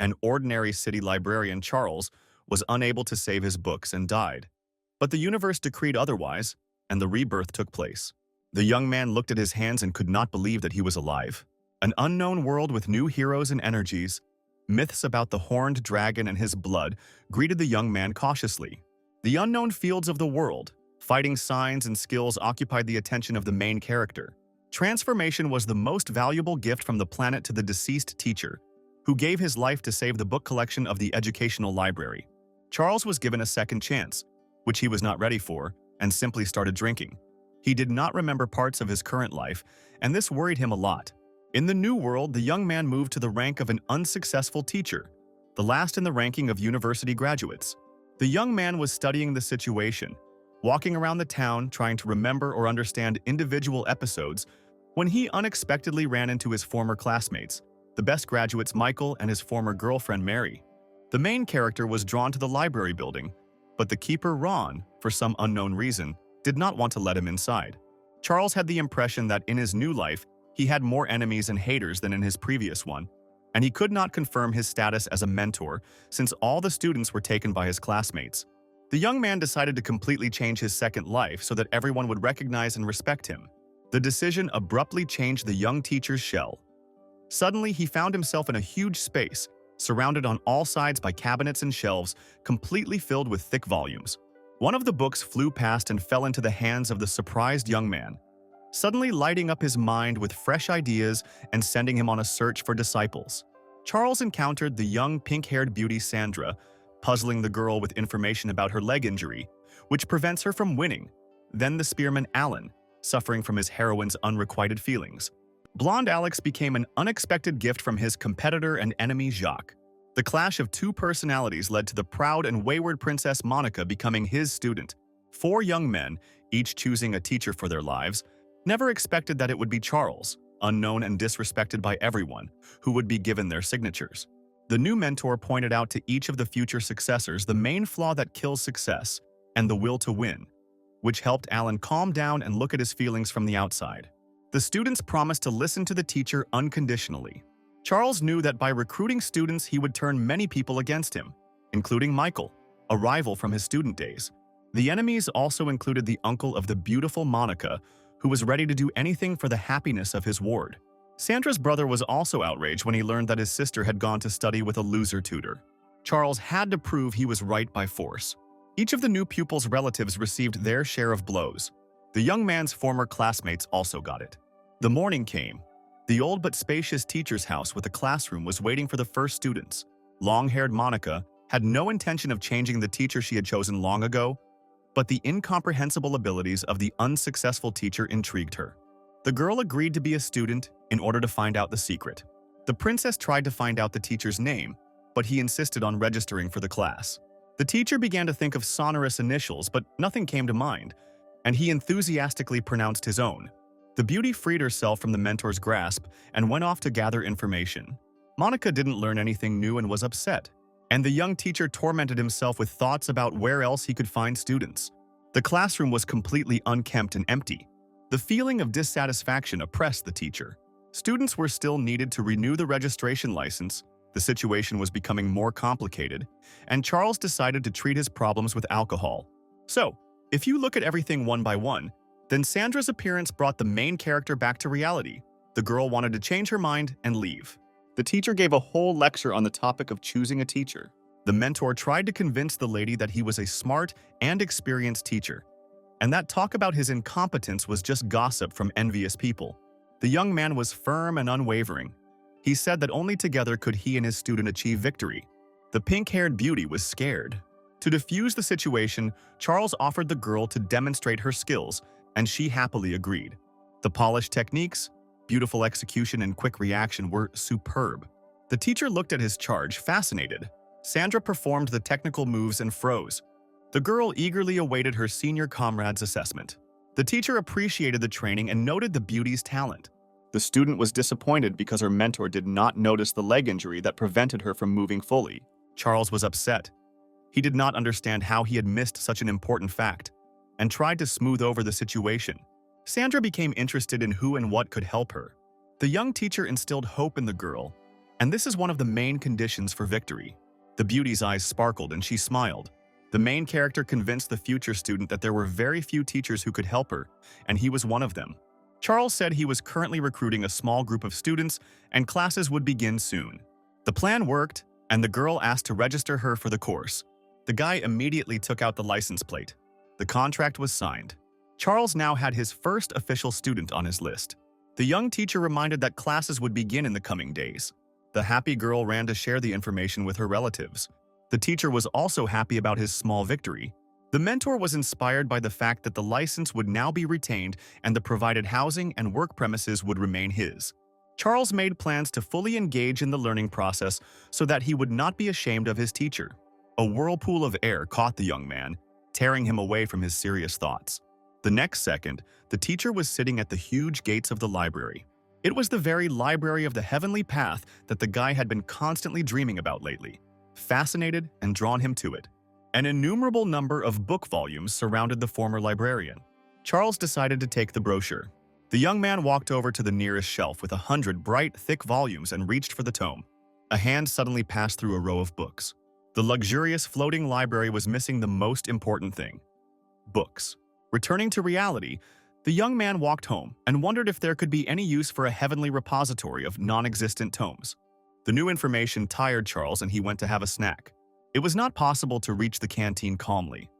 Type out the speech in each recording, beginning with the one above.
An ordinary city librarian, Charles, was unable to save his books and died. But the universe decreed otherwise, and the rebirth took place. The young man looked at his hands and could not believe that he was alive. An unknown world with new heroes and energies, myths about the horned dragon and his blood, greeted the young man cautiously. The unknown fields of the world, fighting signs and skills occupied the attention of the main character. Transformation was the most valuable gift from the planet to the deceased teacher, who gave his life to save the book collection of the educational library. Charles was given a second chance, which he was not ready for, and simply started drinking. He did not remember parts of his current life, and this worried him a lot. In the new world, the young man moved to the rank of an unsuccessful teacher, the last in the ranking of university graduates. The young man was studying the situation, walking around the town trying to remember or understand individual episodes, when he unexpectedly ran into his former classmates, the best graduates Michael and his former girlfriend Mary. The main character was drawn to the library building, but the keeper Ron, for some unknown reason, did not want to let him inside. Charles had the impression that in his new life, he had more enemies and haters than in his previous one, and he could not confirm his status as a mentor since all the students were taken by his classmates. The young man decided to completely change his second life so that everyone would recognize and respect him. The decision abruptly changed the young teacher's shell. Suddenly, he found himself in a huge space, surrounded on all sides by cabinets and shelves, completely filled with thick volumes. One of the books flew past and fell into the hands of the surprised young man, suddenly lighting up his mind with fresh ideas and sending him on a search for disciples. Charles encountered the young pink-haired beauty Sandra, puzzling the girl with information about her leg injury, which prevents her from winning. Then the spearman Alan, suffering from his heroine's unrequited feelings. Blonde Alex became an unexpected gift from his competitor and enemy Jacques. The clash of two personalities led to the proud and wayward Princess Monica becoming his student. Four young men, each choosing a teacher for their lives, never expected that it would be Charles, unknown and disrespected by everyone, who would be given their signatures. The new mentor pointed out to each of the future successors the main flaw that kills success and the will to win, which helped Alan calm down and look at his feelings from the outside. The students promised to listen to the teacher unconditionally. Charles knew that by recruiting students he would turn many people against him, including Michael, a rival from his student days. The enemies also included the uncle of the beautiful Monica, who was ready to do anything for the happiness of his ward. Sandra's brother was also outraged when he learned that his sister had gone to study with a loser tutor. Charles had to prove he was right by force. Each of the new pupils' relatives received their share of blows. The young man's former classmates also got it. The morning came. The old but spacious teacher's house with a classroom was waiting for the first students. Long-haired Monica had no intention of changing the teacher she had chosen long ago, but the incomprehensible abilities of the unsuccessful teacher intrigued her. The girl agreed to be a student in order to find out the secret. The princess tried to find out the teacher's name, but he insisted on registering for the class. The teacher began to think of sonorous initials, but nothing came to mind, and he enthusiastically pronounced his own. The beauty freed herself from the mentor's grasp and went off to gather information. Monica didn't learn anything new and was upset, and the young teacher tormented himself with thoughts about where else he could find students. The classroom was completely unkempt and empty. The feeling of dissatisfaction oppressed the teacher. Students were still needed to renew the registration license, the situation was becoming more complicated, and Charles decided to treat his problems with alcohol. So, if you look at everything one by one, then Sandra's appearance brought the main character back to reality. The girl wanted to change her mind and leave. The teacher gave a whole lecture on the topic of choosing a teacher. The mentor tried to convince the lady that he was a smart and experienced teacher, and that talk about his incompetence was just gossip from envious people. The young man was firm and unwavering. He said that only together could he and his student achieve victory. The pink-haired beauty was scared. To defuse the situation, Charles offered the girl to demonstrate her skills, and she happily agreed. The polished techniques, beautiful execution, and quick reaction were superb. The teacher looked at his charge, fascinated. Sandra performed the technical moves and froze. The girl eagerly awaited her senior comrade's assessment. The teacher appreciated the training and noted the beauty's talent. The student was disappointed because her mentor did not notice the leg injury that prevented her from moving fully. Charles was upset. He did not understand how he had missed such an important fact, and tried to smooth over the situation. Sandra became interested in who and what could help her. The young teacher instilled hope in the girl, And this is one of the main conditions for victory. The beauty's eyes sparkled and she smiled. The main character convinced the future student that there were very few teachers who could help her, and he was one of them. Charles said he was currently recruiting a small group of students and classes would begin soon. The plan worked, and the girl asked to register her for the course. The guy immediately took out the license plate. The contract was signed. Charles now had his first official student on his list. The young teacher reminded that classes would begin in the coming days. The happy girl ran to share the information with her relatives. The teacher was also happy about his small victory. The mentor was inspired by the fact that the license would now be retained and the provided housing and work premises would remain his. Charles made plans to fully engage in the learning process so that he would not be ashamed of his teacher. A whirlpool of air caught the young man, tearing him away from his serious thoughts. The next second, the teacher was sitting at the huge gates of the library. It was the very library of the heavenly path that the guy had been constantly dreaming about lately. Fascinated and drawn him to it. An innumerable number of book volumes surrounded the former librarian. Charles decided to take the brochure. The young man walked over to the nearest shelf with 100 bright, thick volumes and reached for the tome. A hand suddenly passed through a row of books. The luxurious floating library was missing the most important thing: books. Returning to reality, the young man walked home and wondered if there could be any use for a heavenly repository of non-existent tomes. The new information tired Charles and he went to have a snack. It was not possible to reach the canteen calmly.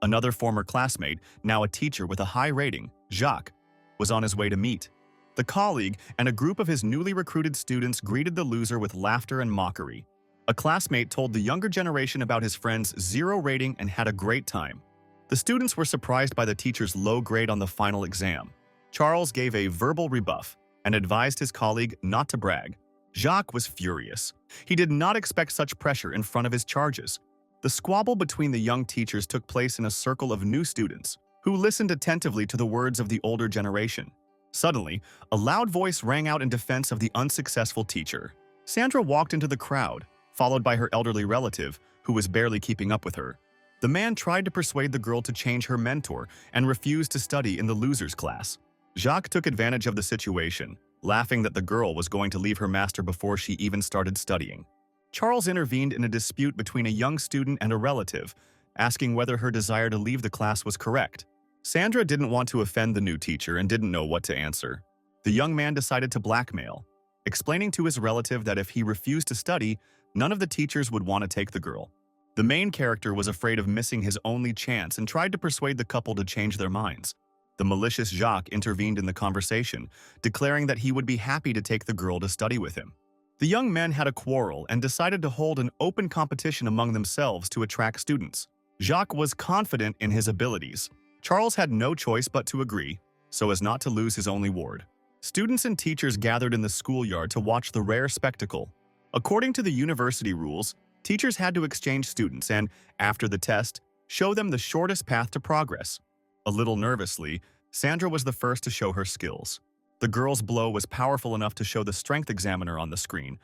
Another former classmate, now a teacher with a high rating, Jacques, was on his way to meet. The colleague and a group of his newly recruited students greeted the loser with laughter and mockery. A classmate told the younger generation about his friend's 0 rating and had a great time. The students were surprised by the teacher's low grade on the final exam. Charles gave a verbal rebuff and advised his colleague not to brag. Jacques was furious. He did not expect such pressure in front of his charges. The squabble between the young teachers took place in a circle of new students, who listened attentively to the words of the older generation. Suddenly, a loud voice rang out in defense of the unsuccessful teacher. Sandra walked into the crowd, followed by her elderly relative, who was barely keeping up with her. The man tried to persuade the girl to change her mentor and refused to study in the losers class. Jacques took advantage of the situation, laughing that the girl was going to leave her master before she even started studying. Charles intervened in a dispute between a young student and a relative, asking whether her desire to leave the class was correct. Sandra didn't want to offend the new teacher and didn't know what to answer. The young man decided to blackmail, explaining to his relative that if he refused to study, none of the teachers would want to take the girl. The main character was afraid of missing his only chance and tried to persuade the couple to change their minds. The malicious Jacques intervened in the conversation, declaring that he would be happy to take the girl to study with him. The young men had a quarrel and decided to hold an open competition among themselves to attract students. Jacques was confident in his abilities. Charles had no choice but to agree, so as not to lose his only ward. Students and teachers gathered in the schoolyard to watch the rare spectacle. According to the university rules, teachers had to exchange students and, after the test, show them the shortest path to progress. A little nervously, Sandra was the first to show her skills. The girl's blow was powerful enough to show the strength examiner on the screen,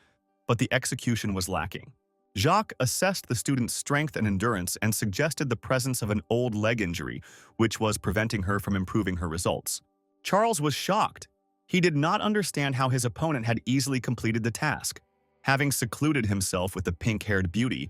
but the execution was lacking. Jacques assessed the student's strength and endurance and suggested the presence of an old leg injury, which was preventing her from improving her results. Charles was shocked. He did not understand how his opponent had easily completed the task. Having secluded himself with the pink-haired beauty,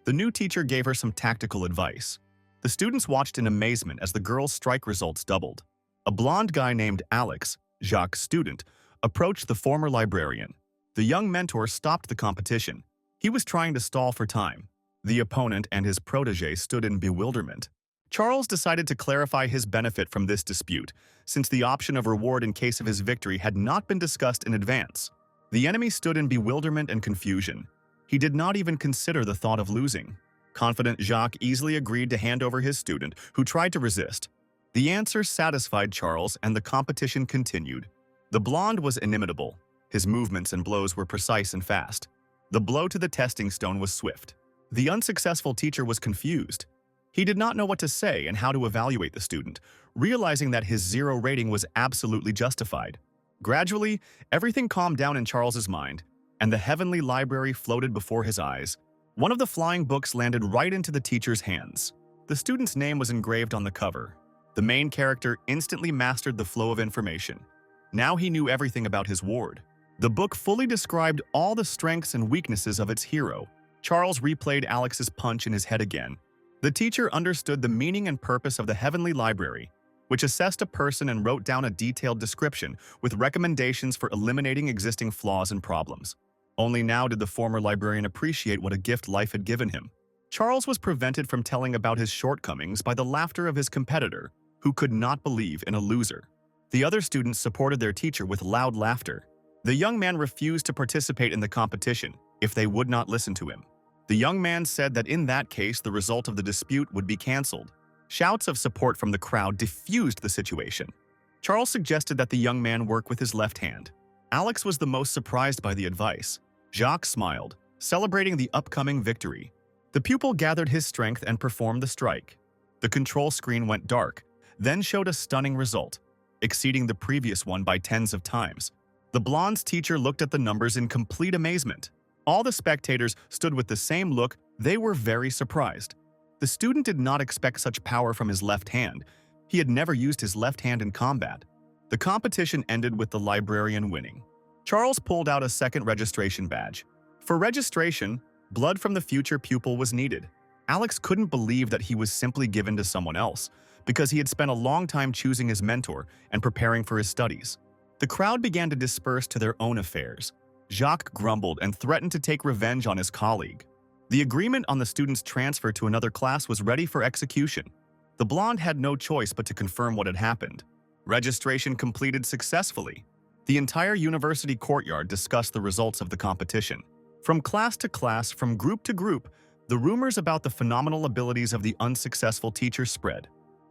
the new teacher gave her some tactical advice. The students watched in amazement as the girl's strike results doubled. A blonde guy named Alex, Jacques' student, approached the former librarian. The young mentor stopped the competition. He was trying to stall for time. The opponent and his protege stood in bewilderment. Charles decided to clarify his benefit from this dispute, since the option of reward in case of his victory had not been discussed in advance. The enemy stood in bewilderment and confusion. He did not even consider the thought of losing. Confident Jacques easily agreed to hand over his student, who tried to resist. The answer satisfied Charles and the competition continued. The blonde was inimitable. His movements and blows were precise and fast. The blow to the testing stone was swift. The unsuccessful teacher was confused. He did not know what to say and how to evaluate the student, realizing that his 0 rating was absolutely justified. Gradually, everything calmed down in Charles's mind, and the heavenly library floated before his eyes. One of the flying books landed right into the teacher's hands. The student's name was engraved on the cover. The main character instantly mastered the flow of information. Now he knew everything about his ward. The book fully described all the strengths and weaknesses of its hero. Charles replayed Alex's punch in his head again. The teacher understood the meaning and purpose of the Heavenly Library, which assessed a person and wrote down a detailed description with recommendations for eliminating existing flaws and problems. Only now did the former librarian appreciate what a gift life had given him. Charles was prevented from telling about his shortcomings by the laughter of his competitor, who could not believe in a loser. The other students supported their teacher with loud laughter. The young man refused to participate in the competition if they would not listen to him. The young man said that in that case, the result of the dispute would be cancelled. Shouts of support from the crowd diffused the situation. Charles suggested that the young man work with his left hand. Alex was the most surprised by the advice. Jacques smiled, celebrating the upcoming victory. The pupil gathered his strength and performed the strike. The control screen went dark, then showed a stunning result, exceeding the previous one by tens of times. The blonde's teacher looked at the numbers in complete amazement. All the spectators stood with the same look. They were very surprised. The student did not expect such power from his left hand. He had never used his left hand in combat. The competition ended with the librarian winning. Charles pulled out a second registration badge. For registration, blood from the future pupil was needed. Alex couldn't believe that he was simply given to someone else, because he had spent a long time choosing his mentor and preparing for his studies. The crowd began to disperse to their own affairs. Jacques grumbled and threatened to take revenge on his colleague. The agreement on the student's transfer to another class was ready for execution. The blonde had no choice but to confirm what had happened. Registration completed successfully. The entire university courtyard discussed the results of the competition. From class to class, from group to group, the rumors about the phenomenal abilities of the unsuccessful teacher spread.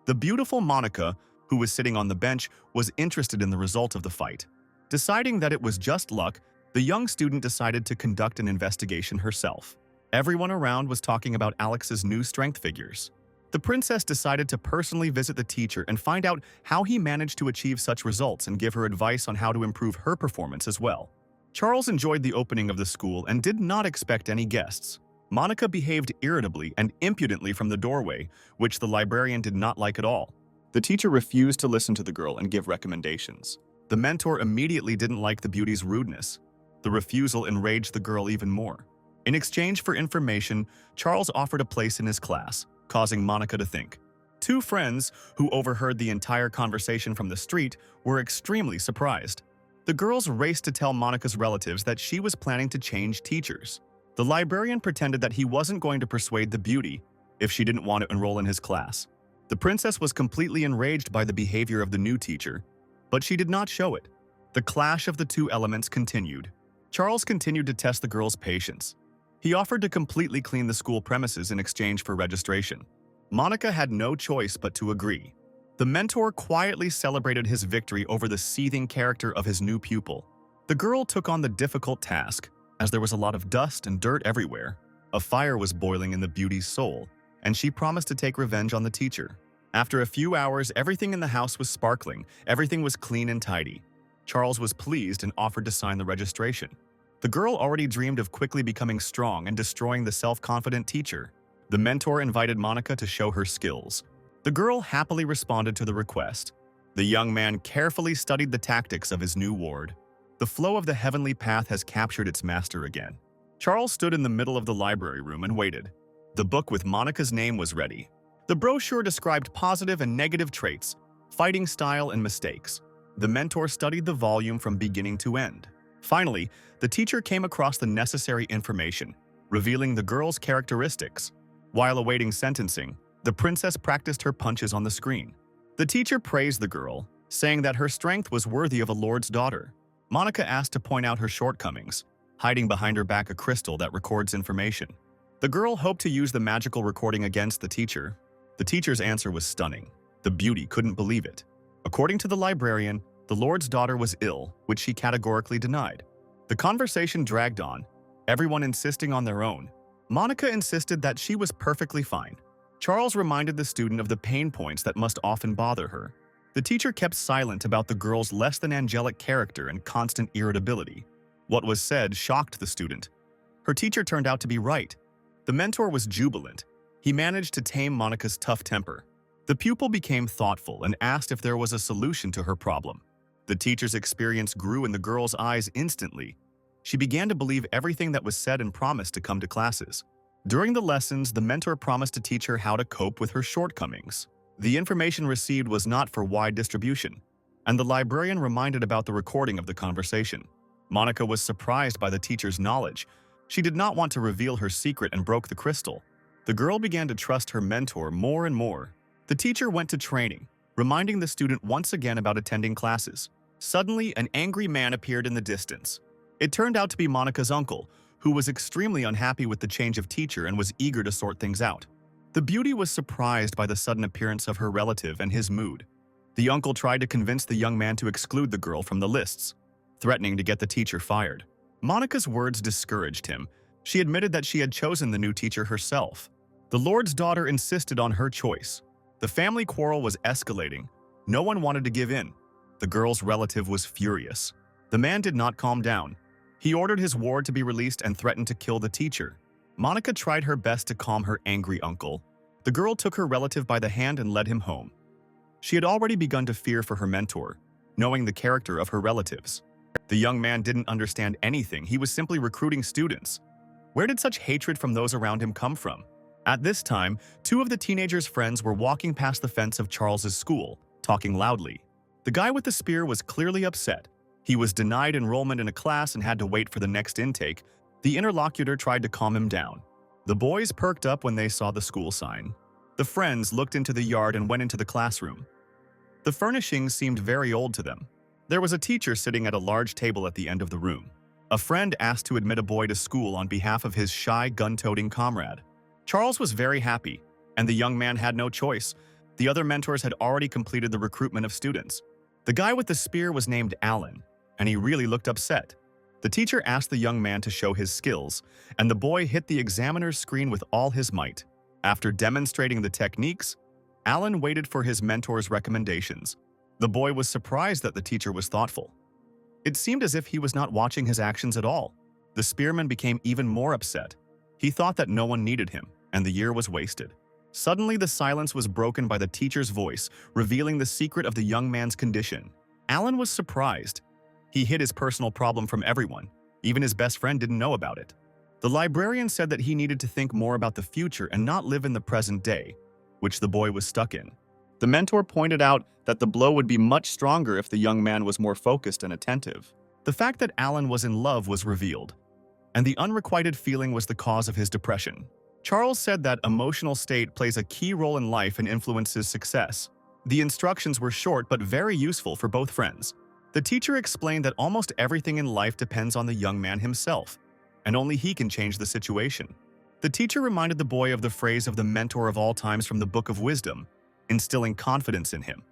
The beautiful Monica, who was sitting on the bench, was interested in the result of the fight. Deciding that it was just luck, the young student decided to conduct an investigation herself. Everyone around was talking about Alex's new strength figures. The princess decided to personally visit the teacher and find out how he managed to achieve such results and give her advice on how to improve her performance as well. Charles enjoyed the opening of the school and did not expect any guests. Monica behaved irritably and impudently from the doorway, which the librarian did not like at all. The teacher refused to listen to the girl and give recommendations. The mentor immediately didn't like the beauty's rudeness. The refusal enraged the girl even more. In exchange for information, Charles offered a place in his class, causing Monica to think. Two friends, who overheard the entire conversation from the street, were extremely surprised. The girls raced to tell Monica's relatives that she was planning to change teachers. The librarian pretended that he wasn't going to persuade the beauty if she didn't want to enroll in his class. The princess was completely enraged by the behavior of the new teacher, but she did not show it. The clash of the two elements continued. Charles continued to test the girl's patience. He offered to completely clean the school premises in exchange for registration. Monica had no choice but to agree. The mentor quietly celebrated his victory over the seething character of his new pupil. The girl took on the difficult task, as there was a lot of dust and dirt everywhere. A fire was boiling in the beauty's soul, and she promised to take revenge on the teacher. After a few hours, everything in the house was sparkling. Everything was clean and tidy. Charles was pleased and offered to sign the registration. The girl already dreamed of quickly becoming strong and destroying the self-confident teacher. The mentor invited Monica to show her skills. The girl happily responded to the request. The young man carefully studied the tactics of his new ward. The flow of the heavenly path has captured its master again. Charles stood in the middle of the library room and waited. The book with Monica's name was ready. The brochure described positive and negative traits, fighting style, and mistakes. The mentor studied the volume from beginning to end. Finally, the teacher came across the necessary information, revealing the girl's characteristics. While awaiting sentencing, the princess practiced her punches on the screen. The teacher praised the girl, saying that her strength was worthy of a lord's daughter. Monica asked to point out her shortcomings, hiding behind her back a crystal that records information. The girl hoped to use the magical recording against the teacher. The teacher's answer was stunning. The beauty couldn't believe it. According to the librarian, the lord's daughter was ill, which she categorically denied. The conversation dragged on, everyone insisting on their own. Monica insisted that she was perfectly fine. Charles reminded the student of the pain points that must often bother her. The teacher kept silent about the girl's less-than-angelic character and constant irritability. What was said shocked the student. Her teacher turned out to be right. The mentor was jubilant. He managed to tame Monica's tough temper. The pupil became thoughtful and asked if there was a solution to her problem. The teacher's experience grew in the girl's eyes instantly. She began to believe everything that was said and promised to come to classes. During the lessons, the mentor promised to teach her how to cope with her shortcomings. The information received was not for wide distribution, and the librarian reminded about the recording of the conversation. Monica was surprised by the teacher's knowledge. She did not want to reveal her secret and broke the crystal. The girl began to trust her mentor more and more. The teacher went to training, reminding the student once again about attending classes. Suddenly, an angry man appeared in the distance. It turned out to be Monica's uncle, who was extremely unhappy with the change of teacher and was eager to sort things out. The beauty was surprised by the sudden appearance of her relative and his mood. The uncle tried to convince the young man to exclude the girl from the lists, threatening to get the teacher fired. Monica's words discouraged him. She admitted that she had chosen the new teacher herself. The Lord's daughter insisted on her choice. The family quarrel was escalating. No one wanted to give in. The girl's relative was furious. The man did not calm down. He ordered his ward to be released and threatened to kill the teacher. Monica tried her best to calm her angry uncle. The girl took her relative by the hand and led him home. She had already begun to fear for her mentor, knowing the character of her relatives. The young man didn't understand anything. He was simply recruiting students. Where did such hatred from those around him come from? At this time, two of the teenager's friends were walking past the fence of Charles's school, talking loudly. The guy with the spear was clearly upset. He was denied enrollment in a class and had to wait for the next intake. The interlocutor tried to calm him down. The boys perked up when they saw the school sign. The friends looked into the yard and went into the classroom. The furnishings seemed very old to them. There was a teacher sitting at a large table at the end of the room. A friend asked to admit a boy to school on behalf of his shy, gun-toting comrade. Charles was very happy, and the young man had no choice. The other mentors had already completed the recruitment of students. The guy with the spear was named Alan, and he really looked upset. The teacher asked the young man to show his skills, and the boy hit the examiner's screen with all his might. After demonstrating the techniques, Alan waited for his mentor's recommendations. The boy was surprised that the teacher was thoughtful. It seemed as if he was not watching his actions at all. The spearman became even more upset. He thought that no one needed him, and the year was wasted. Suddenly, the silence was broken by the teacher's voice, revealing the secret of the young man's condition. Alan was surprised. He hid his personal problem from everyone. Even his best friend didn't know about it. The librarian said that he needed to think more about the future and not live in the present day, which the boy was stuck in. The mentor pointed out that the blow would be much stronger if the young man was more focused and attentive. The fact that Alan was in love was revealed, and the unrequited feeling was the cause of his depression. Charles said that emotional state plays a key role in life and influences success. The instructions were short but very useful for both friends. The teacher explained that almost everything in life depends on the young man himself, and only he can change the situation. The teacher reminded the boy of the phrase of the mentor of all times from the Book of Wisdom, instilling confidence in him.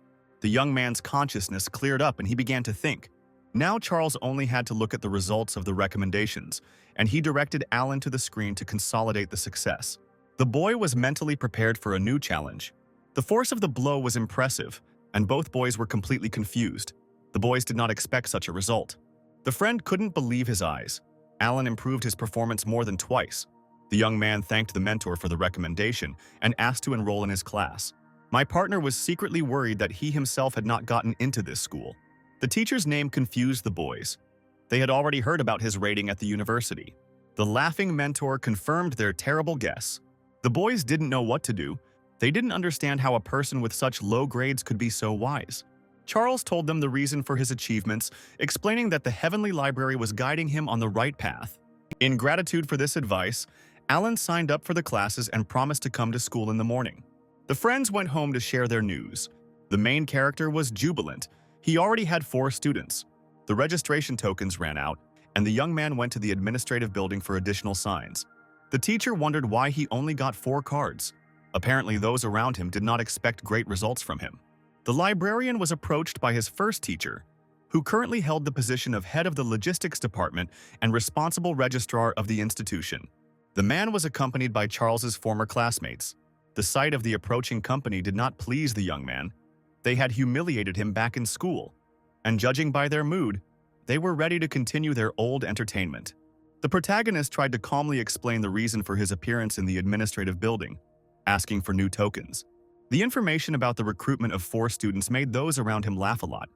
The young man's consciousness cleared up and he began to think. Now Charles only had to look at the results of the recommendations, and he directed Alan to the screen to consolidate the success. The boy was mentally prepared for a new challenge. The force of the blow was impressive, and both boys were completely confused. The boys did not expect such a result. The friend couldn't believe his eyes. Alan improved his performance more than twice. The young man thanked the mentor for the recommendation and asked to enroll in his class. My partner was secretly worried that he himself had not gotten into this school. The teacher's name confused the boys. They had already heard about his rating at the university. The laughing mentor confirmed their terrible guess. The boys didn't know what to do. They didn't understand how a person with such low grades could be so wise. Charles told them the reason for his achievements, explaining that the heavenly library was guiding him on the right path. In gratitude for this advice, Alan signed up for the classes and promised to come to school in the morning. The friends went home to share their news. The main character was jubilant. He already had 4 students. The registration tokens ran out, and the young man went to the administrative building for additional signs. The teacher wondered why he only got 4 cards. Apparently, those around him did not expect great results from him. The librarian was approached by his first teacher, who currently held the position of head of the logistics department and responsible registrar of the institution. The man was accompanied by Charles's former classmates. The sight of the approaching company did not please the young man. They had humiliated him back in school, and judging by their mood, they were ready to continue their old entertainment. The protagonist tried to calmly explain the reason for his appearance in the administrative building, asking for new tokens. The information about the recruitment of 4 students made those around him laugh a lot.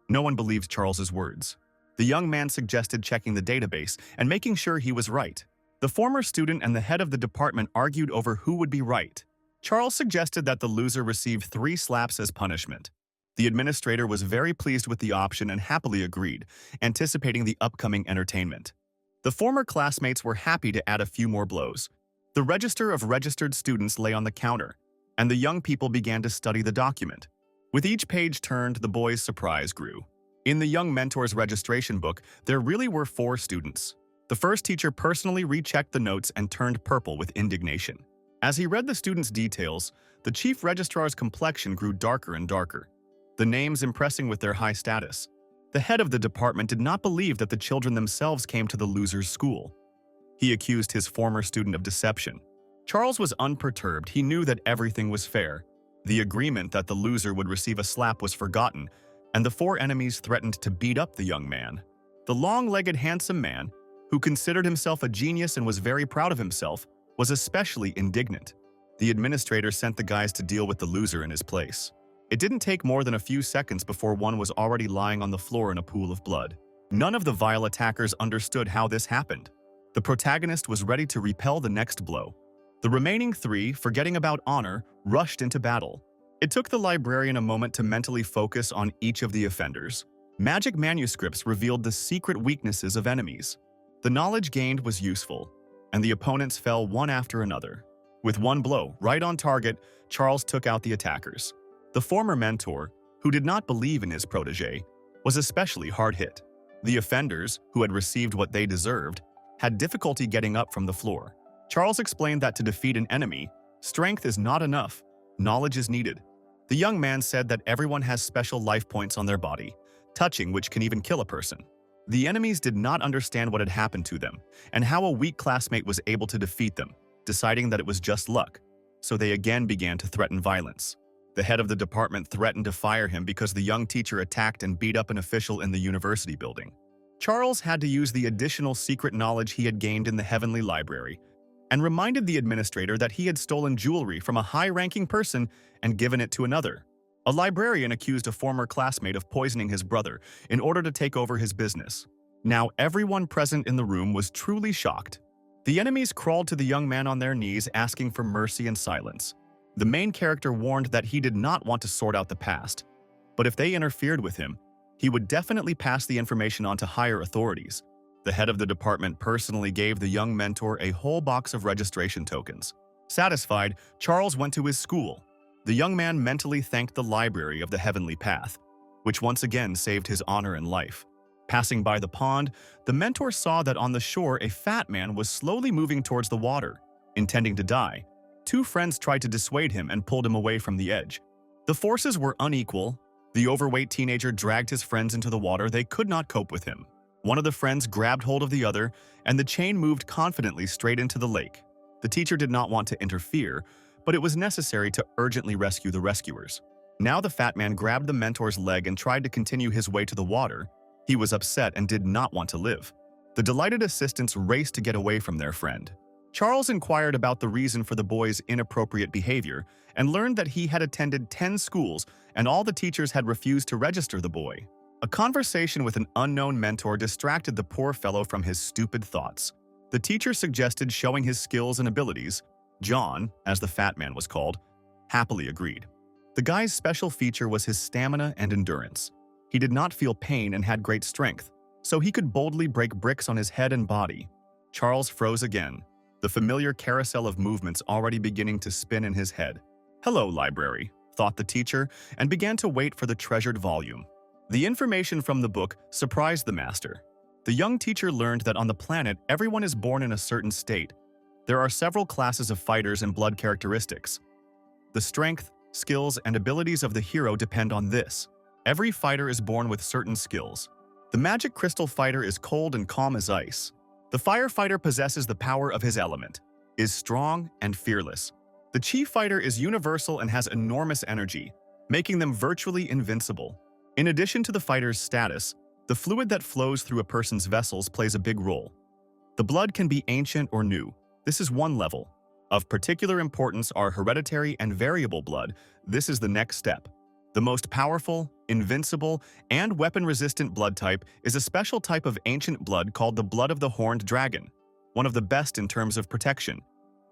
No one believed Charles's words. The young man suggested checking the database and making sure he was right. The former student and the head of the department argued over who would be right. Charles suggested that the loser receive 3 slaps as punishment. The administrator was very pleased with the option and happily agreed, anticipating the upcoming entertainment. The former classmates were happy to add a few more blows. The register of registered students lay on the counter, and the young people began to study the document. With each page turned, the boys' surprise grew. In the young mentor's registration book, there really were 4 students. The first teacher personally rechecked the notes and turned purple with indignation. As he read the students' details, the chief registrar's complexion grew darker and darker, the names impressing with their high status. The head of the department did not believe that the children themselves came to the loser's school. He accused his former student of deception. Charles was unperturbed. He knew that everything was fair. The agreement that the loser would receive a slap was forgotten, and the 4 enemies threatened to beat up the young man. The long-legged, handsome man, who considered himself a genius and was very proud of himself, was especially indignant. The administrator sent the guys to deal with the loser in his place. It didn't take more than a few seconds before one was already lying on the floor in a pool of blood. None of the vile attackers understood how this happened. The protagonist was ready to repel the next blow. The remaining 3, forgetting about honor, rushed into battle. It took the librarian a moment to mentally focus on each of the offenders. Magic manuscripts revealed the secret weaknesses of enemies. The knowledge gained was useful, and the opponents fell one after another. With one blow, right on target, Charles took out the attackers. The former mentor, who did not believe in his protege, was especially hard hit. The offenders, who had received what they deserved, had difficulty getting up from the floor. Charles explained that to defeat an enemy, strength is not enough, knowledge is needed. The young man said that everyone has special life points on their body, touching which can even kill a person. The enemies did not understand what had happened to them, and how a weak classmate was able to defeat them, deciding that it was just luck, so they again began to threaten violence. The head of the department threatened to fire him because the young teacher attacked and beat up an official in the university building. Charles had to use the additional secret knowledge he had gained in the heavenly library, and reminded the administrator that he had stolen jewelry from a high-ranking person and given it to another. A librarian accused a former classmate of poisoning his brother in order to take over his business. Now everyone present in the room was truly shocked. The enemies crawled to the young man on their knees, asking for mercy and silence. The main character warned that he did not want to sort out the past, but if they interfered with him, he would definitely pass the information on to higher authorities. The head of the department personally gave the young mentor a whole box of registration tokens. Satisfied, Charles went to his school. The young man mentally thanked the library of the heavenly path, which once again saved his honor and life. Passing by the pond, the mentor saw that on the shore a fat man was slowly moving towards the water, intending to die. 2 friends tried to dissuade him and pulled him away from the edge. The forces were unequal. The overweight teenager dragged his friends into the water. They could not cope with him. One of the friends grabbed hold of the other, and the chain moved confidently straight into the lake. The teacher did not want to interfere, but it was necessary to urgently rescue the rescuers. Now the fat man grabbed the mentor's leg and tried to continue his way to the water. He was upset and did not want to live. The delighted assistants raced to get away from their friend. Charles inquired about the reason for the boy's inappropriate behavior and learned that he had attended 10 schools and all the teachers had refused to register the boy. A conversation with an unknown mentor distracted the poor fellow from his stupid thoughts. The teacher suggested showing his skills and abilities. John, as the fat man was called, happily agreed. The guy's special feature was his stamina and endurance. He did not feel pain and had great strength, so he could boldly break bricks on his head and body. Charles froze again, the familiar carousel of movements already beginning to spin in his head. "Hello, library," thought the teacher, and began to wait for the treasured volume. The information from the book surprised the master. The young teacher learned that on the planet, everyone is born in a certain state. There are several classes of fighters and blood characteristics. The strength, skills, and abilities of the hero depend on this. Every fighter is born with certain skills. The magic crystal fighter is cold and calm as ice. The firefighter possesses the power of his element, is strong and fearless. The chief fighter is universal and has enormous energy, making them virtually invincible. In addition to the fighter's status, the fluid that flows through a person's vessels plays a big role. The blood can be ancient or new. This is one level. Of particular importance are hereditary and variable blood. This is the next step. The most powerful, invincible, and weapon-resistant blood type is a special type of ancient blood called the blood of the horned dragon, one of the best in terms of protection.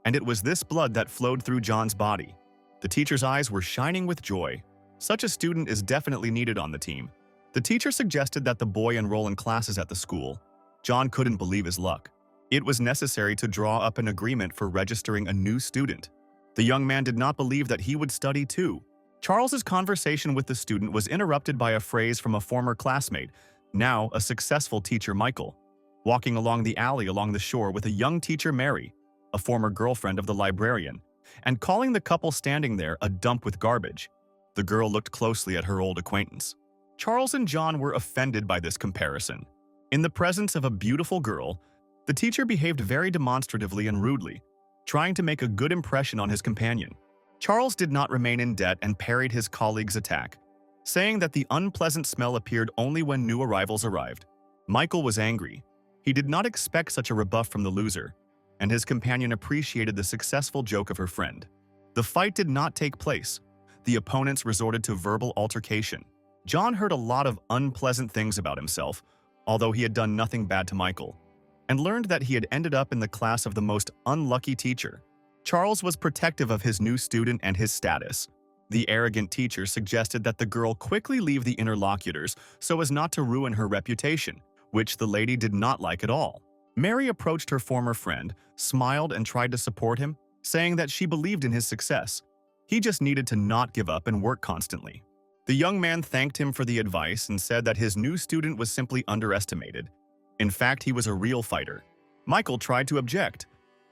And it was this blood that flowed through John's body. The teacher's eyes were shining with joy. Such a student is definitely needed on the team. The teacher suggested that the boy enroll in classes at the school. John couldn't believe his luck. It was necessary to draw up an agreement for registering a new student. The young man did not believe that he would study too. Charles's conversation with the student was interrupted by a phrase from a former classmate, now a successful teacher, Michael, walking along the alley along the shore with a young teacher, Mary, a former girlfriend of the librarian, and calling the couple standing there a dump with garbage. The girl looked closely at her old acquaintance. Charles and John were offended by this comparison. In the presence of a beautiful girl, the teacher behaved very demonstratively and rudely, trying to make a good impression on his companion. Charles did not remain in debt and parried his colleague's attack, saying that the unpleasant smell appeared only when new arrivals arrived. Michael was angry. He did not expect such a rebuff from the loser, and his companion appreciated the successful joke of her friend. The fight did not take place. The opponents resorted to verbal altercation. John heard a lot of unpleasant things about himself, although he had done nothing bad to Michael, and learned that he had ended up in the class of the most unlucky teacher. Charles was protective of his new student and his status. The arrogant teacher suggested that the girl quickly leave the interlocutors so as not to ruin her reputation, which the lady did not like at all. Mary approached her former friend, smiled and tried to support him, saying that she believed in his success. He just needed to not give up and work constantly. The young man thanked him for the advice and said that his new student was simply underestimated. In fact, he was a real fighter. Michael tried to object,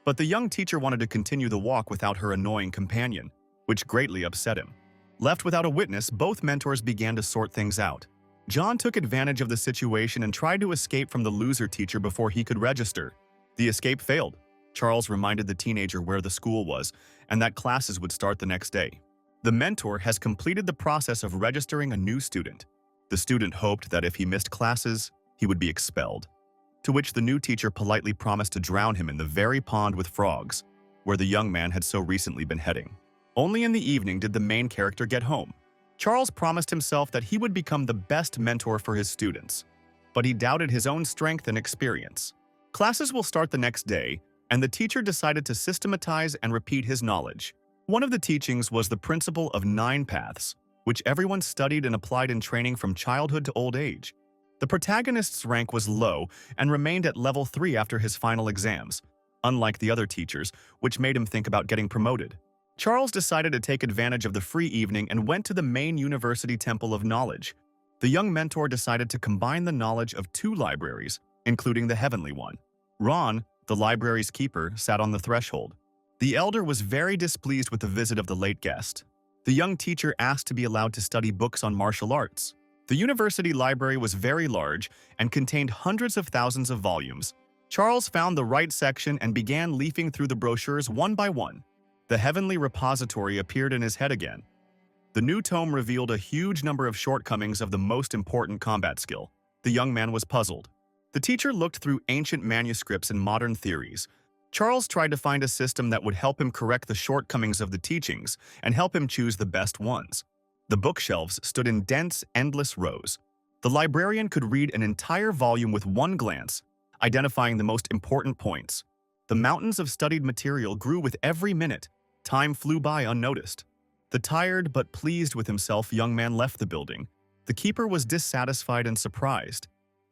but the young teacher wanted to continue the walk without her annoying companion, which greatly upset him. Left without a witness, both mentors began to sort things out. John took advantage of the situation and tried to escape from the loser teacher before he could register. The escape failed. Charles reminded the teenager where the school was and that classes would start the next day. The mentor has completed the process of registering a new student. The student hoped that if he missed classes, he would be expelled, to which the new teacher politely promised to drown him in the very pond with frogs, where the young man had so recently been heading. Only in the evening did the main character get home. Charles promised himself that he would become the best mentor for his students, but he doubted his own strength and experience. Classes will start the next day, and the teacher decided to systematize and repeat his knowledge. One of the teachings was the principle of 9 paths, which everyone studied and applied in training from childhood to old age. The protagonist's rank was low and remained at level 3 after his final exams, unlike the other teachers, which made him think about getting promoted. Charles decided to take advantage of the free evening and went to the main university temple of knowledge. The young mentor decided to combine the knowledge of 2 libraries, including the heavenly one. Ron, the library's keeper, sat on the threshold. The elder was very displeased with the visit of the late guest. The young teacher asked to be allowed to study books on martial arts. The university library was very large and contained hundreds of thousands of volumes. Charles found the right section and began leafing through the brochures one by one. The heavenly repository appeared in his head again. The new tome revealed a huge number of shortcomings of the most important combat skill. The young man was puzzled. The teacher looked through ancient manuscripts and modern theories. Charles tried to find a system that would help him correct the shortcomings of the teachings and help him choose the best ones. The bookshelves stood in dense, endless rows. The librarian could read an entire volume with one glance, identifying the most important points. The mountains of studied material grew with every minute. Time flew by unnoticed. The tired but pleased with himself young man left the building. The keeper was dissatisfied and surprised.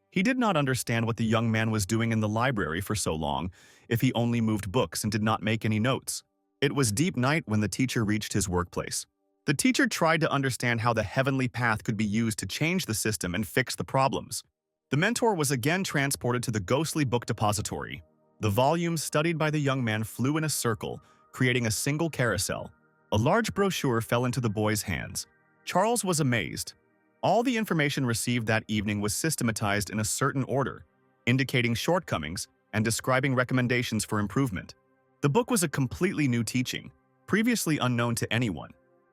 He did not understand what the young man was doing in the library for so long, if he only moved books and did not make any notes. It was deep night when the teacher reached his workplace. The teacher tried to understand how the heavenly path could be used to change the system and fix the problems. The mentor was again transported to the ghostly book depository. The volumes studied by the young man flew in a circle, creating a single carousel. A large brochure fell into the boy's hands. Charles was amazed. All the information received that evening was systematized in a certain order, indicating shortcomings and describing recommendations for improvement. The book was a completely new teaching, previously unknown to anyone.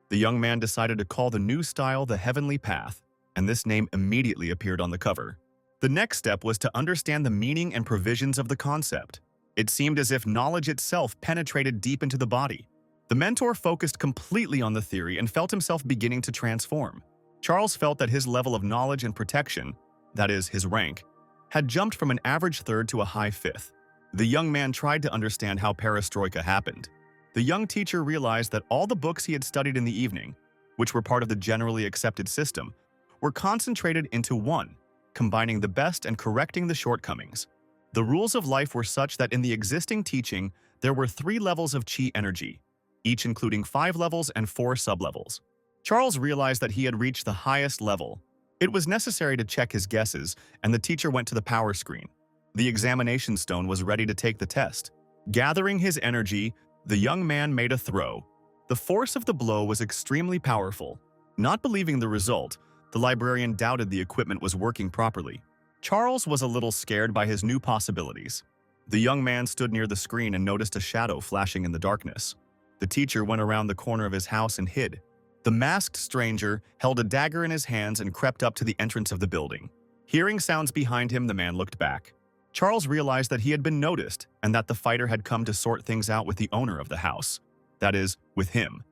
The young man decided to call the new style the Heavenly Path, and this name immediately appeared on the cover. The next step was to understand the meaning and provisions of the concept. It seemed as if knowledge itself penetrated deep into the body. The The mentor focused completely on the theory and felt himself beginning to transform. Charles felt that his level of knowledge and protection, that is, his rank, had jumped from an average third to a high fifth. The young man tried to understand how perestroika happened. The young teacher realized that all the books he had studied in the evening, which were part of the generally accepted system, were concentrated into one, combining the best and correcting the shortcomings. The rules of life were such that in the existing teaching, there were 3 levels of chi energy, each including 5 levels and 4 sublevels. Charles realized that he had reached the highest level. It was necessary to check his guesses, and the teacher went to the power screen. The examination stone was ready to take the test. Gathering his energy, the young man made a throw. The force of the blow was extremely powerful. Not believing the result, the librarian doubted the equipment was working properly. Charles was a little scared by his new possibilities. The young man stood near the screen and noticed a shadow flashing in the darkness. The teacher went around the corner of his house and hid. The masked stranger held a dagger in his hands and crept up to the entrance of the building. Hearing sounds behind him, the man looked back. Charles realized that he had been noticed and that the fighter had come to sort things out with the owner of the house, that is, with him,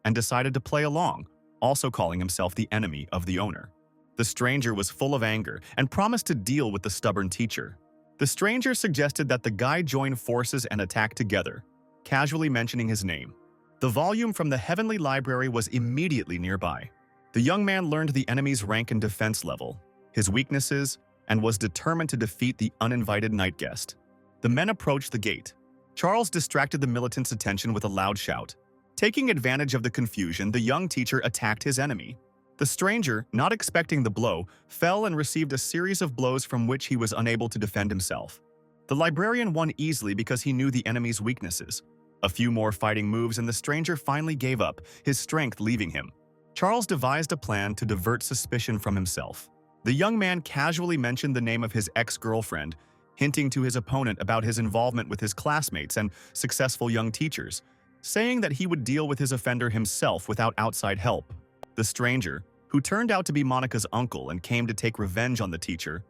and decided to play along, also calling himself the enemy of the owner. The stranger was full of anger and promised to deal with the stubborn teacher. The stranger suggested that the guy join forces and attack together, casually mentioning his name. The volume from the Heavenly Library was immediately nearby. The young man learned the enemy's rank and defense level, his weaknesses, and was determined to defeat the uninvited night guest. The men approached the gate. Charles distracted the militant's attention with a loud shout. Taking advantage of the confusion, the young teacher attacked his enemy. The stranger, not expecting the blow, fell and received a series of blows from which he was unable to defend himself. The librarian won easily because he knew the enemy's weaknesses. A few more fighting moves and the stranger finally gave up, his strength leaving him. Charles devised a plan to divert suspicion from himself. The young man casually mentioned the name of his ex-girlfriend, hinting to his opponent about his involvement with his classmates and successful young teachers, saying that he would deal with his offender himself without outside help. The stranger, who turned out to be Monica's uncle and came to take revenge on the teacher,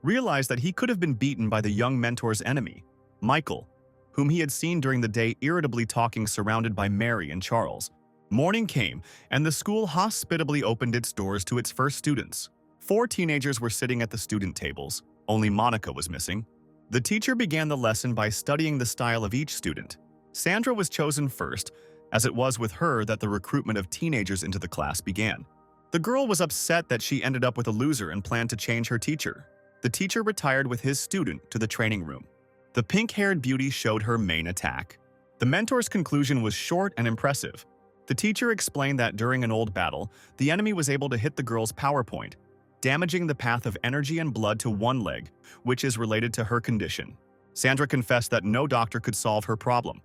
realized that he could have been beaten by the young mentor's enemy, Michael, whom he had seen during the day irritably talking surrounded by Mary and Charles. Morning came, and the school hospitably opened its doors to its first students. 4 teenagers were sitting at the student tables. Only Monica was missing. The teacher began the lesson by studying the style of each student. Sandra was chosen first, as it was with her that the recruitment of teenagers into the class began. The girl was upset that she ended up with a loser and planned to change her teacher. The teacher retired with his student to the training room. The pink-haired beauty showed her main attack. The mentor's conclusion was short and impressive. The teacher explained that during an old battle, the enemy was able to hit the girl's power point, damaging the path of energy and blood to one leg, which is related to her condition. Sandra confessed that no doctor could solve her problem.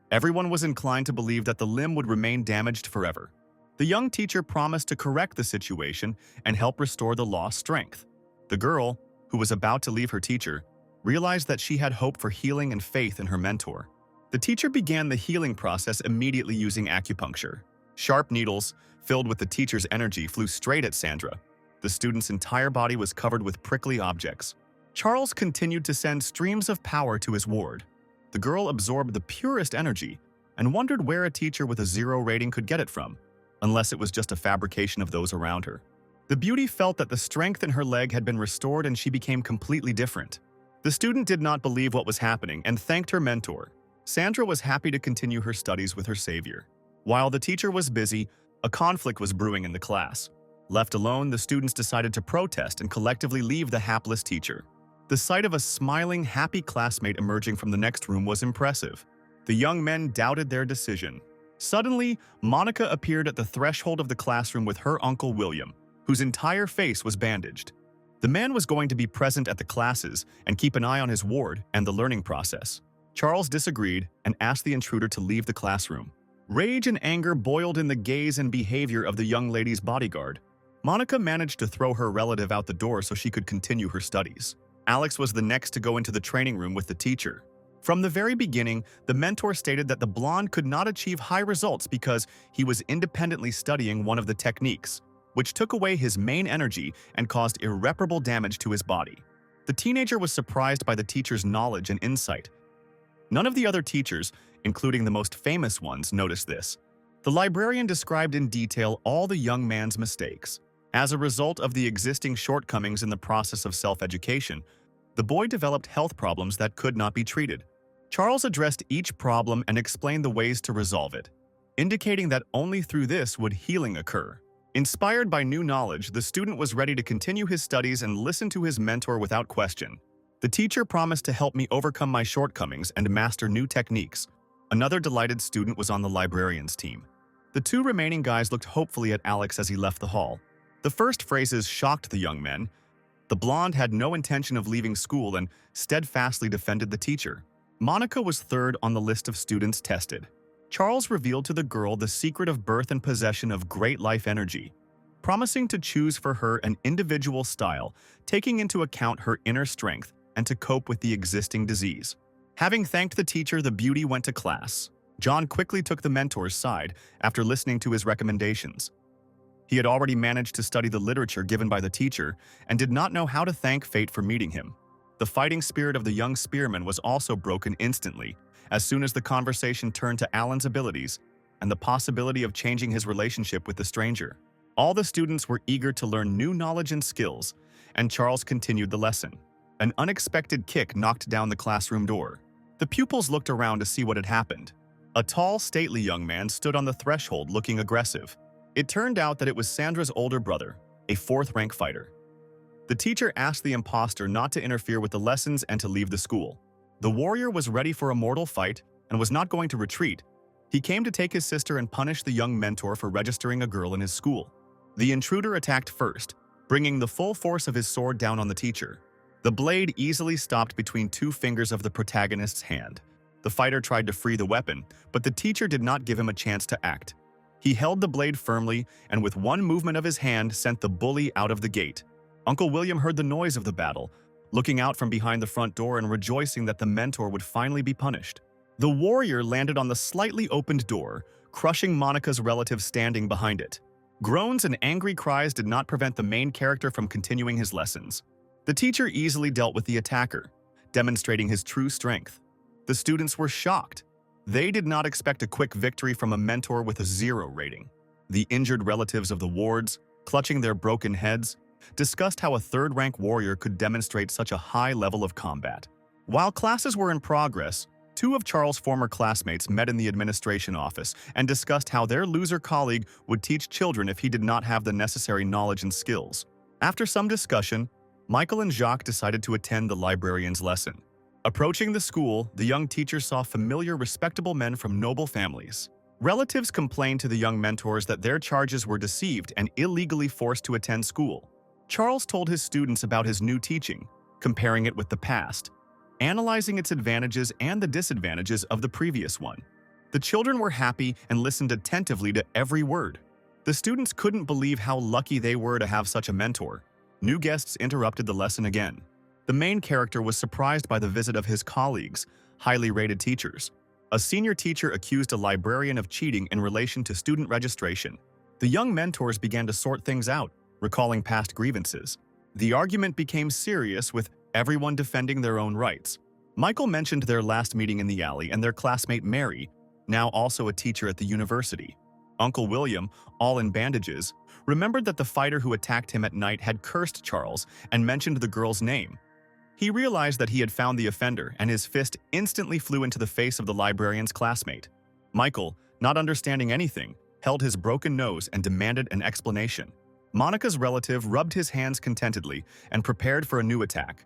Everyone was inclined to believe that the limb would remain damaged forever. The young teacher promised to correct the situation and help restore the lost strength. The girl, who was about to leave her teacher, realized that she had hope for healing and faith in her mentor. The teacher began the healing process immediately using acupuncture. Sharp needles, filled with the teacher's energy, flew straight at Sandra. The student's entire body was covered with prickly objects. Charles continued to send streams of power to his ward. The girl absorbed the purest energy and wondered where a teacher with a 0 rating could get it from, unless it was just a fabrication of those around her. The beauty felt that the strength in her leg had been restored and she became completely different. The student did not believe what was happening and thanked her mentor. Sandra was happy to continue her studies with her savior. While the teacher was busy, a conflict was brewing in the class. Left alone, the students decided to protest and collectively leave the hapless teacher. The sight of a smiling, happy classmate emerging from the next room was impressive. The young men doubted their decision. Suddenly, Monica appeared at the threshold of the classroom with her uncle William, whose entire face was bandaged. The man was going to be present at the classes and keep an eye on his ward and the learning process. Charles disagreed and asked the intruder to leave the classroom. Rage and anger boiled in the gaze and behavior of the young lady's bodyguard. Monica managed to throw her relative out the door so she could continue her studies. Alex was the next to go into the training room with the teacher. From the very beginning, the mentor stated that the blonde could not achieve high results because he was independently studying one of the techniques, which took away his main energy and caused irreparable damage to his body. The teenager was surprised by the teacher's knowledge and insight. None of the other teachers, including the most famous ones, noticed this. The librarian described in detail all the young man's mistakes. As a result of the existing shortcomings in the process of self-education, the boy developed health problems that could not be treated. Charles addressed each problem and explained the ways to resolve it, indicating that only through this would healing occur. Inspired by new knowledge, the student was ready to continue his studies and listen to his mentor without question. The teacher promised to help me overcome my shortcomings and master new techniques. Another delighted student was on the librarian's team. The two remaining guys looked hopefully at Alex as he left the hall. The first phrases shocked the young men. The blonde had no intention of leaving school and steadfastly defended the teacher. Monica was third on the list of students tested. Charles revealed to the girl the secret of birth and possession of great life energy, promising to choose for her an individual style, taking into account her inner strength and to cope with the existing disease. Having thanked the teacher, the beauty went to class. John quickly took the mentor's side after listening to his recommendations. He had already managed to study the literature given by the teacher and did not know how to thank fate for meeting him. The fighting spirit of the young spearman was also broken instantly, as soon as the conversation turned to Alan's abilities and the possibility of changing his relationship with the stranger. All the students were eager to learn new knowledge and skills, and Charles continued the lesson. An unexpected kick knocked down the classroom door. The pupils looked around to see what had happened. A tall, stately young man stood on the threshold looking aggressive. It turned out that it was Sandra's older brother, a fourth-rank fighter. The teacher asked the imposter not to interfere with the lessons and to leave the school. The warrior was ready for a mortal fight and was not going to retreat. He came to take his sister and punish the young mentor for registering a girl in his school. The intruder attacked first, bringing the full force of his sword down on the teacher. The blade easily stopped between two fingers of the protagonist's hand. The fighter tried to free the weapon, but the teacher did not give him a chance to act. He held the blade firmly and with one movement of his hand sent the bully out of the gate. Uncle William heard the noise of the battle, looking out from behind the front door and rejoicing that the mentor would finally be punished. The warrior landed on the slightly opened door, crushing Monica's relative standing behind it. Groans and angry cries did not prevent the main character from continuing his lessons. The teacher easily dealt with the attacker, demonstrating his true strength. The students were shocked. They did not expect a quick victory from a mentor with a 0 rating. The injured relatives of the wards, clutching their broken heads, discussed how a third-rank warrior could demonstrate such a high level of combat. While classes were in progress, two of Charles' former classmates met in the administration office and discussed how their loser colleague would teach children if he did not have the necessary knowledge and skills. After some discussion, Michael and Jacques decided to attend the librarian's lesson. Approaching the school, the young teacher saw familiar, respectable men from noble families. Relatives complained to the young mentors that their charges were deceived and illegally forced to attend school. Charles told his students about his new teaching, comparing it with the past, analyzing its advantages and the disadvantages of the previous one. The children were happy and listened attentively to every word. The students couldn't believe how lucky they were to have such a mentor. New guests interrupted the lesson again. The main character was surprised by the visit of his colleagues, highly rated teachers. A senior teacher accused a librarian of cheating in relation to student registration. The young mentors began to sort things out, recalling past grievances. The argument became serious, with everyone defending their own rights. Michael mentioned their last meeting in the alley and their classmate Mary, now also a teacher at the university. Uncle William, all in bandages, remembered that the fighter who attacked him at night had cursed Charles and mentioned the girl's name. He realized that he had found the offender, and his fist instantly flew into the face of the librarian's classmate. Michael, not understanding anything, held his broken nose and demanded an explanation. Monica's relative rubbed his hands contentedly and prepared for a new attack.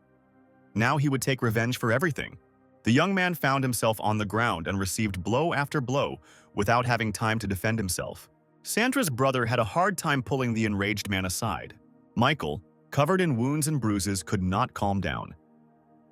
Now he would take revenge for everything. The young man found himself on the ground and received blow after blow without having time to defend himself. Sandra's brother had a hard time pulling the enraged man aside. Michael, covered in wounds and bruises, could not calm down.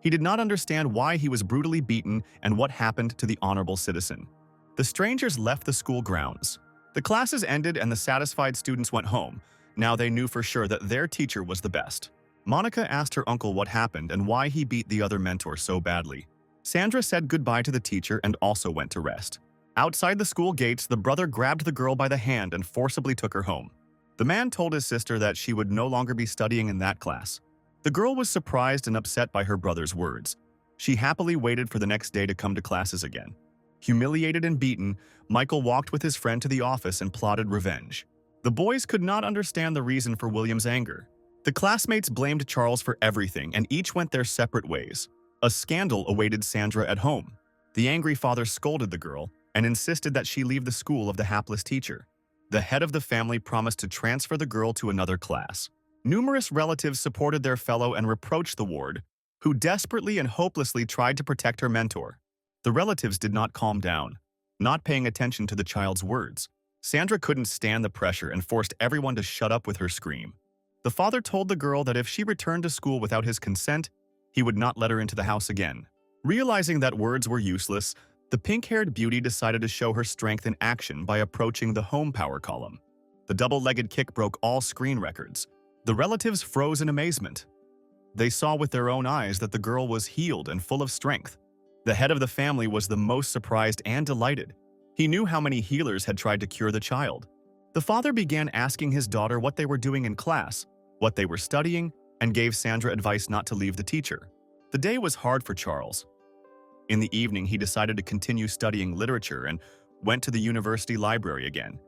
He did not understand why he was brutally beaten and what happened to the honorable citizen. The strangers left the school grounds. The classes ended and the satisfied students went home. Now they knew for sure that their teacher was the best. Monica asked her uncle what happened and why he beat the other mentor so badly. Sandra said goodbye to the teacher and also went to rest. Outside the school gates, the brother grabbed the girl by the hand and forcibly took her home. The man told his sister that she would no longer be studying in that class. The girl was surprised and upset by her brother's words. She happily waited for the next day to come to classes again. Humiliated and beaten, Michael walked with his friend to the office and plotted revenge. The boys could not understand the reason for William's anger. The classmates blamed Charles for everything, and each went their separate ways. A scandal awaited Sandra at home. The angry father scolded the girl and insisted that she leave the school of the hapless teacher. The head of the family promised to transfer the girl to another class. Numerous relatives supported their fellow and reproached the ward, who desperately and hopelessly tried to protect her mentor. The relatives did not calm down, not paying attention to the child's words. Sandra couldn't stand the pressure and forced everyone to shut up with her scream. The father told the girl that if she returned to school without his consent, he would not let her into the house again. Realizing that words were useless, the pink-haired beauty decided to show her strength in action by approaching the home power column. The double-legged kick broke all screen records. The relatives froze in amazement. They saw with their own eyes that the girl was healed and full of strength. The head of the family was the most surprised and delighted. He knew how many healers had tried to cure the child. The father began asking his daughter what they were doing in class, what they were studying, and gave Sandra advice not to leave the teacher. The day was hard for Charles. In the evening, he decided to continue studying literature and went to the university library again.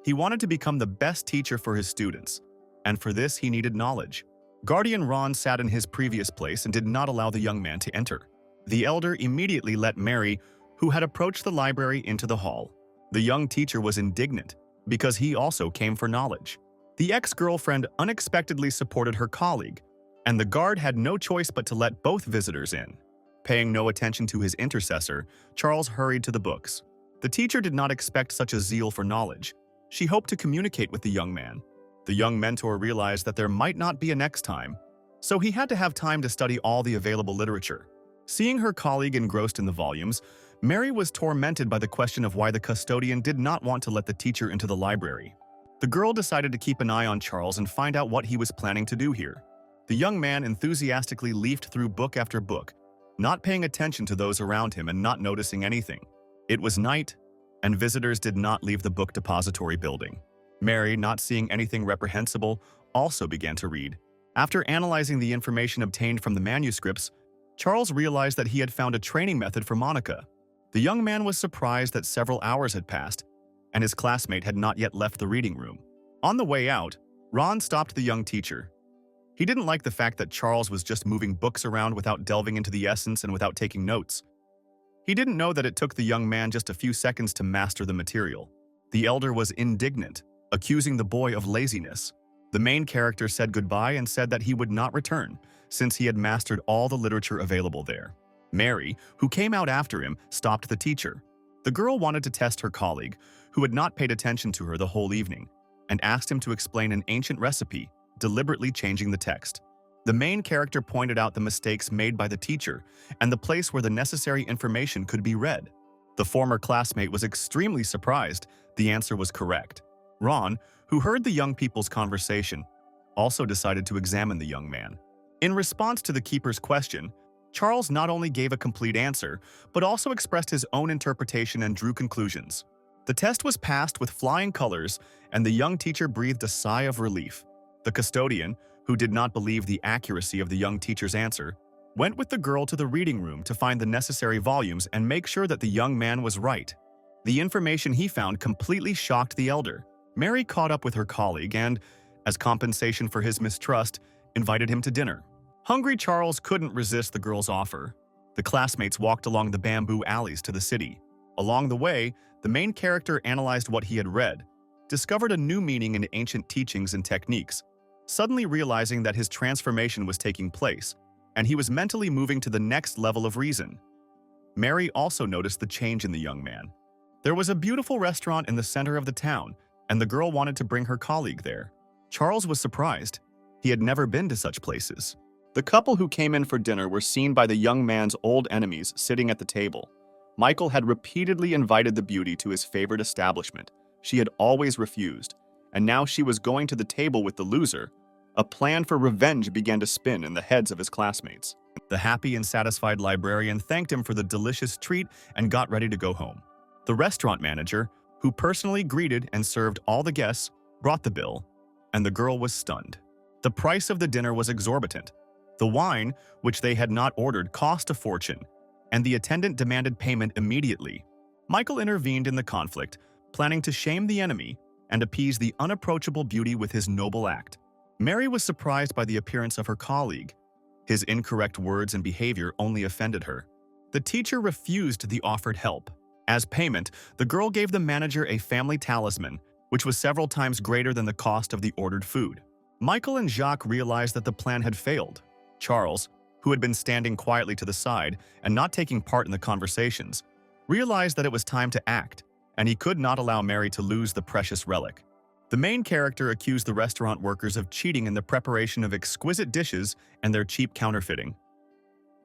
He wanted to become the best teacher for his students, and for this he needed knowledge. Guardian Ron sat in his previous place and did not allow the young man to enter. The elder immediately let Mary, who had approached the library, into the hall. The young teacher was indignant because he also came for knowledge. The ex-girlfriend unexpectedly supported her colleague, and the guard had no choice but to let both visitors in. Paying no attention to his intercessor, Charles hurried to the books. The teacher did not expect such a zeal for knowledge. She hoped to communicate with the young man. The young mentor realized that there might not be a next time, so he had to have time to study all the available literature. Seeing her colleague engrossed in the volumes, Mary was tormented by the question of why the custodian did not want to let the teacher into the library. The girl decided to keep an eye on Charles and find out what he was planning to do here. The young man enthusiastically leafed through book after book, not paying attention to those around him and not noticing anything. It was night, and visitors did not leave the book depository building. Mary, not seeing anything reprehensible, also began to read. After analyzing the information obtained from the manuscripts, Charles realized that he had found a training method for Monica. The young man was surprised that several hours had passed, and his classmate had not yet left the reading room. On the way out, Ron stopped the young teacher. He didn't like the fact that Charles was just moving books around without delving into the essence and without taking notes. He didn't know that it took the young man just a few seconds to master the material. The elder was indignant, accusing the boy of laziness. The main character said goodbye and said that he would not return, since he had mastered all the literature available there. Mary, who came out after him, stopped the teacher. The girl wanted to test her colleague, who had not paid attention to her the whole evening, and asked him to explain an ancient recipe, deliberately changing the text. The main character pointed out the mistakes made by the teacher and the place where the necessary information could be read. The former classmate was extremely surprised. The answer was correct. Ron, who heard the young people's conversation, also decided to examine the young man. In response to the keeper's question, Charles not only gave a complete answer, but also expressed his own interpretation and drew conclusions. The test was passed with flying colors, and the young teacher breathed a sigh of relief. The custodian, who did not believe the accuracy of the young teacher's answer, went with the girl to the reading room to find the necessary volumes and make sure that the young man was right. The information he found completely shocked the elder. Mary caught up with her colleague and, as compensation for his mistrust, invited him to dinner. Hungry Charles couldn't resist the girl's offer. The classmates walked along the bamboo alleys to the city. Along the way, the main character analyzed what he had read, discovered a new meaning in ancient teachings and techniques, suddenly realizing that his transformation was taking place, and he was mentally moving to the next level of reason. Mary also noticed the change in the young man. There was a beautiful restaurant in the center of the town, and the girl wanted to bring her colleague there. Charles was surprised. He had never been to such places. The couple who came in for dinner were seen by the young man's old enemies sitting at the table. Michael had repeatedly invited the beauty to his favorite establishment. She had always refused, and now she was going to the table with the loser. A plan for revenge began to spin in the heads of his classmates. The happy and satisfied librarian thanked him for the delicious treat and got ready to go home. The restaurant manager, who personally greeted and served all the guests, brought the bill, and the girl was stunned. The price of the dinner was exorbitant. The wine, which they had not ordered, cost a fortune, and the attendant demanded payment immediately. Michael intervened in the conflict, planning to shame the enemy and appease the unapproachable beauty with his noble act. Mary was surprised by the appearance of her colleague. His incorrect words and behavior only offended her. The teacher refused the offered help. As payment, the girl gave the manager a family talisman, which was several times greater than the cost of the ordered food. Michael and Jacques realized that the plan had failed. Charles, who had been standing quietly to the side and not taking part in the conversations, realized that it was time to act, and he could not allow Mary to lose the precious relic. The main character accused the restaurant workers of cheating in the preparation of exquisite dishes and their cheap counterfeiting.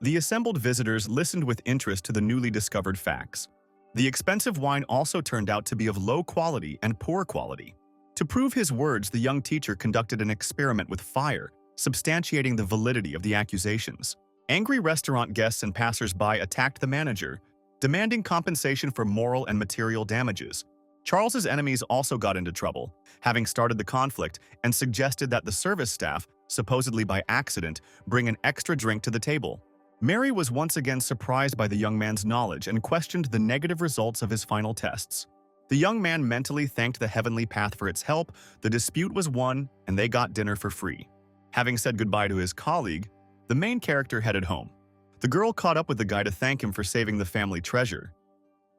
The assembled visitors listened with interest to the newly discovered facts. The expensive wine also turned out to be of low quality and poor quality. To prove his words, the young teacher conducted an experiment with fire, substantiating the validity of the accusations. Angry restaurant guests and passers-by attacked the manager, demanding compensation for moral and material damages. Charles's enemies also got into trouble, having started the conflict, and suggested that the service staff, supposedly by accident, bring an extra drink to the table. Mary was once again surprised by the young man's knowledge and questioned the negative results of his final tests. The young man mentally thanked the heavenly path for its help, the dispute was won, and they got dinner for free. Having said goodbye to his colleague, the main character headed home. The girl caught up with the guy to thank him for saving the family treasure.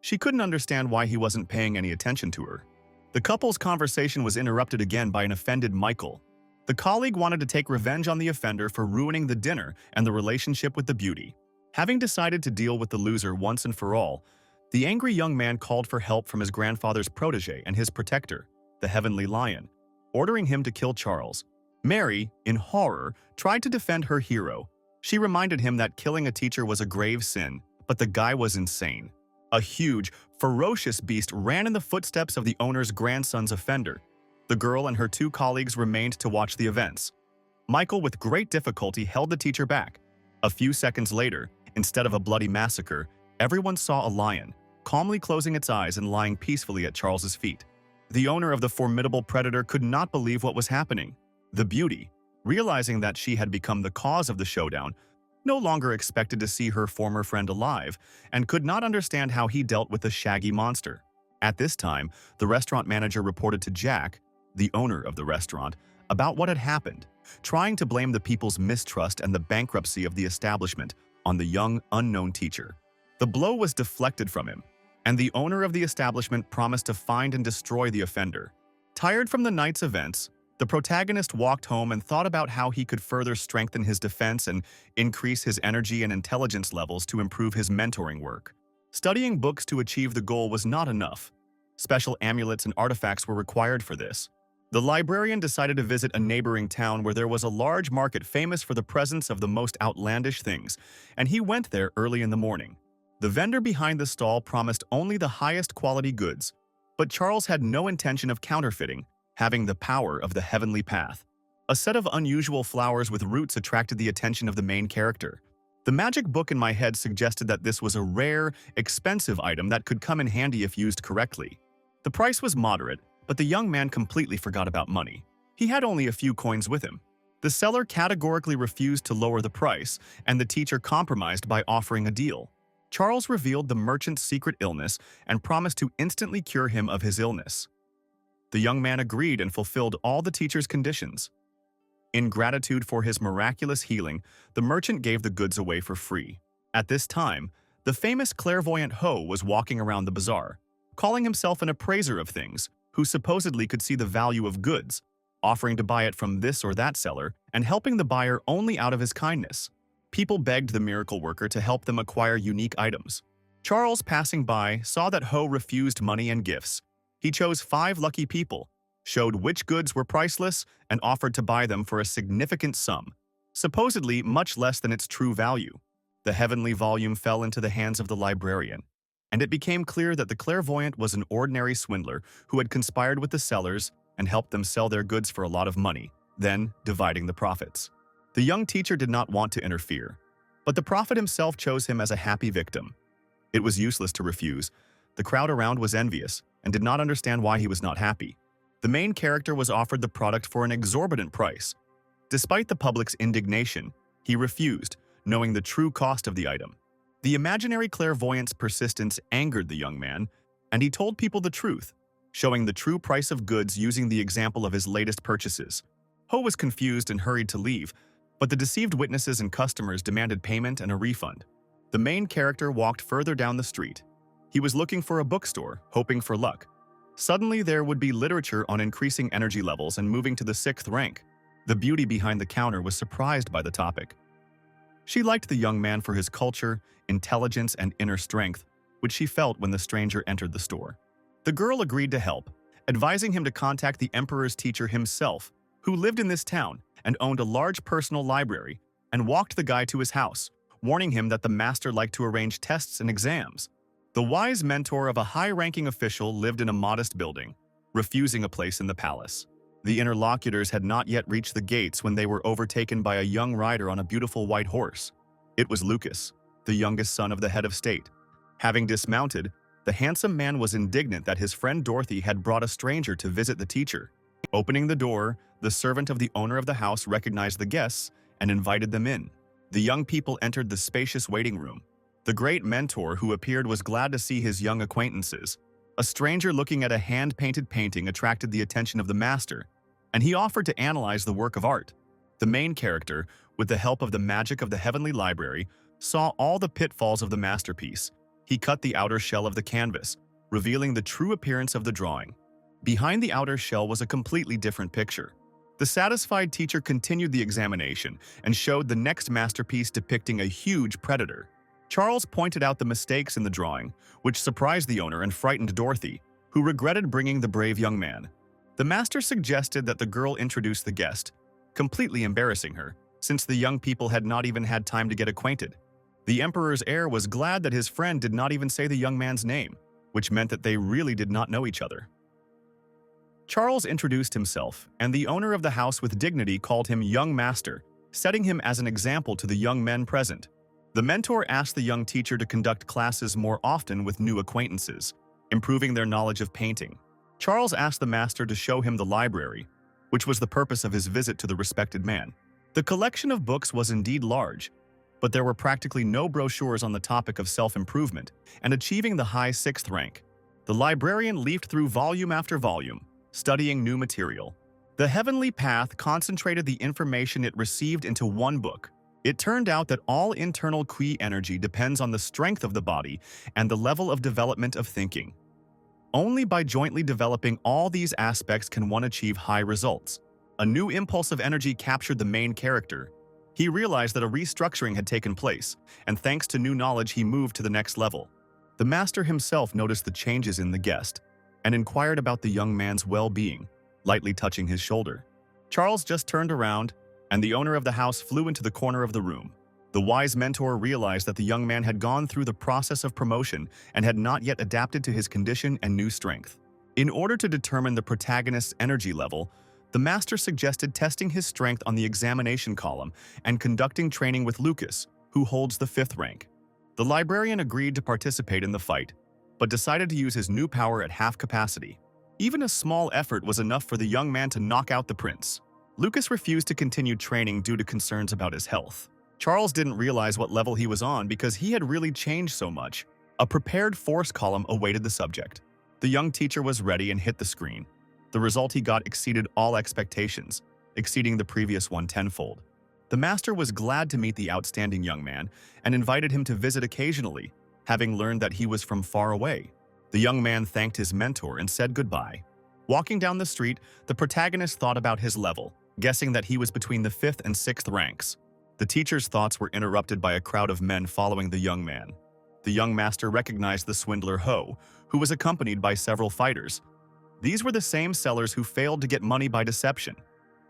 She couldn't understand why he wasn't paying any attention to her. The couple's conversation was interrupted again by an offended Michael. The colleague wanted to take revenge on the offender for ruining the dinner and the relationship with the beauty. Having decided to deal with the loser once and for all, the angry young man called for help from his grandfather's protege and his protector, the Heavenly Lion, ordering him to kill Charles. Mary, in horror, tried to defend her hero. She reminded him that killing a teacher was a grave sin, but the guy was insane. A huge, ferocious beast ran in the footsteps of the owner's grandson's offender. The girl and her two colleagues remained to watch the events. Michael, with great difficulty, held the teacher back. A few seconds later, instead of a bloody massacre, everyone saw a lion, calmly closing its eyes and lying peacefully at Charles's feet. The owner of the formidable predator could not believe what was happening. The beauty, realizing that she had become the cause of the showdown, no longer expected to see her former friend alive and could not understand how he dealt with the shaggy monster. At this time, the restaurant manager reported to Jack, the owner of the restaurant, about what had happened, trying to blame the people's mistrust and the bankruptcy of the establishment on the young, unknown teacher. The blow was deflected from him, and the owner of the establishment promised to find and destroy the offender. Tired from the night's events, the protagonist walked home and thought about how he could further strengthen his defense and increase his energy and intelligence levels to improve his mentoring work. Studying books to achieve the goal was not enough. Special amulets and artifacts were required for this. The librarian decided to visit a neighboring town where there was a large market famous for the presence of the most outlandish things, and he went there early in the morning. The vendor behind the stall promised only the highest quality goods, but Charles had no intention of counterfeiting, having the power of the heavenly path. A set of unusual flowers with roots attracted the attention of the main character. The magic book in my head suggested that this was a rare, expensive item that could come in handy if used correctly. The price was moderate, but the young man completely forgot about money. He had only a few coins with him. The seller categorically refused to lower the price, and the teacher compromised by offering a deal. Charles revealed the merchant's secret illness and promised to instantly cure him of his illness. The young man agreed and fulfilled all the teacher's conditions. In gratitude for his miraculous healing, the merchant gave the goods away for free. At this time, the famous clairvoyant Ho was walking around the bazaar, calling himself an appraiser of things, who supposedly could see the value of goods, offering to buy it from this or that seller, and helping the buyer only out of his kindness. People begged the miracle worker to help them acquire unique items. Charles, passing by, saw that Ho refused money and gifts. He chose 5 lucky people, showed which goods were priceless, and offered to buy them for a significant sum, supposedly much less than its true value. The heavenly volume fell into the hands of the librarian, and it became clear that the clairvoyant was an ordinary swindler who had conspired with the sellers and helped them sell their goods for a lot of money, then dividing the profits. The young teacher did not want to interfere, but the prophet himself chose him as a happy victim. It was useless to refuse. The crowd around was envious and did not understand why he was not happy. The main character was offered the product for an exorbitant price. Despite the public's indignation, he refused, knowing the true cost of the item. The imaginary clairvoyant's persistence angered the young man, and he told people the truth, showing the true price of goods using the example of his latest purchases. Ho was confused and hurried to leave, but the deceived witnesses and customers demanded payment and a refund. The main character walked further down the street. He was looking for a bookstore, hoping for luck. Suddenly, there would be literature on increasing energy levels and moving to the 6th rank. The beauty behind the counter was surprised by the topic. She liked the young man for his culture, intelligence, and inner strength, which she felt when the stranger entered the store. The girl agreed to help, advising him to contact the emperor's teacher himself, who lived in this town and owned a large personal library, and walked the guy to his house, warning him that the master liked to arrange tests and exams. The wise mentor of a high-ranking official lived in a modest building, refusing a place in the palace. The interlocutors had not yet reached the gates when they were overtaken by a young rider on a beautiful white horse. It was Lucas, the youngest son of the head of state. Having dismounted, the handsome man was indignant that his friend Dorothy had brought a stranger to visit the teacher. Opening the door, the servant of the owner of the house recognized the guests and invited them in. The young people entered the spacious waiting room. The great mentor who appeared was glad to see his young acquaintances. A stranger looking at a hand-painted painting attracted the attention of the master, and he offered to analyze the work of art. The main character, with the help of the magic of the heavenly library, saw all the pitfalls of the masterpiece. He cut the outer shell of the canvas, revealing the true appearance of the drawing. Behind the outer shell was a completely different picture. The satisfied teacher continued the examination and showed the next masterpiece depicting a huge predator. Charles pointed out the mistakes in the drawing, which surprised the owner and frightened Dorothy, who regretted bringing the brave young man. The master suggested that the girl introduce the guest, completely embarrassing her, since the young people had not even had time to get acquainted. The emperor's heir was glad that his friend did not even say the young man's name, which meant that they really did not know each other. Charles introduced himself, and the owner of the house with dignity called him young master, setting him as an example to the young men present. The mentor asked the young teacher to conduct classes more often with new acquaintances, improving their knowledge of painting. Charles asked the master to show him the library, which was the purpose of his visit to the respected man. The collection of books was indeed large, but there were practically no brochures on the topic of self-improvement and achieving the high 6th rank. The librarian leafed through volume after volume, studying new material. The heavenly path concentrated the information it received into one book. It turned out that all internal ki energy depends on the strength of the body and the level of development of thinking. Only by jointly developing all these aspects can one achieve high results. A new impulse of energy captured the main character. He realized that a restructuring had taken place, and thanks to new knowledge he moved to the next level. The master himself noticed the changes in the guest and inquired about the young man's well-being, lightly touching his shoulder. Charles just turned around, and the owner of the house flew into the corner of the room. The wise mentor realized that the young man had gone through the process of promotion and had not yet adapted to his condition and new strength. In order to determine the protagonist's energy level, the master suggested testing his strength on the examination column and conducting training with Lucas, who holds the 5th rank. The librarian agreed to participate in the fight, but decided to use his new power at half capacity. Even a small effort was enough for the young man to knock out the prince. Lucas refused to continue training due to concerns about his health. Charles didn't realize what level he was on because he had really changed so much. A prepared force column awaited the subject. The young teacher was ready and hit the screen. The result he got exceeded all expectations, exceeding the previous one tenfold. The master was glad to meet the outstanding young man and invited him to visit occasionally, having learned that he was from far away. The young man thanked his mentor and said goodbye. Walking down the street, the protagonist thought about his level, guessing that he was between the 5th and 6th ranks. The teacher's thoughts were interrupted by a crowd of men following the young man. The young master recognized the swindler Ho, who was accompanied by several fighters. These were the same sellers who failed to get money by deception.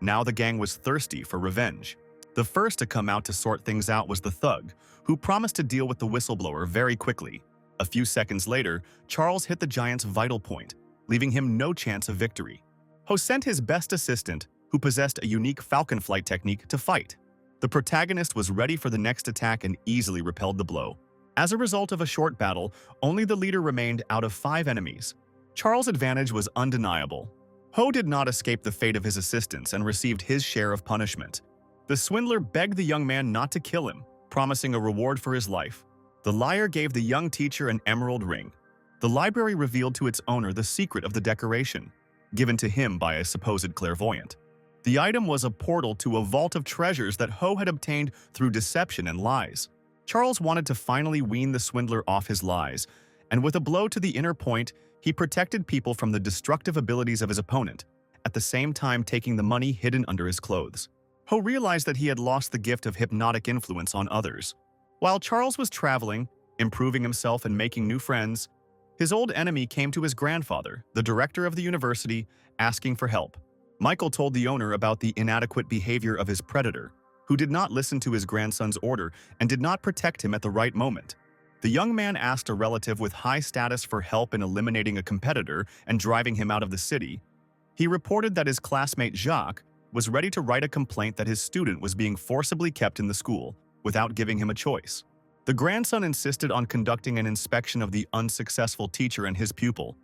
Now the gang was thirsty for revenge. The first to come out to sort things out was the thug, who promised to deal with the whistleblower very quickly. A few seconds later, Charles hit the giant's vital point, leaving him no chance of victory. Ho sent his best assistant, who possessed a unique falcon flight technique, to fight. The protagonist was ready for the next attack and easily repelled the blow. As a result of a short battle, only the leader remained out of 5 enemies. Charles' advantage was undeniable. Ho did not escape the fate of his assistants and received his share of punishment. The swindler begged the young man not to kill him, promising a reward for his life. The liar gave the young teacher an emerald ring. The library revealed to its owner the secret of the decoration, given to him by a supposed clairvoyant. The item was a portal to a vault of treasures that Ho had obtained through deception and lies. Charles wanted to finally wean the swindler off his lies, and with a blow to the inner point, he protected people from the destructive abilities of his opponent, at the same time taking the money hidden under his clothes. Ho realized that he had lost the gift of hypnotic influence on others. While Charles was traveling, improving himself and making new friends, his old enemy came to his grandfather, the director of the university, asking for help. Michael told the owner about the inadequate behavior of his predator, who did not listen to his grandson's order and did not protect him at the right moment. The young man asked a relative with high status for help in eliminating a competitor and driving him out of the city. He reported that his classmate Jacques was ready to write a complaint that his student was being forcibly kept in the school without giving him a choice. The grandson insisted on conducting an inspection of the unsuccessful teacher and his pupil.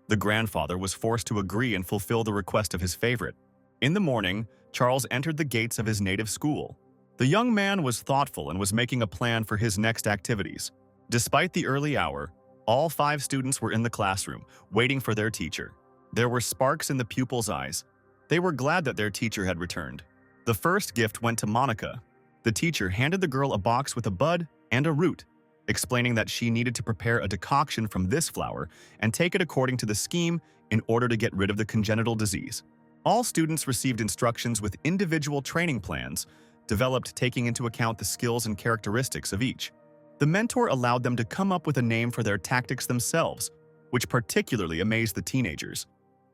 The grandfather was forced to agree and fulfill the request of his favorite. In the morning, Charles entered the gates of his native school. The young man was thoughtful and was making a plan for his next activities. Despite the early hour, all 5 students were in the classroom, waiting for their teacher. There were sparks in the pupils' eyes. They were glad that their teacher had returned. The first gift went to Monica. The teacher handed the girl a box with a bud and a root, explaining that she needed to prepare a decoction from this flower and take it according to the scheme in order to get rid of the congenital disease. All students received instructions with individual training plans, developed taking into account the skills and characteristics of each. The mentor allowed them to come up with a name for their tactics themselves, which particularly amazed the teenagers.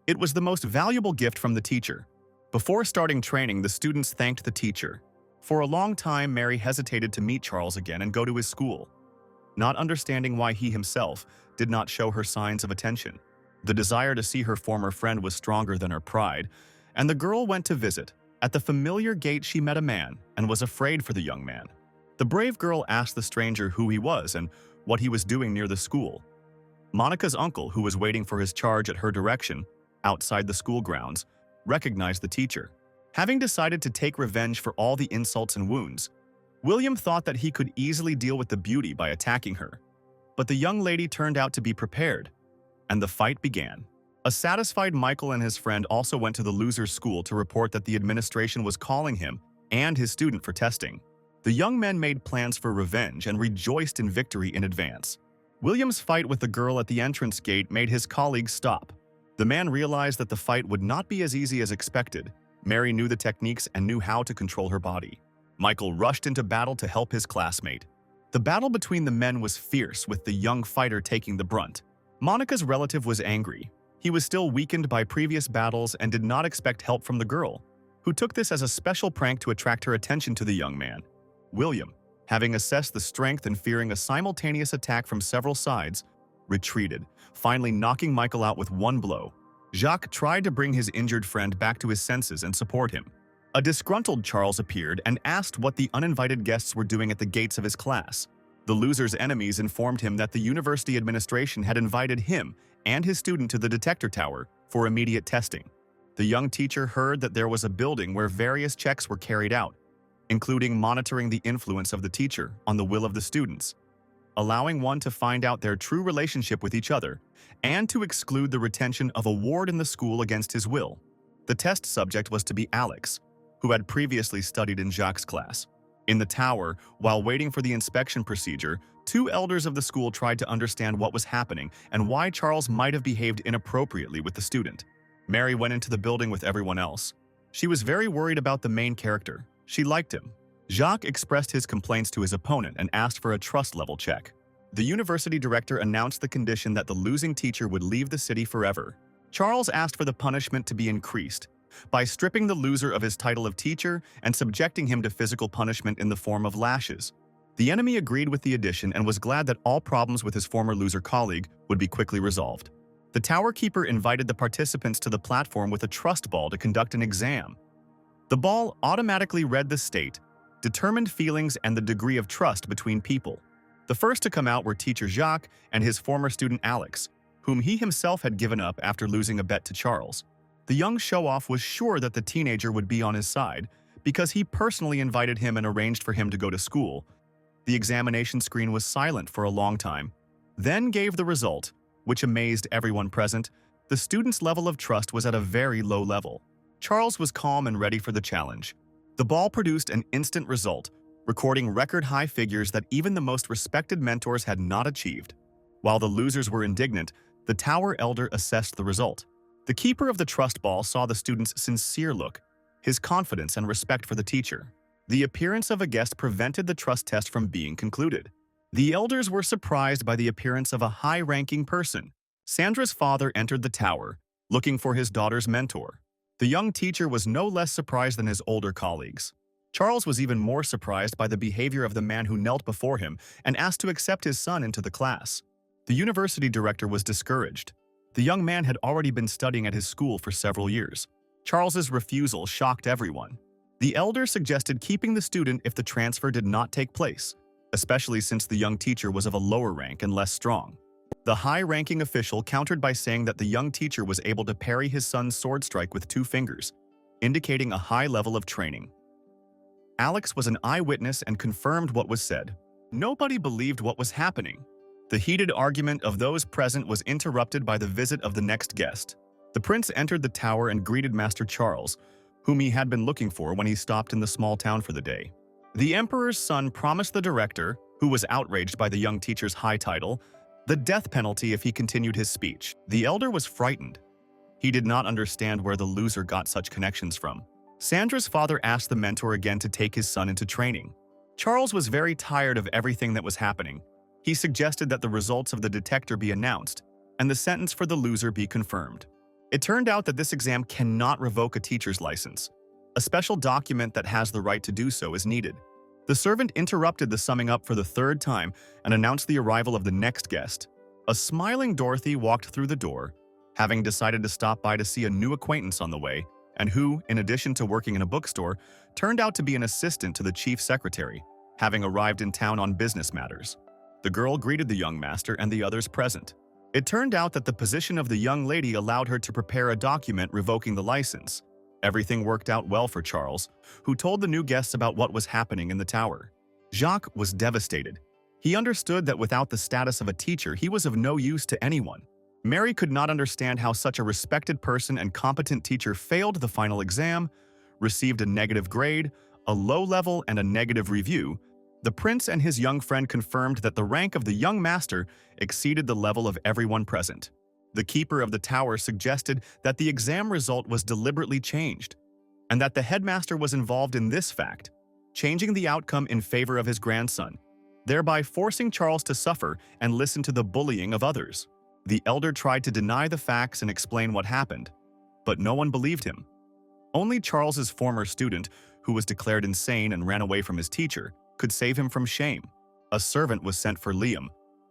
It was the most valuable gift from the teacher. Before starting training, the students thanked the teacher. For a long time, Mary hesitated to meet Charles again and go to his school, not understanding why he himself did not show her signs of attention. The desire to see her former friend was stronger than her pride, and the girl went to visit. At the familiar gate, she met a man and was afraid for the young man. The brave girl asked the stranger who he was and what he was doing near the school. Monica's uncle, who was waiting for his charge at her direction, outside the school grounds, recognized the teacher. Having decided to take revenge for all the insults and wounds, William thought that he could easily deal with the beauty by attacking her. But the young lady turned out to be prepared, and the fight began. A satisfied Michael and his friend also went to the loser's school to report that the administration was calling him and his student for testing. The young men made plans for revenge and rejoiced in victory in advance. William's fight with the girl at the entrance gate made his colleagues stop. The man realized that the fight would not be as easy as expected. Mary knew the techniques and knew how to control her body. Michael rushed into battle to help his classmate. The battle between the men was fierce, with the young fighter taking the brunt. Monica's relative was angry. He was still weakened by previous battles and did not expect help from the girl, who took this as a special prank to attract her attention to the young man. William, having assessed the strength and fearing a simultaneous attack from several sides, retreated, finally knocking Michael out with one blow. Jacques tried to bring his injured friend back to his senses and support him. A disgruntled Charles appeared and asked what the uninvited guests were doing at the gates of his class. The loser's enemies informed him that the university administration had invited him and his student to the detector tower for immediate testing. The young teacher heard that there was a building where various checks were carried out, including monitoring the influence of the teacher on the will of the students, allowing one to find out their true relationship with each other, and to exclude the retention of a ward in the school against his will. The test subject was to be Alex, who had previously studied in Jacques' class. In the tower, while waiting for the inspection procedure, 2 elders of the school tried to understand what was happening and why Charles might have behaved inappropriately with the student. Mary went into the building with everyone else. She was very worried about the main character. She liked him. Jacques expressed his complaints to his opponent and asked for a trust level check. The university director announced the condition that the losing teacher would leave the city forever. Charles asked for the punishment to be increased by stripping the loser of his title of teacher and subjecting him to physical punishment in the form of lashes. The enemy agreed with the addition and was glad that all problems with his former loser colleague would be quickly resolved. The tower keeper invited the participants to the platform with a trust ball to conduct an exam. The ball automatically read the state, determined feelings, and the degree of trust between people. The first to come out were teacher Jacques and his former student Alex, whom he himself had given up after losing a bet to Charles. The young show-off was sure that the teenager would be on his side because he personally invited him and arranged for him to go to school. The examination screen was silent for a long time, then gave the result, which amazed everyone present. The student's level of trust was at a very low level. Charles was calm and ready for the challenge. The ball produced an instant result, recording record-high figures that even the most respected mentors had not achieved. While the losers were indignant, the tower elder assessed the result. The keeper of the trust ball saw the student's sincere look, his confidence and respect for the teacher. The appearance of a guest prevented the trust test from being concluded. The elders were surprised by the appearance of a high-ranking person. Sandra's father entered the tower, looking for his daughter's mentor. The young teacher was no less surprised than his older colleagues. Charles was even more surprised by the behavior of the man who knelt before him and asked to accept his son into the class. The university director was discouraged. The young man had already been studying at his school for several years. Charles's refusal shocked everyone. The elder suggested keeping the student if the transfer did not take place, especially since the young teacher was of a lower rank and less strong. The high-ranking official countered by saying that the young teacher was able to parry his son's sword strike with 2 fingers, indicating a high level of training. Alex was an eyewitness and confirmed what was said. Nobody believed what was happening. The heated argument of those present was interrupted by the visit of the next guest. The prince entered the tower and greeted Master Charles, whom he had been looking for when he stopped in the small town for the day. The emperor's son promised the director, who was outraged by the young teacher's high title, the death penalty if he continued his speech. The elder was frightened. He did not understand where the loser got such connections from. Sandra's father asked the mentor again to take his son into training. Charles was very tired of everything that was happening. He suggested that the results of the detector be announced and the sentence for the loser be confirmed. It turned out that this exam cannot revoke a teacher's license. A special document that has the right to do so is needed. The servant interrupted the summing up for the 3rd time and announced the arrival of the next guest. A smiling Dorothy walked through the door, having decided to stop by to see a new acquaintance on the way, and who, in addition to working in a bookstore, turned out to be an assistant to the chief secretary, having arrived in town on business matters. The girl greeted the young master and the others present. It turned out that the position of the young lady allowed her to prepare a document revoking the license. Everything worked out well for Charles, who told the new guests about what was happening in the tower. Jacques was devastated. He understood that without the status of a teacher, he was of no use to anyone. Mary could not understand how such a respected person and competent teacher failed the final exam, received a negative grade, a low level, and a negative review. The prince and his young friend confirmed that the rank of the young master exceeded the level of everyone present. The keeper of the tower suggested that the exam result was deliberately changed, and that the headmaster was involved in this fact, changing the outcome in favor of his grandson, thereby forcing Charles to suffer and listen to the bullying of others. The elder tried to deny the facts and explain what happened, but no one believed him. Only Charles's former student, who was declared insane and ran away from his teacher, could save him from shame. A servant was sent for Liam,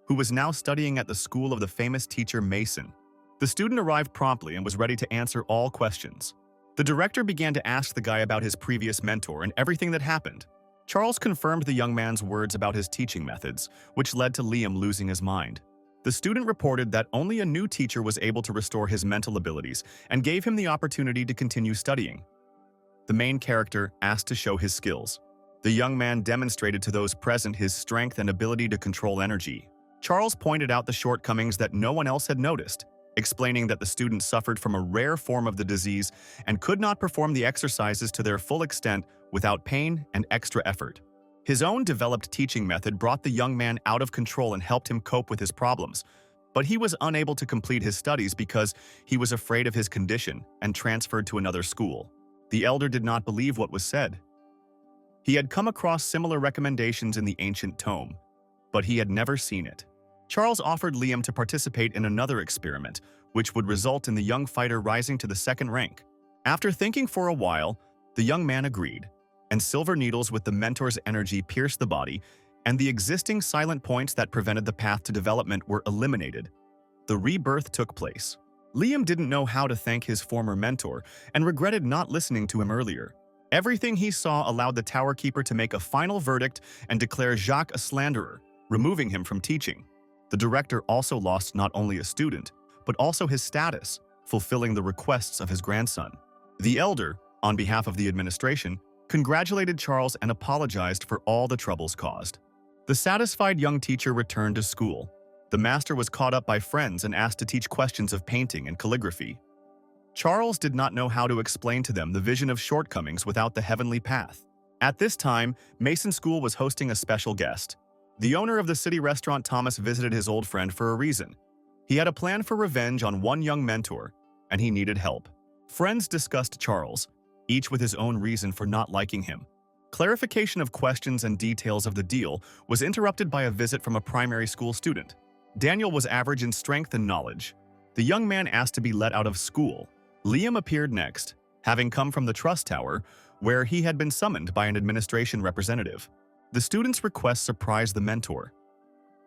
who was now studying at the school of the famous teacher Mason. The student arrived promptly and was ready to answer all questions. The director began to ask the guy about his previous mentor and everything that happened. Charles confirmed the young man's words about his teaching methods, which led to Liam losing his mind. The student reported that only a new teacher was able to restore his mental abilities and gave him the opportunity to continue studying. The main character asked to show his skills. The young man demonstrated to those present his strength and ability to control energy. Charles pointed out the shortcomings that no one else had noticed, explaining that the student suffered from a rare form of the disease and could not perform the exercises to their full extent without pain and extra effort. His own developed teaching method brought the young man out of control and helped him cope with his problems, but he was unable to complete his studies because he was afraid of his condition and transferred to another school. The elder did not believe what was said. He had come across similar recommendations in the ancient tome, but he had never seen it. Charles offered Liam to participate in another experiment, which would result in the young fighter rising to the 2nd rank. After thinking for a while, the young man agreed, and silver needles with the mentor's energy pierced the body, and the existing silent points that prevented the path to development were eliminated. The rebirth took place. Liam didn't know how to thank his former mentor and regretted not listening to him earlier. Everything he saw allowed the tower keeper to make a final verdict and declare Jacques a slanderer, removing him from teaching. The director also lost not only a student, but also his status, fulfilling the requests of his grandson. The elder, on behalf of the administration, congratulated Charles and apologized for all the troubles caused. The satisfied young teacher returned to school. The master was caught up by friends and asked to teach questions of painting and calligraphy. Charles did not know how to explain to them the vision of shortcomings without the heavenly path. At this time, Mason School was hosting a special guest. The owner of the city restaurant Thomas visited his old friend for a reason. He had a plan for revenge on one young mentor, and he needed help. Friends discussed Charles, each with his own reason for not liking him. Clarification of questions and details of the deal was interrupted by a visit from a primary school student. Daniel was average in strength and knowledge. The young man asked to be let out of school. Liam appeared next, having come from the Trust Tower, where he had been summoned by an administration representative. The student's request surprised the mentor.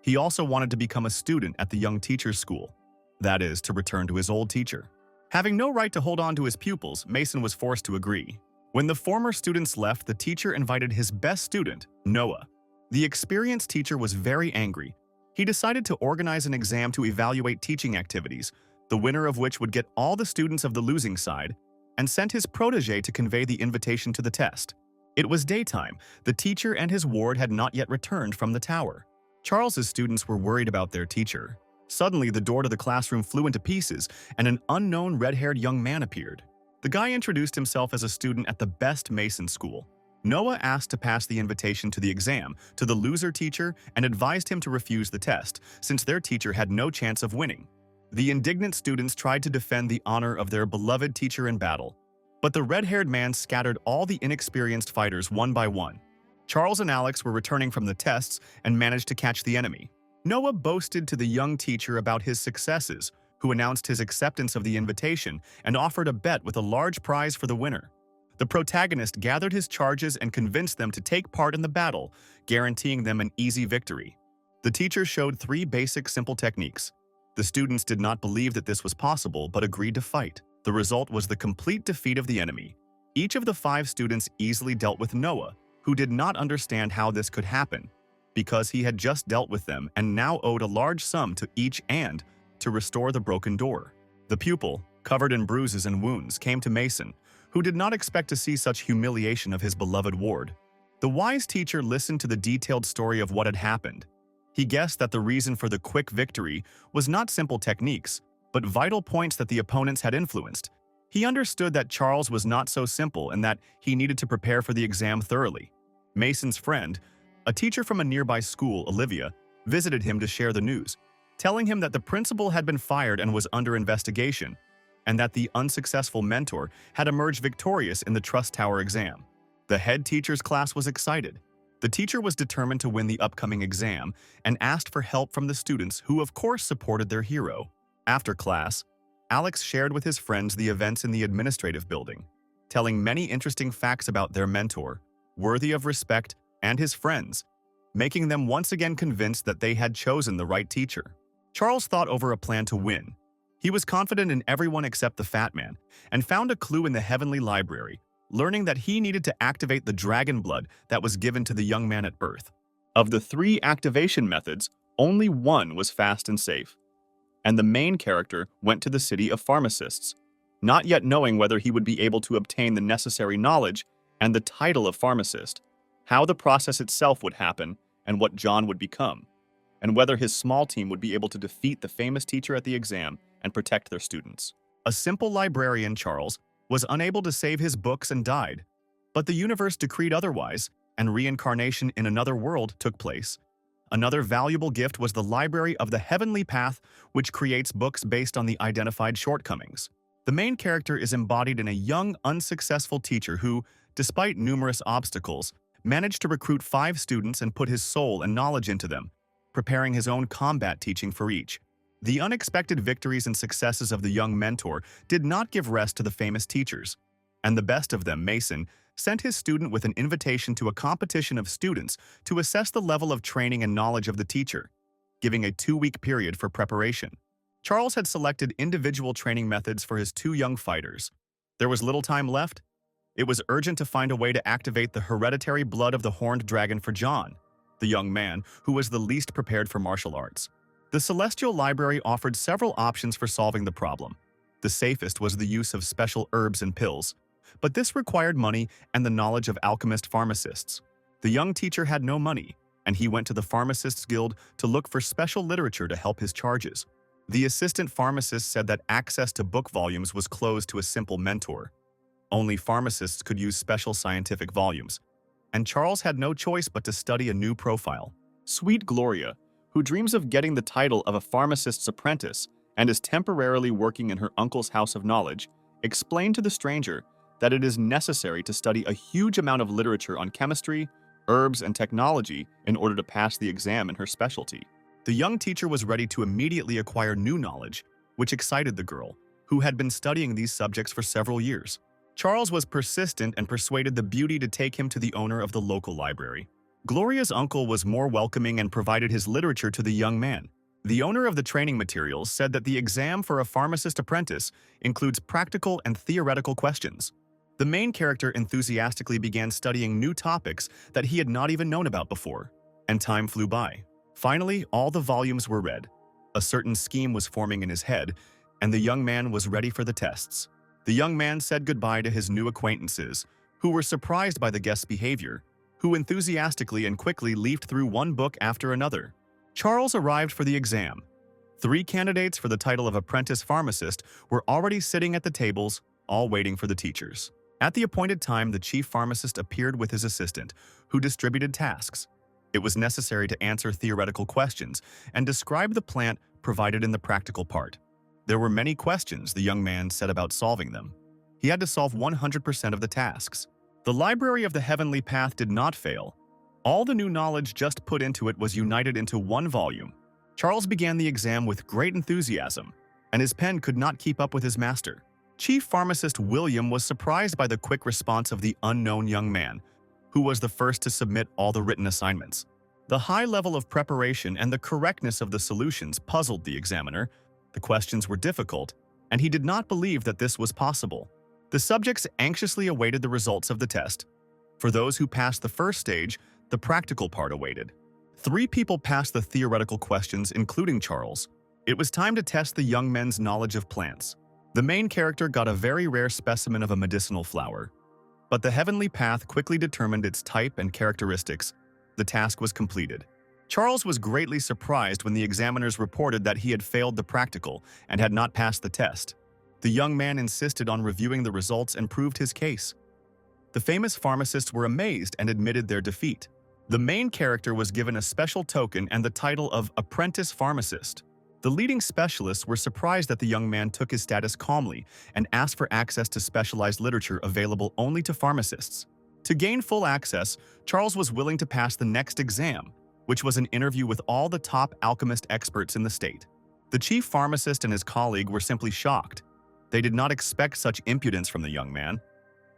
He also wanted to become a student at the young teacher's school, that is, to return to his old teacher. Having no right to hold on to his pupils, Mason was forced to agree. When the former students left, the teacher invited his best student, Noah. The experienced teacher was very angry. He decided to organize an exam to evaluate teaching activities, the winner of which would get all the students of the losing side, and sent his protege to convey the invitation to the test. It was daytime. The teacher and his ward had not yet returned from the tower. Charles's students were worried about their teacher. Suddenly, the door to the classroom flew into pieces, and an unknown red-haired young man appeared. The guy introduced himself as a student at the best Mason school. Noah asked to pass the invitation to the exam to the loser teacher and advised him to refuse the test, since their teacher had no chance of winning. The indignant students tried to defend the honor of their beloved teacher in battle, but the red-haired man scattered all the inexperienced fighters one by one. Charles and Alex were returning from the tests and managed to catch the enemy. Noah boasted to the young teacher about his successes, who announced his acceptance of the invitation and offered a bet with a large prize for the winner. The protagonist gathered his charges and convinced them to take part in the battle, guaranteeing them an easy victory. The teacher showed 3 basic simple techniques. The students did not believe that this was possible but agreed to fight. The result was the complete defeat of the enemy. Each of the 5 students easily dealt with Noah, who did not understand how this could happen, because he had just dealt with them and now owed a large sum to each and to restore the broken door. The pupil, covered in bruises and wounds, came to Mason, who did not expect to see such humiliation of his beloved ward. The wise teacher listened to the detailed story of what had happened. He guessed that the reason for the quick victory was not simple techniques, but vital points that the opponents had influenced. He understood that Charles was not so simple and that he needed to prepare for the exam thoroughly. Mason's friend, a teacher from a nearby school, Olivia, visited him to share the news, telling him that the principal had been fired and was under investigation, and that the unsuccessful mentor had emerged victorious in the Trust Tower exam. The head teacher's class was excited. The teacher was determined to win the upcoming exam and asked for help from the students, who of course supported their hero. After class, Alex shared with his friends the events in the administrative building, telling many interesting facts about their mentor, worthy of respect, and his friends, making them once again convinced that they had chosen the right teacher. Charles thought over a plan to win. He was confident in everyone except the fat man, and found a clue in the heavenly library, learning that he needed to activate the dragon blood that was given to the young man at birth. Of the 3 activation methods, only one was fast and safe, and the main character went to the city of pharmacists, not yet knowing whether he would be able to obtain the necessary knowledge and the title of pharmacist, how the process itself would happen, and what John would become, and whether his small team would be able to defeat the famous teacher at the exam and protect their students. A simple librarian, Charles, was unable to save his books and died, but the universe decreed otherwise, and reincarnation in another world took place. Another valuable gift was the Library of the Heavenly Path, which creates books based on the identified shortcomings. The main character is embodied in a young, unsuccessful teacher who, despite numerous obstacles, managed to recruit 5 students and put his soul and knowledge into them, preparing his own combat teaching for each. The unexpected victories and successes of the young mentor did not give rest to the famous teachers, and the best of them, Mason, sent his student with an invitation to a competition of students to assess the level of training and knowledge of the teacher, giving a 2-week period for preparation. Charles had selected individual training methods for his 2 young fighters. There was little time left. It was urgent to find a way to activate the hereditary blood of the horned dragon for John, the young man who was the least prepared for martial arts. The Celestial Library offered several options for solving the problem. The safest was the use of special herbs and pills, but this required money and the knowledge of alchemist pharmacists. The young teacher had no money, and he went to the Pharmacists Guild to look for special literature to help his charges. The assistant pharmacist said that access to book volumes was closed to a simple mentor. Only pharmacists could use special scientific volumes, and Charles had no choice but to study a new profile. Sweet Gloria, who dreams of getting the title of a pharmacist's apprentice and is temporarily working in her uncle's house of knowledge, explained to the stranger that it is necessary to study a huge amount of literature on chemistry, herbs, and technology in order to pass the exam in her specialty. The young teacher was ready to immediately acquire new knowledge, which excited the girl, who had been studying these subjects for several years. Charles was persistent and persuaded the beauty to take him to the owner of the local library. Gloria's uncle was more welcoming and provided his literature to the young man. The owner of the training materials said that the exam for a pharmacist apprentice includes practical and theoretical questions. The main character enthusiastically began studying new topics that he had not even known about before, and time flew by. Finally, all the volumes were read. A certain scheme was forming in his head, and the young man was ready for the tests. The young man said goodbye to his new acquaintances, who were surprised by the guest's behavior, who enthusiastically and quickly leafed through one book after another. Charles arrived for the exam. 3 candidates for the title of apprentice pharmacist were already sitting at the tables, all waiting for the teachers. At the appointed time, the chief pharmacist appeared with his assistant, who distributed tasks. It was necessary to answer theoretical questions and describe the plant provided in the practical part. There were many questions the young man set about solving them. He had to solve 100% of the tasks. The Library of the Heavenly Path did not fail. All the new knowledge just put into it was united into one volume. Charles began the exam with great enthusiasm, and his pen could not keep up with his master. Chief Pharmacist William was surprised by the quick response of the unknown young man, who was the first to submit all the written assignments. The high level of preparation and the correctness of the solutions puzzled the examiner. The questions were difficult, and he did not believe that this was possible. The subjects anxiously awaited the results of the test. For those who passed the first stage, the practical part awaited. 3 people passed the theoretical questions, including Charles. It was time to test the young men's knowledge of plants. The main character got a very rare specimen of a medicinal flower, but the Heavenly Path quickly determined its type and characteristics. The task was completed. Charles was greatly surprised when the examiners reported that he had failed the practical and had not passed the test. The young man insisted on reviewing the results and proved his case. The famous pharmacists were amazed and admitted their defeat. The main character was given a special token and the title of apprentice pharmacist. The leading specialists were surprised that the young man took his status calmly and asked for access to specialized literature available only to pharmacists. To gain full access, Charles was willing to pass the next exam, which was an interview with all the top alchemist experts in the state. The chief pharmacist and his colleague were simply shocked. They did not expect such impudence from the young man.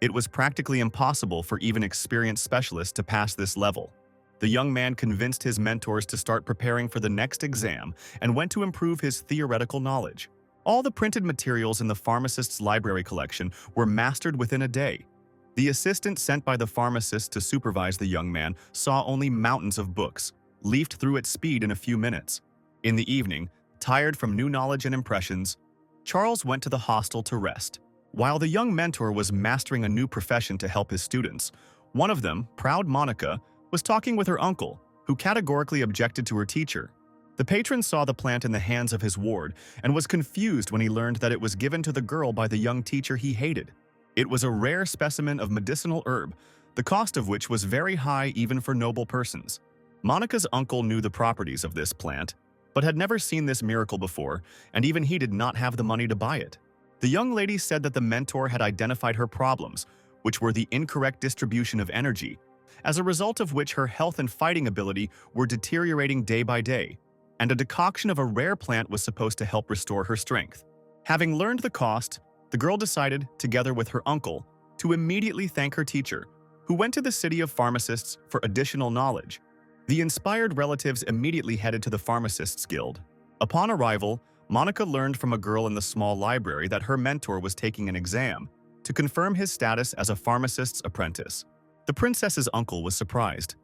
It was practically impossible for even experienced specialists to pass this level. The young man convinced his mentors to start preparing for the next exam and went to improve his theoretical knowledge. All the printed materials in the pharmacist's library collection were mastered within a day. The assistant sent by the pharmacist to supervise the young man saw only mountains of books, leafed through at speed in a few minutes. In the evening, tired from new knowledge and impressions, Charles went to the hostel to rest. While the young mentor was mastering a new profession to help his students, one of them, proud Monica, was talking with her uncle, who categorically objected to her teacher. The patron saw the plant in the hands of his ward and was confused when he learned that it was given to the girl by the young teacher he hated. It was a rare specimen of medicinal herb, the cost of which was very high even for noble persons. Monica's uncle knew the properties of this plant, but had never seen this miracle before, and even he did not have the money to buy it. The young lady said that the mentor had identified her problems, which were the incorrect distribution of energy, as a result of which her health and fighting ability were deteriorating day by day, and a decoction of a rare plant was supposed to help restore her strength. Having learned the cost, the girl decided, together with her uncle, to immediately thank her teacher, who went to the city of pharmacists for additional knowledge. The inspired relatives immediately headed to the Pharmacists Guild. Upon arrival, Monica learned from a girl in the small library that her mentor was taking an exam to confirm his status as a pharmacist's apprentice. The princess's uncle was surprised.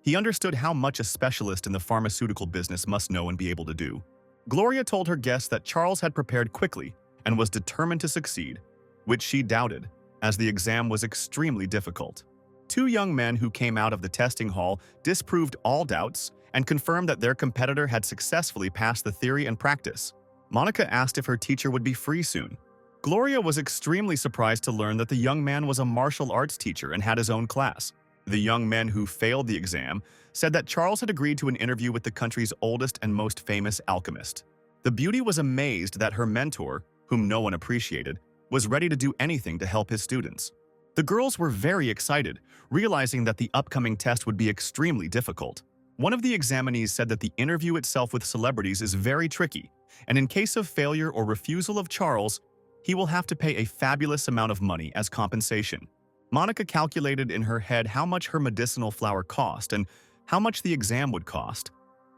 He understood how much a specialist in the pharmaceutical business must know and be able to do. Gloria told her guests that Charles had prepared quickly and was determined to succeed, which she doubted, as the exam was extremely difficult. Two young men who came out of the testing hall disproved all doubts and confirmed that their competitor had successfully passed the theory and practice. Monica asked if her teacher would be free soon. Gloria was extremely surprised to learn that the young man was a martial arts teacher and had his own class. The young men who failed the exam said that Charles had agreed to an interview with the country's oldest and most famous alchemist. The beauty was amazed that her mentor, whom no one appreciated, was ready to do anything to help his students. The girls were very excited, realizing that the upcoming test would be extremely difficult. One of the examinees said that the interview itself with celebrities is very tricky, and in case of failure or refusal of Charles, he will have to pay a fabulous amount of money as compensation. Monica calculated in her head how much her medicinal flower cost and how much the exam would cost,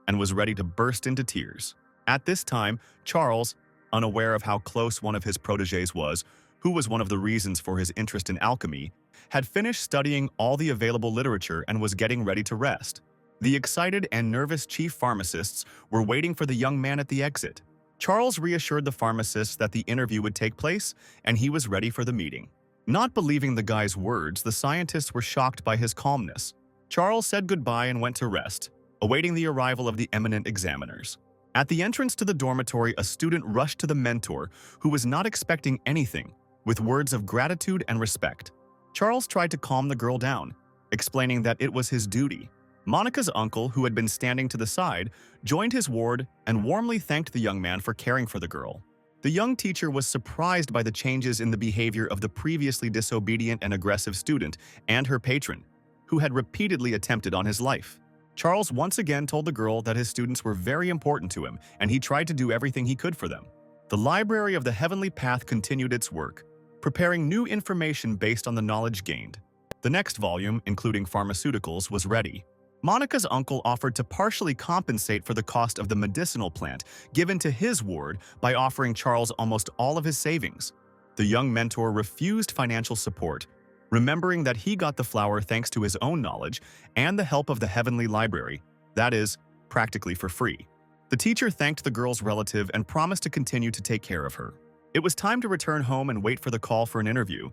and was ready to burst into tears. At this time, Charles, unaware of how close one of his protégés was, who was one of the reasons for his interest in alchemy, had finished studying all the available literature and was getting ready to rest. The excited and nervous chief pharmacists were waiting for the young man at the exit. Charles reassured the pharmacists that the interview would take place, and he was ready for the meeting. Not believing the guy's words, the scientists were shocked by his calmness. Charles said goodbye and went to rest, awaiting the arrival of the eminent examiners. At the entrance to the dormitory, a student rushed to the mentor, who was not expecting anything, with words of gratitude and respect. Charles tried to calm the girl down, explaining that it was his duty. Monica's uncle, who had been standing to the side, joined his ward and warmly thanked the young man for caring for the girl. The young teacher was surprised by the changes in the behavior of the previously disobedient and aggressive student and her patron, who had repeatedly attempted on his life. Charles once again told the girl that his students were very important to him, and he tried to do everything he could for them. The Library of the Heavenly Path continued its work, preparing new information based on the knowledge gained. The next volume, including pharmaceuticals, was ready. Monica's uncle offered to partially compensate for the cost of the medicinal plant given to his ward by offering Charles almost all of his savings. The young mentor refused financial support, remembering that he got the flower thanks to his own knowledge and the help of the Heavenly Library, that is, practically for free. The teacher thanked the girl's relative and promised to continue to take care of her. It was time to return home and wait for the call for an interview.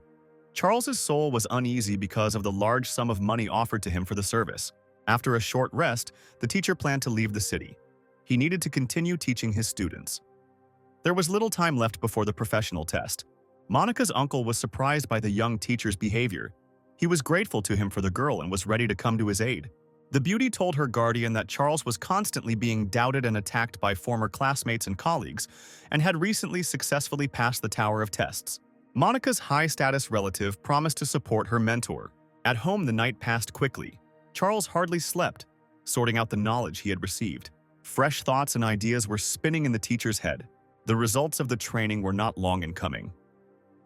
Charles's soul was uneasy because of the large sum of money offered to him for the service. After a short rest, the teacher planned to leave the city. He needed to continue teaching his students. There was little time left before the professional test. Monica's uncle was surprised by the young teacher's behavior. He was grateful to him for the girl and was ready to come to his aid. The beauty told her guardian that Charles was constantly being doubted and attacked by former classmates and colleagues, and had recently successfully passed the tower of tests. Monica's high-status relative promised to support her mentor. At home, the night passed quickly. Charles hardly slept, sorting out the knowledge he had received. Fresh thoughts and ideas were spinning in the teacher's head. The results of the training were not long in coming.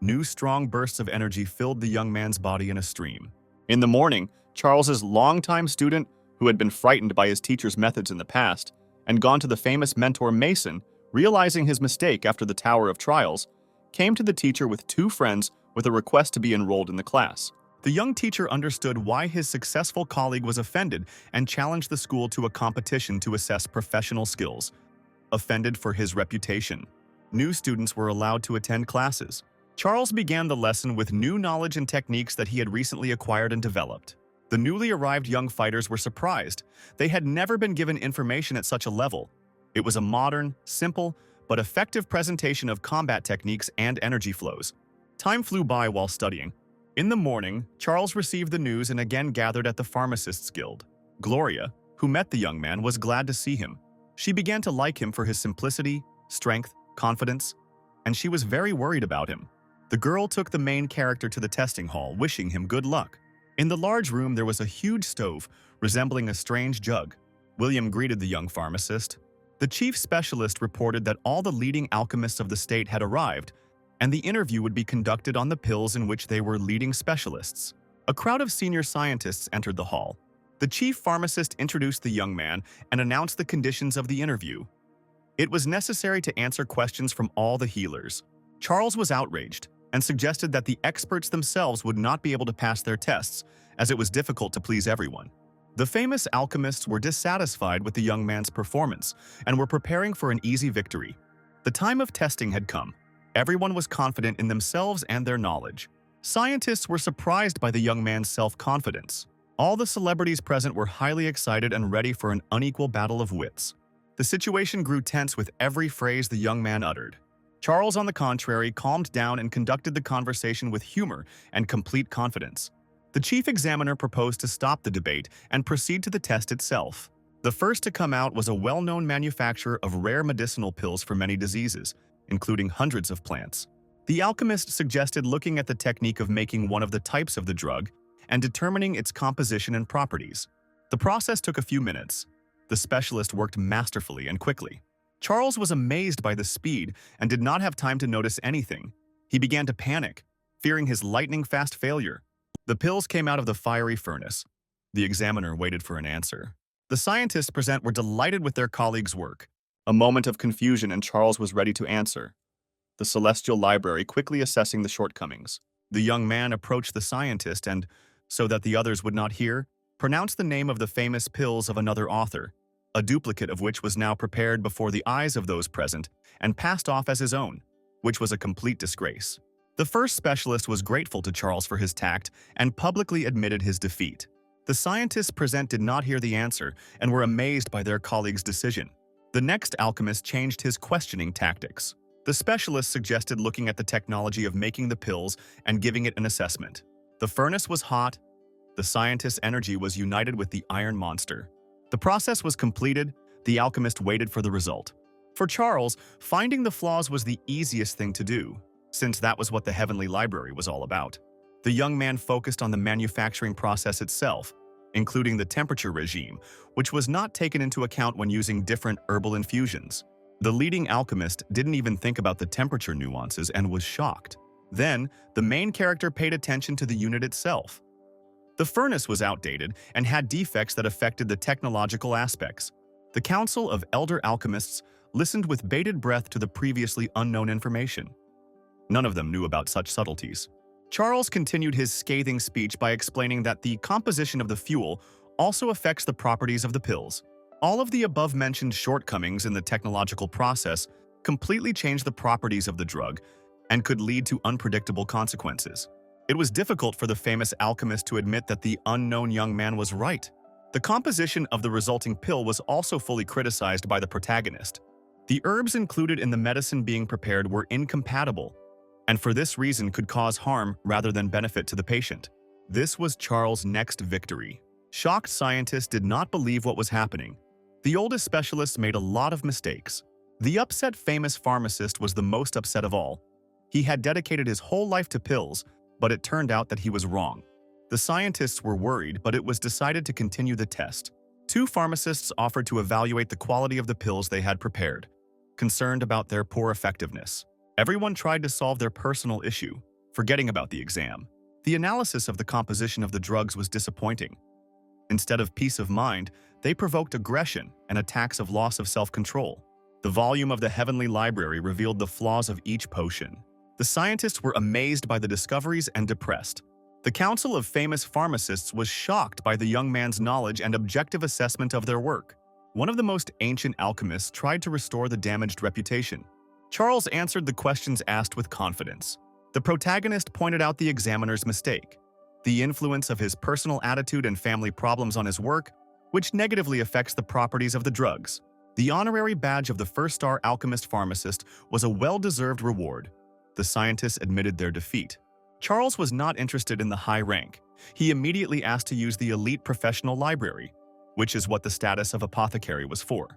New strong bursts of energy filled the young man's body in a stream. In the morning, Charles's longtime student, who had been frightened by his teacher's methods in the past and gone to the famous mentor Mason, realizing his mistake after the Tower of Trials, came to the teacher with two friends with a request to be enrolled in the class. The young teacher understood why his successful colleague was offended and challenged the school to a competition to assess professional skills. Offended for his reputation, new students were allowed to attend classes. Charles began the lesson with new knowledge and techniques that he had recently acquired and developed. The newly arrived young fighters were surprised. They had never been given information at such a level. It was a modern, simple, but effective presentation of combat techniques and energy flows. Time flew by while studying. In the morning, Charles received the news and again gathered at the Pharmacists' Guild. Gloria, who met the young man, was glad to see him. She began to like him for his simplicity, strength, confidence, and she was very worried about him. The girl took the main character to the testing hall, wishing him good luck. In the large room, there was a huge stove, resembling a strange jug. William greeted the young pharmacist. The chief specialist reported that all the leading alchemists of the state had arrived, and the interview would be conducted on the pills in which they were leading specialists. A crowd of senior scientists entered the hall. The chief pharmacist introduced the young man and announced the conditions of the interview. It was necessary to answer questions from all the healers. Charles was outraged and suggested that the experts themselves would not be able to pass their tests, as it was difficult to please everyone. The famous alchemists were dissatisfied with the young man's performance and were preparing for an easy victory. The time of testing had come. Everyone was confident in themselves and their knowledge. Scientists were surprised by the young man's self-confidence. All the celebrities present were highly excited and ready for an unequal battle of wits. The situation grew tense with every phrase the young man uttered. Charles, on the contrary, calmed down and conducted the conversation with humor and complete confidence. The chief examiner proposed to stop the debate and proceed to the test itself. The first to come out was a well-known manufacturer of rare medicinal pills for many diseases, including hundreds of plants. The alchemist suggested looking at the technique of making one of the types of the drug and determining its composition and properties. The process took a few minutes. The specialist worked masterfully and quickly. Charles was amazed by the speed and did not have time to notice anything. He began to panic, fearing his lightning-fast failure. The pills came out of the fiery furnace. The examiner waited for an answer. The scientists present were delighted with their colleagues' work. A moment of confusion and Charles was ready to answer. The celestial library quickly assessing the shortcomings. The young man approached the scientist and, so that the others would not hear, pronounced the name of the famous pills of another author, a duplicate of which was now prepared before the eyes of those present and passed off as his own, which was a complete disgrace. The first specialist was grateful to Charles for his tact and publicly admitted his defeat. The scientists present did not hear the answer and were amazed by their colleague's decision. The next alchemist changed his questioning tactics. The specialist suggested looking at the technology of making the pills and giving it an assessment. The furnace was hot. The scientist's energy was united with the iron monster. The process was completed. The alchemist waited for the result. For Charles, finding the flaws was the easiest thing to do, since that was what the Heavenly Library was all about. The young man focused on the manufacturing process itself, including the temperature regime, which was not taken into account when using different herbal infusions. The leading alchemist didn't even think about the temperature nuances and was shocked. Then, the main character paid attention to the unit itself. The furnace was outdated and had defects that affected the technological aspects. The Council of Elder Alchemists listened with bated breath to the previously unknown information. None of them knew about such subtleties. Charles continued his scathing speech by explaining that the composition of the fuel also affects the properties of the pills. All of the above-mentioned shortcomings in the technological process completely changed the properties of the drug and could lead to unpredictable consequences. It was difficult for the famous alchemist to admit that the unknown young man was right. The composition of the resulting pill was also fully criticized by the protagonist. The herbs included in the medicine being prepared were incompatible, and for this reason could cause harm rather than benefit to the patient. This was Charles' next victory. Shocked scientists did not believe what was happening. The oldest specialist made a lot of mistakes. The upset famous pharmacist was the most upset of all. He had dedicated his whole life to pills, but it turned out that he was wrong. The scientists were worried, but it was decided to continue the test. Two pharmacists offered to evaluate the quality of the pills they had prepared, concerned about their poor effectiveness. Everyone tried to solve their personal issue, forgetting about the exam. The analysis of the composition of the drugs was disappointing. Instead of peace of mind, they provoked aggression and attacks of loss of self-control. The volume of the Heavenly Library revealed the flaws of each potion. The scientists were amazed by the discoveries and depressed. The Council of Famous Pharmacists was shocked by the young man's knowledge and objective assessment of their work. One of the most ancient alchemists tried to restore the damaged reputation. Charles answered the questions asked with confidence. The protagonist pointed out the examiner's mistake, the influence of his personal attitude and family problems on his work, which negatively affects the properties of the drugs. The honorary badge of the first-star alchemist pharmacist was a well-deserved reward. The scientists admitted their defeat. Charles was not interested in the high rank. He immediately asked to use the elite professional library, which is what the status of apothecary was for.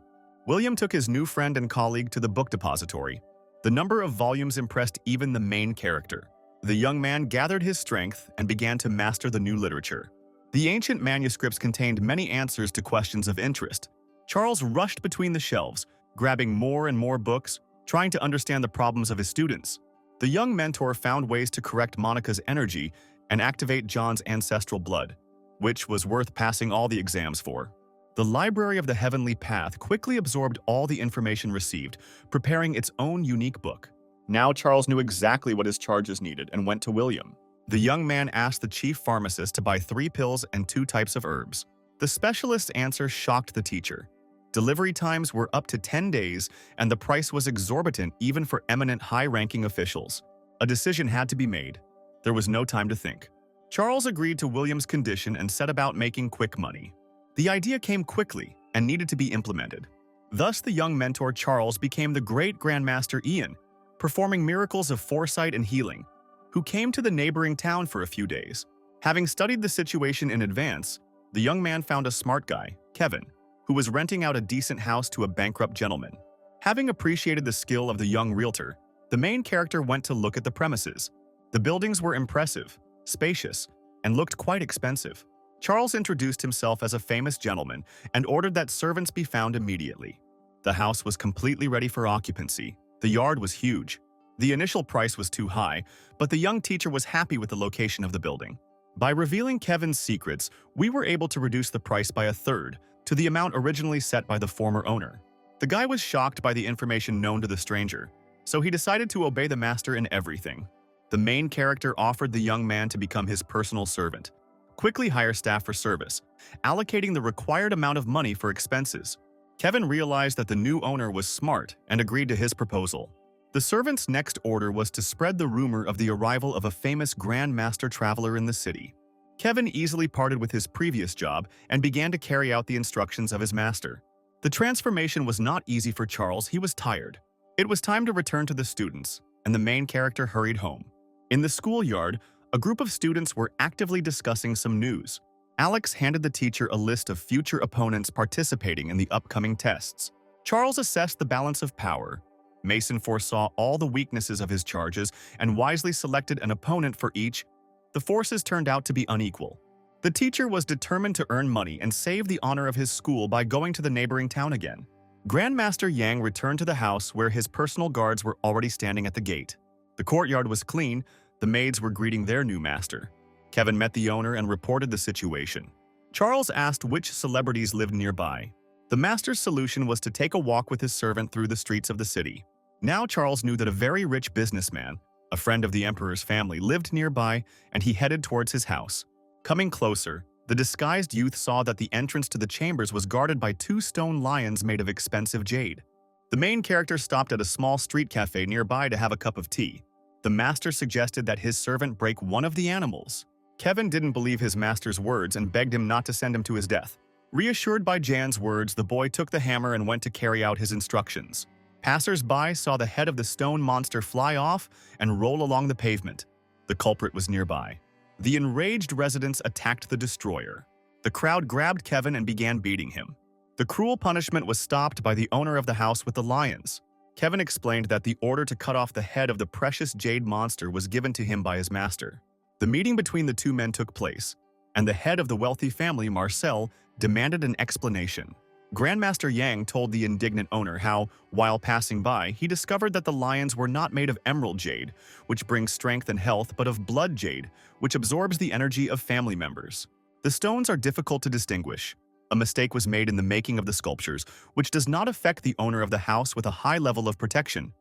William took his new friend and colleague to the book depository. The number of volumes impressed even the main character. The young man gathered his strength and began to master the new literature. The ancient manuscripts contained many answers to questions of interest. Charles rushed between the shelves, grabbing more and more books, trying to understand the problems of his students. The young mentor found ways to correct Monica's energy and activate John's ancestral blood, which was worth passing all the exams for. The Library of the Heavenly Path quickly absorbed all the information received, preparing its own unique book. Now Charles knew exactly what his charges needed and went to William. The young man asked the chief pharmacist to buy 3 pills and 2 types of herbs. The specialist's answer shocked the teacher. Delivery times were up to 10 days, and the price was exorbitant even for eminent high-ranking officials. A decision had to be made. There was no time to think. Charles agreed to William's condition and set about making quick money. The idea came quickly and needed to be implemented. Thus, the young mentor Charles became the great Grandmaster Ian, performing miracles of foresight and healing, who came to the neighboring town for a few days. Having studied the situation in advance, the young man found a smart guy, Kevin, who was renting out a decent house to a bankrupt gentleman. Having appreciated the skill of the young realtor, the main character went to look at the premises. The buildings were impressive, spacious, and looked quite expensive. Charles introduced himself as a famous gentleman and ordered that servants be found immediately. The house was completely ready for occupancy. The yard was huge. The initial price was too high, but the young teacher was happy with the location of the building. By revealing Kevin's secrets, we were able to reduce the price by a third to the amount originally set by the former owner. The guy was shocked by the information known to the stranger, so he decided to obey the master in everything. The main character offered the young man to become his personal servant, quickly hire staff for service, allocating the required amount of money for expenses. Kevin realized that the new owner was smart and agreed to his proposal. The servant's next order was to spread the rumor of the arrival of a famous Grand Master traveler in the city. Kevin easily parted with his previous job and began to carry out the instructions of his master. The transformation was not easy for Charles. He was tired. It was time to return to the students, and the main character hurried home. In the schoolyard, a group of students were actively discussing some news. Alex handed the teacher a list of future opponents participating in the upcoming tests. Charles assessed the balance of power. Mason foresaw all the weaknesses of his charges and wisely selected an opponent for each. The forces turned out to be unequal. The teacher was determined to earn money and save the honor of his school by going to the neighboring town again. Grandmaster Yang returned to the house where his personal guards were already standing at the gate. The courtyard was clean. The maids were greeting their new master. Kevin met the owner and reported the situation. Charles asked which celebrities lived nearby. The master's solution was to take a walk with his servant through the streets of the city. Now Charles knew that a very rich businessman, a friend of the emperor's family, lived nearby, and he headed towards his house. Coming closer, the disguised youth saw that the entrance to the chambers was guarded by 2 stone lions made of expensive jade. The main character stopped at a small street cafe nearby to have a cup of tea. The master suggested that his servant break one of the animals. Kevin didn't believe his master's words and begged him not to send him to his death. Reassured by Jan's words, the boy took the hammer and went to carry out his instructions. Passers-by saw the head of the stone monster fly off and roll along the pavement. The culprit was nearby. The enraged residents attacked the destroyer. The crowd grabbed Kevin and began beating him. The cruel punishment was stopped by the owner of the house with the lions. Kevin explained that the order to cut off the head of the precious jade monster was given to him by his master. The meeting between the 2 men took place, and the head of the wealthy family, Marcel, demanded an explanation. Grandmaster Yang told the indignant owner how, while passing by, he discovered that the lions were not made of emerald jade, which brings strength and health, but of blood jade, which absorbs the energy of family members. The stones are difficult to distinguish. A mistake was made in the making of the sculptures, which does not affect the owner of the house with a high level of protection,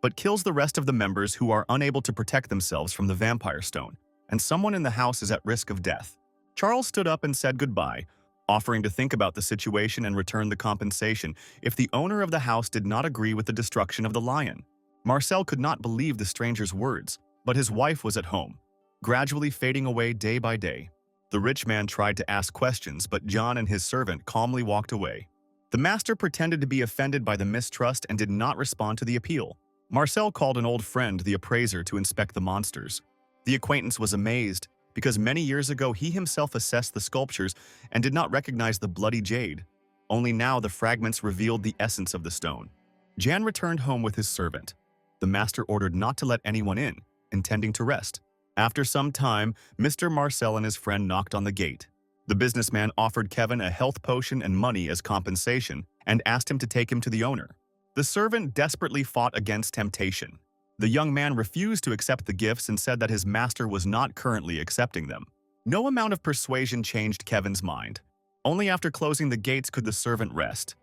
but kills the rest of the members who are unable to protect themselves from the vampire stone, and someone in the house is at risk of death. Charles stood up and said goodbye, offering to think about the situation and return the compensation if the owner of the house did not agree with the destruction of the lion. Marcel could not believe the stranger's words, but his wife was at home, gradually fading away day by day. The rich man tried to ask questions, but John and his servant calmly walked away. The master pretended to be offended by the mistrust and did not respond to the appeal. Marcel called an old friend, the appraiser, to inspect the monsters. The acquaintance was amazed, because many years ago he himself assessed the sculptures and did not recognize the bloody jade. Only now the fragments revealed the essence of the stone. Jan returned home with his servant. The master ordered not to let anyone in, intending to rest. After some time, Mr. Marcel and his friend knocked on the gate. The businessman offered Kevin a health potion and money as compensation and asked him to take him to the owner. The servant desperately fought against temptation. The young man refused to accept the gifts and said that his master was not currently accepting them. No amount of persuasion changed Kevin's mind. Only after closing the gates could the servant rest.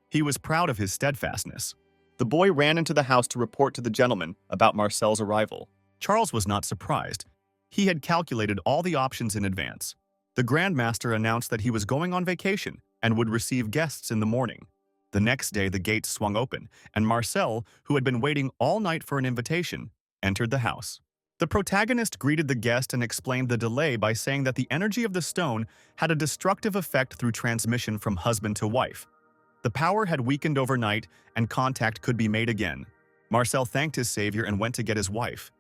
He was proud of his steadfastness. The boy ran into the house to report to the gentleman about Marcel's arrival. Charles was not surprised. He had calculated all the options in advance. The Grand Master announced that he was going on vacation and would receive guests in the morning. The next day, the gates swung open, and Marcel, who had been waiting all night for an invitation, entered the house. The protagonist greeted the guest and explained the delay by saying that the energy of the stone had a destructive effect through transmission from husband to wife. The power had weakened overnight and contact could be made again. Marcel thanked his savior and went to get his wife.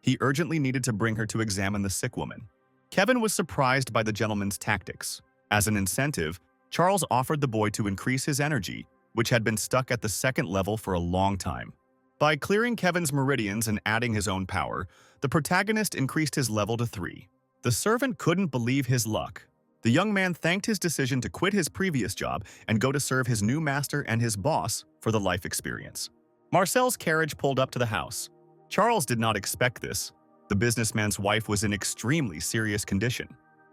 He urgently needed to bring her to examine the sick woman. Kevin was surprised by the gentleman's tactics. As an incentive, Charles offered the boy to increase his energy, which had been stuck at the second level for a long time. By clearing Kevin's meridians and adding his own power, the protagonist increased his level to 3. The servant couldn't believe his luck. The young man thanked his decision to quit his previous job and go to serve his new master and his boss for the life experience. Marcel's carriage pulled up to the house. Charles did not expect this. The businessman's wife was in extremely serious condition.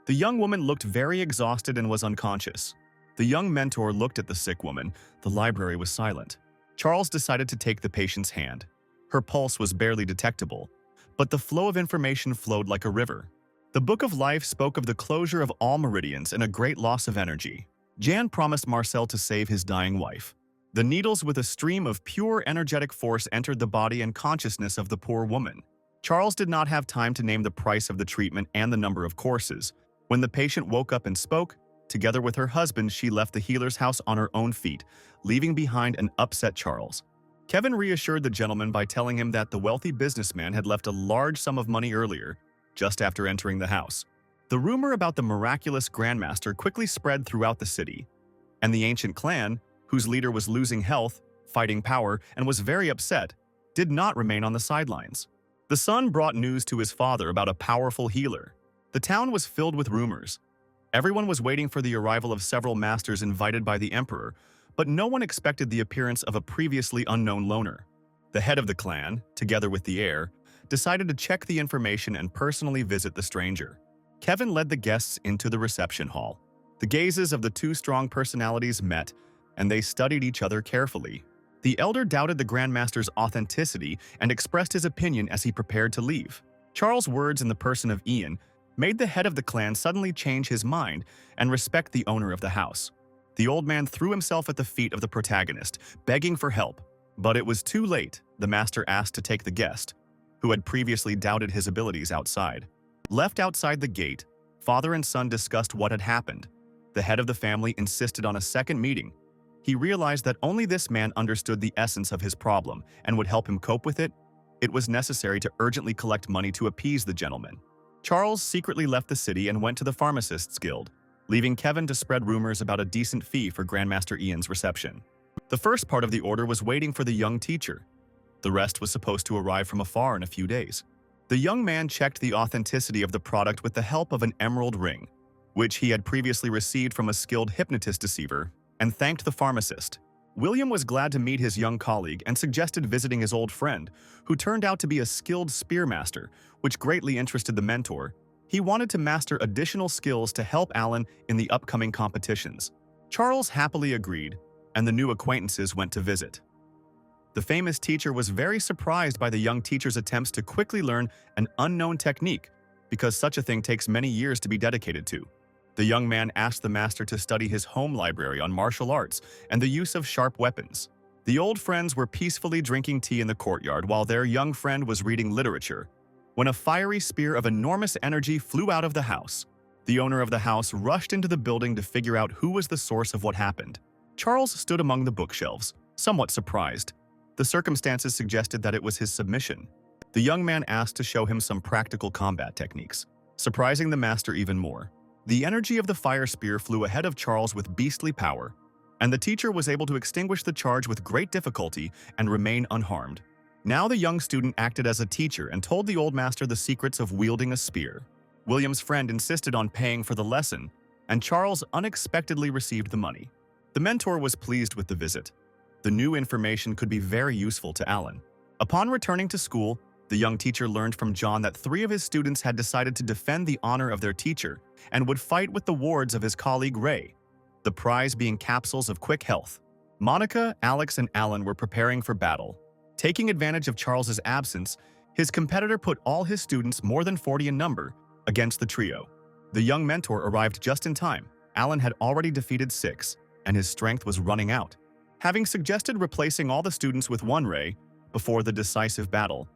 The young woman looked very exhausted and was unconscious. The young mentor looked at the sick woman. The library was silent. Charles decided to take the patient's hand. Her pulse was barely detectable, but the flow of information flowed like a river. The Book of Life spoke of the closure of all meridians and a great loss of energy. Jan promised Marcel to save his dying wife. The needles with a stream of pure energetic force entered the body and consciousness of the poor woman. Charles did not have time to name the price of the treatment and the number of courses. When the patient woke up and spoke, together with her husband, she left the healer's house on her own feet, leaving behind an upset Charles. Kevin reassured the gentleman by telling him that the wealthy businessman had left a large sum of money earlier, just after entering the house. The rumor about the miraculous Grandmaster quickly spread throughout the city, and the ancient clan, whose leader was losing health, fighting power, and was very upset, did not remain on the sidelines. The son brought news to his father about a powerful healer. The town was filled with rumors. Everyone was waiting for the arrival of several masters invited by the emperor, but no one expected the appearance of a previously unknown loner. The head of the clan, together with the heir, decided to check the information and personally visit the stranger. Kevin led the guests into the reception hall. The gazes of the two strong personalities met, and they studied each other carefully. The elder doubted the Grandmaster's authenticity and expressed his opinion as he prepared to leave. Charles' words in the person of Ian made the head of the clan suddenly change his mind and respect the owner of the house. The old man threw himself at the feet of the protagonist, begging for help. But it was too late. The master asked to take the guest, who had previously doubted his abilities outside. Left outside the gate, father and son discussed what had happened. The head of the family insisted on a second meeting. He realized that only this man understood the essence of his problem and would help him cope with it. It was necessary to urgently collect money to appease the gentleman. Charles secretly left the city and went to the Pharmacists' Guild, leaving Kevin to spread rumors about a decent fee for Grandmaster Ian's reception. The first part of the order was waiting for the young teacher. The rest was supposed to arrive from afar in a few days. The young man checked the authenticity of the product with the help of an emerald ring, which he had previously received from a skilled hypnotist deceiver, and thanked the pharmacist. William was glad to meet his young colleague and suggested visiting his old friend, who turned out to be a skilled spearmaster, which greatly interested the mentor. He wanted to master additional skills to help Alan in the upcoming competitions. Charles happily agreed, and the new acquaintances went to visit. The famous teacher was very surprised by the young teacher's attempts to quickly learn an unknown technique, because such a thing takes many years to be dedicated to. The young man asked the master to study his home library on martial arts and the use of sharp weapons. The old friends were peacefully drinking tea in the courtyard while their young friend was reading literature, when a fiery spear of enormous energy flew out of the house. The owner of the house rushed into the building to figure out who was the source of what happened. Charles stood among the bookshelves, somewhat surprised. The circumstances suggested that it was his submission. The young man asked to show him some practical combat techniques, surprising the master even more. The energy of the fire spear flew ahead of Charles with beastly power, and the teacher was able to extinguish the charge with great difficulty and remain unharmed. Now the young student acted as a teacher and told the old master the secrets of wielding a spear. William's friend insisted on paying for the lesson, and Charles unexpectedly received the money. The mentor was pleased with the visit. The new information could be very useful to Alan. Upon returning to school, the young teacher learned from John that 3 of his students had decided to defend the honor of their teacher and would fight with the wards of his colleague Ray, the prize being capsules of quick health. Monica, Alex, and Alan were preparing for battle. Taking advantage of Charles's absence, his competitor put all his students, more than 40 in number, against the trio. The young mentor arrived just in time. Alan had already defeated 6, and his strength was running out. Having suggested replacing all the students with 1 Ray before the decisive battle,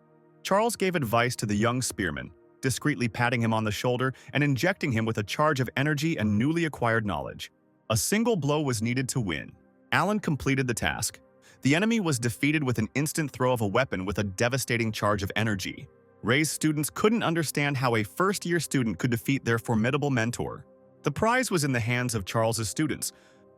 Charles gave advice to the young spearman, discreetly patting him on the shoulder and injecting him with a charge of energy and newly acquired knowledge. A single blow was needed to win. Alan completed the task. The enemy was defeated with an instant throw of a weapon with a devastating charge of energy. Ray's students couldn't understand how a first-year student could defeat their formidable mentor. The prize was in the hands of Charles's students,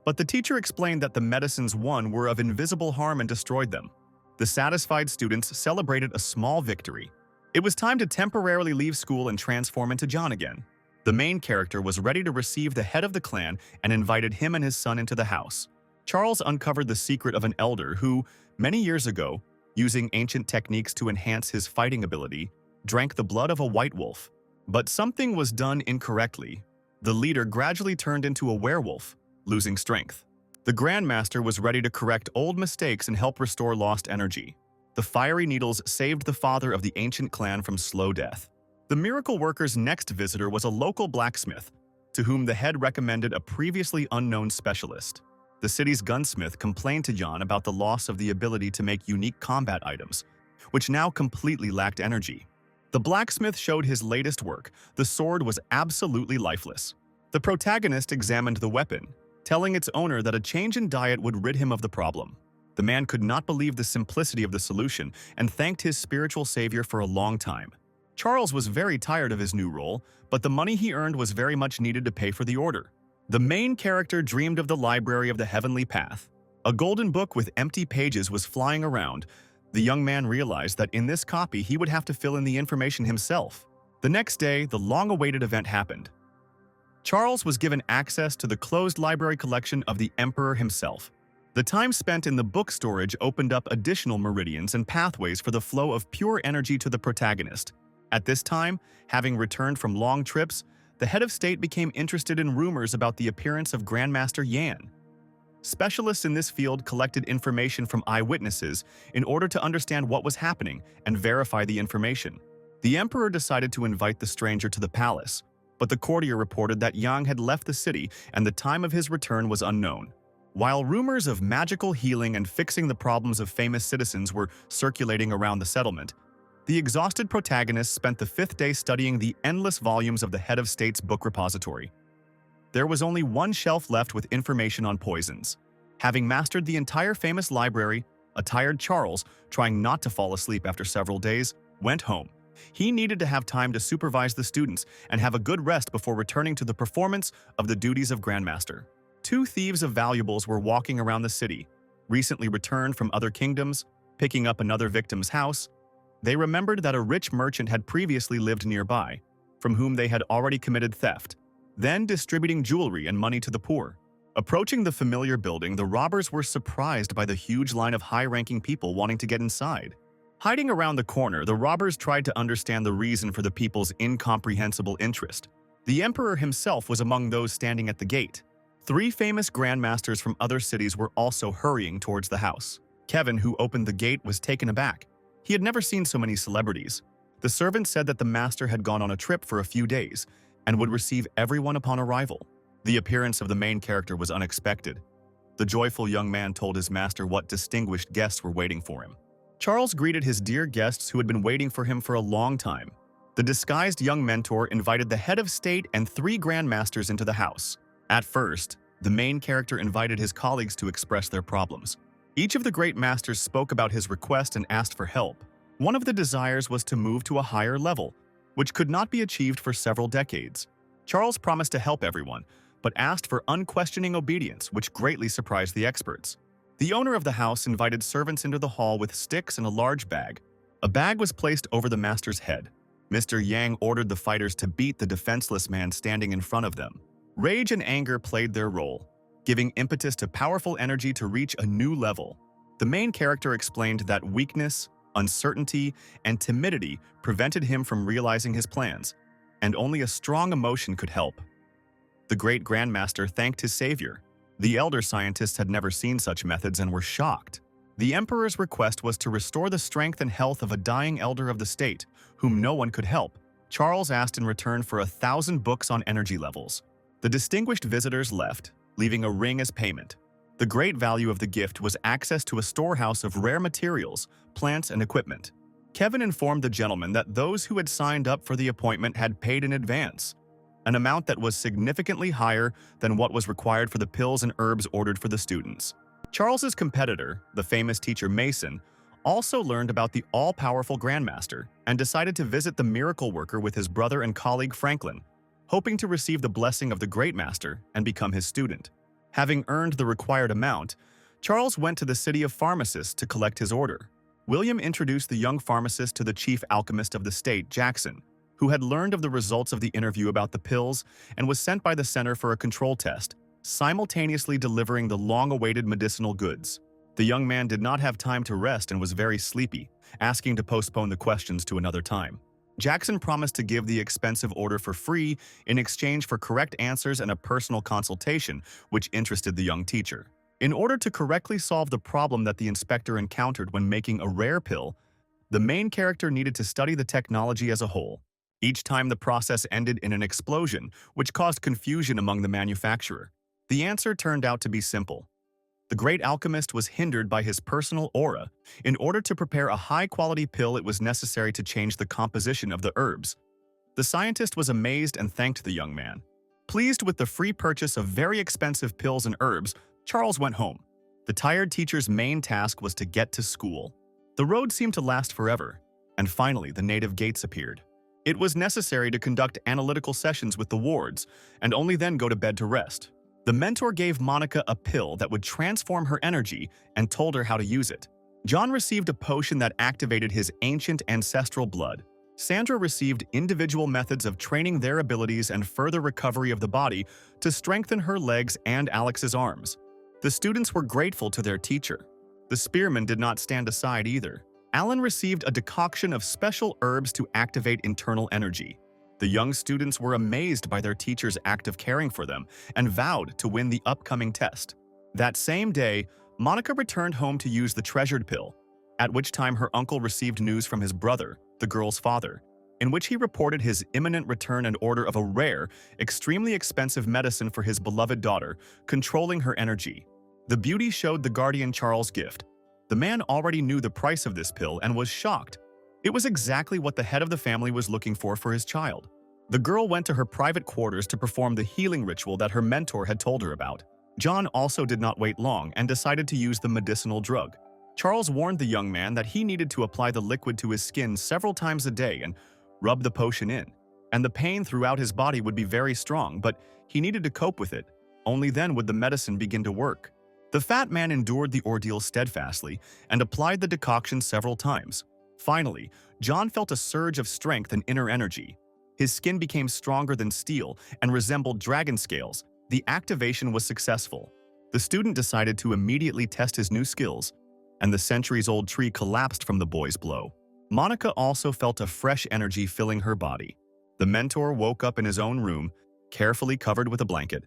but the teacher explained that the medicines won were of invisible harm and destroyed them. The satisfied students celebrated a small victory. It was time to temporarily leave school and transform into John again. The main character was ready to receive the head of the clan and invited him and his son into the house. Charles uncovered the secret of an elder who, many years ago, using ancient techniques to enhance his fighting ability, drank the blood of a white wolf. But something was done incorrectly. The leader gradually turned into a werewolf, losing strength. The Grandmaster was ready to correct old mistakes and help restore lost energy. The fiery needles saved the father of the ancient clan from slow death. The miracle worker's next visitor was a local blacksmith, to whom the head recommended a previously unknown specialist. The city's gunsmith complained to John about the loss of the ability to make unique combat items, which now completely lacked energy. The blacksmith showed his latest work. The sword was absolutely lifeless. The protagonist examined the weapon, telling its owner that a change in diet would rid him of the problem. The man could not believe the simplicity of the solution and thanked his spiritual savior for a long time. Charles was very tired of his new role, but the money he earned was very much needed to pay for the order. The main character dreamed of the Library of the Heavenly Path. A golden book with empty pages was flying around. The young man realized that in this copy he would have to fill in the information himself. The next day, the long-awaited event happened. Charles was given access to the closed library collection of the Emperor himself. The time spent in the book storage opened up additional meridians and pathways for the flow of pure energy to the protagonist. At this time, having returned from long trips, the head of state became interested in rumors about the appearance of Grandmaster Yan. Specialists in this field collected information from eyewitnesses in order to understand what was happening and verify the information. The emperor decided to invite the stranger to the palace, but the courtier reported that Yang had left the city and the time of his return was unknown. While rumors of magical healing and fixing the problems of famous citizens were circulating around the settlement, the exhausted protagonist spent the 5th day studying the endless volumes of the head of state's book repository. There was only one shelf left with information on poisons. Having mastered the entire famous library, a tired Charles, trying not to fall asleep after several days, went home. He needed to have time to supervise the students and have a good rest before returning to the performance of the duties of Grandmaster. 2 thieves of valuables were walking around the city, recently returned from other kingdoms, picking up another victim's house. They remembered that a rich merchant had previously lived nearby, from whom they had already committed theft, then distributing jewelry and money to the poor. Approaching the familiar building, the robbers were surprised by the huge line of high-ranking people wanting to get inside. Hiding around the corner, the robbers tried to understand the reason for the people's incomprehensible interest. The emperor himself was among those standing at the gate. 3 famous grandmasters from other cities were also hurrying towards the house. Kevin, who opened the gate, was taken aback. He had never seen so many celebrities. The servant said that the master had gone on a trip for a few days and would receive everyone upon arrival. The appearance of the main character was unexpected. The joyful young man told his master what distinguished guests were waiting for him. Charles greeted his dear guests who had been waiting for him for a long time. The disguised young mentor invited the head of state and 3 grandmasters into the house. At first, the main character invited his colleagues to express their problems. Each of the great masters spoke about his request and asked for help. One of the desires was to move to a higher level, which could not be achieved for several decades. Charles promised to help everyone, but asked for unquestioning obedience, which greatly surprised the experts. The owner of the house invited servants into the hall with sticks and a large bag. A bag was placed over the master's head. Mr. Yang ordered the fighters to beat the defenseless man standing in front of them. Rage and anger played their role, giving impetus to powerful energy to reach a new level. The main character explained that weakness, uncertainty, and timidity prevented him from realizing his plans, and only a strong emotion could help. The great grandmaster thanked his savior. The elder scientists had never seen such methods and were shocked. The emperor's request was to restore the strength and health of a dying elder of the state, whom no one could help. Charles asked in return for 1,000 books on energy levels. The distinguished visitors left, leaving a ring as payment. The great value of the gift was access to a storehouse of rare materials, plants, and equipment. Kevin informed the gentleman that those who had signed up for the appointment had paid in advance, an amount that was significantly higher than what was required for the pills and herbs ordered for the students. Charles's competitor, the famous teacher Mason, also learned about the all-powerful Grandmaster and decided to visit the miracle worker with his brother and colleague Franklin, hoping to receive the blessing of the Great Master and become his student. Having earned the required amount, Charles went to the city of pharmacists to collect his order. William introduced the young pharmacist to the chief alchemist of the state, Jackson, who had learned of the results of the interview about the pills and was sent by the center for a control test, simultaneously delivering the long-awaited medicinal goods. The young man did not have time to rest and was very sleepy, asking to postpone the questions to another time. Jackson promised to give the expensive order for free in exchange for correct answers and a personal consultation, which interested the young teacher. In order to correctly solve the problem that the inspector encountered when making a rare pill, the main character needed to study the technology as a whole. Each time the process ended in an explosion, which caused confusion among the manufacturer. The answer turned out to be simple. The great alchemist was hindered by his personal aura. In order to prepare a high-quality pill, it was necessary to change the composition of the herbs. The scientist was amazed and thanked the young man. Pleased with the free purchase of very expensive pills and herbs, Charles went home. The tired teacher's main task was to get to school. The road seemed to last forever, and finally the native gates appeared. It was necessary to conduct analytical sessions with the wards, and only then go to bed to rest. The mentor gave Monica a pill that would transform her energy and told her how to use it. John received a potion that activated his ancient ancestral blood. Sandra received individual methods of training their abilities and further recovery of the body to strengthen her legs and Alex's arms. The students were grateful to their teacher. The spearmen did not stand aside either. Alan received a decoction of special herbs to activate internal energy. The young students were amazed by their teacher's act of caring for them and vowed to win the upcoming test. That same day, Monica returned home to use the treasured pill, at which time her uncle received news from his brother, the girl's father, in which he reported his imminent return and order of a rare, extremely expensive medicine for his beloved daughter, controlling her energy. The beauty showed the guardian Charles' gift. The man already knew the price of this pill and was shocked. It was exactly what the head of the family was looking for his child. The girl went to her private quarters to perform the healing ritual that her mentor had told her about. John also did not wait long and decided to use the medicinal drug. Charles warned the young man that he needed to apply the liquid to his skin several times a day and rub the potion in. And the pain throughout his body would be very strong, but he needed to cope with it. Only then would the medicine begin to work. The fat man endured the ordeal steadfastly and applied the decoction several times. Finally, John felt a surge of strength and inner energy. His skin became stronger than steel and resembled dragon scales. The activation was successful. The student decided to immediately test his new skills, and the centuries-old tree collapsed from the boy's blow. Monica also felt a fresh energy filling her body. The mentor woke up in his own room, carefully covered with a blanket.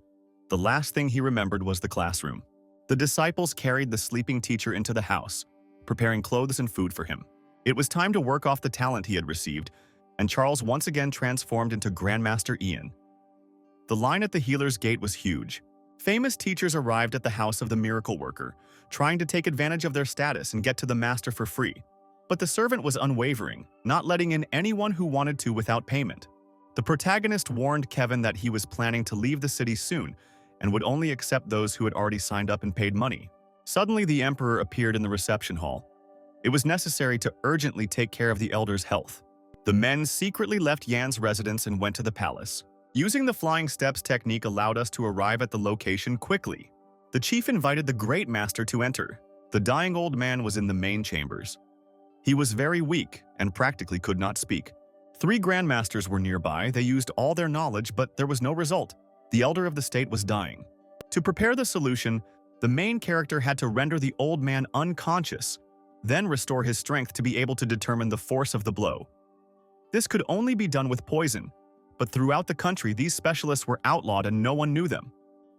The last thing he remembered was the classroom. The disciples carried the sleeping teacher into the house, preparing clothes and food for him. It was time to work off the talent he had received, and Charles once again transformed into Grandmaster Ian. The line at the healer's gate was huge. Famous teachers arrived at the house of the miracle worker, trying to take advantage of their status and get to the master for free. But the servant was unwavering, not letting in anyone who wanted to without payment. The protagonist warned Kevin that he was planning to leave the city soon and would only accept those who had already signed up and paid money. Suddenly, the emperor appeared in the reception hall. It was necessary to urgently take care of the elder's health. The men secretly left Yan's residence and went to the palace. Using the flying steps technique allowed us to arrive at the location quickly. The chief invited the great master to enter. The dying old man was in the main chambers. He was very weak and practically could not speak. 3 grandmasters were nearby. They used all their knowledge, but there was no result. The elder of the state was dying. To prepare the solution, the main character had to render the old man unconscious, then restore his strength to be able to determine the force of the blow. This could only be done with poison, but throughout the country these specialists were outlawed and no one knew them.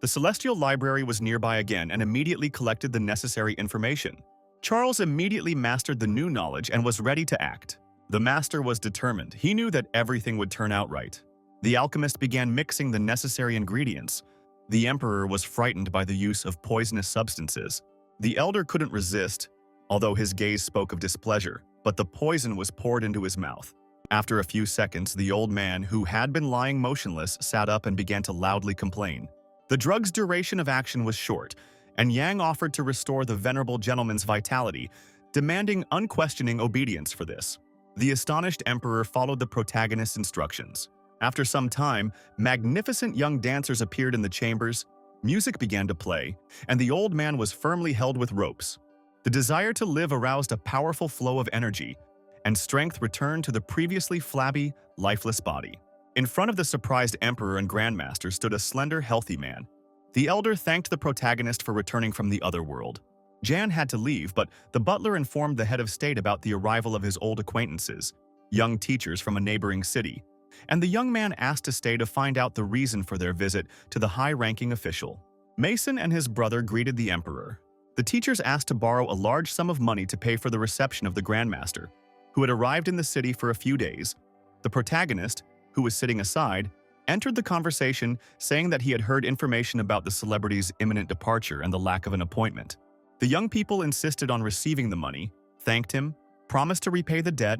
The Celestial Library was nearby again and immediately collected the necessary information. Charles immediately mastered the new knowledge and was ready to act. The master was determined. He knew that everything would turn out right. The alchemist began mixing the necessary ingredients. The emperor was frightened by the use of poisonous substances. The elder couldn't resist. although his gaze spoke of displeasure, but the poison was poured into his mouth. After a few seconds, the old man, who had been lying motionless, sat up and began to loudly complain. The drug's duration of action was short, and Yang offered to restore the venerable gentleman's vitality, demanding unquestioning obedience for this. The astonished emperor followed the protagonist's instructions. After some time, magnificent young dancers appeared in the chambers, music began to play, and the old man was firmly held with ropes. The desire to live aroused a powerful flow of energy, and strength returned to the previously flabby, lifeless body. In front of the surprised emperor and grandmaster stood a slender, healthy man. The elder thanked the protagonist for returning from the other world. Jan had to leave, but the butler informed the head of state about the arrival of his old acquaintances, young teachers from a neighboring city, and the young man asked to stay to find out the reason for their visit to the high-ranking official. Mason and his brother greeted the emperor. The teachers asked to borrow a large sum of money to pay for the reception of the grandmaster, who had arrived in the city for a few days. The protagonist, who was sitting aside, entered the conversation, saying that he had heard information about the celebrity's imminent departure and the lack of an appointment. The young people insisted on receiving the money, thanked him, promised to repay the debt,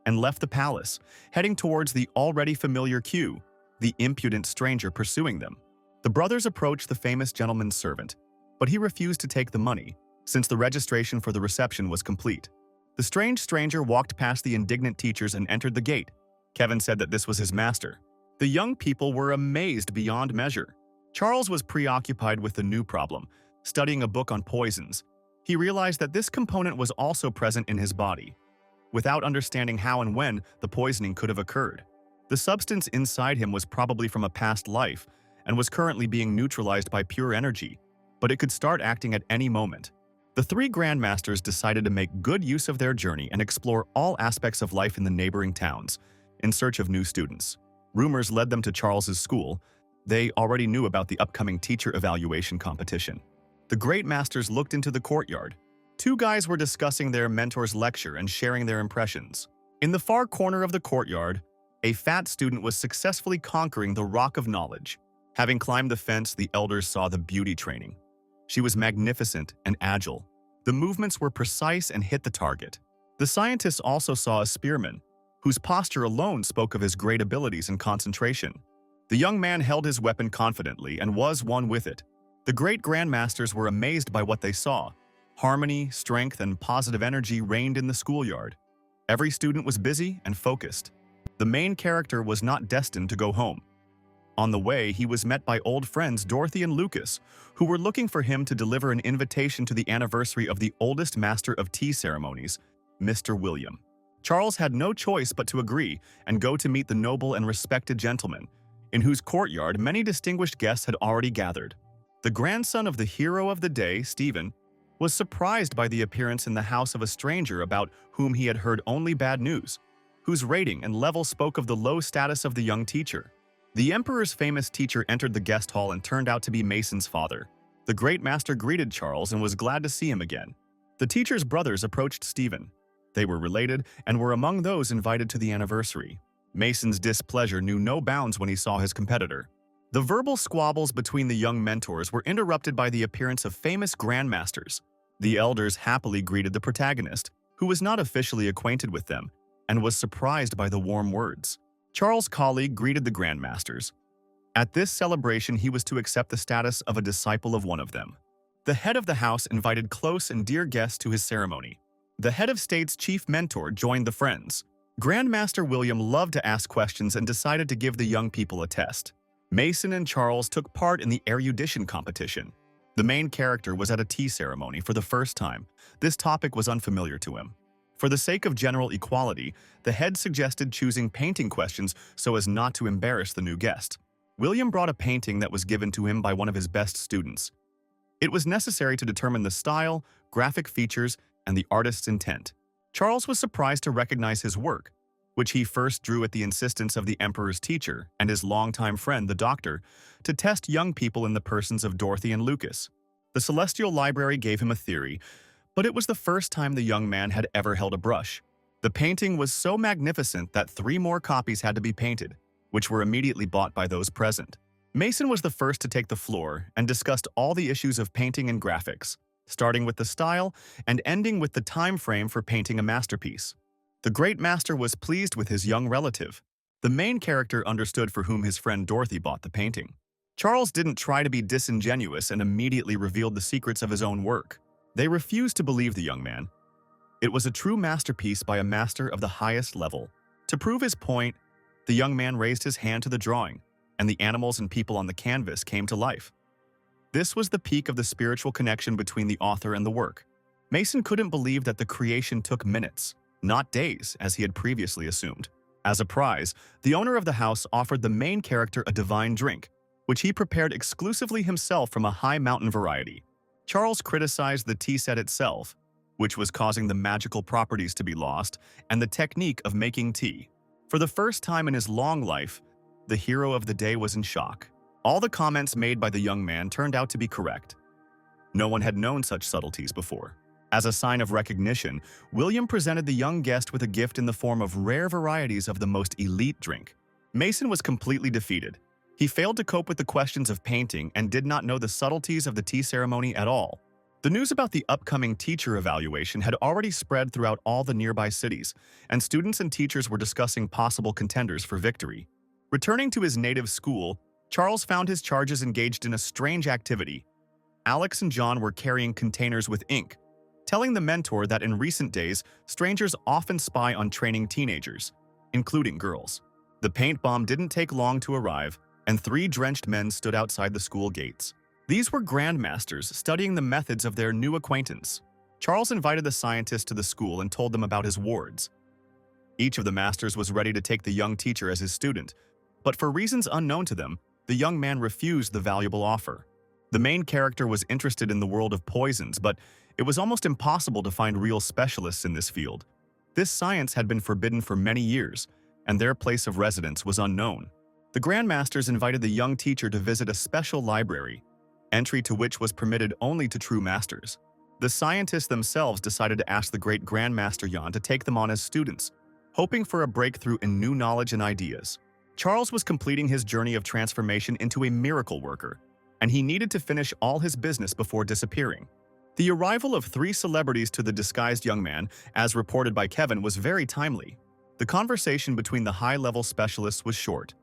and left the palace, heading towards the already familiar queue, the impudent stranger pursuing them. The brothers approached the famous gentleman's servant, but he refused to take the money, since the registration for the reception was complete. The strange stranger walked past the indignant teachers and entered the gate. Kevin said that this was his master. The young people were amazed beyond measure. Charles was preoccupied with the new problem, studying a book on poisons. He realized that this component was also present in his body, without understanding how and when the poisoning could have occurred. The substance inside him was probably from a past life and was currently being neutralized by pure energy, but it could start acting at any moment. The three grandmasters decided to make good use of their journey and explore all aspects of life in the neighboring towns, in search of new students. Rumors led them to Charles's school. They already knew about the upcoming teacher evaluation competition. The great masters looked into the courtyard. Two guys were discussing their mentor's lecture and sharing their impressions. In the far corner of the courtyard, a fat student was successfully conquering the rock of knowledge. Having climbed the fence, the elders saw the beauty training. She was magnificent and agile. The movements were precise and hit the target. The scientists also saw a spearman, whose posture alone spoke of his great abilities and concentration. The young man held his weapon confidently and was one with it. The great grandmasters were amazed by what they saw. Harmony, strength, and positive energy reigned in the schoolyard. Every student was busy and focused. The main character was not destined to go home. On the way, he was met by old friends Dorothy and Lucas, who were looking for him to deliver an invitation to the anniversary of the oldest master of tea ceremonies, Mr. William. Charles had no choice but to agree and go to meet the noble and respected gentleman, in whose courtyard many distinguished guests had already gathered. The grandson of the hero of the day, Stephen, was surprised by the appearance in the house of a stranger about whom he had heard only bad news, whose rating and level spoke of the low status of the young teacher. The emperor's famous teacher entered the guest hall and turned out to be Mason's father. The great master greeted Charles and was glad to see him again. The teacher's brothers approached Stephen. They were related and were among those invited to the anniversary. Mason's displeasure knew no bounds when he saw his competitor. The verbal squabbles between the young mentors were interrupted by the appearance of famous grandmasters. The elders happily greeted the protagonist, who was not officially acquainted with them, and was surprised by the warm words. Charles' colleague greeted the grandmasters. At this celebration, he was to accept the status of a disciple of one of them. The head of the house invited close and dear guests to his ceremony. The head of state's chief mentor joined the friends. Grandmaster William loved to ask questions and decided to give the young people a test. Mason and Charles took part in the erudition competition. The main character was at a tea ceremony for the first time. This topic was unfamiliar to him. For the sake of general equality, the head suggested choosing painting questions so as not to embarrass the new guest. William brought a painting that was given to him by one of his best students. It was necessary to determine the style, graphic features, and the artist's intent. Charles was surprised to recognize his work, which he first drew at the insistence of the emperor's teacher and his longtime friend, the doctor, to test young people in the persons of Dorothy and Lucas. The Celestial Library gave him a theory, but it was the first time the young man had ever held a brush. The painting was so magnificent that 3 more copies had to be painted, which were immediately bought by those present. Mason was the first to take the floor and discussed all the issues of painting and graphics. starting with the style and ending with the time frame for painting a masterpiece. The great master was pleased with his young relative. The main character understood for whom his friend Dorothy bought the painting. Charles didn't try to be disingenuous and immediately revealed the secrets of his own work. They refused to believe the young man. It was a true masterpiece by a master of the highest level. To prove his point, the young man raised his hand to the drawing, and the animals and people on the canvas came to life. This was the peak of the spiritual connection between the author and the work. Mason couldn't believe that the creation took minutes, not days, as he had previously assumed. As a prize, the owner of the house offered the main character a divine drink, which he prepared exclusively himself from a high mountain variety. Charles criticized the tea set itself, which was causing the magical properties to be lost, and the technique of making tea. For the first time in his long life, the hero of the day was in shock. All the comments made by the young man turned out to be correct. No one had known such subtleties before. As a sign of recognition, William presented the young guest with a gift in the form of rare varieties of the most elite drink. Mason was completely defeated. He failed to cope with the questions of painting and did not know the subtleties of the tea ceremony at all. The news about the upcoming teacher evaluation had already spread throughout all the nearby cities, and students and teachers were discussing possible contenders for victory. Returning to his native school, Charles found his charges engaged in a strange activity. Alex and John were carrying containers with ink, telling the mentor that in recent days, strangers often spy on training teenagers, including girls. The paint bomb didn't take long to arrive, and 3 drenched men stood outside the school gates. These were grandmasters studying the methods of their new acquaintance. Charles invited the scientists to the school and told them about his wards. Each of the masters was ready to take the young teacher as his student, but for reasons unknown to them, the young man refused the valuable offer. The main character was interested in the world of poisons, but it was almost impossible to find real specialists in this field. This science had been forbidden for many years, and their place of residence was unknown. The grandmasters invited the young teacher to visit a special library, entry to which was permitted only to true masters. The scientists themselves decided to ask the great Grandmaster Yan to take them on as students, hoping for a breakthrough in new knowledge and ideas. Charles was completing his journey of transformation into a miracle worker, and he needed to finish all his business before disappearing. The arrival of 3 celebrities to the disguised young man, as reported by Kevin, was very timely. The conversation between the high-level specialists was short.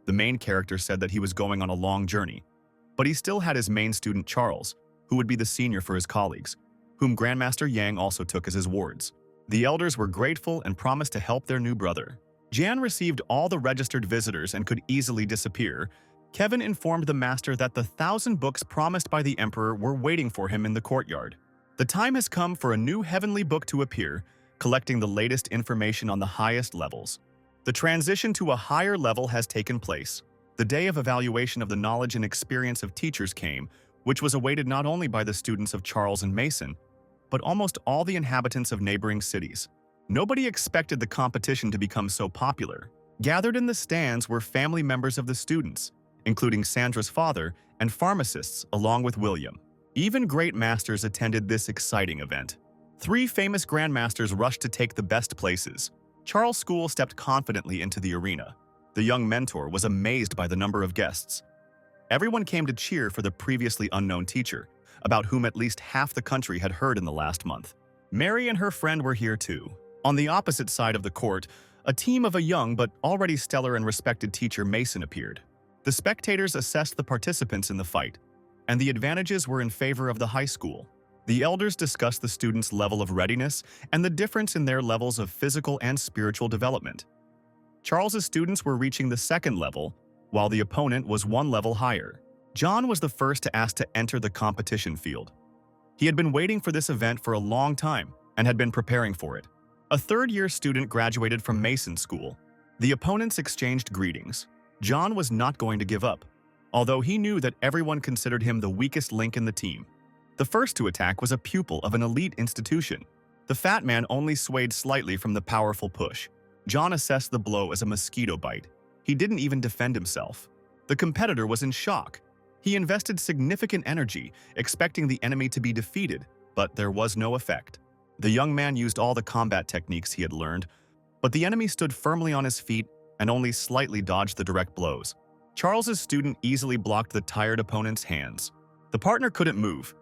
The main character said that he was going on a long journey, but he still had his main student Charles, who would be the senior for his colleagues, whom Grandmaster Yang also took as his wards. The elders were grateful and promised to help their new brother. Jan received all the registered visitors and could easily disappear. Kevin informed the master that the 1,000 books promised by the emperor were waiting for him in the courtyard. The time has come for a new heavenly book to appear, collecting the latest information on the highest levels. The transition to a higher level has taken place. The day of evaluation of the knowledge and experience of teachers came, which was awaited not only by the students of Charles and Mason, but almost all the inhabitants of neighboring cities. Nobody expected the competition to become so popular. Gathered in the stands were family members of the students, including Sandra's father and pharmacists along with William. Even great masters attended this exciting event. 3 famous grandmasters rushed to take the best places. Charles School stepped confidently into the arena. The young mentor was amazed by the number of guests. Everyone came to cheer for the previously unknown teacher, about whom at least half the country had heard in the last month. Mary and her friend were here too. On the opposite side of the court, a team of a young but already stellar and respected teacher Mason appeared. The spectators assessed the participants in the fight, and the advantages were in favor of the high school. The elders discussed the students' level of readiness and the difference in their levels of physical and spiritual development. Charles's students were reaching the 2nd level, while the opponent was 1 level higher. John was the first to ask to enter the competition field. He had been waiting for this event for a long time and had been preparing for it. A 3rd-year student graduated from Mason School. The opponents exchanged greetings. John was not going to give up, although he knew that everyone considered him the weakest link in the team. The first to attack was a pupil of an elite institution. The fat man only swayed slightly from the powerful push. John assessed the blow as a mosquito bite. He didn't even defend himself. The competitor was in shock. He invested significant energy, expecting the enemy to be defeated, but there was no effect. The young man used all the combat techniques he had learned, but the enemy stood firmly on his feet and only slightly dodged the direct blows. Charles's student easily blocked the tired opponent's hands. The partner couldn't move.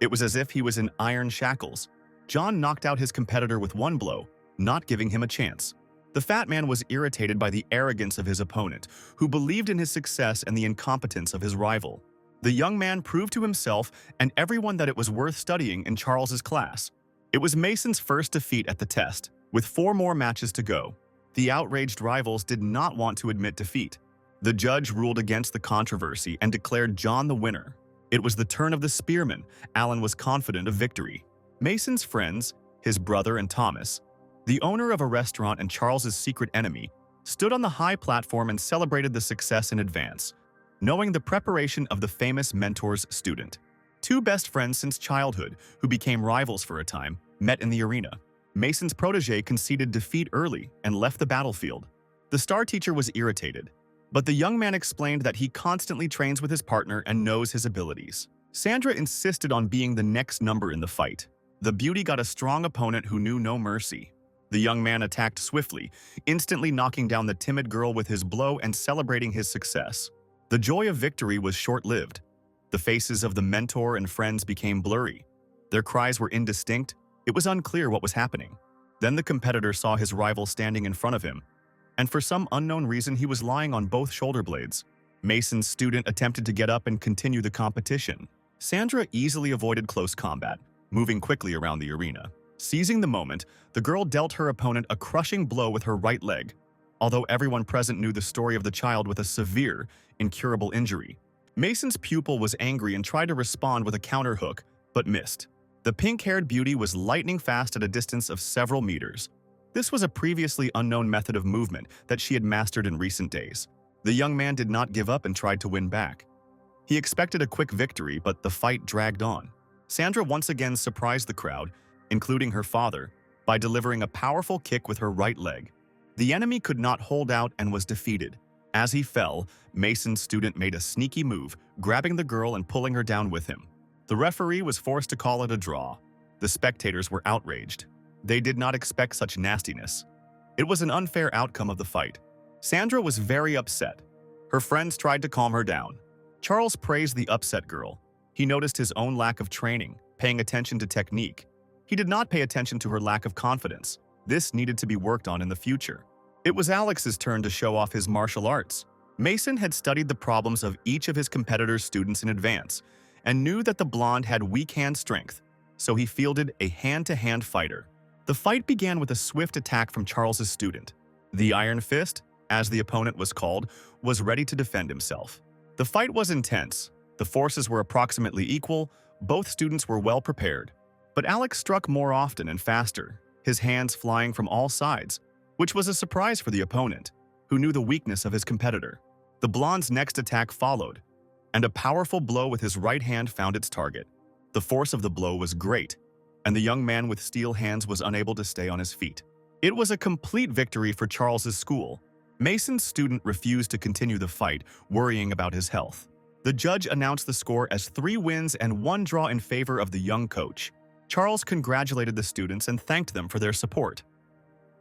It was as if he was in iron shackles. John knocked out his competitor with one blow, not giving him a chance. The fat man was irritated by the arrogance of his opponent, who believed in his success and the incompetence of his rival. The young man proved to himself and everyone that it was worth studying in Charles's class. It was Mason's first defeat at the test, with 4 more matches to go. The outraged rivals did not want to admit defeat. The judge ruled against the controversy and declared John the winner. It was the turn of the spearman. Alan was confident of victory. Mason's friends, his brother and Thomas, the owner of a restaurant and Charles's secret enemy, stood on the high platform and celebrated the success in advance, knowing the preparation of the famous mentor's student. 2 best friends since childhood, who became rivals for a time, met in the arena. Mason's protege conceded defeat early and left the battlefield. The star teacher was irritated, but the young man explained that he constantly trains with his partner and knows his abilities. Sandra insisted on being the next number in the fight. The beauty got a strong opponent who knew no mercy. The young man attacked swiftly, instantly knocking down the timid girl with his blow and celebrating his success. The joy of victory was short-lived. The faces of the mentor and friends became blurry. Their cries were indistinct. It was unclear what was happening. Then the competitor saw his rival standing in front of him, and for some unknown reason he was lying on both shoulder blades. Mason's student attempted to get up and continue the competition. Sandra easily avoided close combat, moving quickly around the arena. Seizing the moment, the girl dealt her opponent a crushing blow with her right leg, although everyone present knew the story of the child with a severe, incurable injury. Mason's pupil was angry and tried to respond with a counter hook, but missed. The pink-haired beauty was lightning fast at a distance of several meters. This was a previously unknown method of movement that she had mastered in recent days. The young man did not give up and tried to win back. He expected a quick victory, but the fight dragged on. Sandra once again surprised the crowd, including her father, by delivering a powerful kick with her right leg. The enemy could not hold out and was defeated. As he fell, Mason's student made a sneaky move, grabbing the girl and pulling her down with him. The referee was forced to call it a draw. The spectators were outraged. They did not expect such nastiness. It was an unfair outcome of the fight. Sandra was very upset. Her friends tried to calm her down. Charles praised the upset girl. He noticed his own lack of training, paying attention to technique. He did not pay attention to her lack of confidence. This needed to be worked on in the future. It was Alex's turn to show off his martial arts. Mason had studied the problems of each of his competitors' students in advance and knew that the blonde had weak hand strength, so he fielded a hand-to-hand fighter. The fight began with a swift attack from Charles's student. The Iron Fist, as the opponent was called, was ready to defend himself. The fight was intense. The forces were approximately equal. Both students were well prepared. But Alex struck more often and faster, his hands flying from all sides, which was a surprise for the opponent, who knew the weakness of his competitor. The blonde's next attack followed, and a powerful blow with his right hand found its target. The force of the blow was great, and the young man with steel hands was unable to stay on his feet. It was a complete victory for Charles's school. Mason's student refused to continue the fight, worrying about his health. The judge announced the score as 3 wins and 1 draw in favor of the young coach. Charles congratulated the students and thanked them for their support.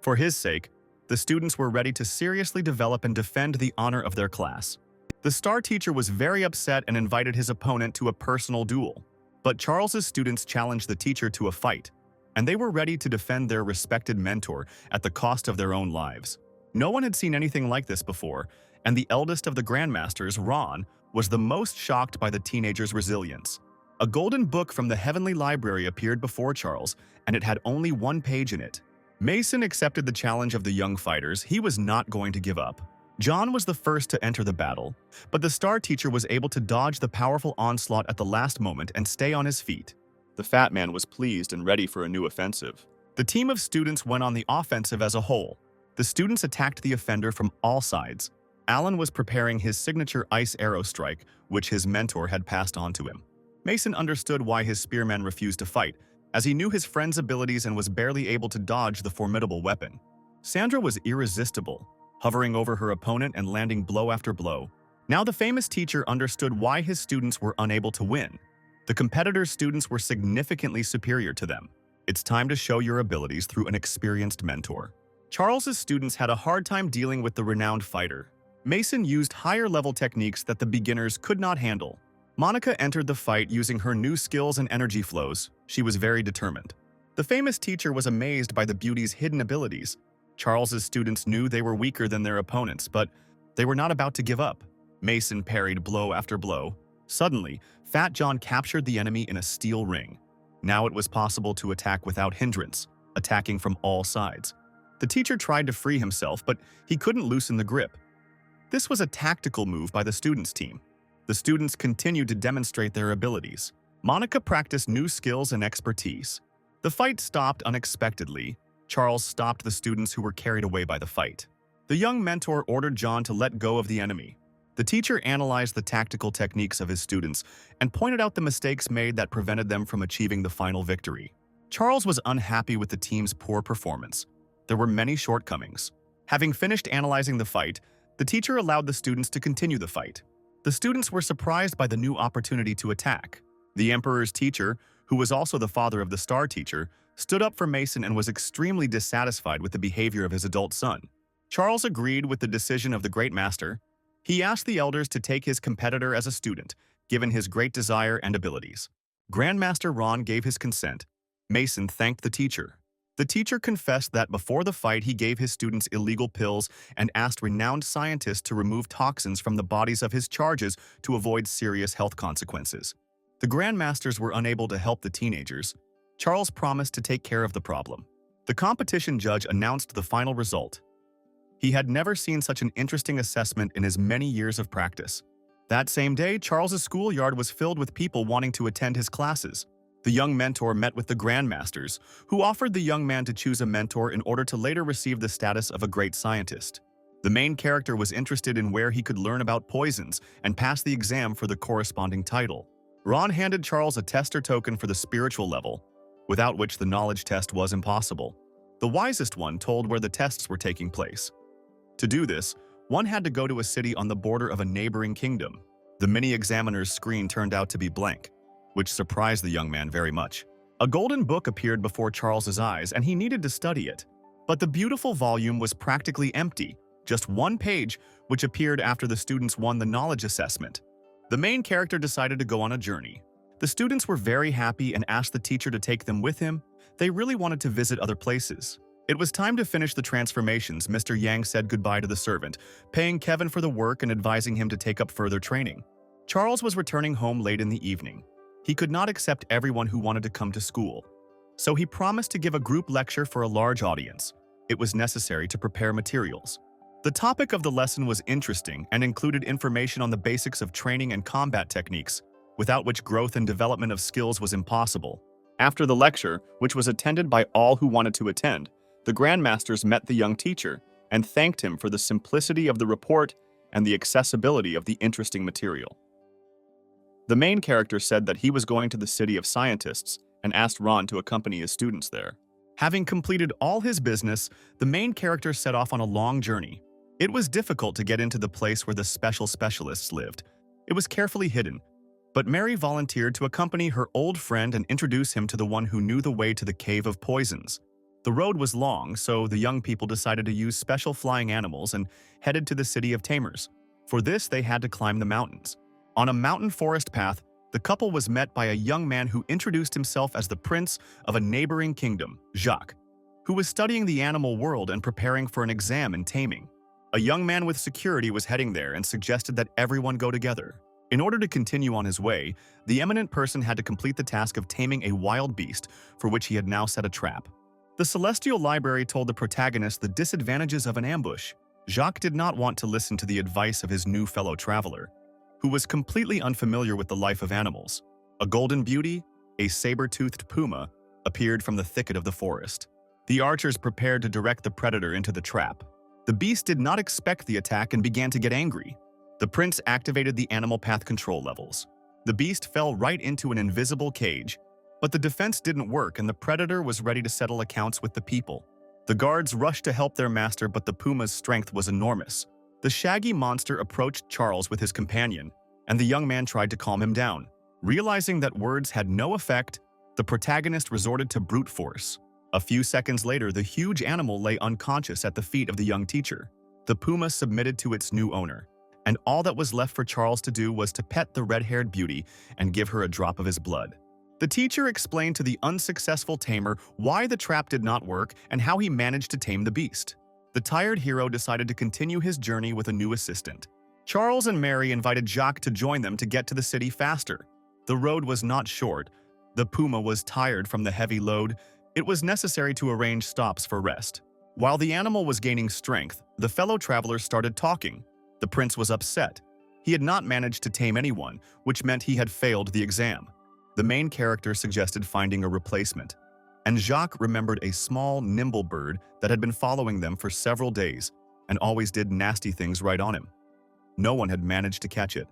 For his sake, the students were ready to seriously develop and defend the honor of their class. The star teacher was very upset and invited his opponent to a personal duel. But Charles's students challenged the teacher to a fight, and they were ready to defend their respected mentor at the cost of their own lives. No one had seen anything like this before, and the eldest of the grandmasters, Ron, was the most shocked by the teenager's resilience. A golden book from the Heavenly Library appeared before Charles, and it had only 1 page in it. Mason accepted the challenge of the young fighters. He was not going to give up. John was the first to enter the battle, but the star teacher was able to dodge the powerful onslaught at the last moment and stay on his feet. The fat man was pleased and ready for a new offensive. The team of students went on the offensive as a whole. The students attacked the offender from all sides. Alan was preparing his signature ice arrow strike, which his mentor had passed on to him. Mason understood why his spearman refused to fight, as he knew his friend's abilities and was barely able to dodge the formidable weapon. Sandra was irresistible, hovering over her opponent and landing blow after blow. Now the famous teacher understood why his students were unable to win. The competitors' students were significantly superior to them. It's time to show your abilities through an experienced mentor. Charles's students had a hard time dealing with the renowned fighter. Mason used higher-level techniques that the beginners could not handle. Monica entered the fight using her new skills and energy flows. She was very determined. The famous teacher was amazed by the beauty's hidden abilities. Charles's students knew they were weaker than their opponents, but they were not about to give up. Mason parried blow after blow. Suddenly, Fat John captured the enemy in a steel ring. Now it was possible to attack without hindrance, attacking from all sides. The teacher tried to free himself, but he couldn't loosen the grip. This was a tactical move by the students' team. The students continued to demonstrate their abilities. Monica practiced new skills and expertise. The fight stopped unexpectedly. Charles stopped the students who were carried away by the fight. The young mentor ordered John to let go of the enemy. The teacher analyzed the tactical techniques of his students and pointed out the mistakes made that prevented them from achieving the final victory. Charles was unhappy with the team's poor performance. There were many shortcomings. Having finished analyzing the fight, the teacher allowed the students to continue the fight. The students were surprised by the new opportunity to attack. The emperor's teacher, who was also the father of the star teacher, stood up for Mason and was extremely dissatisfied with the behavior of his adult son. Charles agreed with the decision of the great master. He asked the elders to take his competitor as a student, given his great desire and abilities. Grandmaster Ron gave his consent. Mason thanked the teacher. The teacher confessed that before the fight he gave his students illegal pills and asked renowned scientists to remove toxins from the bodies of his charges to avoid serious health consequences. The grandmasters were unable to help the teenagers. Charles promised to take care of the problem. The competition judge announced the final result. He had never seen such an interesting assessment in his many years of practice. That same day, Charles's schoolyard was filled with people wanting to attend his classes. The young mentor met with the grandmasters, who offered the young man to choose a mentor in order to later receive the status of a great scientist. The main character was interested in where he could learn about poisons and pass the exam for the corresponding title. Ron handed Charles a tester token for the spiritual level, without which the knowledge test was impossible. The wisest one told where the tests were taking place. To do this, one had to go to a city on the border of a neighboring kingdom. The mini-examiner's screen turned out to be blank, which surprised the young man very much. A golden book appeared before Charles's eyes, and he needed to study it. But the beautiful volume was practically empty, just one page, which appeared after the students won the knowledge assessment. The main character decided to go on a journey. The students were very happy and asked the teacher to take them with him. They really wanted to visit other places. It was time to finish the transformations. Mr. Yang said goodbye to the servant, paying Kevin for the work and advising him to take up further training. Charles was returning home late in the evening. He could not accept everyone who wanted to come to school, so he promised to give a group lecture for a large audience. It was necessary to prepare materials. The topic of the lesson was interesting and included information on the basics of training and combat techniques, without which growth and development of skills was impossible. After the lecture, which was attended by all who wanted to attend, the grandmasters met the young teacher and thanked him for the simplicity of the report and the accessibility of the interesting material. The main character said that he was going to the city of scientists and asked Ron to accompany his students there. Having completed all his business, the main character set off on a long journey. It was difficult to get into the place where the specialists lived. It was carefully hidden, but Mary volunteered to accompany her old friend and introduce him to the one who knew the way to the Cave of Poisons. The road was long, so the young people decided to use special flying animals and headed to the city of Tamers. For this, they had to climb the mountains. On a mountain forest path, the couple was met by a young man who introduced himself as the prince of a neighboring kingdom, Jacques, who was studying the animal world and preparing for an exam in taming. A young man with security was heading there and suggested that everyone go together. In order to continue on his way, the eminent person had to complete the task of taming a wild beast for which he had now set a trap. The Celestial Library told the protagonist the disadvantages of an ambush. Jacques did not want to listen to the advice of his new fellow traveler, who was completely unfamiliar with the life of animals. A golden beauty, a saber-toothed puma, appeared from the thicket of the forest. The archers prepared to direct the predator into the trap. The beast did not expect the attack and began to get angry. The prince activated the animal path control levels. The beast fell right into an invisible cage, but the defense didn't work and the predator was ready to settle accounts with the people. The guards rushed to help their master, but the puma's strength was enormous. The shaggy monster approached Charles with his companion, and the young man tried to calm him down. Realizing that words had no effect, the protagonist resorted to brute force. A few seconds later, the huge animal lay unconscious at the feet of the young teacher. The puma submitted to its new owner, and all that was left for Charles to do was to pet the red-haired beauty and give her a drop of his blood. The teacher explained to the unsuccessful tamer why the trap did not work and how he managed to tame the beast. The tired hero decided to continue his journey with a new assistant. Charles and Mary invited Jacques to join them to get to the city faster. The road was not short. The puma was tired from the heavy load. It was necessary to arrange stops for rest. While the animal was gaining strength, the fellow travelers started talking. The prince was upset. He had not managed to tame anyone, which meant he had failed the exam. The main character suggested finding a replacement, and Jacques remembered a small, nimble bird that had been following them for several days and always did nasty things right on him. No one had managed to catch it.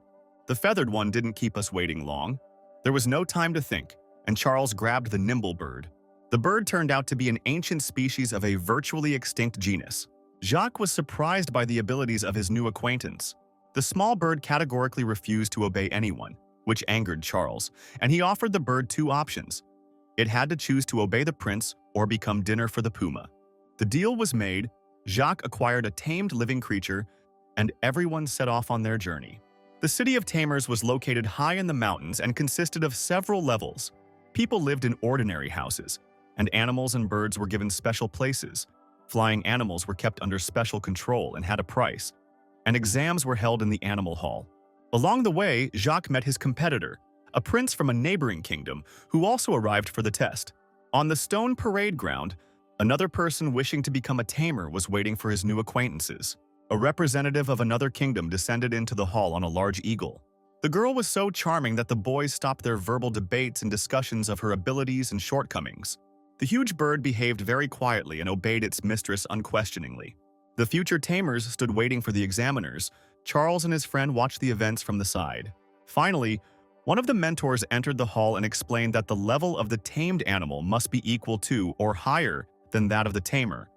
The feathered one didn't keep us waiting long. There was no time to think, and Charles grabbed the nimble bird. The bird turned out to be an ancient species of a virtually extinct genus. Jacques was surprised by the abilities of his new acquaintance. The small bird categorically refused to obey anyone, which angered Charles, and he offered the bird two options. It had to choose to obey the prince or become dinner for the puma. The deal was made, Jacques acquired a tamed living creature, and everyone set off on their journey. The city of Tamers was located high in the mountains and consisted of several levels. People lived in ordinary houses, and animals and birds were given special places. Flying animals were kept under special control and had a price, and exams were held in the animal hall. Along the way, Jacques met his competitor, a prince from a neighboring kingdom who also arrived for the test. On the stone parade ground, another person wishing to become a tamer was waiting for his new acquaintances. A representative of another kingdom descended into the hall on a large eagle. The girl was so charming that the boys stopped their verbal debates and discussions of her abilities and shortcomings. The huge bird behaved very quietly and obeyed its mistress unquestioningly. The future tamers stood waiting for the examiners. Charles and his friend watched the events from the side. Finally, one of the mentors entered the hall and explained that the level of the tamed animal must be equal to or higher than that of the tamer,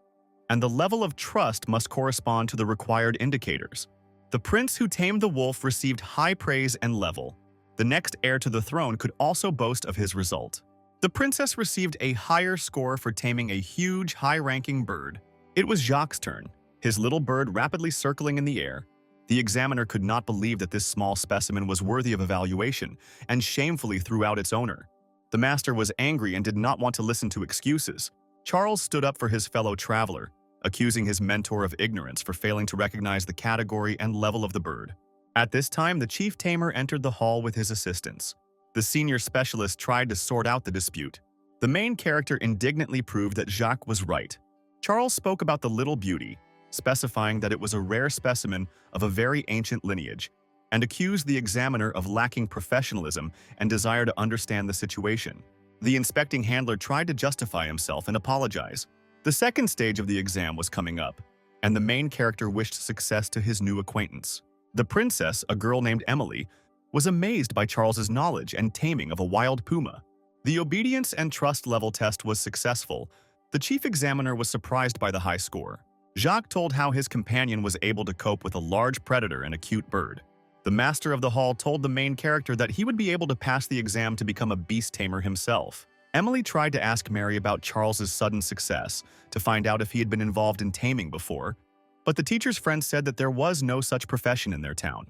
and the level of trust must correspond to the required indicators. The prince who tamed the wolf received high praise and level. The next heir to the throne could also boast of his result. The princess received a higher score for taming a huge, high-ranking bird. It was Jacques' turn, his little bird rapidly circling in the air. The examiner could not believe that this small specimen was worthy of evaluation and shamefully threw out its owner. The master was angry and did not want to listen to excuses. Charles stood up for his fellow traveler, accusing his mentor of ignorance for failing to recognize the category and level of the bird. At this time, the chief tamer entered the hall with his assistants. The senior specialist tried to sort out the dispute. The main character indignantly proved that Jacques was right. Charles spoke about the little beauty, specifying that it was a rare specimen of a very ancient lineage, and accused the examiner of lacking professionalism and desire to understand the situation. The inspecting handler tried to justify himself and apologize. The second stage of the exam was coming up, and the main character wished success to his new acquaintance. The princess, a girl named Emily, was amazed by Charles's knowledge and taming of a wild puma. The obedience and trust level test was successful. The chief examiner was surprised by the high score. Jacques told how his companion was able to cope with a large predator and a cute bird. The master of the hall told the main character that he would be able to pass the exam to become a beast tamer himself. Emily tried to ask Mary about Charles's sudden success, to find out if he had been involved in taming before, but the teacher's friend said that there was no such profession in their town.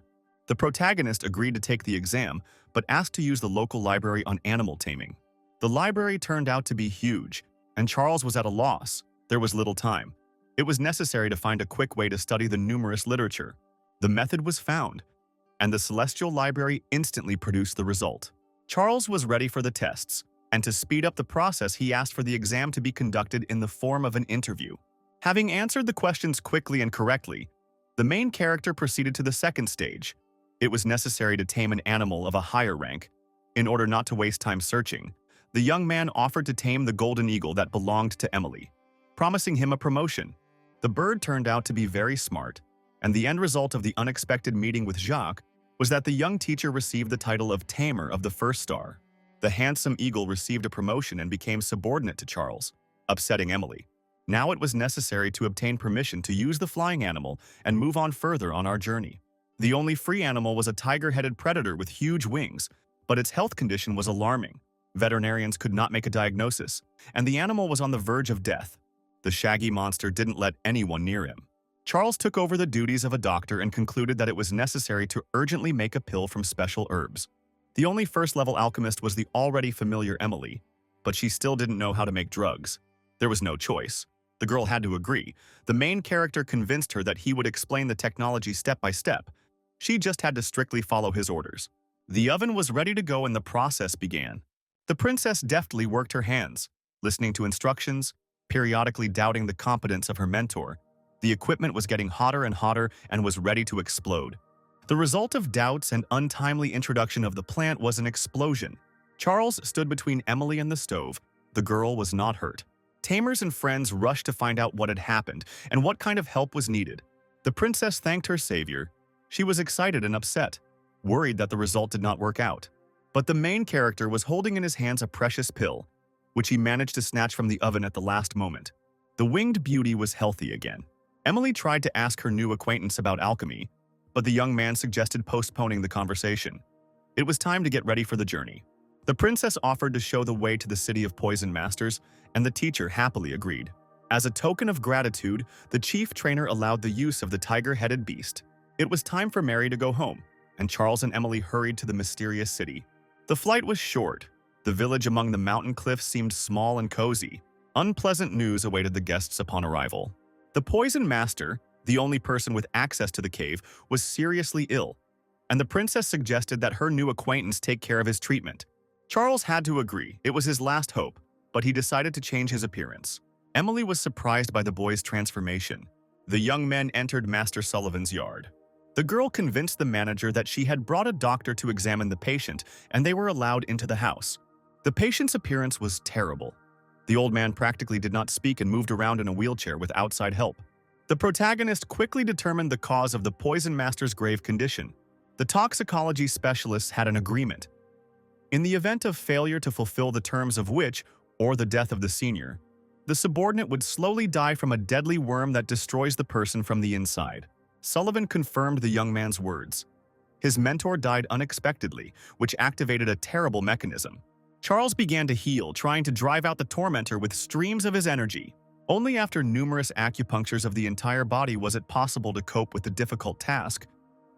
The protagonist agreed to take the exam, but asked to use the local library on animal taming. The library turned out to be huge, and Charles was at a loss. There was little time. It was necessary to find a quick way to study the numerous literature. The method was found, and the Celestial Library instantly produced the result. Charles was ready for the tests, and to speed up the process, he asked for the exam to be conducted in the form of an interview. Having answered the questions quickly and correctly, the main character proceeded to the second stage. It was necessary to tame an animal of a higher rank. In order not to waste time searching, the young man offered to tame the golden eagle that belonged to Emily, promising him a promotion. The bird turned out to be very smart, and the end result of the unexpected meeting with Jacques was that the young teacher received the title of Tamer of the First Star. The handsome eagle received a promotion and became subordinate to Charles, upsetting Emily. Now it was necessary to obtain permission to use the flying animal and move on further on our journey. The only free animal was a tiger-headed predator with huge wings, but its health condition was alarming. Veterinarians could not make a diagnosis, and the animal was on the verge of death. The shaggy monster didn't let anyone near him. Charles took over the duties of a doctor and concluded that it was necessary to urgently make a pill from special herbs. The only first-level alchemist was the already familiar Emily, but she still didn't know how to make drugs. There was no choice. The girl had to agree. The main character convinced her that he would explain the technology step by step. She just had to strictly follow his orders. The oven was ready to go and the process began. The princess deftly worked her hands, listening to instructions, periodically doubting the competence of her mentor. The equipment was getting hotter and hotter and was ready to explode. The result of doubts and untimely introduction of the plant was an explosion. Charles stood between Emily and the stove. The girl was not hurt. Tamers and friends rushed to find out what had happened and what kind of help was needed. The princess thanked her savior. She was excited and upset, worried that the result did not work out. But the main character was holding in his hands a precious pill, which he managed to snatch from the oven at the last moment. The winged beauty was healthy again. Emily tried to ask her new acquaintance about alchemy, but the young man suggested postponing the conversation. It was time to get ready for the journey. The princess offered to show the way to the city of poison masters, and the teacher happily agreed. As a token of gratitude, the chief trainer allowed the use of the tiger-headed beast. It was time for Mary to go home, and Charles and Emily hurried to the mysterious city. The flight was short. The village among the mountain cliffs seemed small and cozy. Unpleasant news awaited the guests upon arrival. The poison master, the only person with access to the cave, was seriously ill, and the princess suggested that her new acquaintance take care of his treatment. Charles had to agree. It was his last hope, but he decided to change his appearance. Emily was surprised by the boy's transformation. The young men entered Master Sullivan's yard. The girl convinced the manager that she had brought a doctor to examine the patient, and they were allowed into the house. The patient's appearance was terrible. The old man practically did not speak and moved around in a wheelchair with outside help. The protagonist quickly determined the cause of the poison master's grave condition. The toxicology specialists had an agreement. In the event of failure to fulfill the terms of which, or the death of the senior, the subordinate would slowly die from a deadly worm that destroys the person from the inside. Sullivan confirmed the young man's words. His mentor died unexpectedly, which activated a terrible mechanism. Charles began to heal, trying to drive out the tormentor with streams of his energy. Only after numerous acupunctures of the entire body was it possible to cope with the difficult task.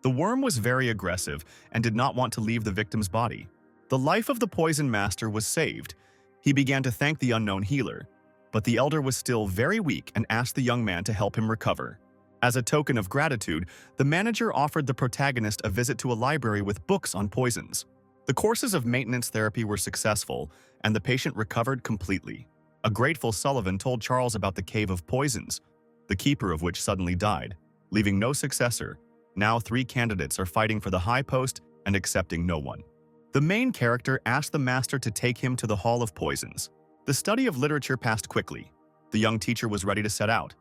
The worm was very aggressive and did not want to leave the victim's body. The life of the poison master was saved. He began to thank the unknown healer, but the elder was still very weak and asked the young man to help him recover. As a token of gratitude, the manager offered the protagonist a visit to a library with books on poisons. The courses of maintenance therapy were successful, and the patient recovered completely. A grateful Sullivan told Charles about the Cave of Poisons, the keeper of which suddenly died, leaving no successor. Now 3 candidates are fighting for the high post and accepting no one. The main character asked the master to take him to the Hall of Poisons. The study of literature passed quickly. The young teacher was ready to set out.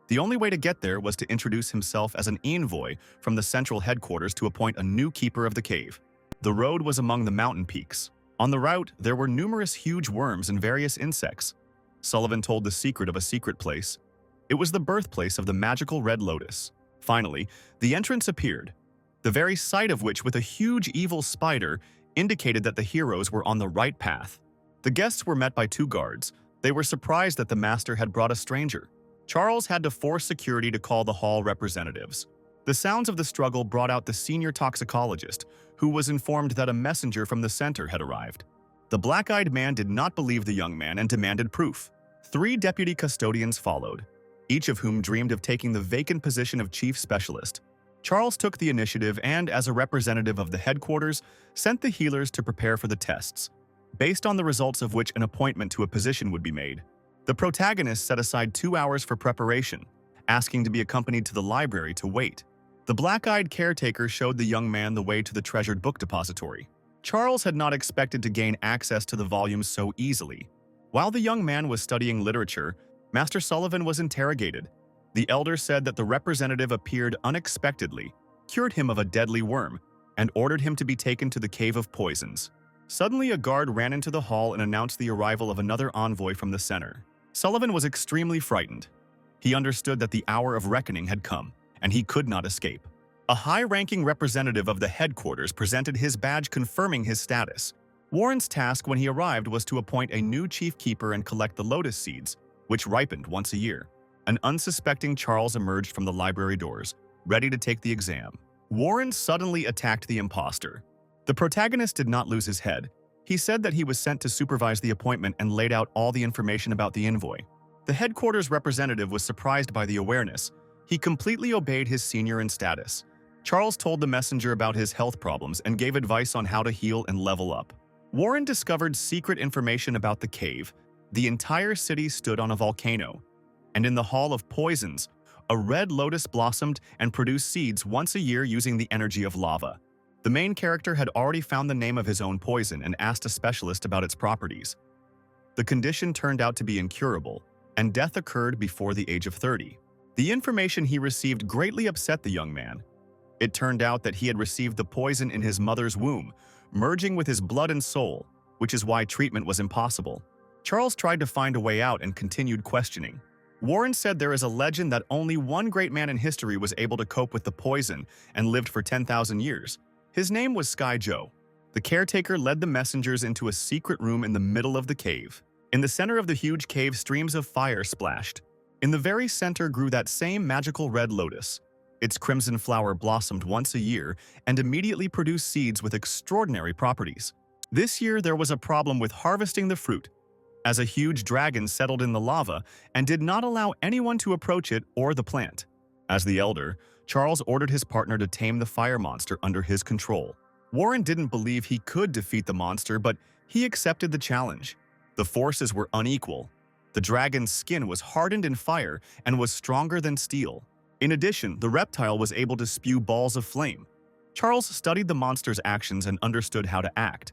The only way to get there was to introduce himself as an envoy from the central headquarters to appoint a new keeper of the cave. The road was among the mountain peaks. On the route, there were numerous huge worms and various insects. Sullivan told the secret of a secret place. It was the birthplace of the magical Red Lotus. Finally, the entrance appeared, the very sight of which with a huge evil spider indicated that the heroes were on the right path. The guests were met by 2 guards. They were surprised that the master had brought a stranger. Charles had to force security to call the hall representatives. The sounds of the struggle brought out the senior toxicologist, who was informed that a messenger from the center had arrived. The black-eyed man did not believe the young man and demanded proof. 3 deputy custodians followed, each of whom dreamed of taking the vacant position of chief specialist. Charles took the initiative and, as a representative of the headquarters, sent the healers to prepare for the tests, based on the results of which an appointment to a position would be made. The protagonist set aside 2 hours for preparation, asking to be accompanied to the library to wait. The black-eyed caretaker showed the young man the way to the treasured book depository. Charles had not expected to gain access to the volumes so easily. While the young man was studying literature, Master Sullivan was interrogated. The elder said that the representative appeared unexpectedly, cured him of a deadly worm, and ordered him to be taken to the Cave of Poisons. Suddenly, a guard ran into the hall and announced the arrival of another envoy from the center. Sullivan was extremely frightened. He understood that the hour of reckoning had come, and he could not escape. A high-ranking representative of the headquarters presented his badge confirming his status. Warren's task when he arrived was to appoint a new chief keeper and collect the lotus seeds, which ripened once a year. An unsuspecting Charles emerged from the library doors, ready to take the exam. Warren suddenly attacked the imposter. The protagonist did not lose his head. He said that he was sent to supervise the appointment and laid out all the information about the envoy. The headquarters representative was surprised by the awareness. He completely obeyed his senior in status. Charles told the messenger about his health problems and gave advice on how to heal and level up. Warren discovered secret information about the cave. The entire city stood on a volcano, and in the Hall of Poisons, a red lotus blossomed and produced seeds once a year using the energy of lava. The main character had already found the name of his own poison and asked a specialist about its properties. The condition turned out to be incurable, and death occurred before the age of 30. The information he received greatly upset the young man. It turned out that he had received the poison in his mother's womb, merging with his blood and soul, which is why treatment was impossible. Charles tried to find a way out and continued questioning. Warren said there is a legend that only one great man in history was able to cope with the poison and lived for 10,000 years. His name was Sky Joe. The caretaker led the messengers into a secret room in the middle of the cave. In the center of the huge cave, streams of fire splashed. In the very center grew that same magical red lotus. Its crimson flower blossomed once a year and immediately produced seeds with extraordinary properties. This year there was a problem with harvesting the fruit, as a huge dragon settled in the lava and did not allow anyone to approach it or the plant. As the elder, Charles ordered his partner to tame the fire monster under his control. Warren didn't believe he could defeat the monster, but he accepted the challenge. The forces were unequal. The dragon's skin was hardened in fire and was stronger than steel. In addition, the reptile was able to spew balls of flame. Charles studied the monster's actions and understood how to act.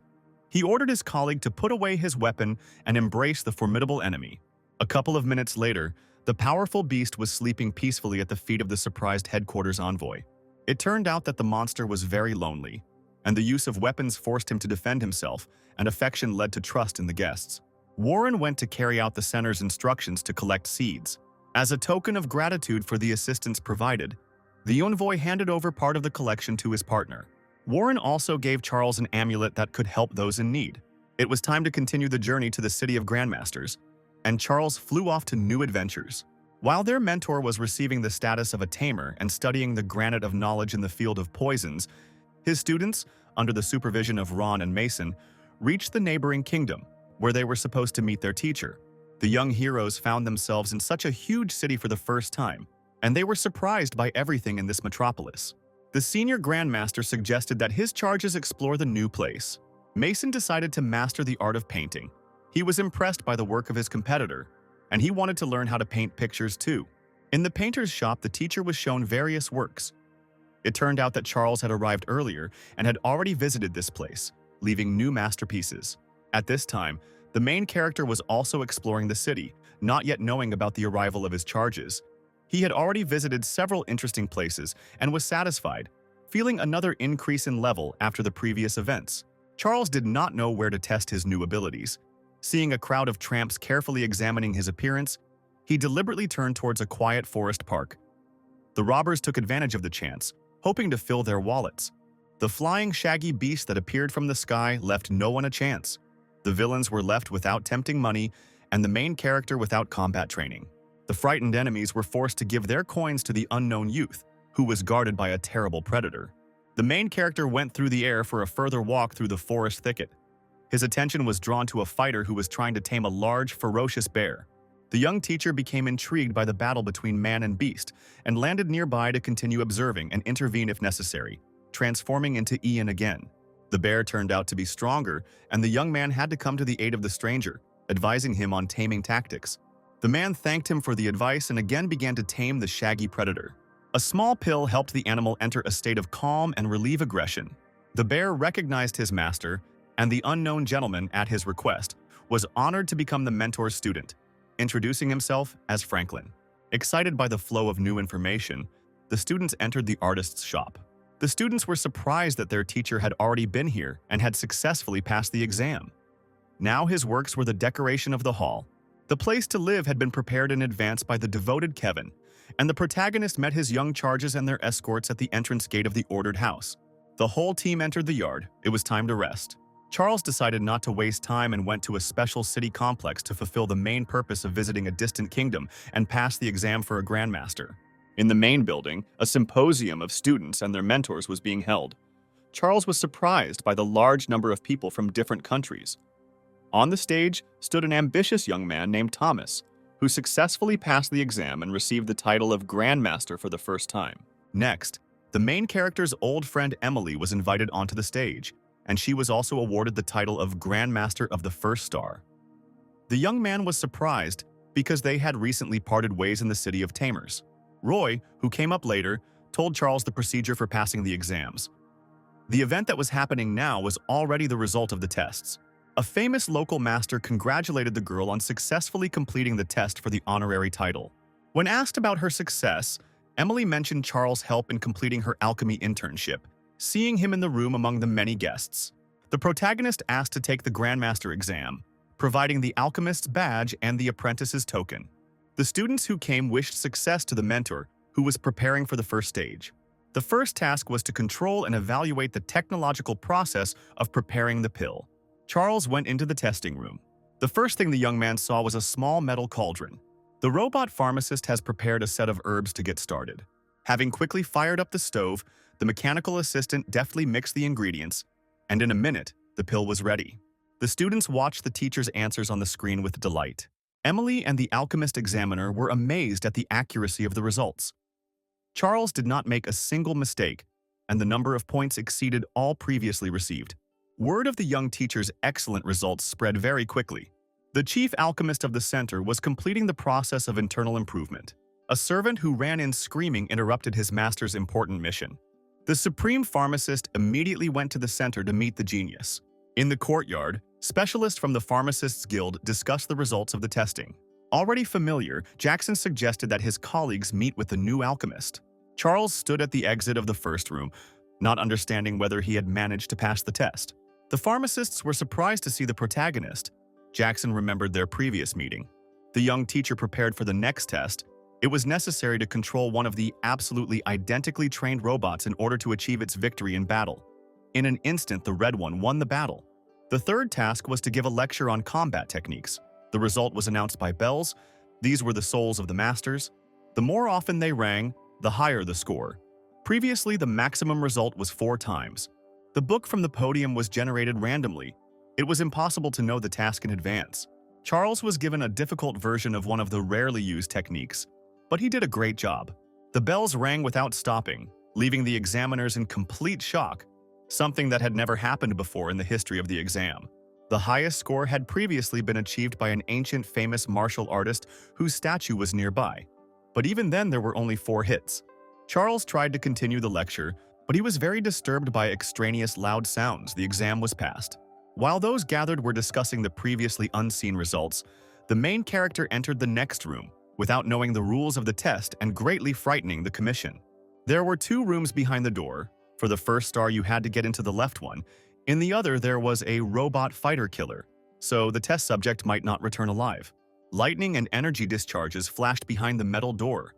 He ordered his colleague to put away his weapon and embrace the formidable enemy. A couple of minutes later, the powerful beast was sleeping peacefully at the feet of the surprised headquarters envoy. It turned out that the monster was very lonely, and the use of weapons forced him to defend himself, and affection led to trust in the guests. Warren went to carry out the center's instructions to collect seeds. As a token of gratitude for the assistance provided, the envoy handed over part of the collection to his partner. Warren also gave Charles an amulet that could help those in need. It was time to continue the journey to the city of Grandmasters, and Charles flew off to new adventures. While their mentor was receiving the status of a tamer and studying the granite of knowledge in the field of poisons, his students, under the supervision of Ron and Mason, reached the neighboring kingdom, where they were supposed to meet their teacher. The young heroes found themselves in such a huge city for the first time, and they were surprised by everything in this metropolis. The senior grandmaster suggested that his charges explore the new place. Mason decided to master the art of painting. He was impressed by the work of his competitor, and he wanted to learn how to paint pictures too. In the painter's shop, the teacher was shown various works. It turned out that Charles had arrived earlier and had already visited this place, leaving new masterpieces. At this time, the main character was also exploring the city, not yet knowing about the arrival of his charges. He had already visited several interesting places and was satisfied, feeling another increase in level after the previous events. Charles did not know where to test his new abilities. Seeing a crowd of tramps carefully examining his appearance, he deliberately turned towards a quiet forest park. The robbers took advantage of the chance, hoping to fill their wallets. The flying shaggy beast that appeared from the sky left no one a chance. The villains were left without tempting money, and the main character without combat training. The frightened enemies were forced to give their coins to the unknown youth, who was guarded by a terrible predator. The main character went through the air for a further walk through the forest thicket. His attention was drawn to a fighter who was trying to tame a large, ferocious bear. The young teacher became intrigued by the battle between man and beast and landed nearby to continue observing and intervene if necessary, transforming into Ian again. The bear turned out to be stronger, and the young man had to come to the aid of the stranger, advising him on taming tactics. The man thanked him for the advice and again began to tame the shaggy predator. A small pill helped the animal enter a state of calm and relieve aggression. The bear recognized his master, and the unknown gentleman, at his request, was honored to become the mentor's student, introducing himself as Franklin. Excited by the flow of new information, the students entered the artist's shop. The students were surprised that their teacher had already been here and had successfully passed the exam. Now his works were the decoration of the hall. The place to live had been prepared in advance by the devoted Kevin, and the protagonist met his young charges and their escorts at the entrance gate of the ordered house. The whole team entered the yard. It was time to rest. Charles decided not to waste time and went to a special city complex to fulfill the main purpose of visiting a distant kingdom and pass the exam for a grandmaster. In the main building, a symposium of students and their mentors was being held. Charles was surprised by the large number of people from different countries. On the stage stood an ambitious young man named Thomas, who successfully passed the exam and received the title of Grandmaster for the first time. Next, the main character's old friend Emily was invited onto the stage, and she was also awarded the title of Grandmaster of the First Star. The young man was surprised because they had recently parted ways in the city of Tamers. Roy, who came up later, told Charles the procedure for passing the exams. The event that was happening now was already the result of the tests. A famous local master congratulated the girl on successfully completing the test for the honorary title. When asked about her success, Emily mentioned Charles' help in completing her alchemy internship, seeing him in the room among the many guests. The protagonist asked to take the Grandmaster exam, providing the alchemist's badge and the apprentice's token. The students who came wished success to the mentor, who was preparing for the first stage. The first task was to control and evaluate the technological process of preparing the pill. Charles went into the testing room. The first thing the young man saw was a small metal cauldron. The robot pharmacist has prepared a set of herbs to get started. Having quickly fired up the stove, the mechanical assistant deftly mixed the ingredients, and in a minute, the pill was ready. The students watched the teacher's answers on the screen with delight. Emily and the alchemist examiner were amazed at the accuracy of the results. Charles did not make a single mistake, and the number of points exceeded all previously received. Word of the young teacher's excellent results spread very quickly. The chief alchemist of the center was completing the process of internal improvement. A servant who ran in screaming interrupted his master's important mission. The supreme pharmacist immediately went to the center to meet the genius. In the courtyard, specialists from the Pharmacists Guild discussed the results of the testing. Already familiar, Jackson suggested that his colleagues meet with the new alchemist. Charles stood at the exit of the first room, not understanding whether he had managed to pass the test. The pharmacists were surprised to see the protagonist. Jackson remembered their previous meeting. The young teacher prepared for the next test. It was necessary to control one of the absolutely identically trained robots in order to achieve its victory in battle. In an instant, the red one won the battle. The third task was to give a lecture on combat techniques. The result was announced by bells. These were the souls of the masters. The more often they rang, the higher the score. Previously, the maximum result was 4 times. The book from the podium was generated randomly. It was impossible to know the task in advance. Charles was given a difficult version of one of the rarely used techniques, but he did a great job. The bells rang without stopping, leaving the examiners in complete shock, something that had never happened before in the history of the exam. The highest score had previously been achieved by an ancient famous martial artist whose statue was nearby. But even then there were only 4 hits. Charles tried to continue the lecture, but he was very disturbed by extraneous loud sounds. The exam was passed. While those gathered were discussing the previously unseen results, the main character entered the next room, without knowing the rules of the test and greatly frightening the commission. There were 2 rooms behind the door. For the first star you had to get into the left one. In the other there was a robot fighter killer, so the test subject might not return alive. Lightning and energy discharges flashed behind the metal door.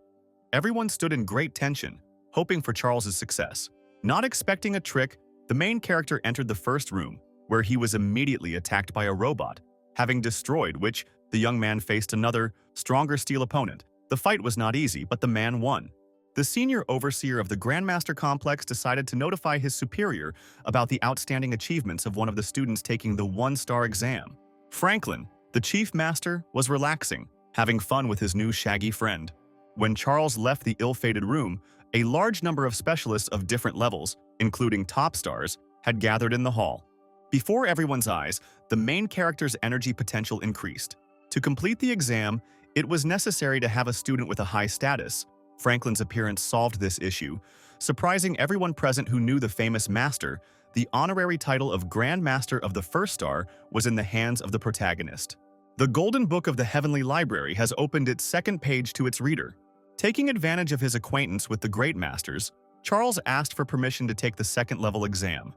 Everyone stood in great tension, hoping for Charles's success. Not expecting a trick, the main character entered the first room, where he was immediately attacked by a robot, having destroyed which the young man faced another, stronger steel opponent. The fight was not easy, but the man won. The senior overseer of the Grandmaster Complex decided to notify his superior about the outstanding achievements of one of the students taking the 1-star exam. Franklin, the chief master, was relaxing, having fun with his new shaggy friend. When Charles left the ill-fated room, a large number of specialists of different levels, including top stars, had gathered in the hall. Before everyone's eyes, the main character's energy potential increased. To complete the exam, it was necessary to have a student with a high status. Franklin's appearance solved this issue, surprising everyone present who knew the famous master. The honorary title of Grand Master of the First Star was in the hands of the protagonist. The Golden Book of the Heavenly Library has opened its second page to its reader. Taking advantage of his acquaintance with the great masters, Charles asked for permission to take the second-level exam.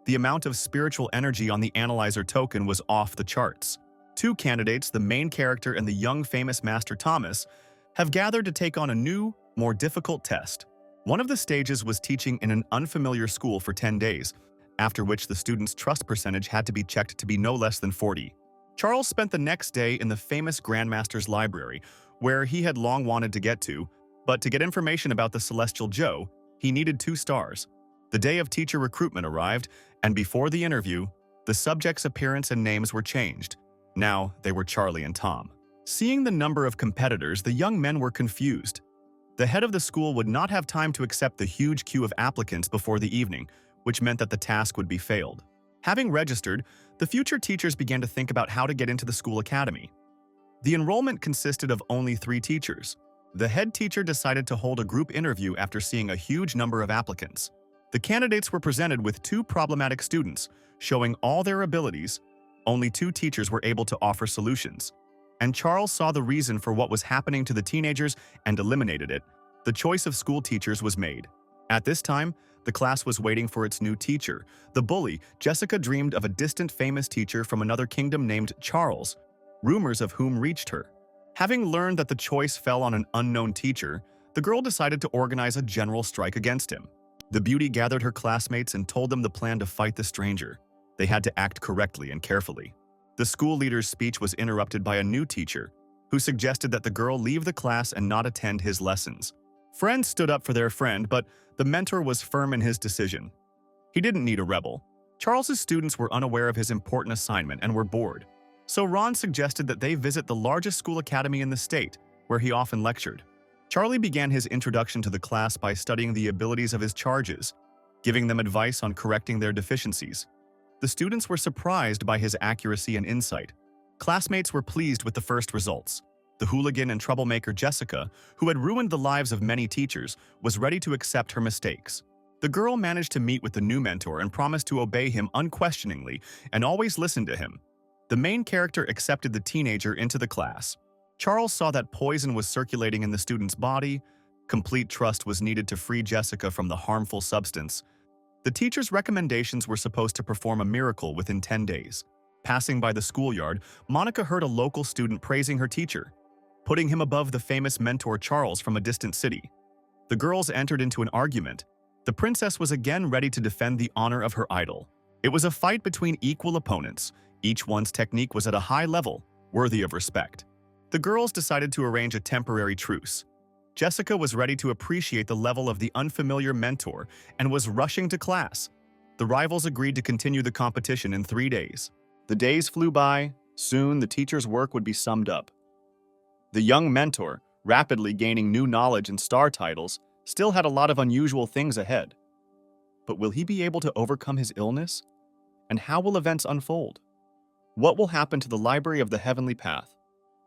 The amount of spiritual energy on the analyzer token was off the charts. 2 candidates, the main character and the young famous Master Thomas, have gathered to take on a new, more difficult test. One of the stages was teaching in an unfamiliar school for 10 days. after which the students' trust percentage had to be checked to be no less than 40. Charles spent the next day in the famous Grandmaster's library, where he had long wanted to get to, but to get information about the Celestial Joe, he needed 2 stars. The day of teacher recruitment arrived, and before the interview, the subjects' appearance and names were changed. Now they were Charlie and Tom. Seeing the number of competitors, the young men were confused. The head of the school would not have time to accept the huge queue of applicants before the evening, which meant that the task would be failed. Having registered, the future teachers began to think about how to get into the school academy. The enrollment consisted of only 3 teachers. The head teacher decided to hold a group interview after seeing a huge number of applicants. The candidates were presented with 2 problematic students, showing all their abilities. Only 2 teachers were able to offer solutions. And Charles saw the reason for what was happening to the teenagers and eliminated it. The choice of school teachers was made. At this time, the class was waiting for its new teacher. The bully, Jessica, dreamed of a distant famous teacher from another kingdom named Charles, rumors of whom reached her. Having learned that the choice fell on an unknown teacher, the girl decided to organize a general strike against him. The beauty gathered her classmates and told them the plan to fight the stranger. They had to act correctly and carefully. The school leader's speech was interrupted by a new teacher, who suggested that the girl leave the class and not attend his lessons. Friends stood up for their friend, but the mentor was firm in his decision. He didn't need a rebel. Charles's students were unaware of his important assignment and were bored. So Ron suggested that they visit the largest school academy in the state, where he often lectured. Charlie began his introduction to the class by studying the abilities of his charges, giving them advice on correcting their deficiencies. The students were surprised by his accuracy and insight. Classmates were pleased with the first results. The hooligan and troublemaker Jessica, who had ruined the lives of many teachers, was ready to accept her mistakes. The girl managed to meet with the new mentor and promised to obey him unquestioningly and always listen to him. The main character accepted the teenager into the class. Charles saw that poison was circulating in the student's body. Complete trust was needed to free Jessica from the harmful substance. The teacher's recommendations were supposed to perform a miracle within 10 days. Passing by the schoolyard, Monica heard a local student praising her teacher, putting him above the famous mentor Charles from a distant city. The girls entered into an argument. The princess was again ready to defend the honor of her idol. It was a fight between equal opponents. Each one's technique was at a high level, worthy of respect. The girls decided to arrange a temporary truce. Jessica was ready to appreciate the level of the unfamiliar mentor and was rushing to class. The rivals agreed to continue the competition in 3 days. The days flew by. Soon, the teacher's work would be summed up. The young mentor, rapidly gaining new knowledge and star titles, still had a lot of unusual things ahead. But will he be able to overcome his illness? And how will events unfold? What will happen to the Library of the Heavenly Path?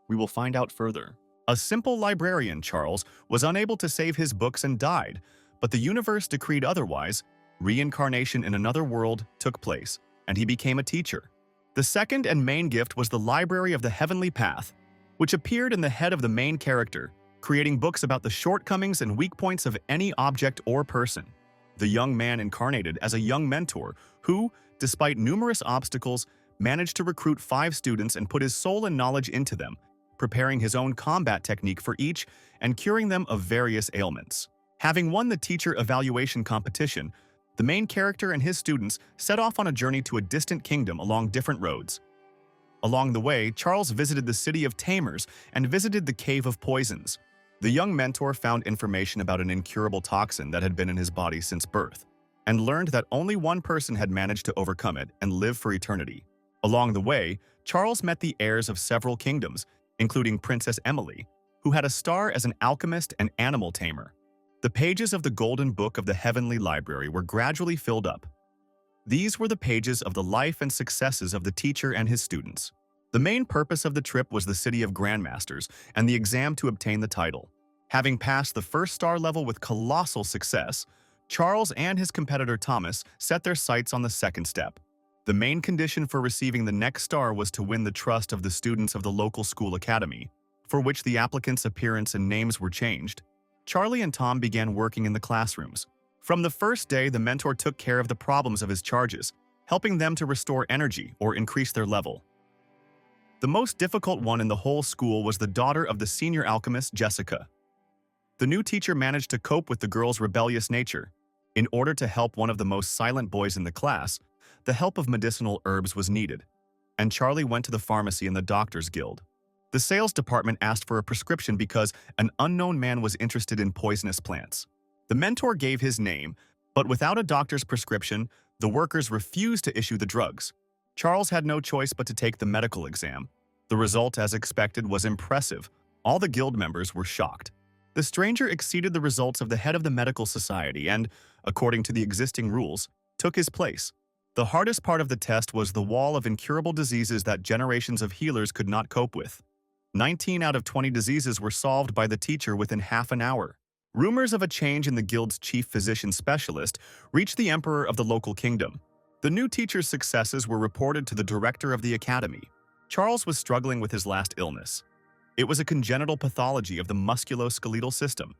We will find out further. A simple librarian, Charles, was unable to save his books and died, but the universe decreed otherwise. Reincarnation in another world took place, and he became a teacher. The second and main gift was the Library of the Heavenly Path, which appeared in the head of the main character, creating books about the shortcomings and weak points of any object or person. The young man incarnated as a young mentor who, despite numerous obstacles, managed to recruit 5 students and put his soul and knowledge into them, preparing his own combat technique for each and curing them of various ailments. Having won the teacher evaluation competition, the main character and his students set off on a journey to a distant kingdom along different roads. Along the way, Charles visited the city of Tamers and visited the Cave of Poisons. The young mentor found information about an incurable toxin that had been in his body since birth, and learned that only one person had managed to overcome it and live for eternity. Along the way, Charles met the heirs of several kingdoms, including Princess Emily, who had a star as an alchemist and animal tamer. The pages of the Golden Book of the Heavenly Library were gradually filled up. These were the pages of the life and successes of the teacher and his students. The main purpose of the trip was the city of Grandmasters and the exam to obtain the title. Having passed the first star level with colossal success, Charles and his competitor Thomas set their sights on the second step. The main condition for receiving the next star was to win the trust of the students of the local school academy, for which the applicants' appearance and names were changed. Charlie and Tom began working in the classrooms. From the first day, the mentor took care of the problems of his charges, helping them to restore energy or increase their level. The most difficult one in the whole school was the daughter of the senior alchemist, Jessica. The new teacher managed to cope with the girl's rebellious nature. In order to help one of the most silent boys in the class, the help of medicinal herbs was needed, and Charlie went to the pharmacy in the doctor's guild. The sales department asked for a prescription because an unknown man was interested in poisonous plants. The mentor gave his name, but without a doctor's prescription, the workers refused to issue the drugs. Charles had no choice but to take the medical exam. The result, as expected, was impressive. All the guild members were shocked. The stranger exceeded the results of the head of the medical society and, according to the existing rules, took his place. The hardest part of the test was the wall of incurable diseases that generations of healers could not cope with. 19 out of 20 diseases were solved by the teacher within half an hour. Rumors of a change in the guild's chief physician specialist reached the emperor of the local kingdom. The new teacher's successes were reported to the director of the academy. Charles was struggling with his last illness. It was a congenital pathology of the musculoskeletal system.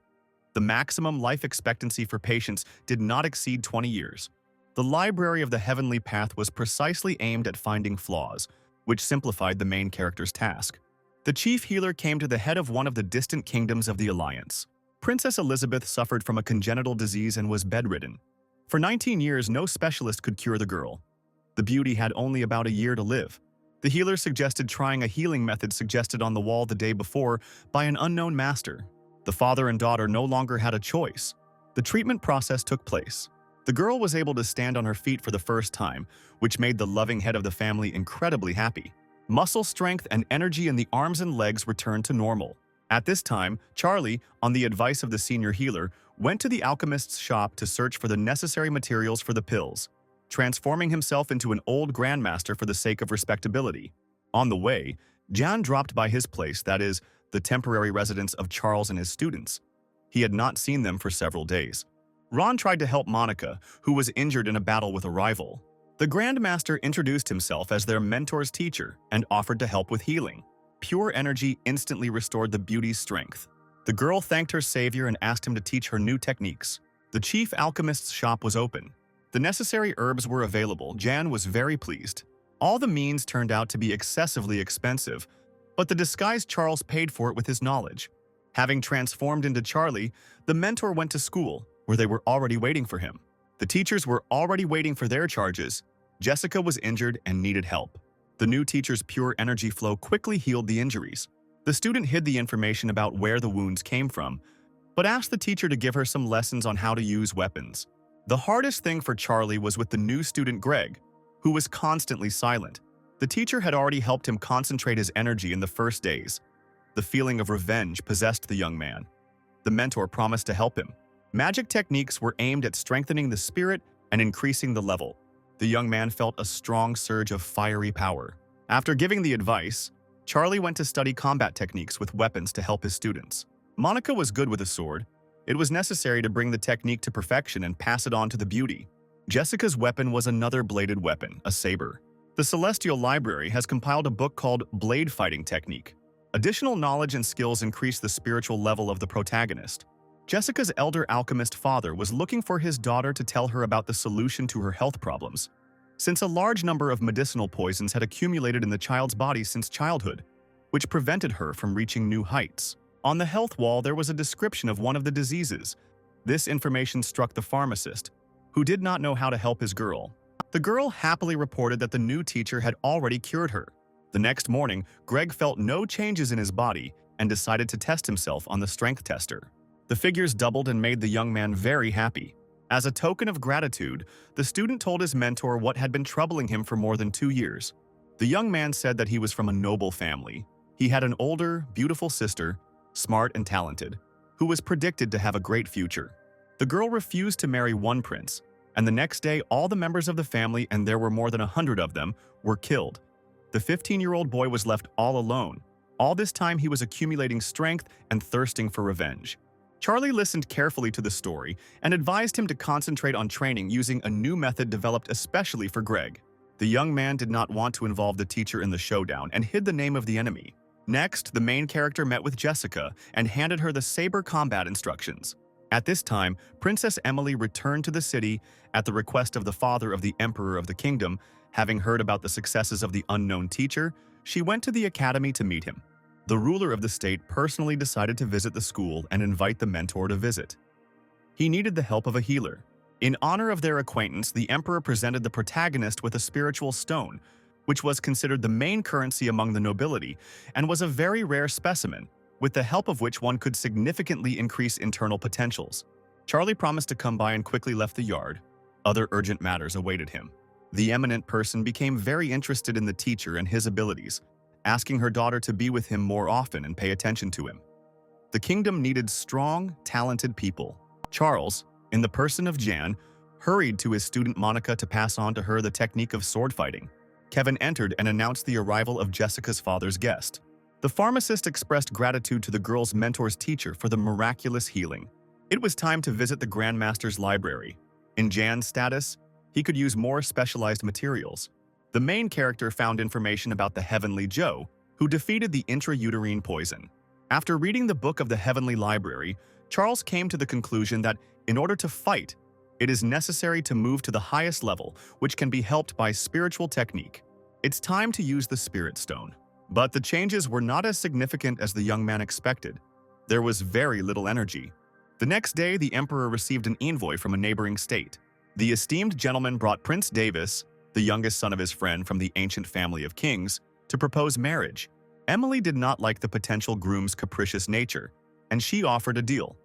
The maximum life expectancy for patients did not exceed 20 years. The Library of the Heavenly Path was precisely aimed at finding flaws, which simplified the main character's task. The chief healer came to the head of one of the distant kingdoms of the Alliance. Princess Elizabeth suffered from a congenital disease and was bedridden. For 19 years, no specialist could cure the girl. The beauty had only about a year to live. The healer suggested trying a healing method suggested on the wall the day before by an unknown master. The father and daughter no longer had a choice. The treatment process took place. The girl was able to stand on her feet for the first time, which made the loving head of the family incredibly happy. Muscle strength and energy in the arms and legs returned to normal. At this time, Charlie, on the advice of the senior healer, went to the alchemist's shop to search for the necessary materials for the pills, transforming himself into an old grandmaster for the sake of respectability. On the way, Jan dropped by his place, that is, the temporary residence of Charles and his students. He had not seen them for several days. Ron tried to help Monica, who was injured in a battle with a rival. The Grandmaster introduced himself as their mentor's teacher and offered to help with healing. Pure energy instantly restored the beauty's strength. The girl thanked her savior and asked him to teach her new techniques. The chief alchemist's shop was open. The necessary herbs were available. Jan was very pleased. All the means turned out to be excessively expensive, but the disguised Charles paid for it with his knowledge. Having transformed into Charlie, the mentor went to school, where they were already waiting for him. The teachers were already waiting for their charges. Jessica was injured and needed help. The new teacher's pure energy flow quickly healed the injuries. The student hid the information about where the wounds came from, but asked the teacher to give her some lessons on how to use weapons. The hardest thing for Charlie was with the new student Greg, who was constantly silent. The teacher had already helped him concentrate his energy in the first days. The feeling of revenge possessed the young man. The mentor promised to help him. Magic techniques were aimed at strengthening the spirit and increasing the level. The young man felt a strong surge of fiery power. After giving the advice, Charlie went to study combat techniques with weapons to help his students. Monica was good with a sword. It was necessary to bring the technique to perfection and pass it on to the beauty. Jessica's weapon was another bladed weapon, a saber. The Celestial Library has compiled a book called Blade Fighting Technique. Additional knowledge and skills increase the spiritual level of the protagonist. Jessica's elder alchemist father was looking for his daughter to tell her about the solution to her health problems, since a large number of medicinal poisons had accumulated in the child's body since childhood, which prevented her from reaching new heights. On the health wall, there was a description of one of the diseases. This information struck the pharmacist, who did not know how to help his girl. The girl happily reported that the new teacher had already cured her. The next morning, Greg felt no changes in his body and decided to test himself on the strength tester. The figures doubled and made the young man very happy. As a token of gratitude, the student told his mentor what had been troubling him for more than 2 years. The young man said that he was from a noble family. He had an older, beautiful sister, smart and talented, who was predicted to have a great future. The girl refused to marry one prince, and the next day all the members of the family, and there were more than 100 of them, were killed. The 15-year-old boy was left all alone. All this time he was accumulating strength and thirsting for revenge. Charlie listened carefully to the story and advised him to concentrate on training using a new method developed especially for Greg. The young man did not want to involve the teacher in the showdown and hid the name of the enemy. Next, the main character met with Jessica and handed her the saber combat instructions. At this time, Princess Emily returned to the city at the request of the father of the Emperor of the Kingdom. Having heard about the successes of the unknown teacher, she went to the academy to meet him. The ruler of the state personally decided to visit the school and invite the mentor to visit. He needed the help of a healer. In honor of their acquaintance, the emperor presented the protagonist with a spiritual stone, which was considered the main currency among the nobility and was a very rare specimen, with the help of which one could significantly increase internal potentials. Charlie promised to come by and quickly left the yard. Other urgent matters awaited him. The eminent person became very interested in the teacher and his abilities, asking her daughter to be with him more often and pay attention to him. The kingdom needed strong, talented people. Charles, in the person of Jan, hurried to his student Monica to pass on to her the technique of sword fighting. Kevin entered and announced the arrival of Jessica's father's guest. The pharmacist expressed gratitude to the girl's mentor's teacher for the miraculous healing. It was time to visit the Grandmaster's library. In Jan's status, he could use more specialized materials. The main character found information about the Heavenly Joe, who defeated the intrauterine poison. After reading the book of the Heavenly Library, Charles came to the conclusion that in order to fight, it is necessary to move to the highest level, which can be helped by spiritual technique. It's time to use the Spirit Stone. But the changes were not as significant as the young man expected. There was very little energy. The next day, the emperor received an envoy from a neighboring state. The esteemed gentleman brought Prince Davis, the youngest son of his friend from the ancient family of kings, to propose marriage. Emily did not like the potential groom's capricious nature, and she offered a deal.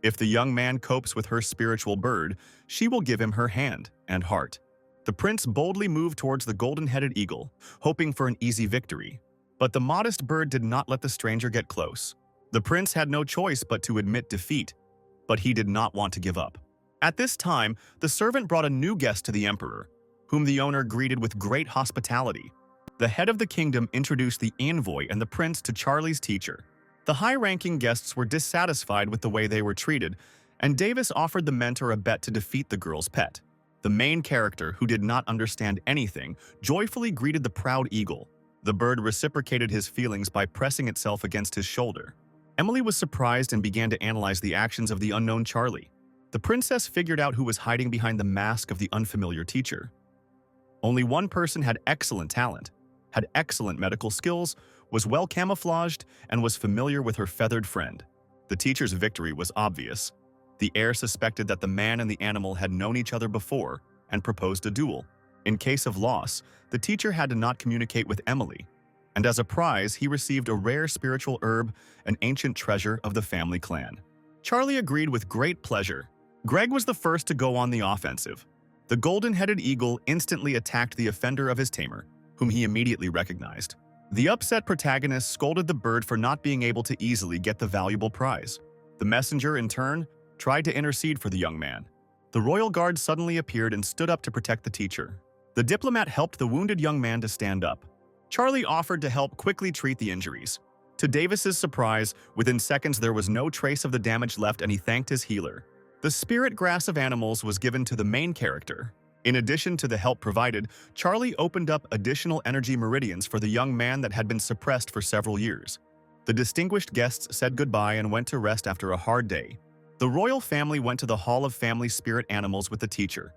If the young man copes with her spiritual bird, she will give him her hand and heart. The prince boldly moved towards the golden-headed eagle, hoping for an easy victory. But the modest bird did not let the stranger get close. The prince had no choice but to admit defeat, but he did not want to give up. At this time, the servant brought a new guest to the emperor, whom the owner greeted with great hospitality. The head of the kingdom introduced the envoy and the prince to Charlie's teacher. The high-ranking guests were dissatisfied with the way they were treated, and Davis offered the mentor a bet to defeat the girl's pet. The main character, who did not understand anything, joyfully greeted the proud eagle. The bird reciprocated his feelings by pressing itself against his shoulder. Emily was surprised and began to analyze the actions of the unknown Charlie. The princess figured out who was hiding behind the mask of the unfamiliar teacher. Only one person had excellent talent, had excellent medical skills, was well camouflaged, and was familiar with her feathered friend. The teacher's victory was obvious. The heir suspected that the man and the animal had known each other before and proposed a duel. In case of loss, the teacher had to not communicate with Emily, and as a prize, he received a rare spiritual herb, an ancient treasure of the family clan. Charlie agreed with great pleasure. Greg was the first to go on the offensive. The golden-headed eagle instantly attacked the offender of his tamer, whom he immediately recognized. The upset protagonist scolded the bird for not being able to easily get the valuable prize. The messenger, in turn, tried to intercede for the young man. The royal guard suddenly appeared and stood up to protect the teacher. The diplomat helped the wounded young man to stand up. Charlie offered to help quickly treat the injuries. To Davis's surprise, within seconds there was no trace of the damage left and he thanked his healer. The spirit grass of animals was given to the main character. In addition to the help provided, Charlie opened up additional energy meridians for the young man that had been suppressed for several years. The distinguished guests said goodbye and went to rest after a hard day. The royal family went to the Hall of Family Spirit Animals with the teacher.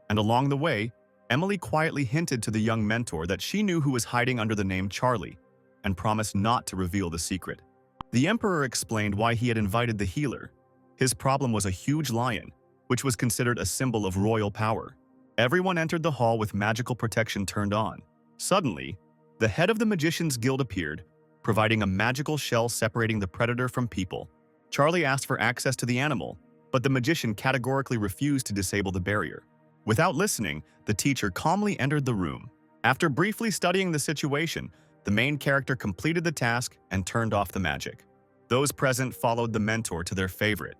And along the way, Emily quietly hinted to the young mentor that she knew who was hiding under the name Charlie, and promised not to reveal the secret. The emperor explained why he had invited the healer. His problem was a huge lion, which was considered a symbol of royal power. Everyone entered the hall with magical protection turned on. Suddenly, the head of the Magicians Guild appeared, providing a magical shell separating the predator from people. Charlie asked for access to the animal, but the magician categorically refused to disable the barrier. Without listening, the teacher calmly entered the room. After briefly studying the situation, the main character completed the task and turned off the magic. Those present followed the mentor to their favorite.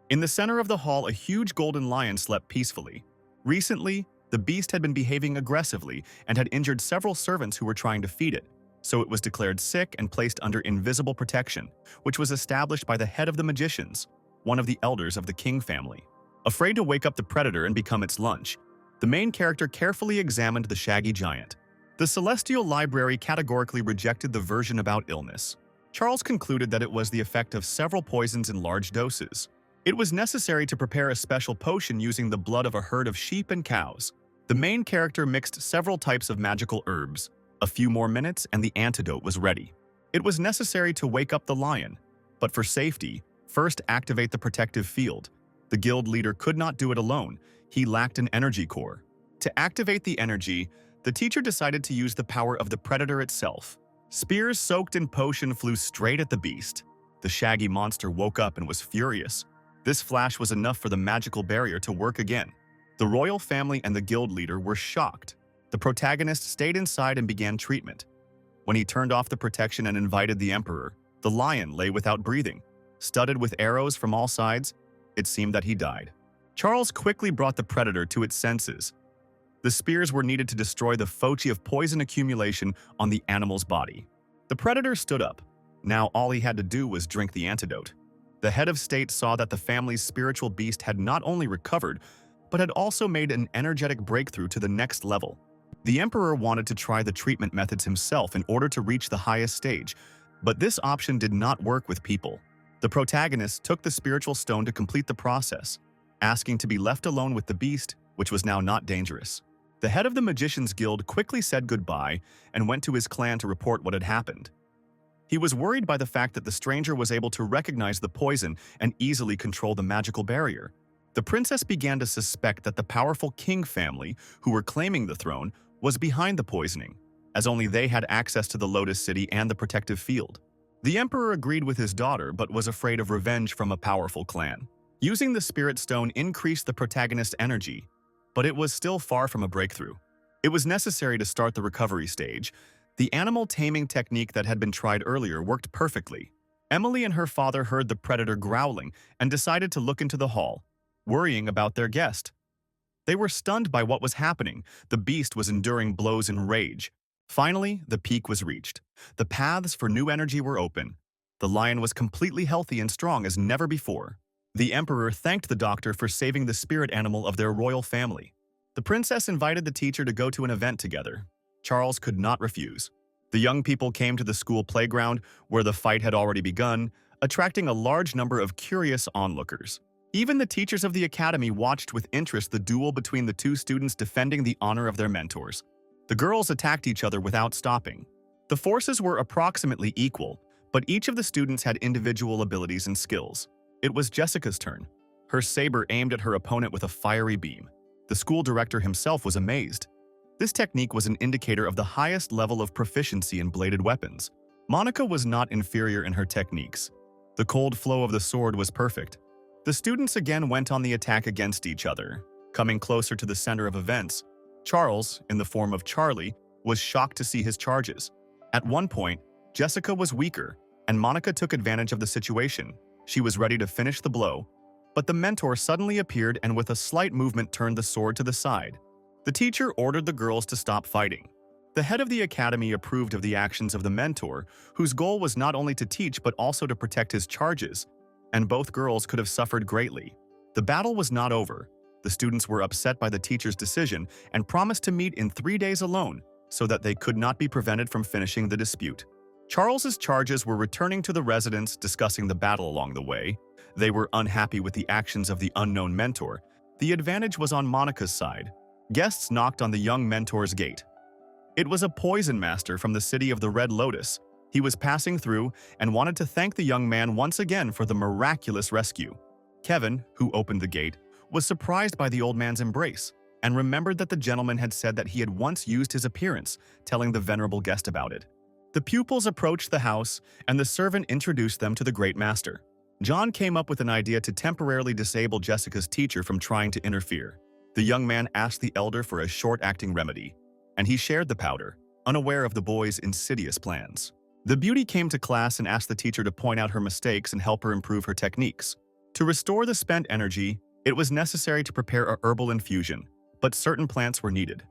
In the center of the hall, a huge golden lion slept peacefully. Recently, the beast had been behaving aggressively and had injured several servants who were trying to feed it, so it was declared sick and placed under invisible protection, which was established by the head of the magicians, one of the elders of the King family. Afraid to wake up the predator and become its lunch, the main character carefully examined the shaggy giant. The Celestial Library categorically rejected the version about illness. Charles concluded that it was the effect of several poisons in large doses. It was necessary to prepare a special potion using the blood of a herd of sheep and cows. The main character mixed several types of magical herbs. A few more minutes and the antidote was ready. It was necessary to wake up the lion, but for safety, first activate the protective field. The guild leader could not do it alone. He lacked an energy core. To activate the energy, the teacher decided to use the power of the predator itself. Spears soaked in potion flew straight at the beast. The shaggy monster woke up and was furious. This flash was enough for the magical barrier to work again. The royal family and the guild leader were shocked. The protagonist stayed inside and began treatment. When he turned off the protection and invited the emperor, the lion lay without breathing. Studded with arrows from all sides, it seemed that he died. Charles quickly brought the predator to its senses. The spears were needed to destroy the foci of poison accumulation on the animal's body. The predator stood up. Now all he had to do was drink the antidote. The head of state saw that the family's spiritual beast had not only recovered, but had also made an energetic breakthrough to the next level. The emperor wanted to try the treatment methods himself in order to reach the highest stage, but this option did not work with people. The protagonist took the spiritual stone to complete the process, asking to be left alone with the beast, which was now not dangerous. The head of the Magicians Guild quickly said goodbye and went to his clan to report what had happened. He was worried by the fact that the stranger was able to recognize the poison and easily control the magical barrier. The princess began to suspect that the powerful king family, who were claiming the throne, was behind the poisoning, as only they had access to the Lotus City and the protective field. The emperor agreed with his daughter but was afraid of revenge from a powerful clan. Using the spirit stone increased the protagonist's energy, but it was still far from a breakthrough. It was necessary to start the recovery stage. The animal taming technique that had been tried earlier worked perfectly. Emily and her father heard the predator growling and decided to look into the hall, worrying about their guest. They were stunned by what was happening. The beast was enduring blows in rage. Finally, the peak was reached. The paths for new energy were open. The lion was completely healthy and strong as never before. The emperor thanked the doctor for saving the spirit animal of their royal family. The princess invited the teacher to go to an event together. Charles could not refuse. The young people came to the school playground, where the fight had already begun, attracting a large number of curious onlookers. Even the teachers of the academy watched with interest the duel between the two students defending the honor of their mentors. The girls attacked each other without stopping. The forces were approximately equal, but each of the students had individual abilities and skills. It was Jessica's turn. Her saber aimed at her opponent with a fiery beam. The school director himself was amazed. This technique was an indicator of the highest level of proficiency in bladed weapons. Monica was not inferior in her techniques. The cold flow of the sword was perfect. The students again went on the attack against each other. Coming closer to the center of events, Charles, in the form of Charlie, was shocked to see his charges. At one point, Jessica was weaker, and Monica took advantage of the situation. She was ready to finish the blow, but the mentor suddenly appeared and with a slight movement turned the sword to the side. The teacher ordered the girls to stop fighting. The head of the academy approved of the actions of the mentor, whose goal was not only to teach but also to protect his charges, and both girls could have suffered greatly. The battle was not over. The students were upset by the teacher's decision and promised to meet in 3 days alone so that they could not be prevented from finishing the dispute. Charles's charges were returning to the residence, discussing the battle along the way. They were unhappy with the actions of the unknown mentor. The advantage was on Monica's side. Guests knocked on the young mentor's gate. It was a poison master from the city of the Red Lotus. He was passing through and wanted to thank the young man once again for the miraculous rescue. Kevin, who opened the gate, was surprised by the old man's embrace and remembered that the gentleman had said that he had once used his appearance, telling the venerable guest about it. The pupils approached the house, and the servant introduced them to the great master. John came up with an idea to temporarily disable Jessica's teacher from trying to interfere. The young man asked the elder for a short-acting remedy, and he shared the powder, unaware of the boy's insidious plans. The beauty came to class and asked the teacher to point out her mistakes and help her improve her techniques. To restore the spent energy, it was necessary to prepare a herbal infusion, but certain plants were needed.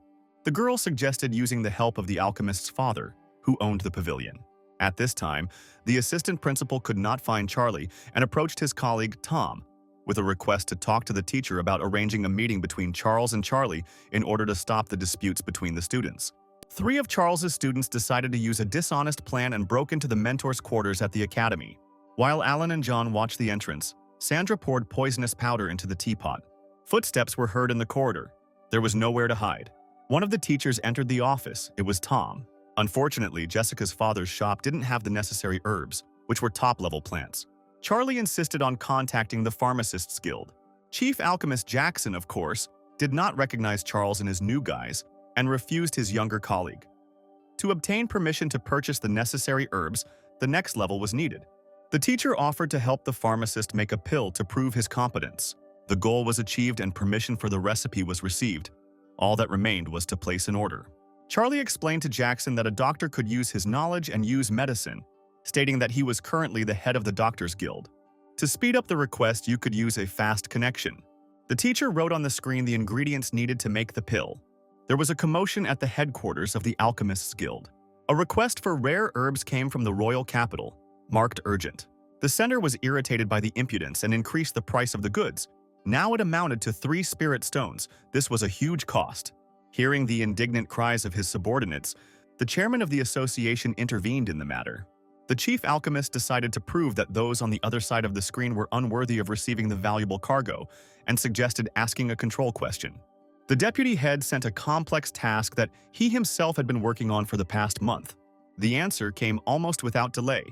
The girl suggested using the help of the alchemist's father, who owned the pavilion. At this time, the assistant principal could not find Charlie and approached his colleague, Tom, with a request to talk to the teacher about arranging a meeting between Charles and Charlie in order to stop the disputes between the students. 3 of Charles's students decided to use a dishonest plan and broke into the mentor's quarters at the academy. While Alan and John watched the entrance, Sandra poured poisonous powder into the teapot. Footsteps were heard in the corridor. There was nowhere to hide. One of the teachers entered the office. It was Tom. Unfortunately, Jessica's father's shop didn't have the necessary herbs, which were top-level plants. Charlie insisted on contacting the Pharmacists Guild. Chief alchemist Jackson, of course, did not recognize Charles in his new guise and refused his younger colleague. To obtain permission to purchase the necessary herbs, the next level was needed. The teacher offered to help the pharmacist make a pill to prove his competence. The goal was achieved and permission for the recipe was received. All that remained was to place an order. Charlie explained to Jackson that a doctor could use his knowledge and use medicine, stating that he was currently the head of the Doctors Guild. To speed up the request, you could use a fast connection. The teacher wrote on the screen the ingredients needed to make the pill. There was a commotion at the headquarters of the Alchemists Guild. A request for rare herbs came from the royal capital, marked urgent. The center was irritated by the impudence and increased the price of the goods. Now it amounted to 3 spirit stones. This was a huge cost. Hearing the indignant cries of his subordinates, the chairman of the association intervened in the matter. The chief alchemist decided to prove that those on the other side of the screen were unworthy of receiving the valuable cargo and suggested asking a control question. The deputy head sent a complex task that he himself had been working on for the past month. The answer came almost without delay.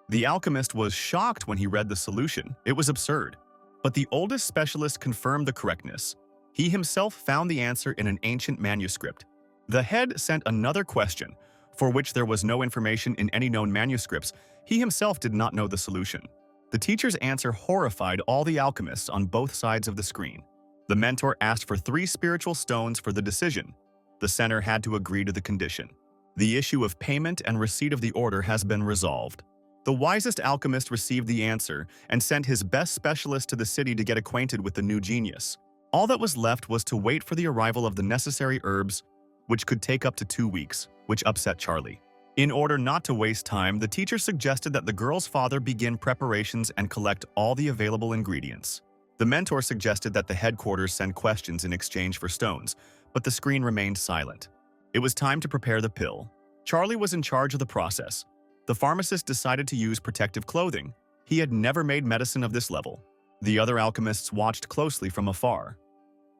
The alchemist was shocked when he read the solution. It was absurd. But the oldest specialist confirmed the correctness. He himself found the answer in an ancient manuscript. The head sent another question, for which there was no information in any known manuscripts. He himself did not know the solution. The teacher's answer horrified all the alchemists on both sides of the screen. The mentor asked for 3 spiritual stones for the decision. The center had to agree to the condition. The issue of payment and receipt of the order has been resolved. The wisest alchemist received the answer and sent his best specialist to the city to get acquainted with the new genius. All that was left was to wait for the arrival of the necessary herbs, which could take up to 2 weeks, which upset Charlie. In order not to waste time, the teacher suggested that the girl's father begin preparations and collect all the available ingredients. The mentor suggested that the headquarters send questions in exchange for stones, but the screen remained silent. It was time to prepare the pill. Charlie was in charge of the process. The pharmacist decided to use protective clothing. He had never made medicine of this level. The other alchemists watched closely from afar.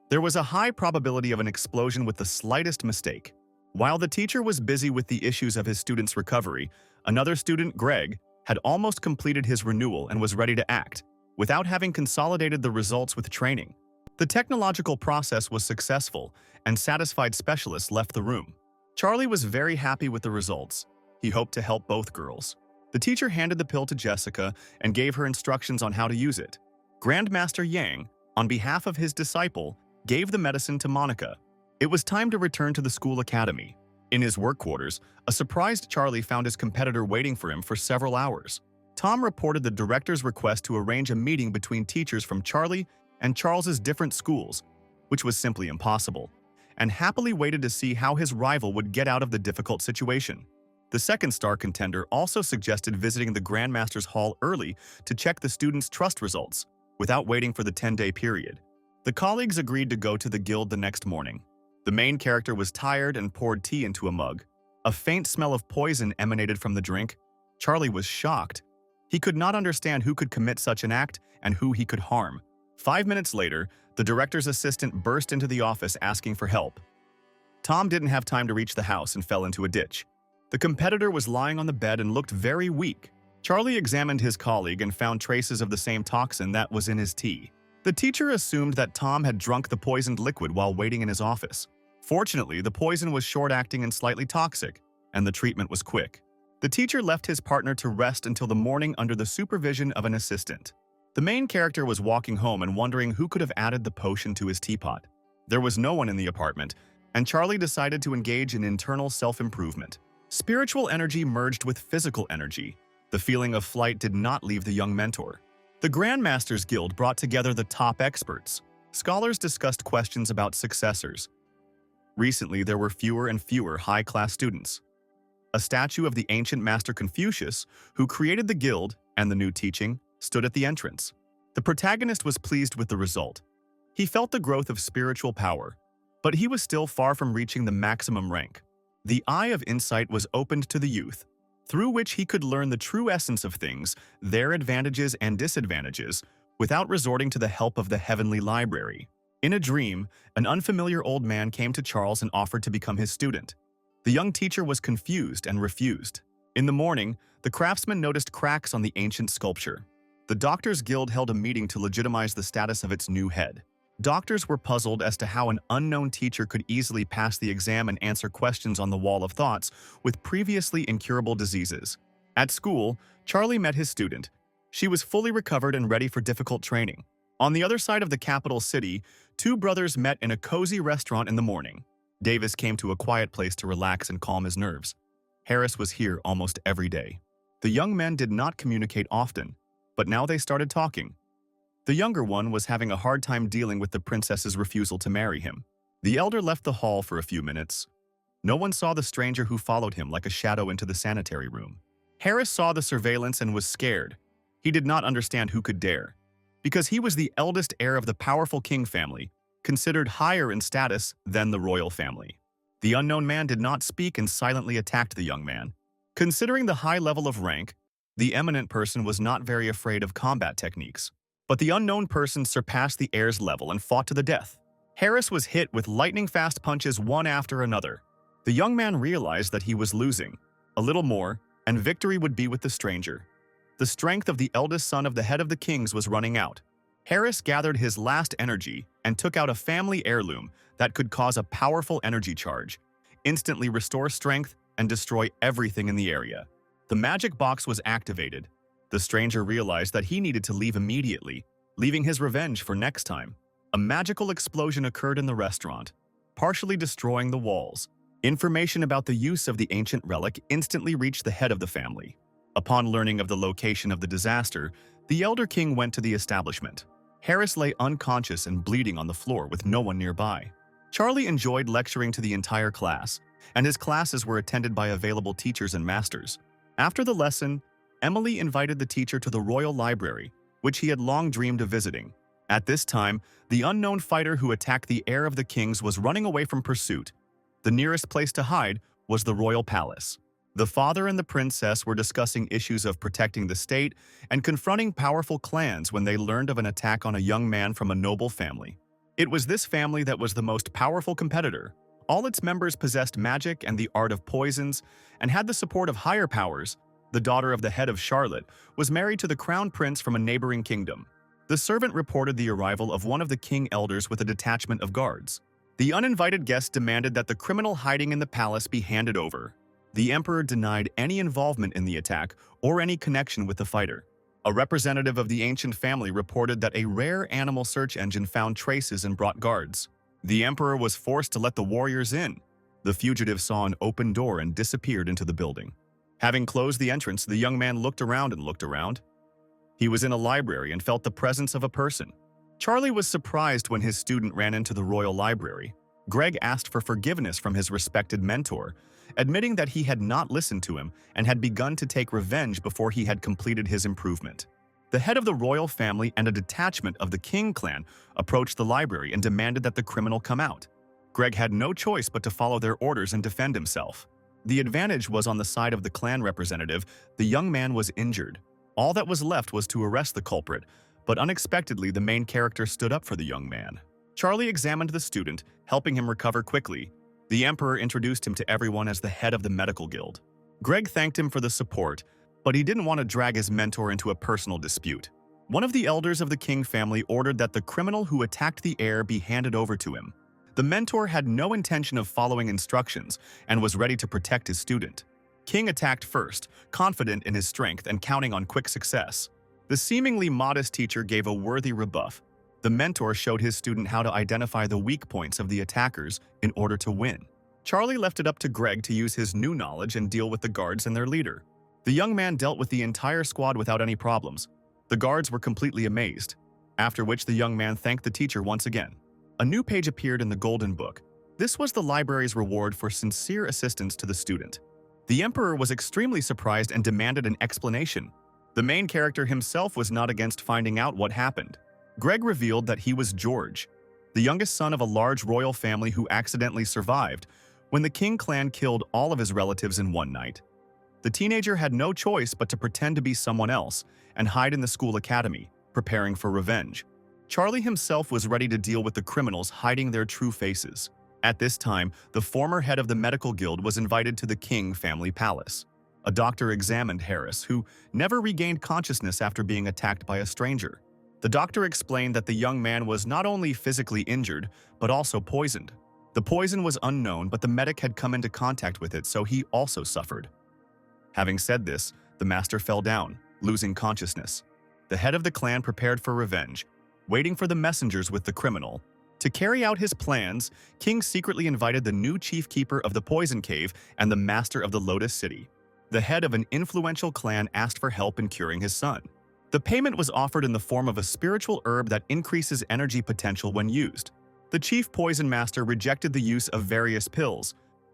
There was a high probability of an explosion with the slightest mistake. While the teacher was busy with the issues of his student's recovery, another student, Greg, had almost completed his renewal and was ready to act, without having consolidated the results with training. The technological process was successful, and satisfied specialists left the room. Charlie was very happy with the results. He hoped to help both girls. The teacher handed the pill to Jessica and gave her instructions on how to use it. Grandmaster Yang, on behalf of his disciple, gave the medicine to Monica. It was time to return to the school academy. In his work quarters, a surprised Charlie found his competitor waiting for him for several hours. Tom reported the director's request to arrange a meeting between teachers from Charlie and Charles's different schools, which was simply impossible, and happily waited to see how his rival would get out of the difficult situation. The second-star contender also suggested visiting the Grandmaster's Hall early to check the students' trust results, without waiting for the 10-day period. The colleagues agreed to go to the guild the next morning. The main character was tired and poured tea into a mug. A faint smell of poison emanated from the drink. Charlie was shocked. He could not understand who could commit such an act and who he could harm. 5 minutes later, the director's assistant burst into the office asking for help. Tom didn't have time to reach the house and fell into a ditch. The competitor was lying on the bed and looked very weak. Charlie examined his colleague and found traces of the same toxin that was in his tea. The teacher assumed that Tom had drunk the poisoned liquid while waiting in his office. Fortunately, the poison was short-acting and slightly toxic, and the treatment was quick. The teacher left his partner to rest until the morning under the supervision of an assistant. The main character was walking home and wondering who could have added the potion to his teapot. There was no one in the apartment, and Charlie decided to engage in internal self-improvement. Spiritual energy merged with physical energy. The feeling of flight did not leave the young mentor. The Grandmasters Guild brought together the top experts. Scholars discussed questions about successors. Recently, there were fewer and fewer high-class students. A statue of the ancient master Confucius, who created the guild and the new teaching, stood at the entrance. The protagonist was pleased with the result. He felt the growth of spiritual power, but he was still far from reaching the maximum rank. The eye of insight was opened to the youth, through which he could learn the true essence of things, their advantages and disadvantages, without resorting to the help of the heavenly library. In a dream, an unfamiliar old man came to Charles and offered to become his student. The young teacher was confused and refused. In the morning, the craftsman noticed cracks on the ancient sculpture. The Doctors Guild held a meeting to legitimize the status of its new head. Doctors were puzzled as to how an unknown teacher could easily pass the exam and answer questions on the wall of thoughts with previously incurable diseases. At school, Charlie met his student. She was fully recovered and ready for difficult training. On the other side of the capital city, two brothers met in a cozy restaurant in the morning. Davis came to a quiet place to relax and calm his nerves. Harris was here almost every day. The young men did not communicate often, but now they started talking. The younger one was having a hard time dealing with the princess's refusal to marry him. The elder left the hall for a few minutes. No one saw the stranger who followed him like a shadow into the sanitary room. Harris saw the surveillance and was scared. He did not understand who could dare. Because he was the eldest heir of the powerful king family, considered higher in status than the royal family. The unknown man did not speak and silently attacked the young man. Considering the high level of rank, the eminent person was not very afraid of combat techniques. But the unknown person surpassed the heir's level and fought to the death. Harris was hit with lightning-fast punches one after another. The young man realized that he was losing. A little more, and victory would be with the stranger. The strength of the eldest son of the head of the kings was running out. Harris gathered his last energy and took out a family heirloom that could cause a powerful energy charge, instantly restore strength, and destroy everything in the area. The magic box was activated. The stranger realized that he needed to leave immediately, leaving his revenge for next time. A magical explosion occurred in the restaurant, partially destroying the walls. Information about the use of the ancient relic instantly reached the head of the family. Upon learning of the location of the disaster, the elder king went to the establishment. Harris lay unconscious and bleeding on the floor with no one nearby. Charlie enjoyed lecturing to the entire class, and his classes were attended by available teachers and masters. After the lesson, Emily invited the teacher to the royal library, which he had long dreamed of visiting. At this time, the unknown fighter who attacked the heir of the kings was running away from pursuit. The nearest place to hide was the royal palace. The father and the princess were discussing issues of protecting the state and confronting powerful clans when they learned of an attack on a young man from a noble family. It was this family that was the most powerful competitor. All its members possessed magic and the art of poisons and had the support of higher powers. The daughter of the head of Charlotte was married to the crown prince from a neighboring kingdom. The servant reported the arrival of one of the king elders with a detachment of guards. The uninvited guest demanded that the criminal hiding in the palace be handed over. The emperor denied any involvement in the attack or any connection with the fighter. A representative of the ancient family reported that a rare animal search engine found traces and brought guards. The emperor was forced to let the warriors in. The fugitive saw an open door and disappeared into the building. Having closed the entrance, the young man looked around and looked around. He was in a library and felt the presence of a person. Charlie was surprised when his student ran into the royal library. Greg asked for forgiveness from his respected mentor, admitting that he had not listened to him and had begun to take revenge before he had completed his improvement. The head of the royal family and a detachment of the King clan approached the library and demanded that the criminal come out. Greg had no choice but to follow their orders and defend himself. The advantage was on the side of the clan representative. The young man was injured. All that was left was to arrest the culprit, but unexpectedly the main character stood up for the young man. Charlie examined the student, helping him recover quickly. The emperor introduced him to everyone as the head of the medical guild. Greg thanked him for the support, but he didn't want to drag his mentor into a personal dispute. One of the elders of the King family ordered that the criminal who attacked the heir be handed over to him. The mentor had no intention of following instructions and was ready to protect his student. King attacked first, confident in his strength and counting on quick success. The seemingly modest teacher gave a worthy rebuff. The mentor showed his student how to identify the weak points of the attackers in order to win. Charlie left it up to Greg to use his new knowledge and deal with the guards and their leader. The young man dealt with the entire squad without any problems. The guards were completely amazed, after which the young man thanked the teacher once again. A new page appeared in the Golden Book. This was the library's reward for sincere assistance to the student. The emperor was extremely surprised and demanded an explanation. The main character himself was not against finding out what happened. Greg revealed that he was George, the youngest son of a large royal family who accidentally survived when the King clan killed all of his relatives in one night. The teenager had no choice but to pretend to be someone else and hide in the school academy, preparing for revenge. Charlie himself was ready to deal with the criminals hiding their true faces. At this time, the former head of the medical guild was invited to the King family palace. A doctor examined Harris, who never regained consciousness after being attacked by a stranger. The doctor explained that the young man was not only physically injured, but also poisoned. The poison was unknown, but the medic had come into contact with it, so he also suffered. Having said this, the master fell down, losing consciousness. The head of the clan prepared for revenge, waiting for the messengers with the criminal. To carry out his plans, King secretly invited the new chief keeper of the Poison Cave and the master of the Lotus City. The head of an influential clan asked for help in curing his son. The payment was offered in the form of a spiritual herb that increases energy potential when used. The chief poison master rejected the use of various pills,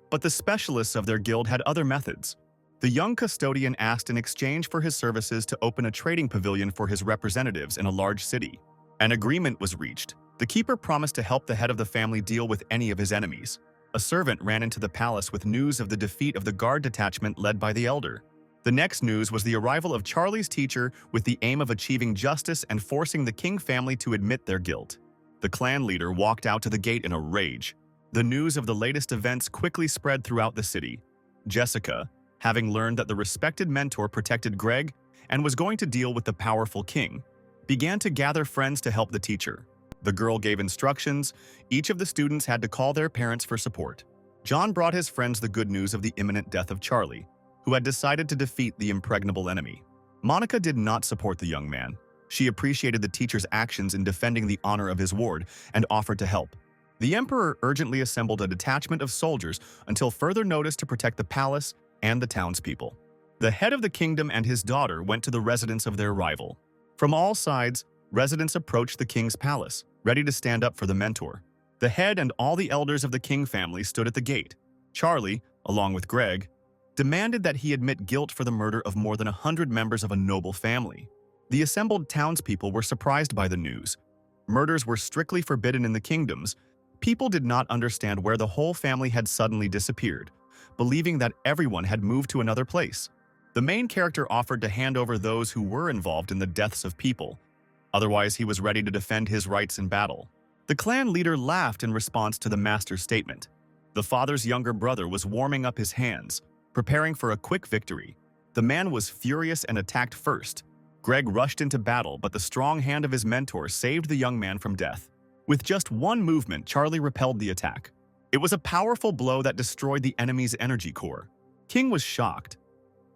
but the specialists of their guild had other methods. The young custodian asked in exchange for his services to open a trading pavilion for his representatives in a large city. An agreement was reached. The keeper promised to help the head of the family deal with any of his enemies. A servant ran into the palace with news of the defeat of the guard detachment led by the elder. The next news was the arrival of Charlie's teacher with the aim of achieving justice and forcing the King family to admit their guilt. The clan leader walked out to the gate in a rage. The news of the latest events quickly spread throughout the city. Jessica, having learned that the respected mentor protected Greg and was going to deal with the powerful king, began to gather friends to help the teacher. The girl gave instructions. Each of the students had to call their parents for support. John brought his friends the good news of the imminent death of Charlie, who had decided to defeat the impregnable enemy. Monica did not support the young man. She appreciated the teacher's actions in defending the honor of his ward and offered to help. The emperor urgently assembled a detachment of soldiers until further notice to protect the palace and the townspeople. The head of the kingdom and his daughter went to the residence of their rival. From all sides, residents approached the king's palace, ready to stand up for the mentor. The head and all the elders of the King family stood at the gate. Charlie, along with Greg, demanded that he admit guilt for the murder of more than 100 members of a noble family. The assembled townspeople were surprised by the news. Murders were strictly forbidden in the kingdoms. People did not understand where the whole family had suddenly disappeared, believing that everyone had moved to another place. The main character offered to hand over those who were involved in the deaths of people. Otherwise, he was ready to defend his rights in battle. The clan leader laughed in response to the master's statement. The father's younger brother was warming up his hands, preparing for a quick victory. The man was furious and attacked first. Greg rushed into battle, but the strong hand of his mentor saved the young man from death. With just one movement, Charlie repelled the attack. It was a powerful blow that destroyed the enemy's energy core. King was shocked.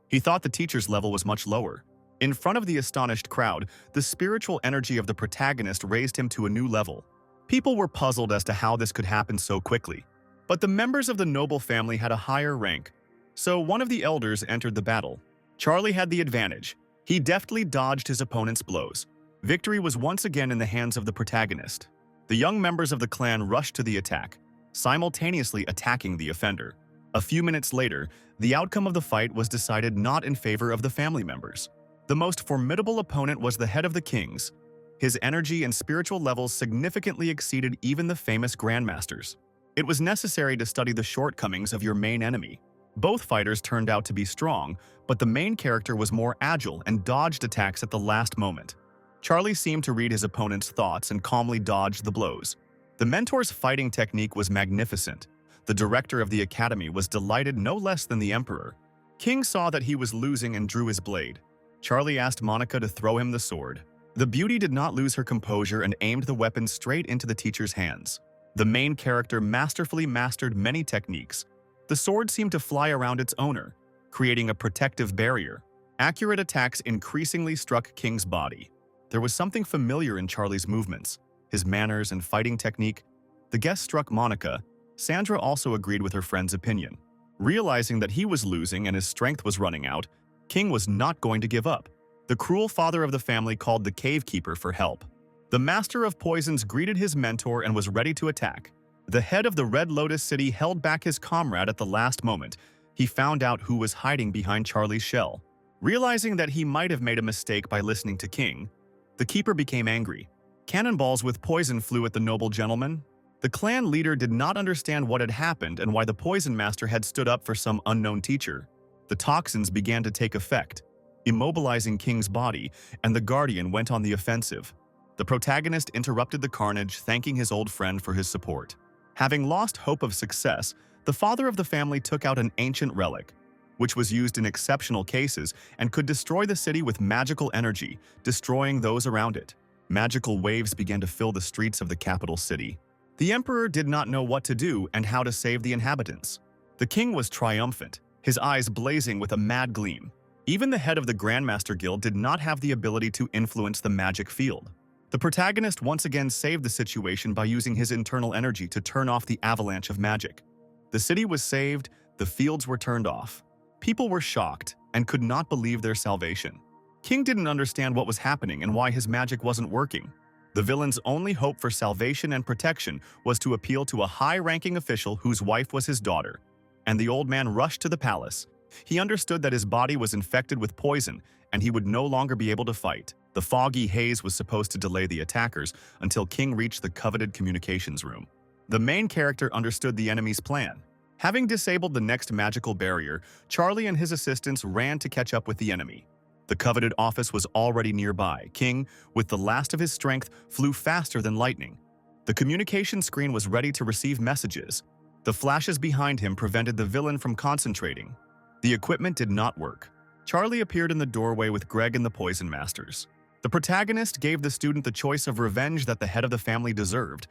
He thought the teacher's level was much lower. In front of the astonished crowd, the spiritual energy of the protagonist raised him to a new level. People were puzzled as to how this could happen so quickly. But the members of the noble family had a higher rank, so one of the elders entered the battle. Charlie had the advantage. He deftly dodged his opponent's blows. Victory was once again in the hands of the protagonist. The young members of the clan rushed to the attack, simultaneously attacking the offender. A few minutes later, the outcome of the fight was decided not in favor of the family members. The most formidable opponent was the head of the kings. His energy and spiritual levels significantly exceeded even the famous grandmasters. It was necessary to study the shortcomings of your main enemy. Both fighters turned out to be strong, but the main character was more agile and dodged attacks at the last moment. Charlie seemed to read his opponent's thoughts and calmly dodged the blows. The mentor's fighting technique was magnificent. The director of the academy was delighted no less than the emperor. King saw that he was losing and drew his blade. Charlie asked Monica to throw him the sword. The beauty did not lose her composure and aimed the weapon straight into the teacher's hands. The main character masterfully mastered many techniques. The sword seemed to fly around its owner, creating a protective barrier. Accurate attacks increasingly struck King's body. There was something familiar in Charlie's movements, his manners and fighting technique. The guest struck Monica. Sandra also agreed with her friend's opinion. Realizing that he was losing and his strength was running out, King was not going to give up. The cruel father of the family called the cave keeper for help. The master of poisons greeted his mentor and was ready to attack. The head of the Red Lotus City held back his comrade at the last moment. He found out who was hiding behind Charlie's shell. Realizing that he might have made a mistake by listening to King, the keeper became angry. Cannonballs with poison flew at the noble gentleman. The clan leader did not understand what had happened and why the poison master had stood up for some unknown teacher. The toxins began to take effect, immobilizing King's body, and the guardian went on the offensive. The protagonist interrupted the carnage, thanking his old friend for his support. Having lost hope of success, the father of the family took out an ancient relic. which was used in exceptional cases and could destroy the city with magical energy, destroying those around it. Magical waves began to fill the streets of the capital city. The emperor did not know what to do and how to save the inhabitants. The king was triumphant, his eyes blazing with a mad gleam. Even the head of the Grandmaster Guild did not have the ability to influence the magic field. The protagonist once again saved the situation by using his internal energy to turn off the avalanche of magic. The city was saved, the fields were turned off. People were shocked and could not believe their salvation. King didn't understand what was happening and why his magic wasn't working. The villain's only hope for salvation and protection was to appeal to a high-ranking official whose wife was his daughter. And the old man rushed to the palace. He understood that his body was infected with poison and he would no longer be able to fight. The foggy haze was supposed to delay the attackers until King reached the coveted communications room. The main character understood the enemy's plan. Having disabled the next magical barrier, Charlie and his assistants ran to catch up with the enemy. The coveted office was already nearby. King, with the last of his strength, flew faster than lightning. The communication screen was ready to receive messages. The flashes behind him prevented the villain from concentrating. The equipment did not work. Charlie appeared in the doorway with Greg and the Poison Masters. The protagonist gave the student the choice of revenge that the head of the family deserved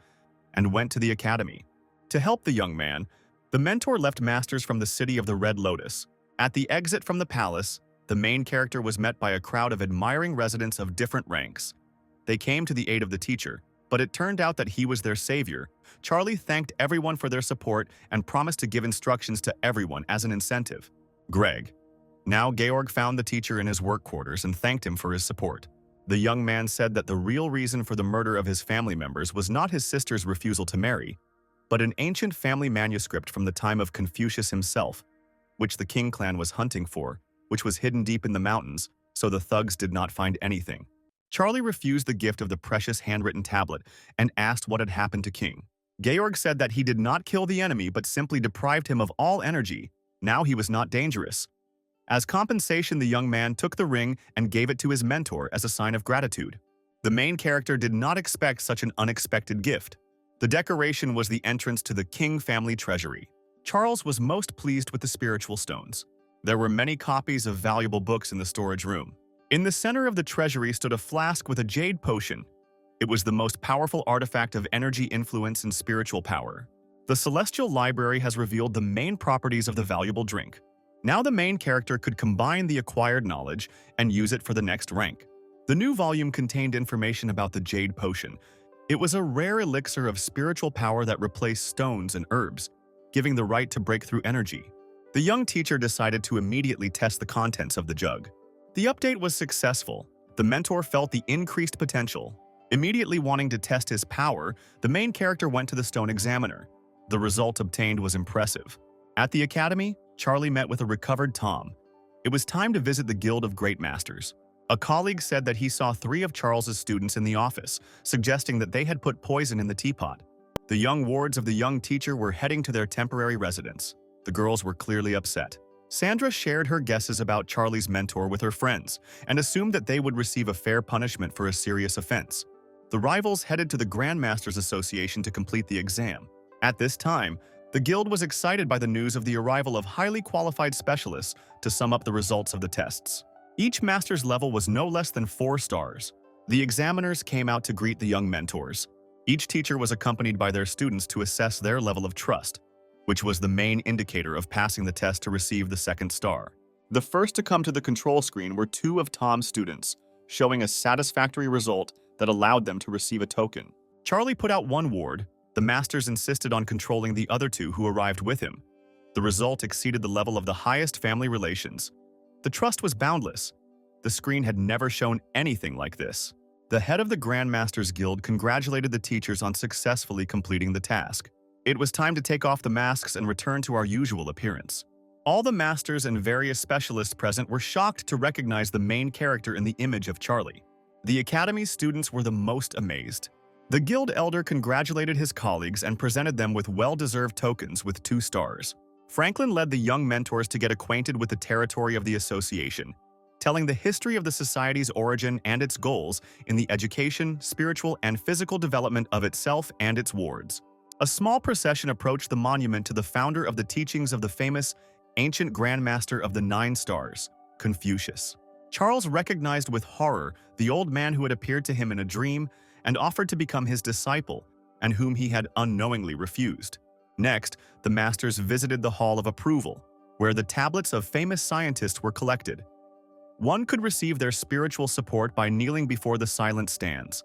and went to the academy. To help the young man, the mentor left masters from the city of the Red Lotus. At the exit from the palace, the main character was met by a crowd of admiring residents of different ranks. They came to the aid of the teacher, but it turned out that he was their savior. Charlie thanked everyone for their support and promised to give instructions to everyone as an incentive. Greg. Now Georg found the teacher in his work quarters and thanked him for his support. The young man said that the real reason for the murder of his family members was not his sister's refusal to marry, but an ancient family manuscript from the time of Confucius himself, which the King clan was hunting for, which was hidden deep in the mountains, so the thugs did not find anything. Charlie refused the gift of the precious handwritten tablet and asked what had happened to King. Georg said that he did not kill the enemy but simply deprived him of all energy. Now he was not dangerous. As compensation, the young man took the ring and gave it to his mentor as a sign of gratitude. The main character did not expect such an unexpected gift. The decoration was the entrance to the King family treasury. Charles was most pleased with the spiritual stones. There were many copies of valuable books in the storage room. In the center of the treasury stood a flask with a jade potion. It was the most powerful artifact of energy influence and spiritual power. The Celestial Library has revealed the main properties of the valuable drink. Now the main character could combine the acquired knowledge and use it for the next rank. The new volume contained information about the jade potion. It was a rare elixir of spiritual power that replaced stones and herbs, giving the right to break through energy. The young teacher decided to immediately test the contents of the jug. The update was successful. The mentor felt the increased potential. Immediately wanting to test his power, the main character went to the stone examiner. The result obtained was impressive. At the academy, Charlie met with a recovered Tom. It was time to visit the Guild of Great Masters. A colleague said that he saw 3 of Charles's students in the office, suggesting that they had put poison in the teapot. The young wards of the young teacher were heading to their temporary residence. The girls were clearly upset. Sandra shared her guesses about Charlie's mentor with her friends and assumed that they would receive a fair punishment for a serious offense. The rivals headed to the Grandmasters Association to complete the exam. At this time, the guild was excited by the news of the arrival of highly qualified specialists to sum up the results of the tests. Each master's level was no less than 4 stars. The examiners came out to greet the young mentors. Each teacher was accompanied by their students to assess their level of trust, which was the main indicator of passing the test to receive the 2nd star. The first to come to the control screen were 2 of Tom's students, showing a satisfactory result that allowed them to receive a token. Charlie put out 1 ward. The masters insisted on controlling the other 2 who arrived with him. The result exceeded the level of the highest family relations. The trust was boundless. The screen had never shown anything like this. The head of the Grandmasters Guild congratulated the teachers on successfully completing the task. It was time to take off the masks and return to our usual appearance. All the masters and various specialists present were shocked to recognize the main character in the image of Charlie. The Academy's students were the most amazed. The guild elder congratulated his colleagues and presented them with well-deserved tokens with 2 stars. Franklin led the young mentors to get acquainted with the territory of the association, telling the history of the society's origin and its goals in the education, spiritual, and physical development of itself and its wards. A small procession approached the monument to the founder of the teachings of the famous ancient grandmaster of the 9 stars, Confucius. Charles recognized with horror the old man who had appeared to him in a dream and offered to become his disciple, and whom he had unknowingly refused. Next, the masters visited the Hall of Approval, where the tablets of famous scientists were collected. One could receive their spiritual support by kneeling before the silent stands.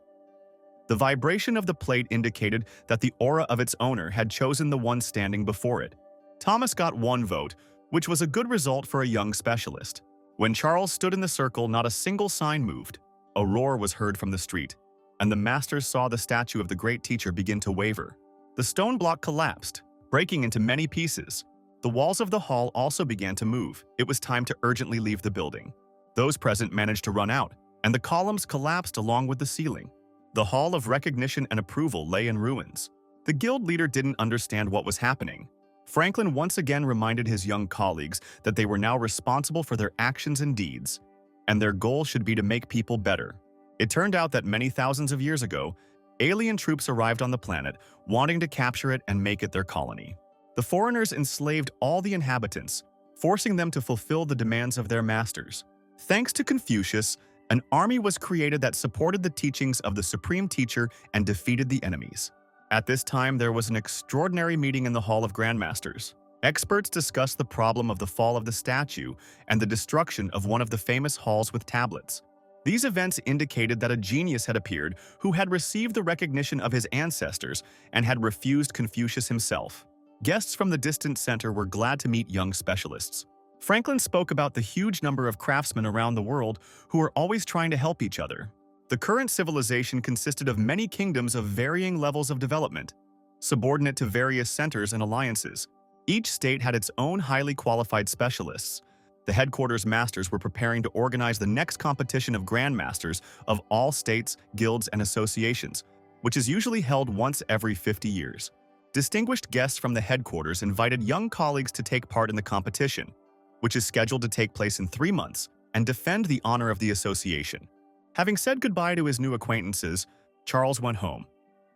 The vibration of the plate indicated that the aura of its owner had chosen the one standing before it. Thomas got 1 vote, which was a good result for a young specialist. When Charles stood in the circle, not a single sign moved. A roar was heard from the street, and the masters saw the statue of the great teacher begin to waver. The stone block collapsed, breaking into many pieces. The walls of the hall also began to move. It was time to urgently leave the building. Those present managed to run out, and the columns collapsed along with the ceiling. The Hall of Recognition and Approval lay in ruins. The guild leader didn't understand what was happening. Franklin once again reminded his young colleagues that they were now responsible for their actions and deeds, and their goal should be to make people better. It turned out that many thousands of years ago, alien troops arrived on the planet, wanting to capture it and make it their colony. The foreigners enslaved all the inhabitants, forcing them to fulfill the demands of their masters. Thanks to Confucius, an army was created that supported the teachings of the supreme teacher and defeated the enemies. At this time, there was an extraordinary meeting in the Hall of Grandmasters. Experts discussed the problem of the fall of the statue and the destruction of one of the famous halls with tablets. These events indicated that a genius had appeared who had received the recognition of his ancestors and had refused Confucius himself. Guests from the distant center were glad to meet young specialists. Franklin spoke about the huge number of craftsmen around the world who were always trying to help each other. The current civilization consisted of many kingdoms of varying levels of development, subordinate to various centers and alliances. Each state had its own highly qualified specialists. The headquarters masters were preparing to organize the next competition of grandmasters of all states, guilds, and associations, which is usually held once every 50 years. Distinguished guests from the headquarters invited young colleagues to take part in the competition, which is scheduled to take place in 3 months, and defend the honor of the association. Having said goodbye to his new acquaintances, Charles went home.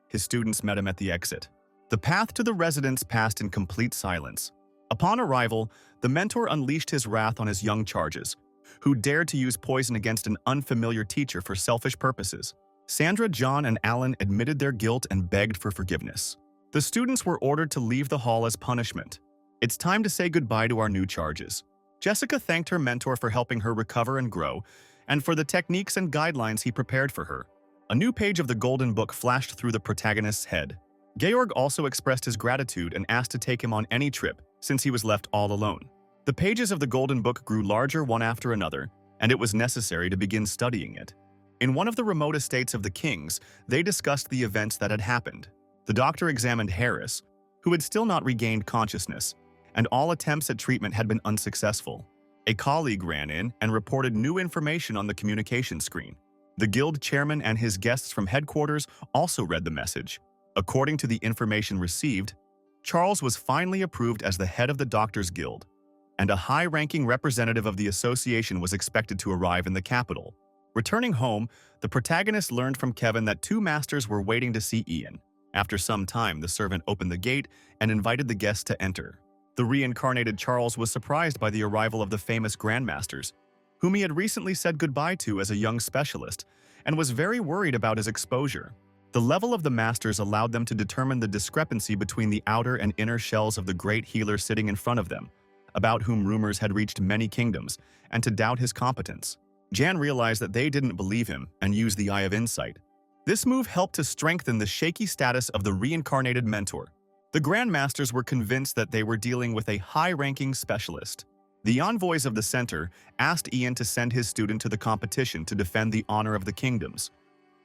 His students met him at the exit. The path to the residence passed in complete silence. Upon arrival, the mentor unleashed his wrath on his young charges, who dared to use poison against an unfamiliar teacher for selfish purposes. Sandra, John, and Alan admitted their guilt and begged for forgiveness. The students were ordered to leave the hall as punishment. It's time to say goodbye to our new charges. Jessica thanked her mentor for helping her recover and grow, and for the techniques and guidelines he prepared for her. A new page of the Golden Book flashed through the protagonist's head. Georg also expressed his gratitude and asked to take him on any trip, since he was left all alone. The pages of the Golden Book grew larger one after another, and it was necessary to begin studying it. In one of the remote estates of the kings, they discussed the events that had happened. The doctor examined Harris, who had still not regained consciousness, and all attempts at treatment had been unsuccessful. A colleague ran in and reported new information on the communication screen. The guild chairman and his guests from headquarters also read the message. According to the information received, Charles was finally approved as the head of the Doctors Guild, and a high-ranking representative of the association was expected to arrive in the capital. Returning home, the protagonist learned from Kevin that 2 masters were waiting to see Ian. After some time, the servant opened the gate and invited the guests to enter. The reincarnated Charles was surprised by the arrival of the famous grandmasters, whom he had recently said goodbye to as a young specialist, and was very worried about his exposure. The level of the masters allowed them to determine the discrepancy between the outer and inner shells of the great healer sitting in front of them, about whom rumors had reached many kingdoms, and to doubt his competence. Jan realized that they didn't believe him and used the Eye of Insight. This move helped to strengthen the shaky status of the reincarnated mentor. The grandmasters were convinced that they were dealing with a high-ranking specialist. The envoys of the center asked Ian to send his student to the competition to defend the honor of the kingdoms.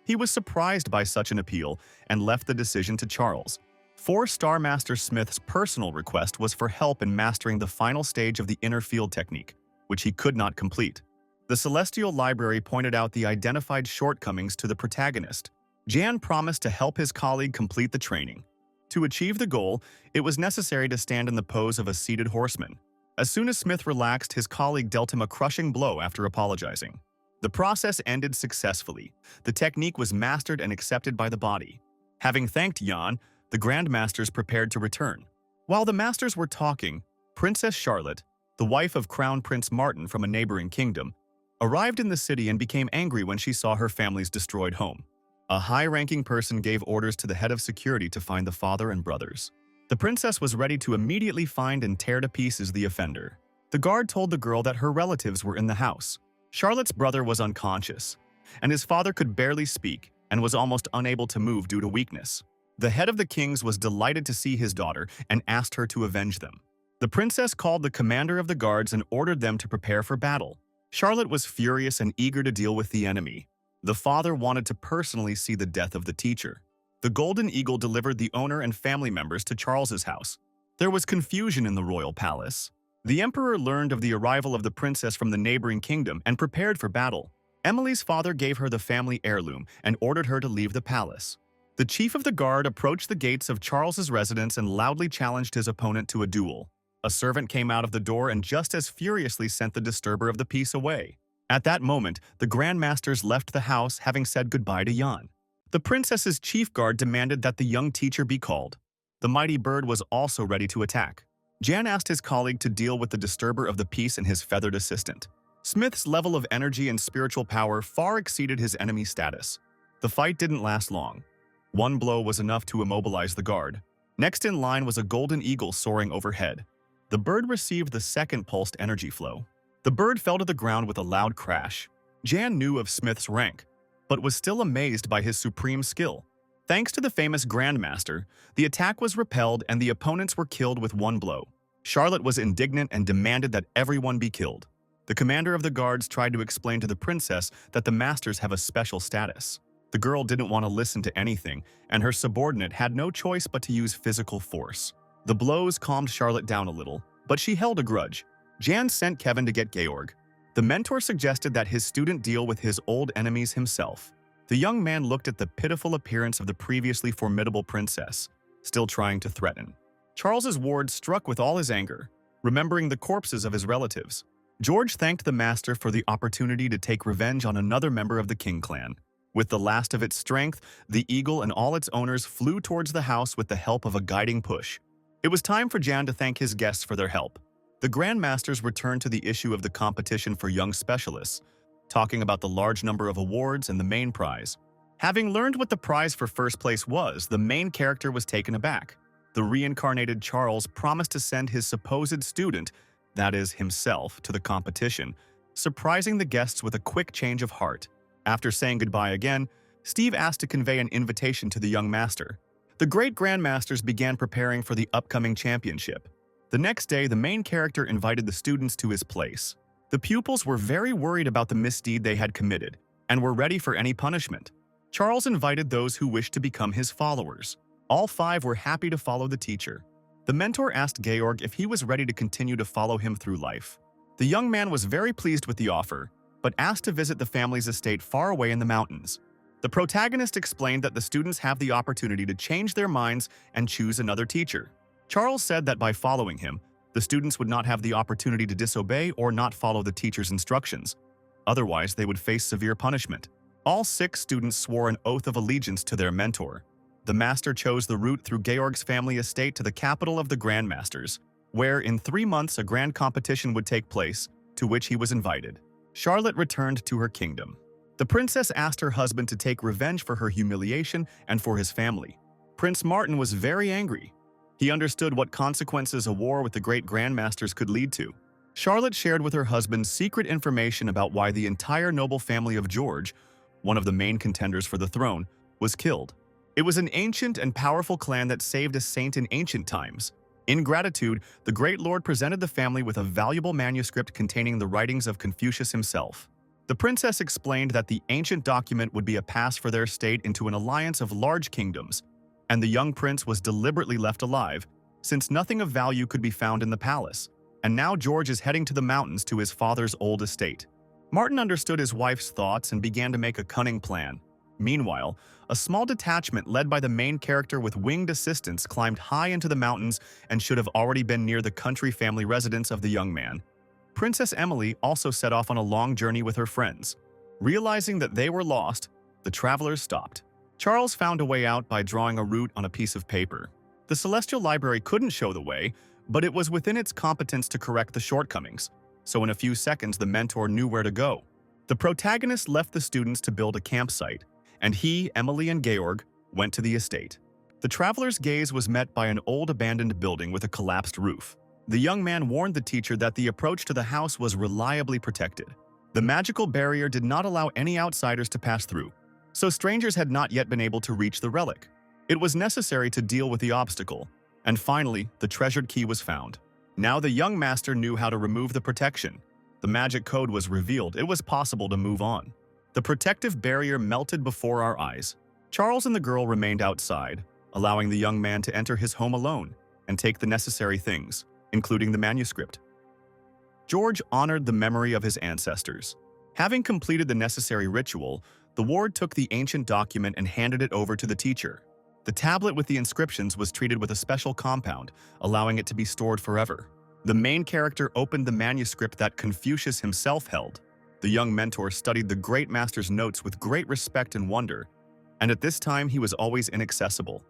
He was surprised by such an appeal and left the decision to Charles. 4-star Master Smith's personal request was for help in mastering the final stage of the inner field technique, which he could not complete. The Celestial Library pointed out the identified shortcomings to the protagonist. Jan promised to help his colleague complete the training. To achieve the goal, it was necessary to stand in the pose of a seated horseman. As soon as Smith relaxed, his colleague dealt him a crushing blow after apologizing. The process ended successfully. The technique was mastered and accepted by the body. Having thanked Jan, the grandmasters prepared to return. While the masters were talking, Princess Charlotte, the wife of Crown Prince Martin from a neighboring kingdom, arrived in the city and became angry when she saw her family's destroyed home. A high-ranking person gave orders to the head of security to find the father and brothers. The princess was ready to immediately find and tear to pieces the offender. The guard told the girl that her relatives were in the house. Charlotte's brother was unconscious, and his father could barely speak and was almost unable to move due to weakness. The head of the kings was delighted to see his daughter and asked her to avenge them. The princess called the commander of the guards and ordered them to prepare for battle. Charlotte was furious and eager to deal with the enemy. The father wanted to personally see the death of the teacher. The Golden Eagle delivered the owner and family members to Charles's house. There was confusion in the royal palace. The emperor learned of the arrival of the princess from the neighboring kingdom and prepared for battle. Emily's father gave her the family heirloom and ordered her to leave the palace. The chief of the guard approached the gates of Charles's residence and loudly challenged his opponent to a duel. A servant came out of the door and just as furiously sent the disturber of the peace away. At that moment, the grandmasters left the house, having said goodbye to Yan. The princess's chief guard demanded that the young teacher be called. The mighty bird was also ready to attack. Jan asked his colleague to deal with the disturber of the peace and his feathered assistant. Smith's level of energy and spiritual power far exceeded his enemy's status. The fight didn't last long. One blow was enough to immobilize the guard. Next in line was a golden eagle soaring overhead. The bird received the second pulsed energy flow. The bird fell to the ground with a loud crash. Jan knew of Smith's rank, but was still amazed by his supreme skill. Thanks to the famous Grandmaster, the attack was repelled and the opponents were killed with one blow. Charlotte was indignant and demanded that everyone be killed. The commander of the guards tried to explain to the princess that the masters have a special status. The girl didn't want to listen to anything, and her subordinate had no choice but to use physical force. The blows calmed Charlotte down a little, but she held a grudge. Jan sent Kevin to get Georg. The mentor suggested that his student deal with his old enemies himself. The young man looked at the pitiful appearance of the previously formidable princess, still trying to threaten. Charles's ward struck with all his anger, remembering the corpses of his relatives. George thanked the master for the opportunity to take revenge on another member of the King clan. With the last of its strength, the eagle and all its owners flew towards the house with the help of a guiding push. It was time for Jan to thank his guests for their help. The Grandmasters returned to the issue of the competition for young specialists, talking about the large number of awards and the main prize. Having learned what the prize for first place was, the main character was taken aback. The reincarnated Charles promised to send his supposed student, that is, himself, to the competition, surprising the guests with a quick change of heart. After saying goodbye again, Steve asked to convey an invitation to the young master. The great Grandmasters began preparing for the upcoming championship. The next day, the main character invited the students to his place. The pupils were very worried about the misdeed they had committed and were ready for any punishment. Charles invited those who wished to become his followers. All 5 were happy to follow the teacher. The mentor asked Georg if he was ready to continue to follow him through life. The young man was very pleased with the offer, but asked to visit the family's estate far away in the mountains. The protagonist explained that the students have the opportunity to change their minds and choose another teacher. Charles said that by following him, the students would not have the opportunity to disobey or not follow the teacher's instructions. Otherwise, they would face severe punishment. All 6 students swore an oath of allegiance to their mentor. The master chose the route through Georg's family estate to the capital of the Grandmasters, where in 3 months a grand competition would take place, to which he was invited. Charlotte returned to her kingdom. The princess asked her husband to take revenge for her humiliation and for his family. Prince Martin was very angry. He understood what consequences a war with the great Grandmasters could lead to. Charlotte shared with her husband secret information about why the entire noble family of George, one of the main contenders for the throne, was killed. It was an ancient and powerful clan that saved a saint in ancient times. In gratitude, the great lord presented the family with a valuable manuscript containing the writings of Confucius himself. The princess explained that the ancient document would be a pass for their state into an alliance of large kingdoms, and the young prince was deliberately left alive, since nothing of value could be found in the palace, and now George is heading to the mountains to his father's old estate. Martin understood his wife's thoughts and began to make a cunning plan. Meanwhile, a small detachment led by the main character with winged assistants climbed high into the mountains and should have already been near the country family residence of the young man. Princess Emily also set off on a long journey with her friends. Realizing that they were lost, the travelers stopped. Charles found a way out by drawing a route on a piece of paper. The Celestial Library couldn't show the way, but it was within its competence to correct the shortcomings, so in a few seconds the mentor knew where to go. The protagonist left the students to build a campsite, and he, Emily, and Georg went to the estate. The traveler's gaze was met by an old abandoned building with a collapsed roof. The young man warned the teacher that the approach to the house was reliably protected. The magical barrier did not allow any outsiders to pass through, so strangers had not yet been able to reach the relic. It was necessary to deal with the obstacle, and finally, the treasured key was found. Now the young master knew how to remove the protection. The magic code was revealed. It was possible to move on. The protective barrier melted before our eyes. Charles and the girl remained outside, allowing the young man to enter his home alone and take the necessary things, including the manuscript. George honored the memory of his ancestors. Having completed the necessary ritual, the ward took the ancient document and handed it over to the teacher. The tablet with the inscriptions was treated with a special compound, allowing it to be stored forever. The main character opened the manuscript that Confucius himself held. The young mentor studied the great master's notes with great respect and wonder, and at this time he was always inaccessible.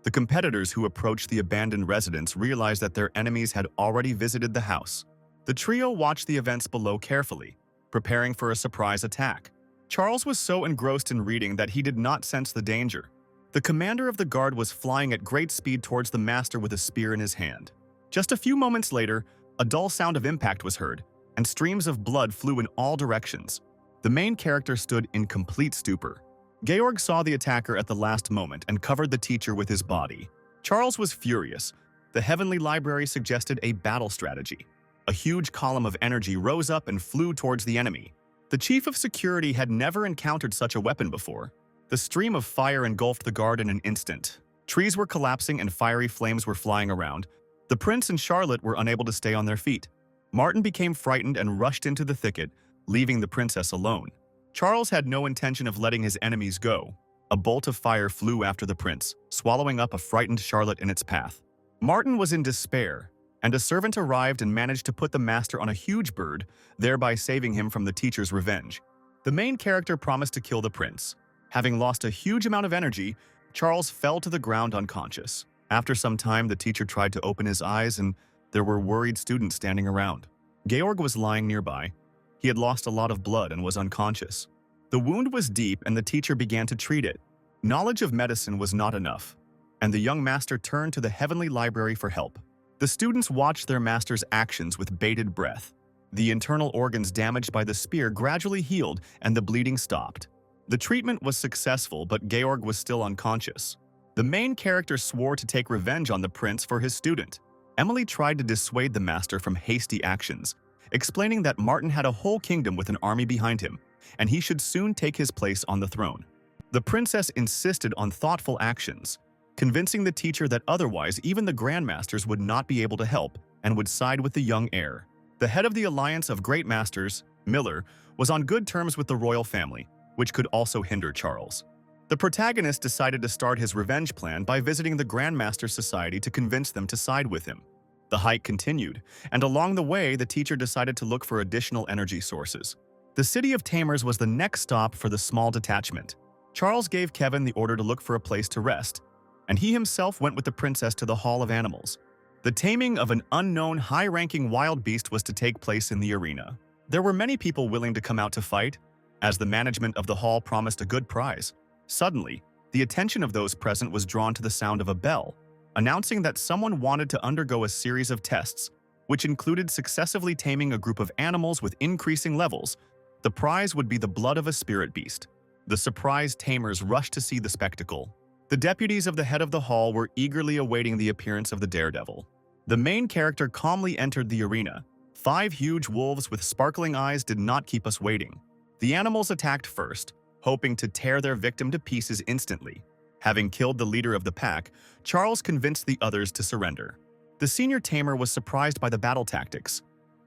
The competitors who approached the abandoned residence realized that their enemies had already visited the house. The trio watched the events below carefully, preparing for a surprise attack. Charles was so engrossed in reading that he did not sense the danger. The commander of the guard was flying at great speed towards the master with a spear in his hand. Just a few moments later, a dull sound of impact was heard, and streams of blood flew in all directions. The main character stood in complete stupor. Georg saw the attacker at the last moment and covered the teacher with his body. Charles was furious. The heavenly library suggested a battle strategy. A huge column of energy rose up and flew towards the enemy. The chief of security had never encountered such a weapon before. The stream of fire engulfed the guard in an instant. Trees were collapsing and fiery flames were flying around. The prince and Charlotte were unable to stay on their feet. Martin became frightened and rushed into the thicket, leaving the princess alone. Charles had no intention of letting his enemies go. A bolt of fire flew after the prince, swallowing up a frightened Charlotte in its path. Martin was in despair, and a servant arrived and managed to put the master on a huge bird, thereby saving him from the teacher's revenge. The main character promised to kill the prince. Having lost a huge amount of energy, Charles fell to the ground unconscious. After some time, the teacher tried to open his eyes and there were worried students standing around. Georg was lying nearby. He had lost a lot of blood and was unconscious. The wound was deep and the teacher began to treat it. Knowledge of medicine was not enough, and the young master turned to the heavenly library for help. The students watched their master's actions with bated breath. The internal organs damaged by the spear gradually healed and the bleeding stopped. The treatment was successful, but Georg was still unconscious. The main character swore to take revenge on the prince for his student. Emily tried to dissuade the master from hasty actions, explaining that Martin had a whole kingdom with an army behind him, and he should soon take his place on the throne. The princess insisted on thoughtful actions, convincing the teacher that otherwise even the grandmasters would not be able to help and would side with the young heir. The head of the Alliance of Great Masters, Miller, was on good terms with the royal family, which could also hinder Charles. The protagonist decided to start his revenge plan by visiting the Grandmaster Society to convince them to side with him. The hike continued, and along the way, the teacher decided to look for additional energy sources. The city of Tamers was the next stop for the small detachment. Charles gave Kevin the order to look for a place to rest, and he himself went with the princess to the Hall of Animals. The taming of an unknown, high-ranking wild beast was to take place in the arena. There were many people willing to come out to fight, as the management of the hall promised a good prize. Suddenly, the attention of those present was drawn to the sound of a bell, announcing that someone wanted to undergo a series of tests, which included successively taming a group of animals with increasing levels. The prize would be the blood of a spirit beast. The surprised tamers rushed to see the spectacle. The deputies of the head of the hall were eagerly awaiting the appearance of the daredevil. The main character calmly entered the arena. 5 huge wolves with sparkling eyes did not keep us waiting. The animals attacked first, hoping to tear their victim to pieces instantly. Having killed the leader of the pack, Charles convinced the others to surrender. The senior tamer was surprised by the battle tactics.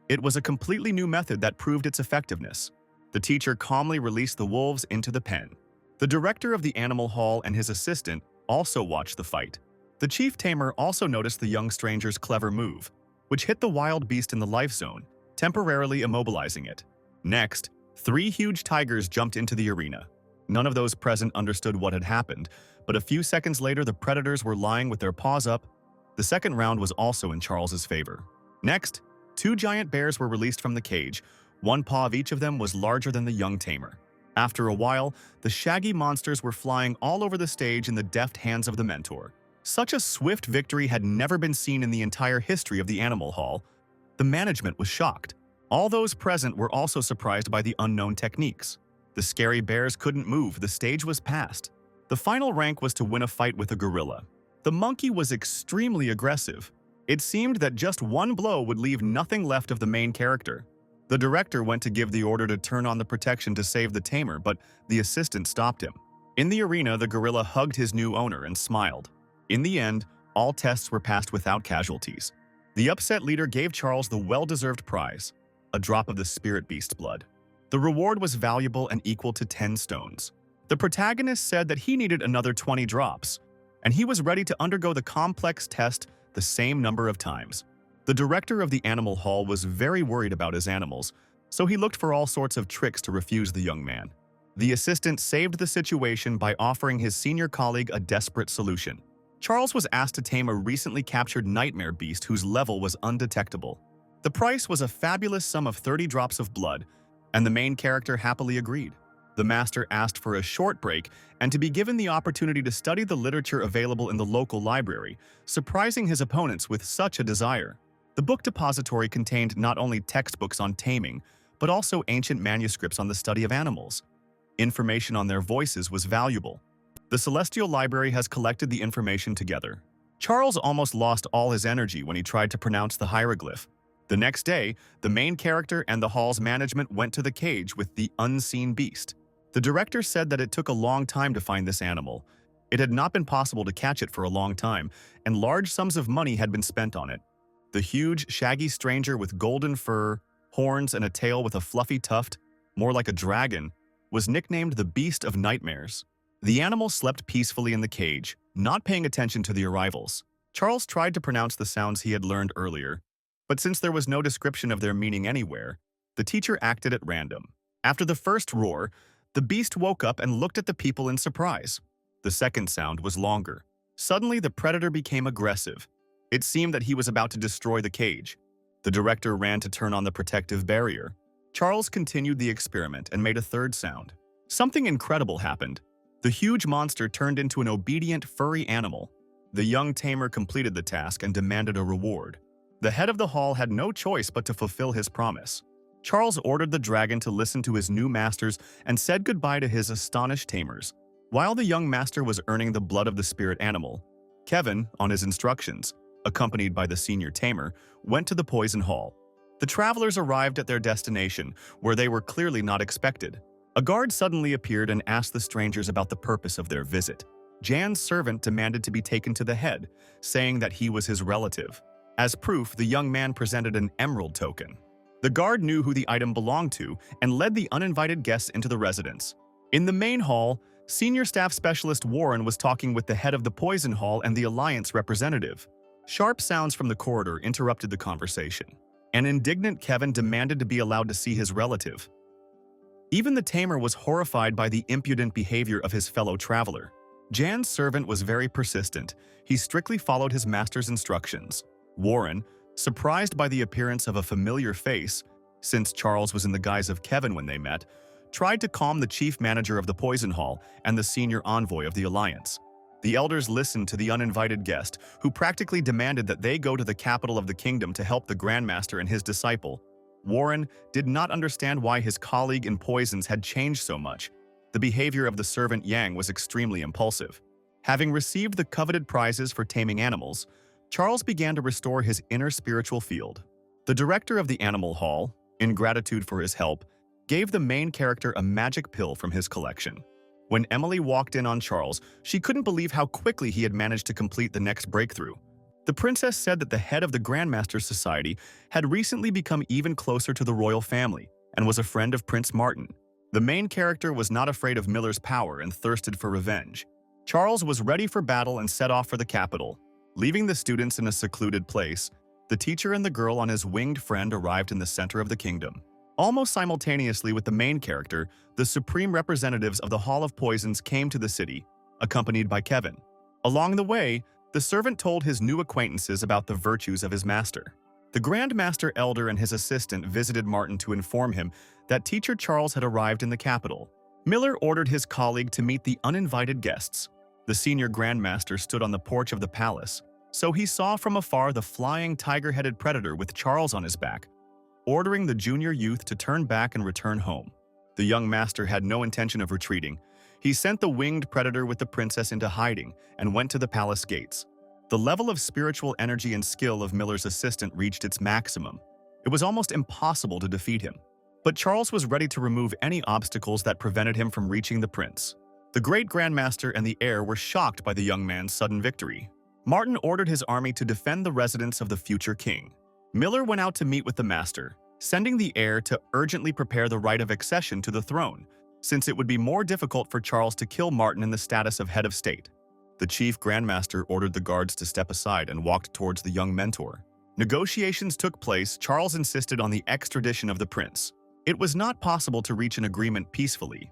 It was a completely new method that proved its effectiveness. The teacher calmly released the wolves into the pen. The director of the animal hall and his assistant also watched the fight. The chief tamer also noticed the young stranger's clever move, which hit the wild beast in the life zone, temporarily immobilizing it. Next, 3 huge tigers jumped into the arena. None of those present understood what had happened, but a few seconds later the predators were lying with their paws up, The second round was also in Charles's favor. Next, two giant bears were released from the cage. One paw of each of them was larger than the young tamer. After a while, the shaggy monsters were flying all over the stage in the deft hands of the mentor. Such a swift victory had never been seen in the entire history of the animal hall. The management was shocked. All those present were also surprised by the unknown techniques. The scary bears couldn't move, the stage was passed. The final rank was to win a fight with a gorilla. The monkey was extremely aggressive. It seemed that just one blow would leave nothing left of the main character. The director went to give the order to turn on the protection to save the tamer, but the assistant stopped him. In the arena, the gorilla hugged his new owner and smiled. In the end, all tests were passed without casualties. The upset leader gave Charles the well-deserved prize, a drop of the spirit beast's blood. The reward was valuable and equal to 10 stones. The protagonist said that he needed another 20 drops, and he was ready to undergo the complex test the same number of times. The director of the animal hall was very worried about his animals, so he looked for all sorts of tricks to refuse the young man. The assistant saved the situation by offering his senior colleague a desperate solution. Charles was asked to tame a recently captured nightmare beast whose level was undetectable. The price was a fabulous sum of 30 drops of blood, and the main character happily agreed. The master asked for a short break and to be given the opportunity to study the literature available in the local library, surprising his opponents with such a desire. The book depository contained not only textbooks on taming, but also ancient manuscripts on the study of animals. Information on their voices was valuable. The Celestial Library has collected the information together. Charles almost lost all his energy when he tried to pronounce the hieroglyph. The next day, the main character and the hall's management went to the cage with the unseen beast. The director said that it took a long time to find this animal. It had not been possible to catch it for a long time, and large sums of money had been spent on it. The huge, shaggy stranger with golden fur, horns, and a tail with a fluffy tuft, more like a dragon, was nicknamed the Beast of Nightmares. The animal slept peacefully in the cage, not paying attention to the arrivals. Charles tried to pronounce the sounds he had learned earlier, but since there was no description of their meaning anywhere, the teacher acted at random. After the first roar, the beast woke up and looked at the people in surprise. The second sound was longer. Suddenly, the predator became aggressive. It seemed that he was about to destroy the cage. The director ran to turn on the protective barrier. Charles continued the experiment and made a third sound. Something incredible happened. The huge monster turned into an obedient, furry animal. The young tamer completed the task and demanded a reward. The head of the hall had no choice but to fulfill his promise. Charles ordered the dragon to listen to his new masters and said goodbye to his astonished tamers. While the young master was earning the blood of the spirit animal, Kevin, on his instructions, accompanied by the senior tamer, went to the poison hall. The travelers arrived at their destination, where they were clearly not expected. A guard suddenly appeared and asked the strangers about the purpose of their visit. Jan's servant demanded to be taken to the head, saying that he was his relative. As proof, the young man presented an emerald token. The guard knew who the item belonged to and led the uninvited guests into the residence. In the main hall, Senior Staff Specialist Warren was talking with the head of the Poison Hall and the Alliance representative. Sharp sounds from the corridor interrupted the conversation. An indignant Kevin demanded to be allowed to see his relative. Even the tamer was horrified by the impudent behavior of his fellow traveler. Jan's servant was very persistent. He strictly followed his master's instructions. Warren, surprised by the appearance of a familiar face, since Charles was in the guise of Kevin when they met, tried to calm the chief manager of the Poison Hall and the senior envoy of the Alliance. The elders listened to the uninvited guest, who practically demanded that they go to the capital of the kingdom to help the Grandmaster and his disciple. Warren did not understand why his colleague in poisons had changed so much. The behavior of the servant Yang was extremely impulsive. Having received the coveted prizes for taming animals, Charles began to restore his inner spiritual field. The director of the Animal Hall, in gratitude for his help, gave the main character a magic pill from his collection. When Emily walked in on Charles, she couldn't believe how quickly he had managed to complete the next breakthrough. The princess said that the head of the Grandmaster Society had recently become even closer to the royal family and was a friend of Prince Martin. The main character was not afraid of Miller's power and thirsted for revenge. Charles was ready for battle and set off for the capital. Leaving the students in a secluded place, the teacher and the girl on his winged friend arrived in the center of the kingdom. Almost simultaneously with the main character, the supreme representatives of the Hall of Poisons came to the city, accompanied by Kevin. Along the way, The servant told his new acquaintances about the virtues of his master. The Grand Master Elder and his assistant visited Martin to inform him that teacher Charles had arrived in the capital. Miller ordered his colleague to meet the uninvited guests. The senior Grand Master stood on the porch of the palace, so he saw from afar the flying tiger-headed predator with Charles on his back, ordering the junior youth to turn back and return home. The young master had no intention of retreating. He sent the winged predator with the princess into hiding and went to the palace gates. The level of spiritual energy and skill of Miller's assistant reached its maximum. It was almost impossible to defeat him. But Charles was ready to remove any obstacles that prevented him from reaching the prince. The great Grandmaster and the heir were shocked by the young man's sudden victory. Martin ordered his army to defend the residence of the future king. Miller went out to meet with the master, sending the heir to urgently prepare the right of accession to the throne, since it would be more difficult for Charles to kill Martin in the status of head of state. The chief Grandmaster ordered the guards to step aside and walked towards the young mentor. Negotiations took place. Charles insisted on the extradition of the prince. It was not possible to reach an agreement peacefully.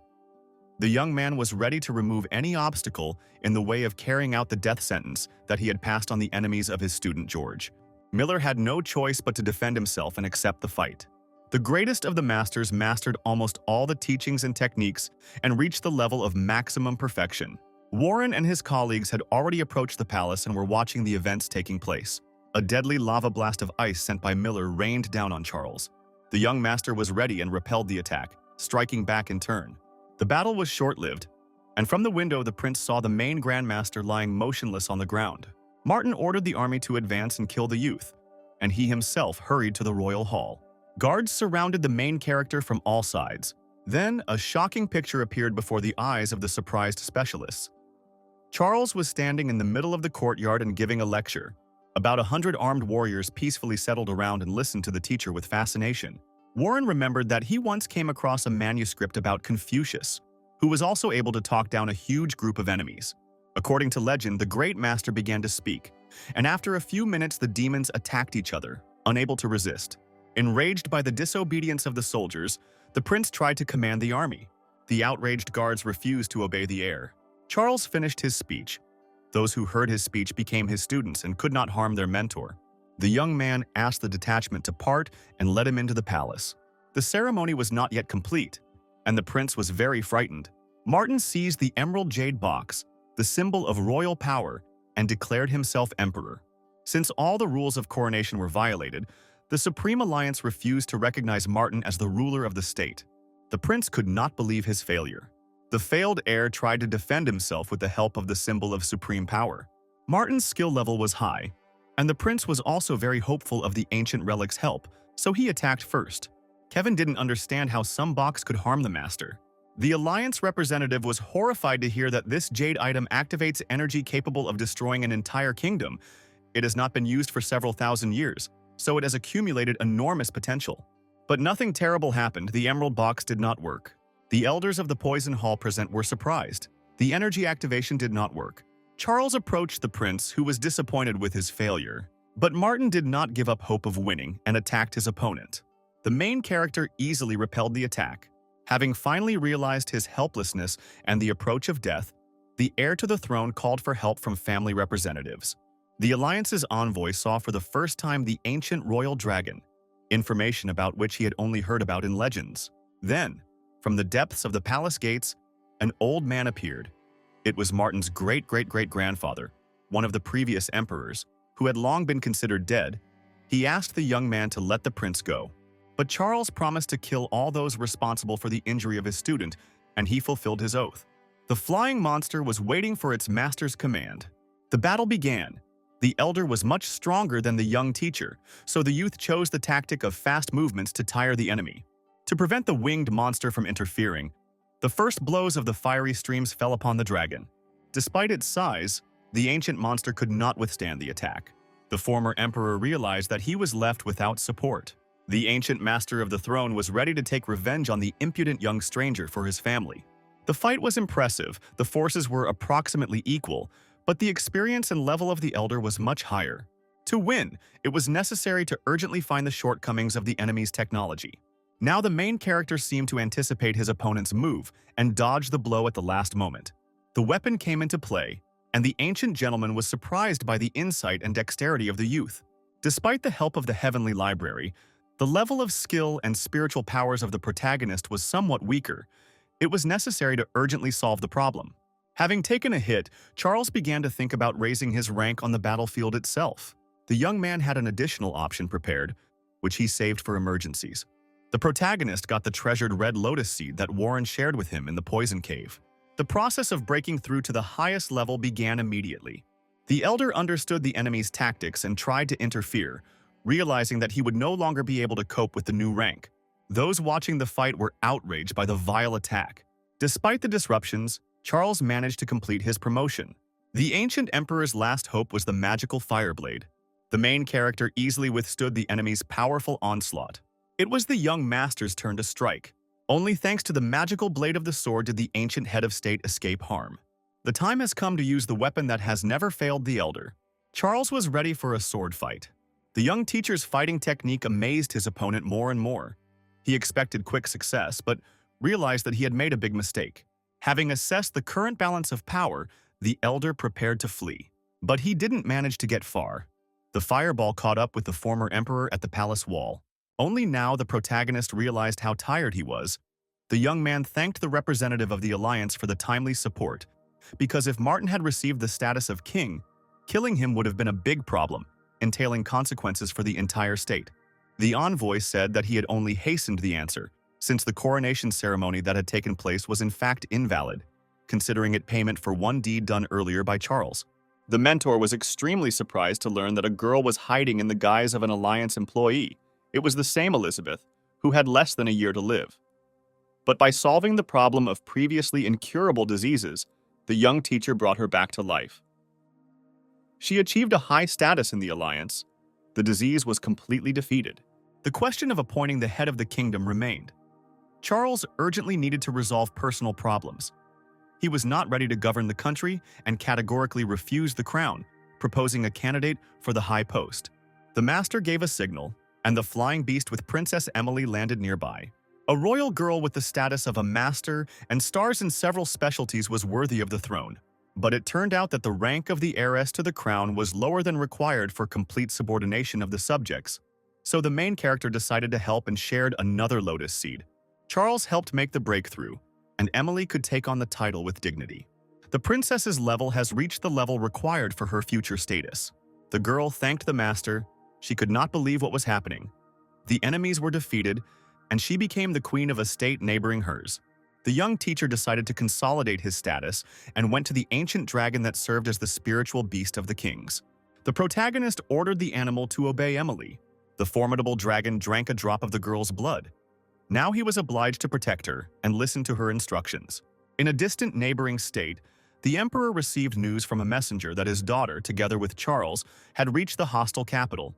The young man was ready to remove any obstacle in the way of carrying out the death sentence that he had passed on the enemies of his student George. Miller had no choice but to defend himself and accept the fight. The greatest of the masters mastered almost all the teachings and techniques and reached the level of maximum perfection. Warren and his colleagues had already approached the palace and were watching the events taking place. A deadly lava blast of ice sent by Miller rained down on Charles. The young master was ready and repelled the attack, striking back in turn. The battle was short-lived, and from the window the prince saw the main Grandmaster lying motionless on the ground. Martin ordered the army to advance and kill the youth, and he himself hurried to the royal hall. Guards surrounded the main character from all sides. Then, a shocking picture appeared before the eyes of the surprised specialists. Charles was standing in the middle of the courtyard and giving a lecture. About 100 armed warriors peacefully settled around and listened to the teacher with fascination. Warren remembered that he once came across a manuscript about Confucius, who was also able to talk down a huge group of enemies. According to legend, the great master began to speak, and after a few minutes the demons attacked each other, unable to resist. Enraged by the disobedience of the soldiers, the prince tried to command the army. The outraged guards refused to obey the heir. Charles finished his speech. Those who heard his speech became his students and could not harm their mentor. The young man asked the detachment to part and led him into the palace. The ceremony was not yet complete, and the prince was very frightened. Martin seized the emerald jade box, the symbol of royal power, and declared himself emperor. Since all the rules of coronation were violated, the Supreme Alliance refused to recognize Martin as the ruler of the state. The prince could not believe his failure. The failed heir tried to defend himself with the help of the symbol of supreme power. Martin's skill level was high, and the prince was also very hopeful of the ancient relic's help, so he attacked first. Kevin didn't understand how some box could harm the master. The Alliance representative was horrified to hear that this jade item activates energy capable of destroying an entire kingdom. It has not been used for several thousand years, so it has accumulated enormous potential. But nothing terrible happened. The emerald box did not work. The elders of the Poison Hall present were surprised. The energy activation did not work. Charles approached the prince, who was disappointed with his failure. But Martin did not give up hope of winning and attacked his opponent. The main character easily repelled the attack. Having finally realized his helplessness and the approach of death, the heir to the throne called for help from family representatives. The Alliance's envoy saw for the first time the ancient royal dragon, information about which he had only heard about in legends. Then, from the depths of the palace gates, an old man appeared. It was Martin's great-great-great-grandfather, one of the previous emperors, who had long been considered dead. He asked the young man to let the prince go. But Charles promised to kill all those responsible for the injury of his student, and he fulfilled his oath. The flying monster was waiting for its master's command. The battle began. The elder was much stronger than the young teacher, so the youth chose the tactic of fast movements to tire the enemy. To prevent the winged monster from interfering, the first blows of the fiery streams fell upon the dragon. Despite its size, the ancient monster could not withstand the attack. The former emperor realized that he was left without support. The ancient master of the throne was ready to take revenge on the impudent young stranger for his family. The fight was impressive. The forces were approximately equal, but the experience and level of the elder was much higher. To win, it was necessary to urgently find the shortcomings of the enemy's technology. Now the main character seemed to anticipate his opponent's move and dodge the blow at the last moment. The weapon came into play, and the ancient gentleman was surprised by the insight and dexterity of the youth. Despite the help of the heavenly library, the level of skill and spiritual powers of the protagonist was somewhat weaker. It was necessary to urgently solve the problem. Having taken a hit, Charles began to think about raising his rank on the battlefield itself. The young man had an additional option prepared, which he saved for emergencies. The protagonist got the treasured red lotus seed that Warren shared with him in the poison cave. The process of breaking through to the highest level began immediately. The elder understood the enemy's tactics and tried to interfere, realizing that he would no longer be able to cope with the new rank. Those watching the fight were outraged by the vile attack. Despite the disruptions, Charles managed to complete his promotion. The ancient emperor's last hope was the magical fireblade. The main character easily withstood the enemy's powerful onslaught. It was the young master's turn to strike. Only thanks to the magical blade of the sword did the ancient head of state escape harm. The time has come to use the weapon that has never failed the elder. Charles was ready for a sword fight. The young teacher's fighting technique amazed his opponent more and more. He expected quick success, but realized that he had made a big mistake. Having assessed the current balance of power, the elder prepared to flee. But he didn't manage to get far. The fireball caught up with the former emperor at the palace wall. Only now the protagonist realized how tired he was. The young man thanked the representative of the alliance for the timely support, because if Martin had received the status of king, killing him would have been a big problem, entailing consequences for the entire state. The envoy said that he had only hastened the answer, since the coronation ceremony that had taken place was in fact invalid, considering it payment for one deed done earlier by Charles. The mentor was extremely surprised to learn that a girl was hiding in the guise of an alliance employee. It was the same Elizabeth, who had less than a year to live. But by solving the problem of previously incurable diseases, the young teacher brought her back to life. She achieved a high status in the alliance. The disease was completely defeated. The question of appointing the head of the kingdom remained. Charles urgently needed to resolve personal problems. He was not ready to govern the country and categorically refused the crown, proposing a candidate for the high post. The master gave a signal, and the flying beast with Princess Emily landed nearby. A royal girl with the status of a master and stars in several specialties was worthy of the throne. But it turned out that the rank of the heiress to the crown was lower than required for complete subordination of the subjects. So the main character decided to help and shared another lotus seed. Charles helped make the breakthrough, and Emily could take on the title with dignity. The princess's level has reached the level required for her future status. The girl thanked the master. She could not believe what was happening. The enemies were defeated, and she became the queen of a state neighboring hers. The young teacher decided to consolidate his status and went to the ancient dragon that served as the spiritual beast of the kings. The protagonist ordered the animal to obey Emily. The formidable dragon drank a drop of the girl's blood. Now he was obliged to protect her and listen to her instructions. In a distant neighboring state, the emperor received news from a messenger that his daughter, together with Charles, had reached the hostile capital.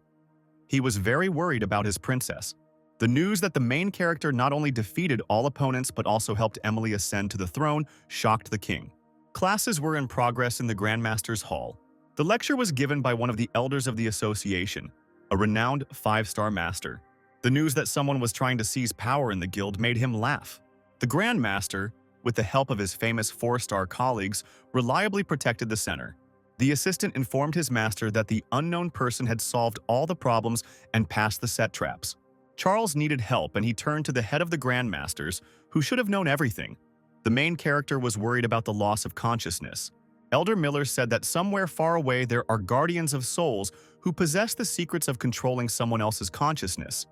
He was very worried about his princess. The news that the main character not only defeated all opponents but also helped Emily ascend to the throne shocked the king. Classes were in progress in the Grandmaster's Hall. The lecture was given by one of the elders of the association, a renowned 5-star master. The news that someone was trying to seize power in the guild made him laugh. The Grandmaster, with the help of his famous 4-star colleagues, reliably protected the center. The assistant informed his master that the unknown person had solved all the problems and passed the set traps. Charles needed help, and he turned to the head of the Grandmasters, who should have known everything. The main character was worried about the loss of consciousness. Elder Miller said that somewhere far away there are guardians of souls who possess the secrets of controlling someone else's consciousness.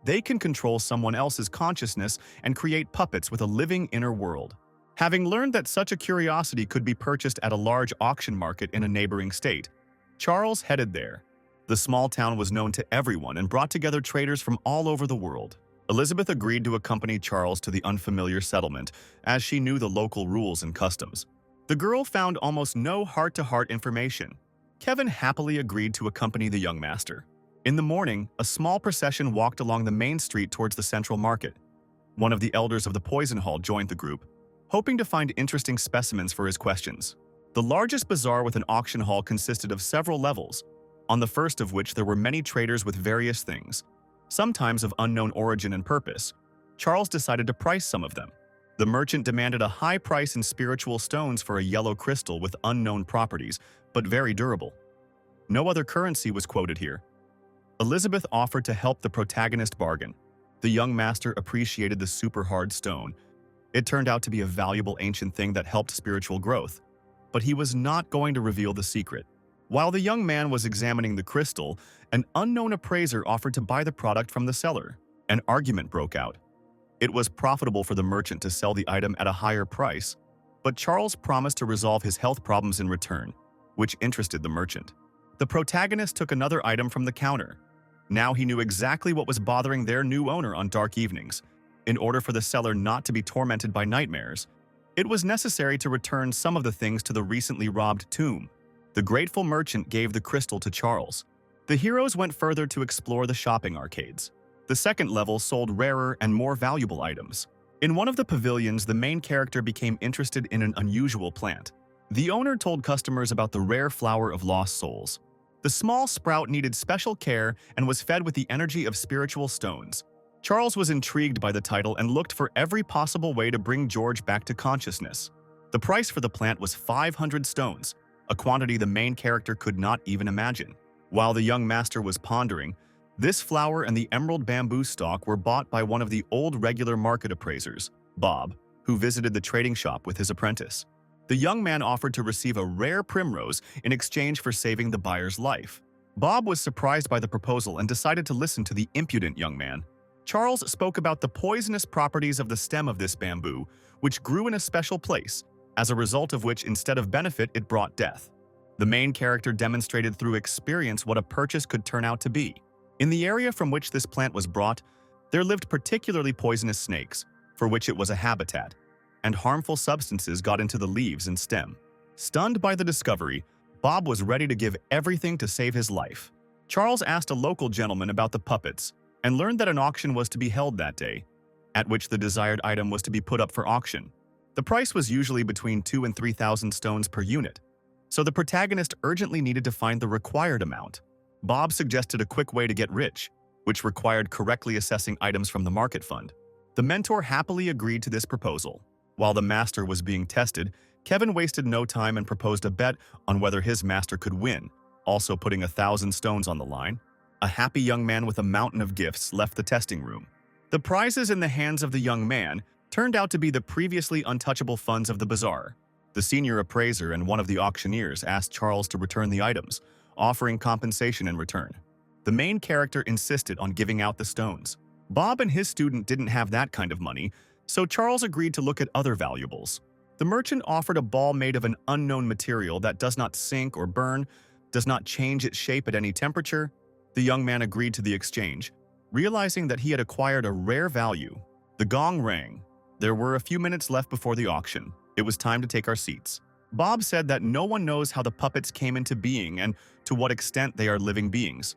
They can control someone else's consciousness and create puppets with a living inner world. Having learned that such a curiosity could be purchased at a large auction market in a neighboring state, Charles headed there. The small town was known to everyone and brought together traders from all over the world. Elizabeth agreed to accompany Charles to the unfamiliar settlement, as she knew the local rules and customs. The girl found almost no heart-to-heart information. Kevin happily agreed to accompany the young master. In the morning, a small procession walked along the main street towards the central market. One of the elders of the poison hall joined the group, hoping to find interesting specimens for his questions. The largest bazaar with an auction hall consisted of several levels, on the first of which there were many traders with various things, sometimes of unknown origin and purpose. Charles decided to price some of them. The merchant demanded a high price in spiritual stones for a yellow crystal with unknown properties, but very durable. No other currency was quoted here. Elizabeth offered to help the protagonist bargain. The young master appreciated the super hard stone. It turned out to be a valuable ancient thing that helped spiritual growth, but he was not going to reveal the secret. While the young man was examining the crystal, an unknown appraiser offered to buy the product from the seller. An argument broke out. It was profitable for the merchant to sell the item at a higher price, but Charles promised to resolve his health problems in return, which interested the merchant. The protagonist took another item from the counter. Now he knew exactly what was bothering their new owner on dark evenings. In order for the seller not to be tormented by nightmares, it was necessary to return some of the things to the recently robbed tomb. The grateful merchant gave the crystal to Charles. The heroes went further to explore the shopping arcades. The second level sold rarer and more valuable items. In one of the pavilions, the main character became interested in an unusual plant. The owner told customers about the rare flower of lost souls. The small sprout needed special care and was fed with the energy of spiritual stones. Charles was intrigued by the title and looked for every possible way to bring George back to consciousness. The price for the plant was 500 stones, a quantity the main character could not even imagine. While the young master was pondering, this flower and the emerald bamboo stalk were bought by one of the old regular market appraisers, Bob, who visited the trading shop with his apprentice. The young man offered to receive a rare primrose in exchange for saving the buyer's life. Bob was surprised by the proposal and decided to listen to the impudent young man. Charles spoke about the poisonous properties of the stem of this bamboo, which grew in a special place, as a result of which instead of benefit it brought death. The main character demonstrated through experience what a purchase could turn out to be. In the area from which this plant was brought, there lived particularly poisonous snakes, for which it was a habitat, and harmful substances got into the leaves and stem. Stunned by the discovery, Bob was ready to give everything to save his life. Charles asked a local gentleman about the puppets and learned that an auction was to be held that day, at which the desired item was to be put up for auction. The price was usually between 2,000 and 3,000 stones per unit, so the protagonist urgently needed to find the required amount. Bob suggested a quick way to get rich, which required correctly assessing items from the market fund. The mentor happily agreed to this proposal. While the master was being tested, Kevin wasted no time and proposed a bet on whether his master could win, also putting 1,000 stones on the line. A happy young man with a mountain of gifts left the testing room. The prizes in the hands of the young man turned out to be the previously untouchable funds of the bazaar. The senior appraiser and one of the auctioneers asked Charles to return the items, offering compensation in return. The main character insisted on giving out the stones. Bob and his student didn't have that kind of money, so Charles agreed to look at other valuables. The merchant offered a ball made of an unknown material that does not sink or burn, does not change its shape at any temperature. The young man agreed to the exchange, realizing that he had acquired a rare value. The gong rang. There were a few minutes left before the auction. It was time to take our seats. Bob said that no one knows how the puppets came into being and to what extent they are living beings.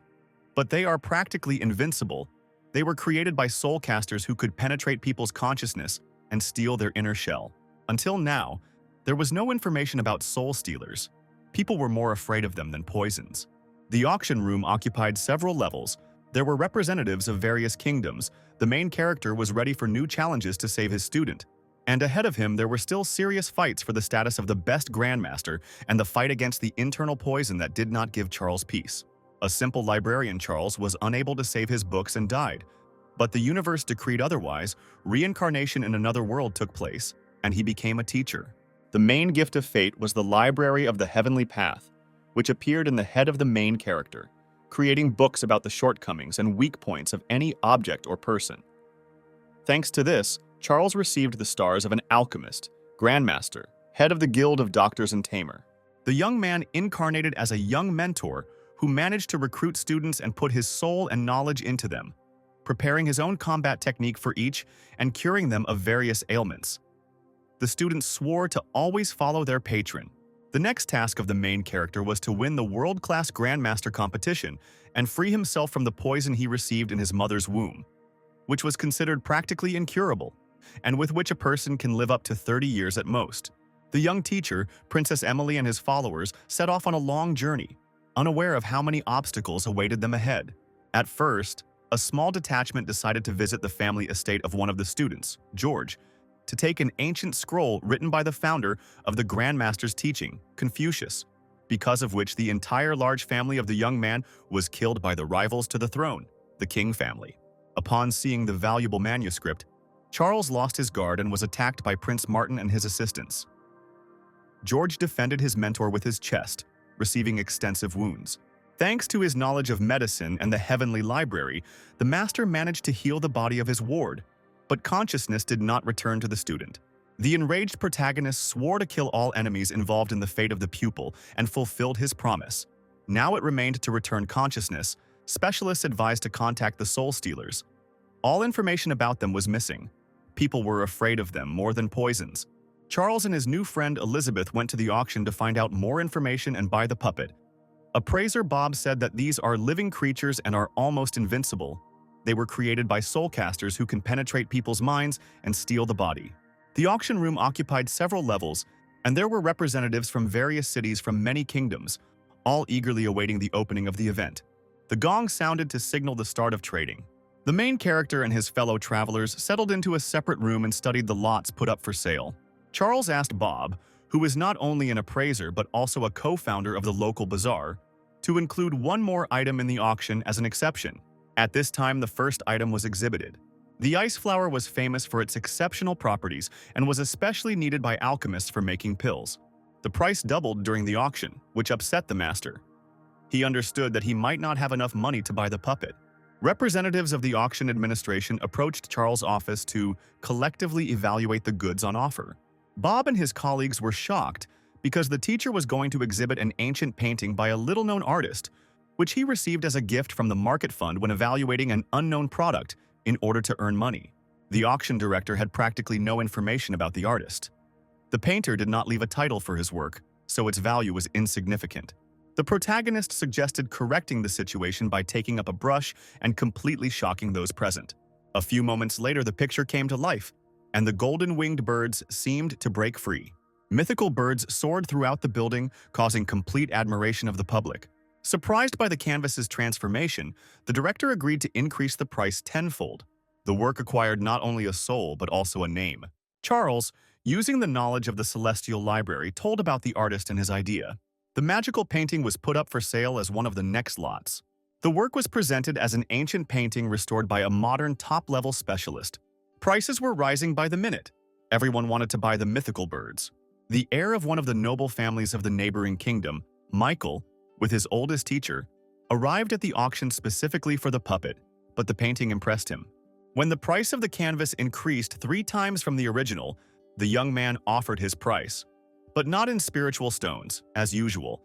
But they are practically invincible. They were created by soul casters who could penetrate people's consciousness and steal their inner shell. Until now, there was no information about soul stealers. People were more afraid of them than poisons. The auction room occupied several levels. There were representatives of various kingdoms. The main character was ready for new challenges to save his student. And ahead of him, there were still serious fights for the status of the best grandmaster and the fight against the internal poison that did not give Charles peace. A simple librarian, Charles was unable to save his books and died. But the universe decreed otherwise. Reincarnation in another world took place, and he became a teacher. The main gift of fate was the Library of the Heavenly Path, which appeared in the head of the main character, creating books about the shortcomings and weak points of any object or person. Thanks to this, Charles received the stars of an alchemist, grandmaster, head of the Guild of Doctors and Tamer. The young man incarnated as a young mentor who managed to recruit students and put his soul and knowledge into them, preparing his own combat technique for each and curing them of various ailments. The students swore to always follow their patron. The next task of the main character was to win the world-class Grandmaster competition and free himself from the poison he received in his mother's womb, which was considered practically incurable, and with which a person can live up to 30 years at most. The young teacher, Princess Emily, and his followers set off on a long journey, unaware of how many obstacles awaited them ahead. At first, a small detachment decided to visit the family estate of one of the students, George. to take an ancient scroll written by the founder of the Grandmaster's teaching, Confucius, because of which the entire large family of the young man was killed by the rivals to the throne, the King family. Upon seeing the valuable manuscript, Charles lost his guard and was attacked by Prince Martin and his assistants. George defended his mentor with his chest, receiving extensive wounds. Thanks to his knowledge of medicine and the heavenly library, the master managed to heal the body of his ward, but consciousness did not return to the student. The enraged protagonist swore to kill all enemies involved in the fate of the pupil and fulfilled his promise. Now it remained to return consciousness. Specialists advised to contact the soul stealers. All information about them was missing. People were afraid of them more than poisons. Charles and his new friend Elizabeth went to the auction to find out more information and buy the puppet. Appraiser Bob said that these are living creatures and are almost invincible. They were created by soulcasters who can penetrate people's minds and steal the body. The auction room occupied several levels, and there were representatives from various cities from many kingdoms, all eagerly awaiting the opening of the event. The gong sounded to signal the start of trading. The main character and his fellow travelers settled into a separate room and studied the lots put up for sale. Charles asked Bob, who is not only an appraiser but also a co-founder of the local bazaar, to include one more item in the auction as an exception. At this time, the first item was exhibited. The ice flower was famous for its exceptional properties and was especially needed by alchemists for making pills. The price doubled during the auction, which upset the master. He understood that he might not have enough money to buy the puppet. Representatives of the auction administration approached Charles' office to collectively evaluate the goods on offer. Bob and his colleagues were shocked because the teacher was going to exhibit an ancient painting by a little-known artist, which he received as a gift from the market fund when evaluating an unknown product in order to earn money. The auction director had practically no information about the artist. The painter did not leave a title for his work, so its value was insignificant. The protagonist suggested correcting the situation by taking up a brush and completely shocking those present. A few moments later, the picture came to life, and the golden-winged birds seemed to break free. Mythical birds soared throughout the building, causing complete admiration of the public. Surprised by the canvas's transformation, the director agreed to increase the price tenfold. The work acquired not only a soul but also a name. Charles, using the knowledge of the Celestial Library, told about the artist and his idea. The magical painting was put up for sale as one of the next lots. The work was presented as an ancient painting restored by a modern top-level specialist. Prices were rising by the minute. Everyone wanted to buy the mythical birds. The heir of one of the noble families of the neighboring kingdom, Michael, with his oldest teacher, arrived at the auction specifically for the puppet, but the painting impressed him. When the price of the canvas increased 3 times from the original, the young man offered his price, but not in spiritual stones, as usual,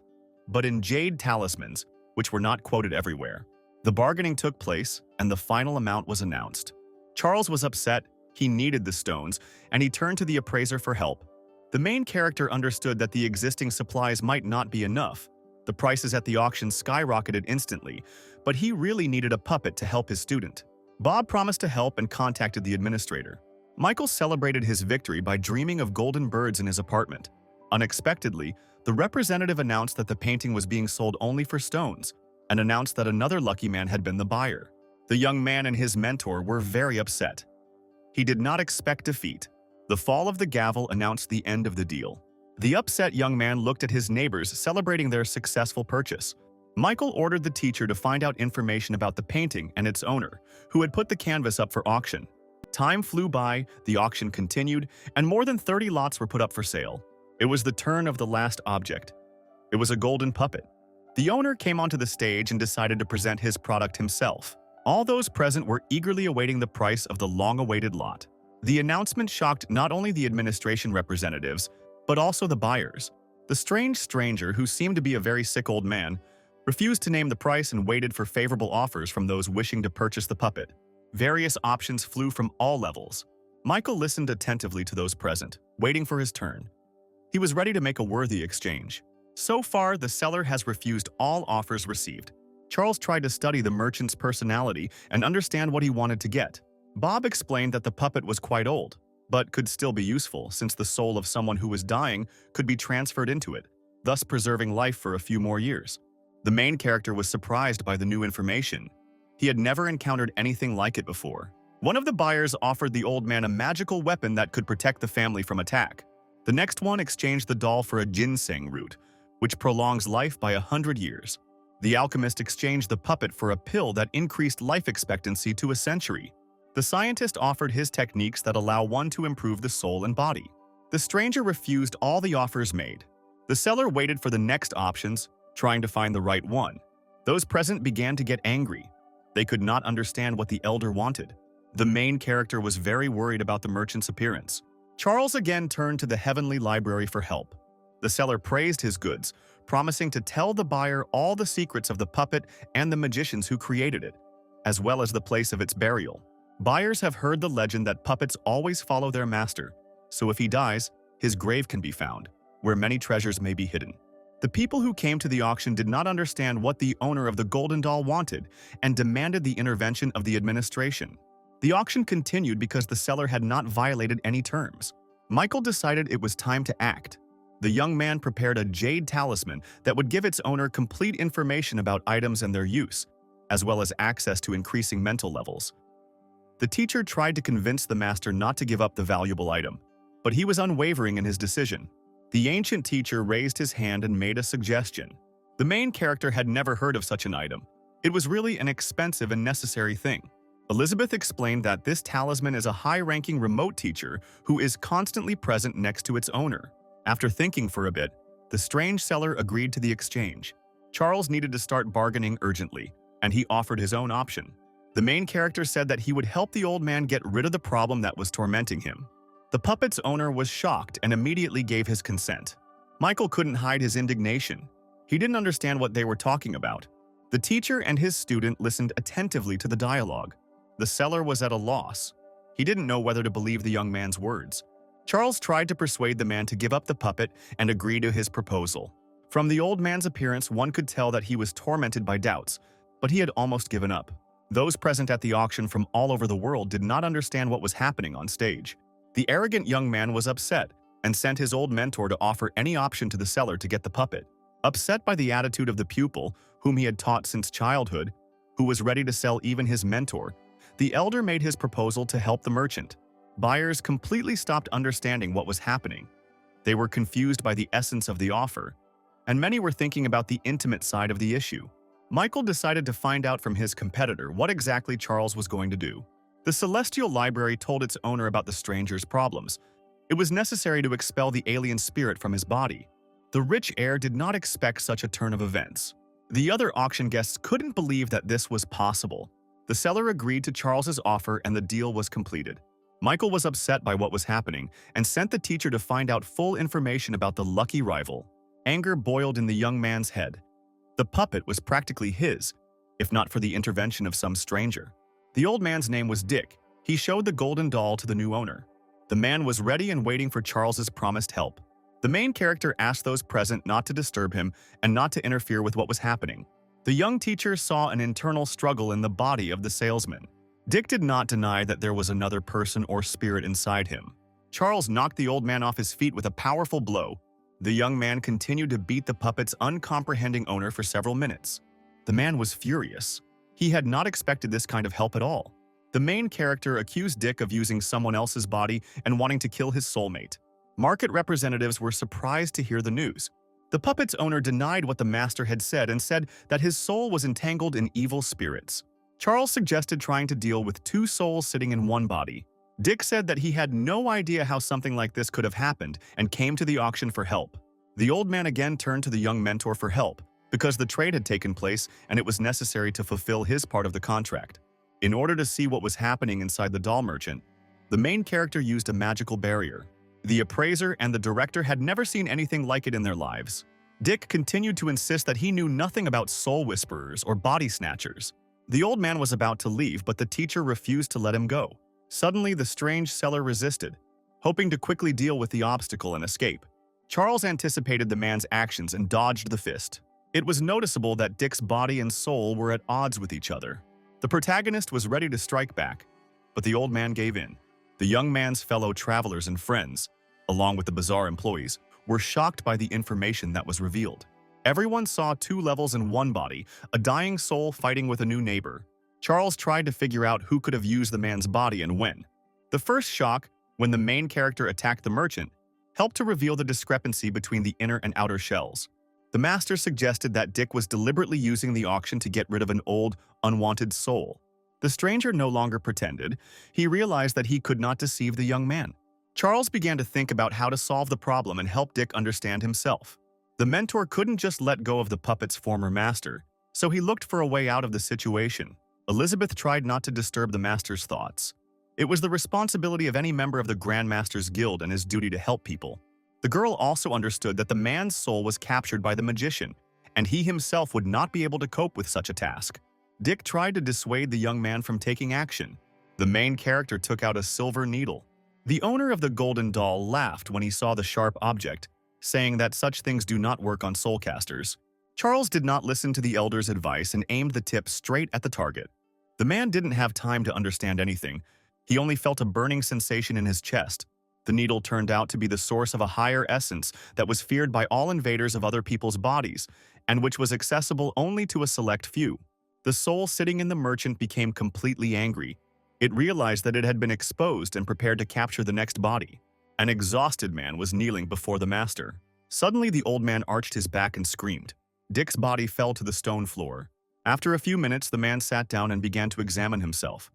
but in jade talismans, which were not quoted everywhere. The bargaining took place, and the final amount was announced. Charles was upset, he needed the stones, and he turned to the appraiser for help. The main character understood that the existing supplies might not be enough. The prices at the auction skyrocketed instantly, but he really needed a puppet to help his student. Bob promised to help and contacted the administrator. Michael celebrated his victory by dreaming of golden birds in his apartment. Unexpectedly, the representative announced that the painting was being sold only for stones, and announced that another lucky man had been the buyer. The young man and his mentor were very upset. He did not expect defeat. The fall of the gavel announced the end of the deal. The upset young man looked at his neighbors celebrating their successful purchase. Michael ordered the teacher to find out information about the painting and its owner, who had put the canvas up for auction. Time flew by, the auction continued, and more than 30 lots were put up for sale. It was the turn of the last object. It was a golden puppet. The owner came onto the stage and decided to present his product himself. All those present were eagerly awaiting the price of the long-awaited lot. The announcement shocked not only the administration representatives, but also the buyers. The strange stranger, who seemed to be a very sick old man, refused to name the price and waited for favorable offers from those wishing to purchase the puppet. Various options flew from all levels. Michael listened attentively to those present, waiting for his turn. He was ready to make a worthy exchange. So far, the seller has refused all offers received. Charles tried to study the merchant's personality and understand what he wanted to get. Bob explained that the puppet was quite old, but could still be useful since the soul of someone who was dying could be transferred into it, thus preserving life for a few more years. The main character was surprised by the new information. He had never encountered anything like it before. One of the buyers offered the old man a magical weapon that could protect the family from attack. The next one exchanged the doll for a ginseng root, which prolongs life by 100 years. The alchemist exchanged the puppet for a pill that increased life expectancy to a century. The scientist offered his techniques that allow one to improve the soul and body. The stranger refused all the offers made. The seller waited for the next options, trying to find the right one. Those present began to get angry. They could not understand what the elder wanted. The main character was very worried about the merchant's appearance. Charles again turned to the heavenly library for help. The seller praised his goods, promising to tell the buyer all the secrets of the puppet and the magicians who created it, as well as the place of its burial. Buyers have heard the legend that puppets always follow their master, so if he dies, his grave can be found, where many treasures may be hidden. The people who came to the auction did not understand what the owner of the golden doll wanted and demanded the intervention of the administration. The auction continued because the seller had not violated any terms. Michael decided it was time to act. The young man prepared a jade talisman that would give its owner complete information about items and their use, as well as access to increasing mental levels. The teacher tried to convince the master not to give up the valuable item, but he was unwavering in his decision. The ancient teacher raised his hand and made a suggestion. The main character had never heard of such an item. It was really an expensive and necessary thing. Elizabeth explained that this talisman is a high-ranking remote teacher who is constantly present next to its owner. After thinking for a bit, the strange seller agreed to the exchange. Charles needed to start bargaining urgently, and he offered his own option. The main character said that he would help the old man get rid of the problem that was tormenting him. The puppet's owner was shocked and immediately gave his consent. Michael couldn't hide his indignation. He didn't understand what they were talking about. The teacher and his student listened attentively to the dialogue. The seller was at a loss. He didn't know whether to believe the young man's words. Charles tried to persuade the man to give up the puppet and agree to his proposal. From the old man's appearance, one could tell that he was tormented by doubts, but he had almost given up. Those present at the auction from all over the world did not understand what was happening on stage. The arrogant young man was upset and sent his old mentor to offer any option to the seller to get the puppet. Upset by the attitude of the pupil, whom he had taught since childhood, who was ready to sell even his mentor, the elder made his proposal to help the merchant. Buyers completely stopped understanding what was happening. They were confused by the essence of the offer, and many were thinking about the intimate side of the issue. Michael decided to find out from his competitor what exactly Charles was going to do. The Celestial Library told its owner about the stranger's problems. It was necessary to expel the alien spirit from his body. The rich heir did not expect such a turn of events. The other auction guests couldn't believe that this was possible. The seller agreed to Charles's offer and the deal was completed. Michael was upset by what was happening and sent the teacher to find out full information about the lucky rival. Anger boiled in the young man's head. The puppet was practically his, if not for the intervention of some stranger. The old man's name was Dick. He showed the golden doll to the new owner. The man was ready and waiting for Charles's promised help. The main character asked those present not to disturb him and not to interfere with what was happening. The young teacher saw an internal struggle in the body of the salesman. Dick did not deny that there was another person or spirit inside him. Charles knocked the old man off his feet with a powerful blow. The young man continued to beat the puppet's uncomprehending owner for several minutes. The man was furious. He had not expected this kind of help at all. The main character accused Dick of using someone else's body and wanting to kill his soulmate. Market representatives were surprised to hear the news. The puppet's owner denied what the master had said and said that his soul was entangled in evil spirits. Charles suggested trying to deal with two souls sitting in one body. Dick said that he had no idea how something like this could have happened and came to the auction for help. The old man again turned to the young mentor for help because the trade had taken place and it was necessary to fulfill his part of the contract. In order to see what was happening inside the doll merchant, the main character used a magical barrier. The appraiser and the director had never seen anything like it in their lives. Dick continued to insist that he knew nothing about soul whisperers or body snatchers. The old man was about to leave, but the teacher refused to let him go. Suddenly, the strange seller resisted, hoping to quickly deal with the obstacle and escape. Charles anticipated the man's actions and dodged the fist. It was noticeable that Dick's body and soul were at odds with each other. The protagonist was ready to strike back, but the old man gave in. The young man's fellow travelers and friends, along with the bazaar employees, were shocked by the information that was revealed. Everyone saw two levels in one body, a dying soul fighting with a new neighbor. Charles tried to figure out who could have used the man's body and when. The first shock, when the main character attacked the merchant, helped to reveal the discrepancy between the inner and outer shells. The master suggested that Dick was deliberately using the auction to get rid of an old, unwanted soul. The stranger no longer pretended. He realized that he could not deceive the young man. Charles began to think about how to solve the problem and help Dick understand himself. The mentor couldn't just let go of the puppet's former master, so he looked for a way out of the situation. Elizabeth tried not to disturb the master's thoughts. It was the responsibility of any member of the Grand Master's Guild and his duty to help people. The girl also understood that the man's soul was captured by the magician, and he himself would not be able to cope with such a task. Dick tried to dissuade the young man from taking action. The main character took out a silver needle. The owner of the golden doll laughed when he saw the sharp object, saying that such things do not work on soulcasters. Charles did not listen to the elder's advice and aimed the tip straight at the target. The man didn't have time to understand anything. He only felt a burning sensation in his chest. The needle turned out to be the source of a higher essence that was feared by all invaders of other people's bodies, and which was accessible only to a select few. The soul sitting in the merchant became completely angry. It realized that it had been exposed and prepared to capture the next body. An exhausted man was kneeling before the master. Suddenly, the old man arched his back and screamed. Dick's body fell to the stone floor. After a few minutes, the man sat down and began to examine himself.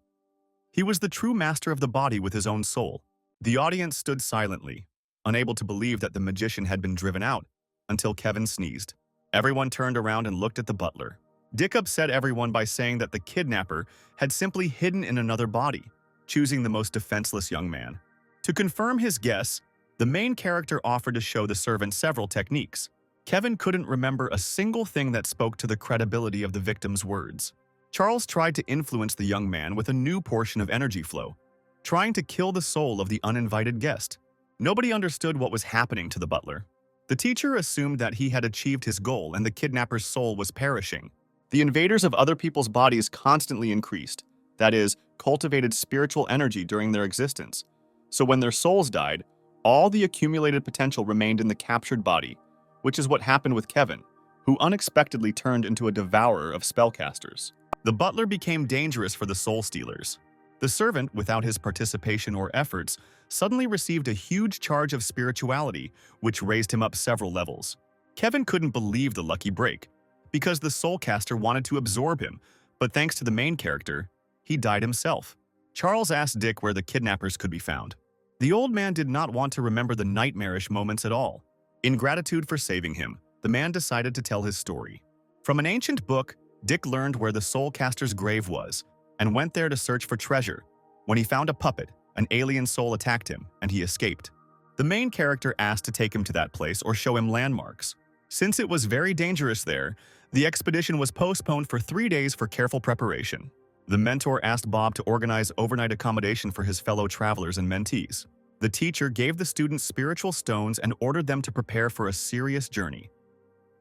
He was the true master of the body with his own soul. The audience stood silently, unable to believe that the magician had been driven out, until Kevin sneezed. Everyone turned around and looked at the butler. Dick upset everyone by saying that the kidnapper had simply hidden in another body, choosing the most defenseless young man. To confirm his guess, the main character offered to show the servant several techniques. Kevin couldn't remember a single thing that spoke to the credibility of the victim's words. Charles tried to influence the young man with a new portion of energy flow, trying to kill the soul of the uninvited guest. Nobody understood what was happening to the butler. The teacher assumed that he had achieved his goal and the kidnapper's soul was perishing. The invaders of other people's bodies constantly increased, that is, cultivated spiritual energy during their existence. So when their souls died, all the accumulated potential remained in the captured body, which is what happened with Kevin, who unexpectedly turned into a devourer of spellcasters. The butler became dangerous for the soul stealers. The servant, without his participation or efforts, suddenly received a huge charge of spirituality, which raised him up several levels. Kevin couldn't believe the lucky break, because the soulcaster wanted to absorb him, but thanks to the main character, he died himself. Charles asked Dick where the kidnappers could be found. The old man did not want to remember the nightmarish moments at all. In gratitude for saving him, the man decided to tell his story. From an ancient book, Dick learned where the soulcaster's grave was, and went there to search for treasure. When he found a puppet, an alien soul attacked him, and he escaped. The main character asked to take him to that place or show him landmarks. Since it was very dangerous there, the expedition was postponed for 3 days for careful preparation. The mentor asked Bob to organize overnight accommodation for his fellow travelers and mentees. The teacher gave the students spiritual stones and ordered them to prepare for a serious journey.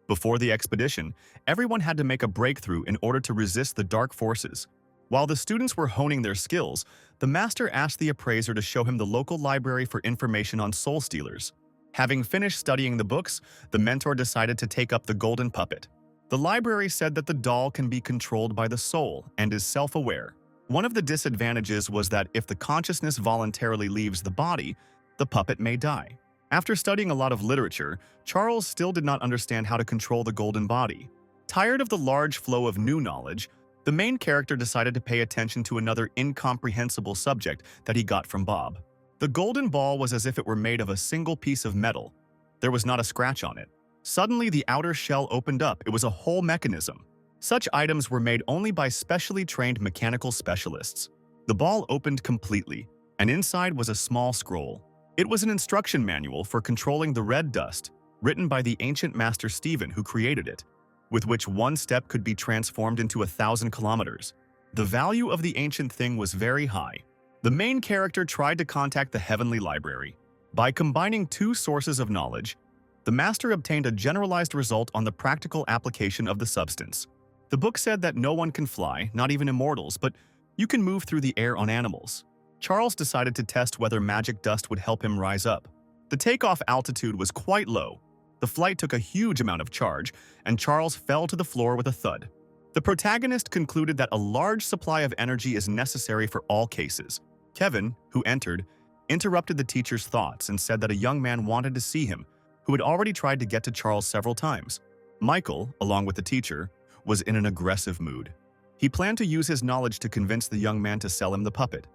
Before the expedition, everyone had to make a breakthrough in order to resist the dark forces. While the students were honing their skills, the master asked the appraiser to show him the local library for information on soul stealers. Having finished studying the books, the mentor decided to take up the golden puppet. The library said that the doll can be controlled by the soul and is self-aware. One of the disadvantages was that if the consciousness voluntarily leaves the body, the puppet may die. After studying a lot of literature, Charles still did not understand how to control the golden body. Tired of the large flow of new knowledge, the main character decided to pay attention to another incomprehensible subject that he got from Bob. The golden ball was as if it were made of a single piece of metal. There was not a scratch on it. Suddenly, the outer shell opened up. It was a whole mechanism. Such items were made only by specially trained mechanical specialists. The ball opened completely, and inside was a small scroll. It was an instruction manual for controlling the red dust, written by the ancient master Stephen who created it, with which one step could be transformed into 1,000 kilometers. The value of the ancient thing was very high. The main character tried to contact the Heavenly Library. By combining two sources of knowledge, the master obtained a generalized result on the practical application of the substance. The book said that no one can fly, not even immortals, but you can move through the air on animals. Charles decided to test whether magic dust would help him rise up. The takeoff altitude was quite low. The flight took a huge amount of charge, and Charles fell to the floor with a thud. The protagonist concluded that a large supply of energy is necessary for all cases. Kevin, who entered, interrupted the teacher's thoughts and said that a young man wanted to see him, who had already tried to get to Charles several times. Michael, along with the teacher, was in an aggressive mood. He planned to use his knowledge to convince the young man to sell him the puppet.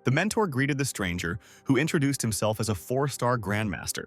The mentor greeted the stranger, who introduced himself as a 4-star grandmaster.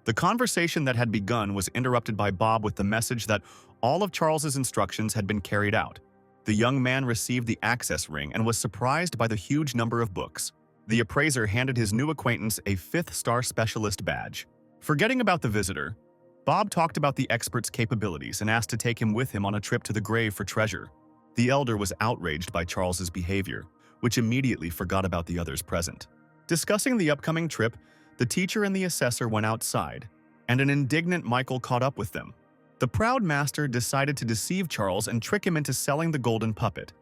The conversation that had begun was interrupted by Bob with the message that all of Charles's instructions had been carried out. The young man received the access ring and was surprised by the huge number of books. The appraiser handed his new acquaintance a 5th-star specialist badge. Forgetting about the visitor, Bob talked about the expert's capabilities and asked to take him with him on a trip to the grave for treasure. The elder was outraged by Charles's behavior, which immediately forgot about the others present. Discussing the upcoming trip, the teacher and the assessor went outside, and an indignant Michael caught up with them. The proud master decided to deceive Charles and trick him into selling the golden puppet,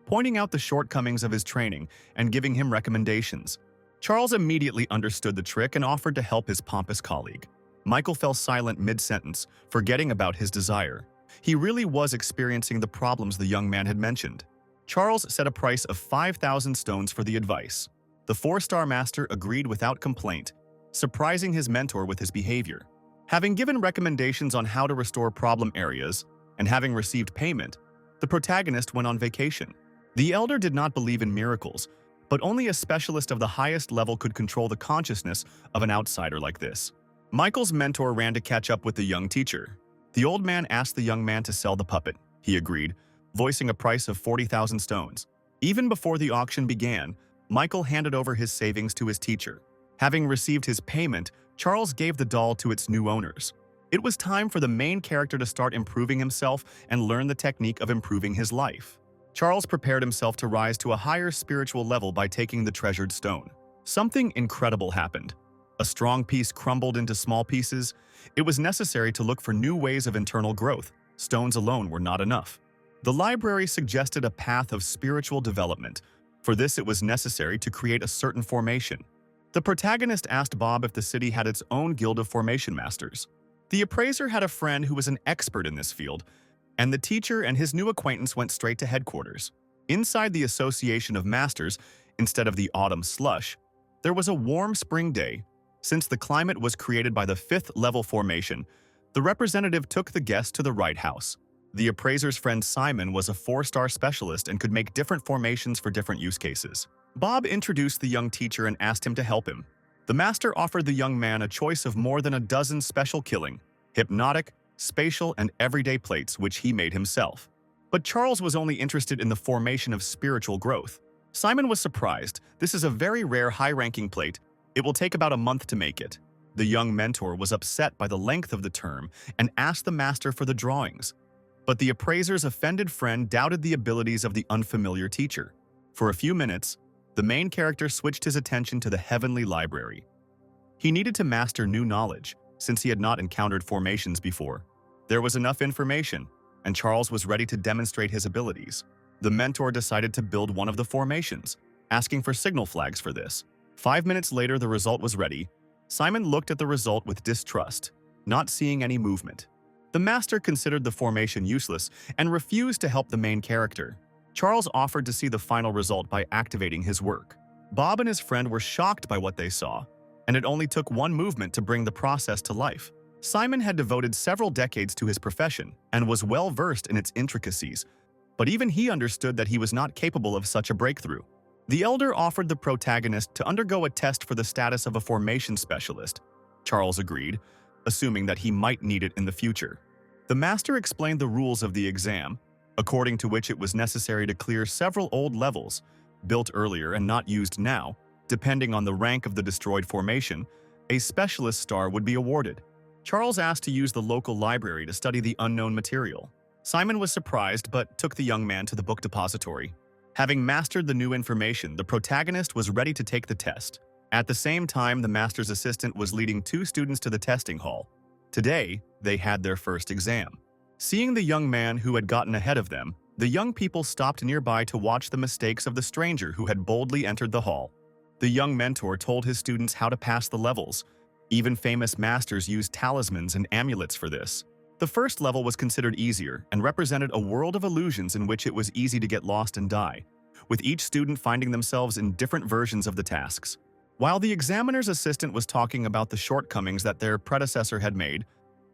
pointing out the shortcomings of his training and giving him recommendations. Charles immediately understood the trick and offered to help his pompous colleague. Michael fell silent mid-sentence, forgetting about his desire. He really was experiencing the problems the young man had mentioned. Charles set a price of 5,000 stones for the advice. The 4-star master agreed without complaint, surprising his mentor with his behavior. Having given recommendations on how to restore problem areas, and having received payment, the protagonist went on vacation. The elder did not believe in miracles, but only a specialist of the highest level could control the consciousness of an outsider like this. Michael's mentor ran to catch up with the young teacher. The old man asked the young man to sell the puppet. He agreed, voicing a price of 40,000 stones. Even before the auction began, Michael handed over his savings to his teacher. Having received his payment, Charles gave the doll to its new owners. It was time for the main character to start improving himself and learn the technique of improving his life. Charles prepared himself to rise to a higher spiritual level by taking the treasured stone. Something incredible happened. A strong piece crumbled into small pieces. It was necessary to look for new ways of internal growth. Stones alone were not enough. The library suggested a path of spiritual development. For this, it was necessary to create a certain formation. The protagonist asked Bob if the city had its own guild of formation masters. The appraiser had a friend who was an expert in this field, and the teacher and his new acquaintance went straight to headquarters. Inside the Association of Masters, instead of the autumn slush, there was a warm spring day. Since the climate was created by the 5th-level formation, the representative took the guest to the right house. The appraiser's friend Simon was a 4-star specialist and could make different formations for different use cases. Bob introduced the young teacher and asked him to help him. The master offered the young man a choice of more than a dozen special killing, hypnotic, spatial, and everyday plates which he made himself. But Charles was only interested in the formation of spiritual growth. Simon was surprised. This is a very rare high-ranking plate. It will take about a month to make it. The young mentor was upset by the length of the term and asked the master for the drawings. But the appraiser's offended friend doubted the abilities of the unfamiliar teacher. For a few minutes, the main character switched his attention to the heavenly library. He needed to master new knowledge, since he had not encountered formations before. There was enough information, and Charles was ready to demonstrate his abilities. The mentor decided to build one of the formations, asking for signal flags for this. 5 minutes later, the result was ready. Simon looked at the result with distrust, not seeing any movement. The master considered the formation useless and refused to help the main character. Charles offered to see the final result by activating his work. Bob and his friend were shocked by what they saw, and it only took one movement to bring the process to life. Simon had devoted several decades to his profession and was well versed in its intricacies, but even he understood that he was not capable of such a breakthrough. The elder offered the protagonist to undergo a test for the status of a formation specialist. Charles agreed, assuming that he might need it in the future. The master explained the rules of the exam, according to which it was necessary to clear several old levels, built earlier and not used now. Depending on the rank of the destroyed formation, a specialist star would be awarded. Charles asked to use the local library to study the unknown material. Simon was surprised but took the young man to the book depository. Having mastered the new information, the protagonist was ready to take the test. At the same time, the master's assistant was leading 2 students to the testing hall. Today, they had their first exam. Seeing the young man who had gotten ahead of them, the young people stopped nearby to watch the mistakes of the stranger who had boldly entered the hall. The young mentor told his students how to pass the levels. Even famous masters used talismans and amulets for this. The first level was considered easier and represented a world of illusions in which it was easy to get lost and die, with each student finding themselves in different versions of the tasks. While the examiner's assistant was talking about the shortcomings that their predecessor had made,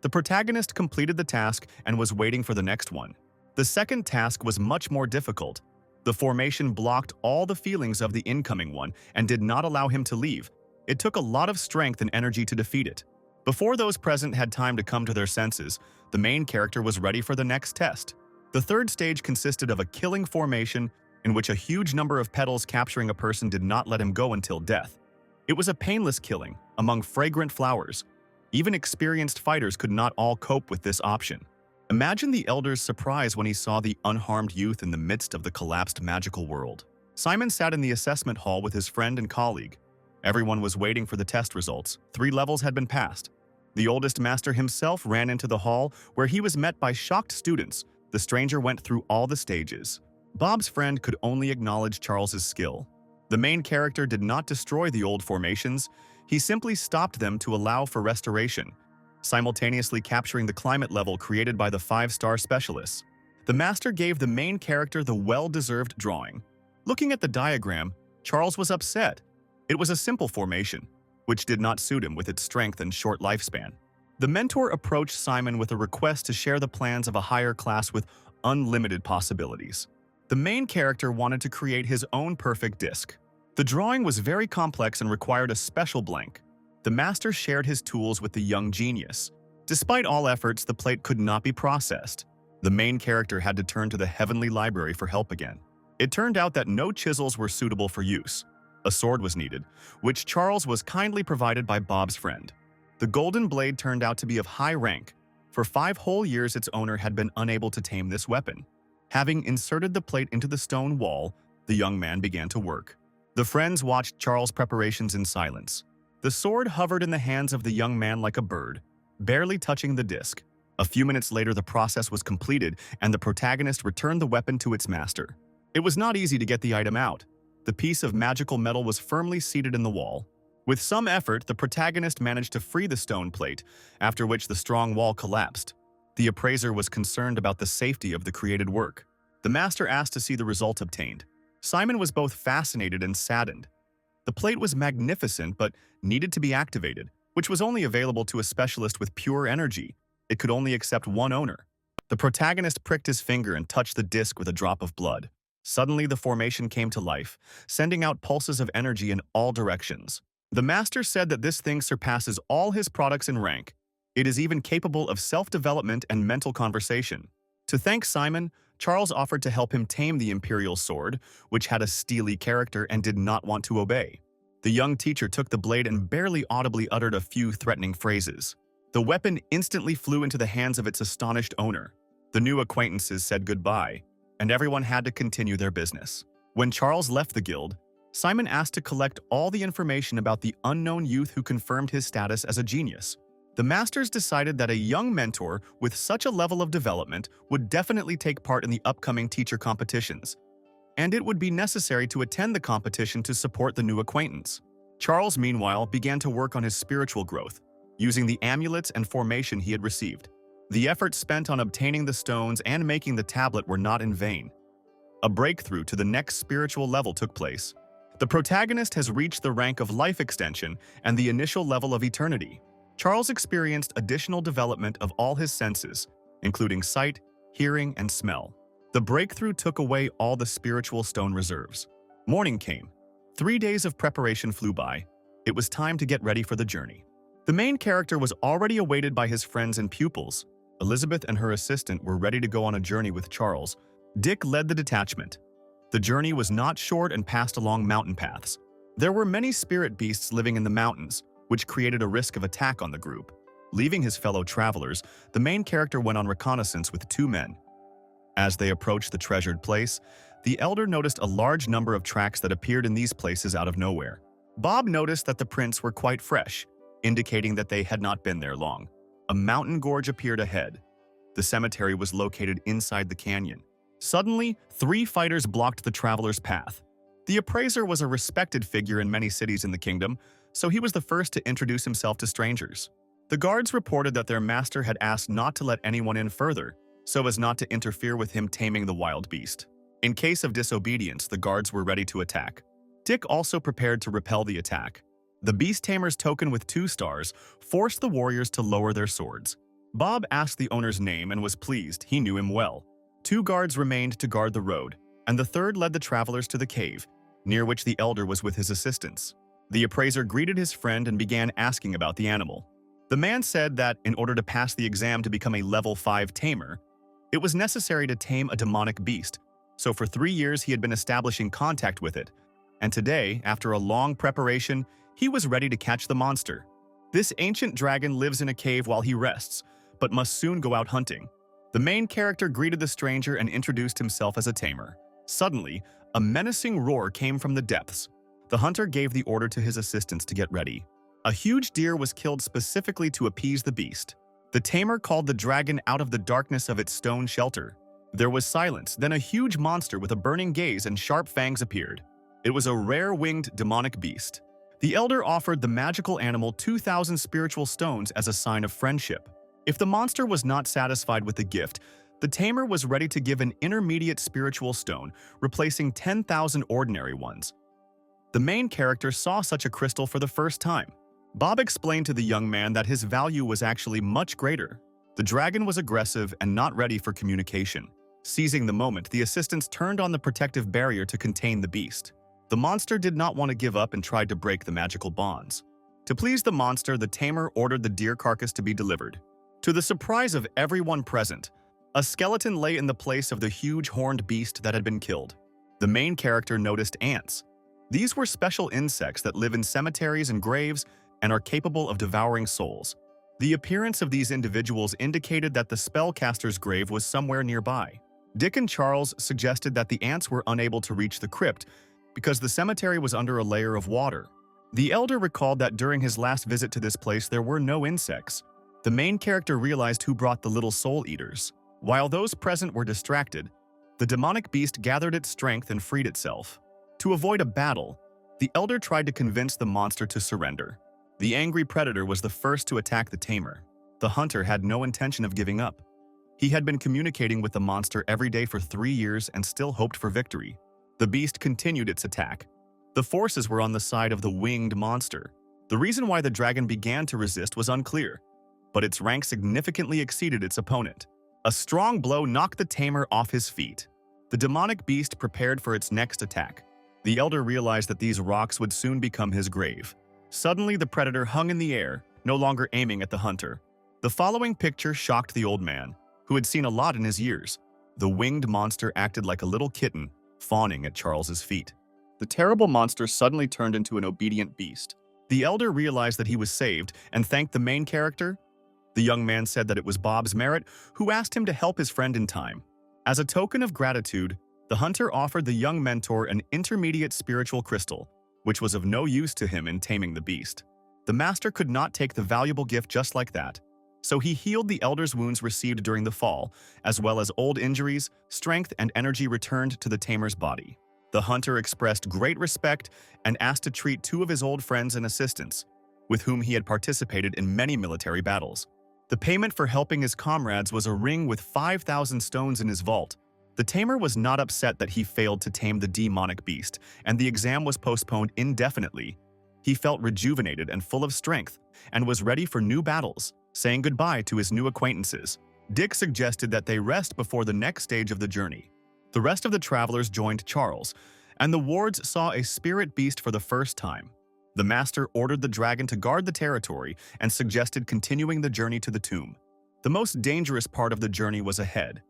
the protagonist completed the task and was waiting for the next one. The second task was much more difficult. The formation blocked all the feelings of the incoming one and did not allow him to leave. It took a lot of strength and energy to defeat it. Before those present had time to come to their senses, the main character was ready for the next test. The third stage consisted of a killing formation in which a huge number of petals capturing a person did not let him go until death. It was a painless killing, among fragrant flowers. Even experienced fighters could not all cope with this option. Imagine the elder's surprise when he saw the unharmed youth in the midst of the collapsed magical world. Simon sat in the assessment hall with his friend and colleague. Everyone was waiting for the test results. 3 levels had been passed. The oldest master himself ran into the hall, where he was met by shocked students. The stranger went through all the stages. Bob's friend could only acknowledge Charles's skill. The main character did not destroy the old formations. He simply stopped them to allow for restoration, simultaneously capturing the climate level created by the 5-star specialists. The master gave the main character the well-deserved drawing. Looking at the diagram, Charles was upset. It was a simple formation, which did not suit him with its strength and short lifespan. The mentor approached Simon with a request to share the plans of a higher class with unlimited possibilities. The main character wanted to create his own perfect disc. The drawing was very complex and required a special blank. The master shared his tools with the young genius. Despite all efforts, the plate could not be processed. The main character had to turn to the heavenly library for help again. It turned out that no chisels were suitable for use. A sword was needed, which Charles was kindly provided by Bob's friend. The golden blade turned out to be of high rank. For 5 whole years, its owner had been unable to tame this weapon. Having inserted the plate into the stone wall, the young man began to work. The friends watched Charles' preparations in silence. The sword hovered in the hands of the young man like a bird, barely touching the disc. A few minutes later, the process was completed, and the protagonist returned the weapon to its master. It was not easy to get the item out. The piece of magical metal was firmly seated in the wall. With some effort, the protagonist managed to free the stone plate, after which the strong wall collapsed. The appraiser was concerned about the safety of the created work. The master asked to see the result obtained. Simon was both fascinated and saddened. The plate was magnificent but needed to be activated, which was only available to a specialist with pure energy. It could only accept one owner. The protagonist pricked his finger and touched the disc with a drop of blood. Suddenly, the formation came to life, sending out pulses of energy in all directions. The master said that this thing surpasses all his products in rank. It is even capable of self-development and mental conversation. To thank Simon, Charles offered to help him tame the imperial sword, which had a steely character and did not want to obey. The young teacher took the blade and barely audibly uttered a few threatening phrases. The weapon instantly flew into the hands of its astonished owner. The new acquaintances said goodbye, and everyone had to continue their business. When Charles left the guild, Simon asked to collect all the information about the unknown youth who confirmed his status as a genius. The masters decided that a young mentor with such a level of development would definitely take part in the upcoming teacher competitions, and it would be necessary to attend the competition to support the new acquaintance. Charles, meanwhile, began to work on his spiritual growth, using the amulets and formation he had received. The efforts spent on obtaining the stones and making the tablet were not in vain. A breakthrough to the next spiritual level took place. The protagonist has reached the rank of life extension and the initial level of eternity. Charles experienced additional development of all his senses, including sight, hearing, and smell. The breakthrough took away all the spiritual stone reserves. Morning came. 3 days of preparation flew by. It was time to get ready for the journey. The main character was already awaited by his friends and pupils. Elizabeth and her assistant were ready to go on a journey with Charles. Dick led the detachment. The journey was not short and passed along mountain paths. There were many spirit beasts living in the mountains, which created a risk of attack on the group. Leaving his fellow travelers, the main character went on reconnaissance with 2 men. As they approached the treasured place, the elder noticed a large number of tracks that appeared in these places out of nowhere. Bob noticed that the prints were quite fresh, indicating that they had not been there long. A mountain gorge appeared ahead. The cemetery was located inside the canyon. Suddenly, 3 fighters blocked the traveler's path. The appraiser was a respected figure in many cities in the kingdom, so he was the first to introduce himself to strangers. The guards reported that their master had asked not to let anyone in further, so as not to interfere with him taming the wild beast. In case of disobedience, the guards were ready to attack. Dick also prepared to repel the attack. The beast tamer's token with 2 stars forced the warriors to lower their swords. Bob asked the owner's name and was pleased, he knew him well. 2 guards remained to guard the road, and the third led the travelers to the cave, near which the elder was with his assistants. The appraiser greeted his friend and began asking about the animal. The man said that in order to pass the exam to become a level 5 tamer, it was necessary to tame a demonic beast, so for 3 years he had been establishing contact with it, and today, after a long preparation, he was ready to catch the monster. This ancient dragon lives in a cave while he rests, but must soon go out hunting. The main character greeted the stranger and introduced himself as a tamer. Suddenly, a menacing roar came from the depths. The hunter gave the order to his assistants to get ready. A huge deer was killed specifically to appease the beast. The tamer called the dragon out of the darkness of its stone shelter. There was silence, then a huge monster with a burning gaze and sharp fangs appeared. It was a rare-winged demonic beast. The elder offered the magical animal 2,000 spiritual stones as a sign of friendship. If the monster was not satisfied with the gift, the tamer was ready to give an intermediate spiritual stone, replacing 10,000 ordinary ones. The main character saw such a crystal for the first time. Bob explained to the young man that his value was actually much greater. The dragon was aggressive and not ready for communication. Seizing the moment, the assistants turned on the protective barrier to contain the beast. The monster did not want to give up and tried to break the magical bonds. To please the monster, the tamer ordered the deer carcass to be delivered. To the surprise of everyone present, a skeleton lay in the place of the huge horned beast that had been killed. The main character noticed ants. These were special insects that live in cemeteries and graves and are capable of devouring souls. The appearance of these individuals indicated that the spellcaster's grave was somewhere nearby. Dick and Charles suggested that the ants were unable to reach the crypt because the cemetery was under a layer of water. The elder recalled that during his last visit to this place there were no insects. The main character realized who brought the little soul eaters. While those present were distracted, the demonic beast gathered its strength and freed itself. To avoid a battle, the elder tried to convince the monster to surrender. The angry predator was the first to attack the tamer. The hunter had no intention of giving up. He had been communicating with the monster every day for 3 years and still hoped for victory. The beast continued its attack. The forces were on the side of the winged monster. The reason why the dragon began to resist was unclear, but its rank significantly exceeded its opponent. A strong blow knocked the tamer off his feet. The demonic beast prepared for its next attack. The elder realized that these rocks would soon become his grave. Suddenly, the predator hung in the air, no longer aiming at the hunter. The following picture shocked the old man, who had seen a lot in his years. The winged monster acted like a little kitten, fawning at Charles's feet. The terrible monster suddenly turned into an obedient beast. The elder realized that he was saved and thanked the main character. The young man said that it was Bob's merit, who asked him to help his friend in time. As a token of gratitude, the hunter offered the young mentor an intermediate spiritual crystal, which was of no use to him in taming the beast. The master could not take the valuable gift just like that, so he healed the elder's wounds received during the fall, as well as old injuries. Strength and energy returned to the tamer's body. The hunter expressed great respect and asked to treat 2 of his old friends and assistants, with whom he had participated in many military battles. The payment for helping his comrades was a ring with 5,000 stones in his vault. The tamer was not upset that he failed to tame the demonic beast, and the exam was postponed indefinitely. He felt rejuvenated and full of strength, and was ready for new battles, saying goodbye to his new acquaintances. Dick suggested that they rest before the next stage of the journey. The rest of the travelers joined Charles, and the wards saw a spirit beast for the first time. The master ordered the dragon to guard the territory and suggested continuing the journey to the tomb. The most dangerous part of the journey was ahead.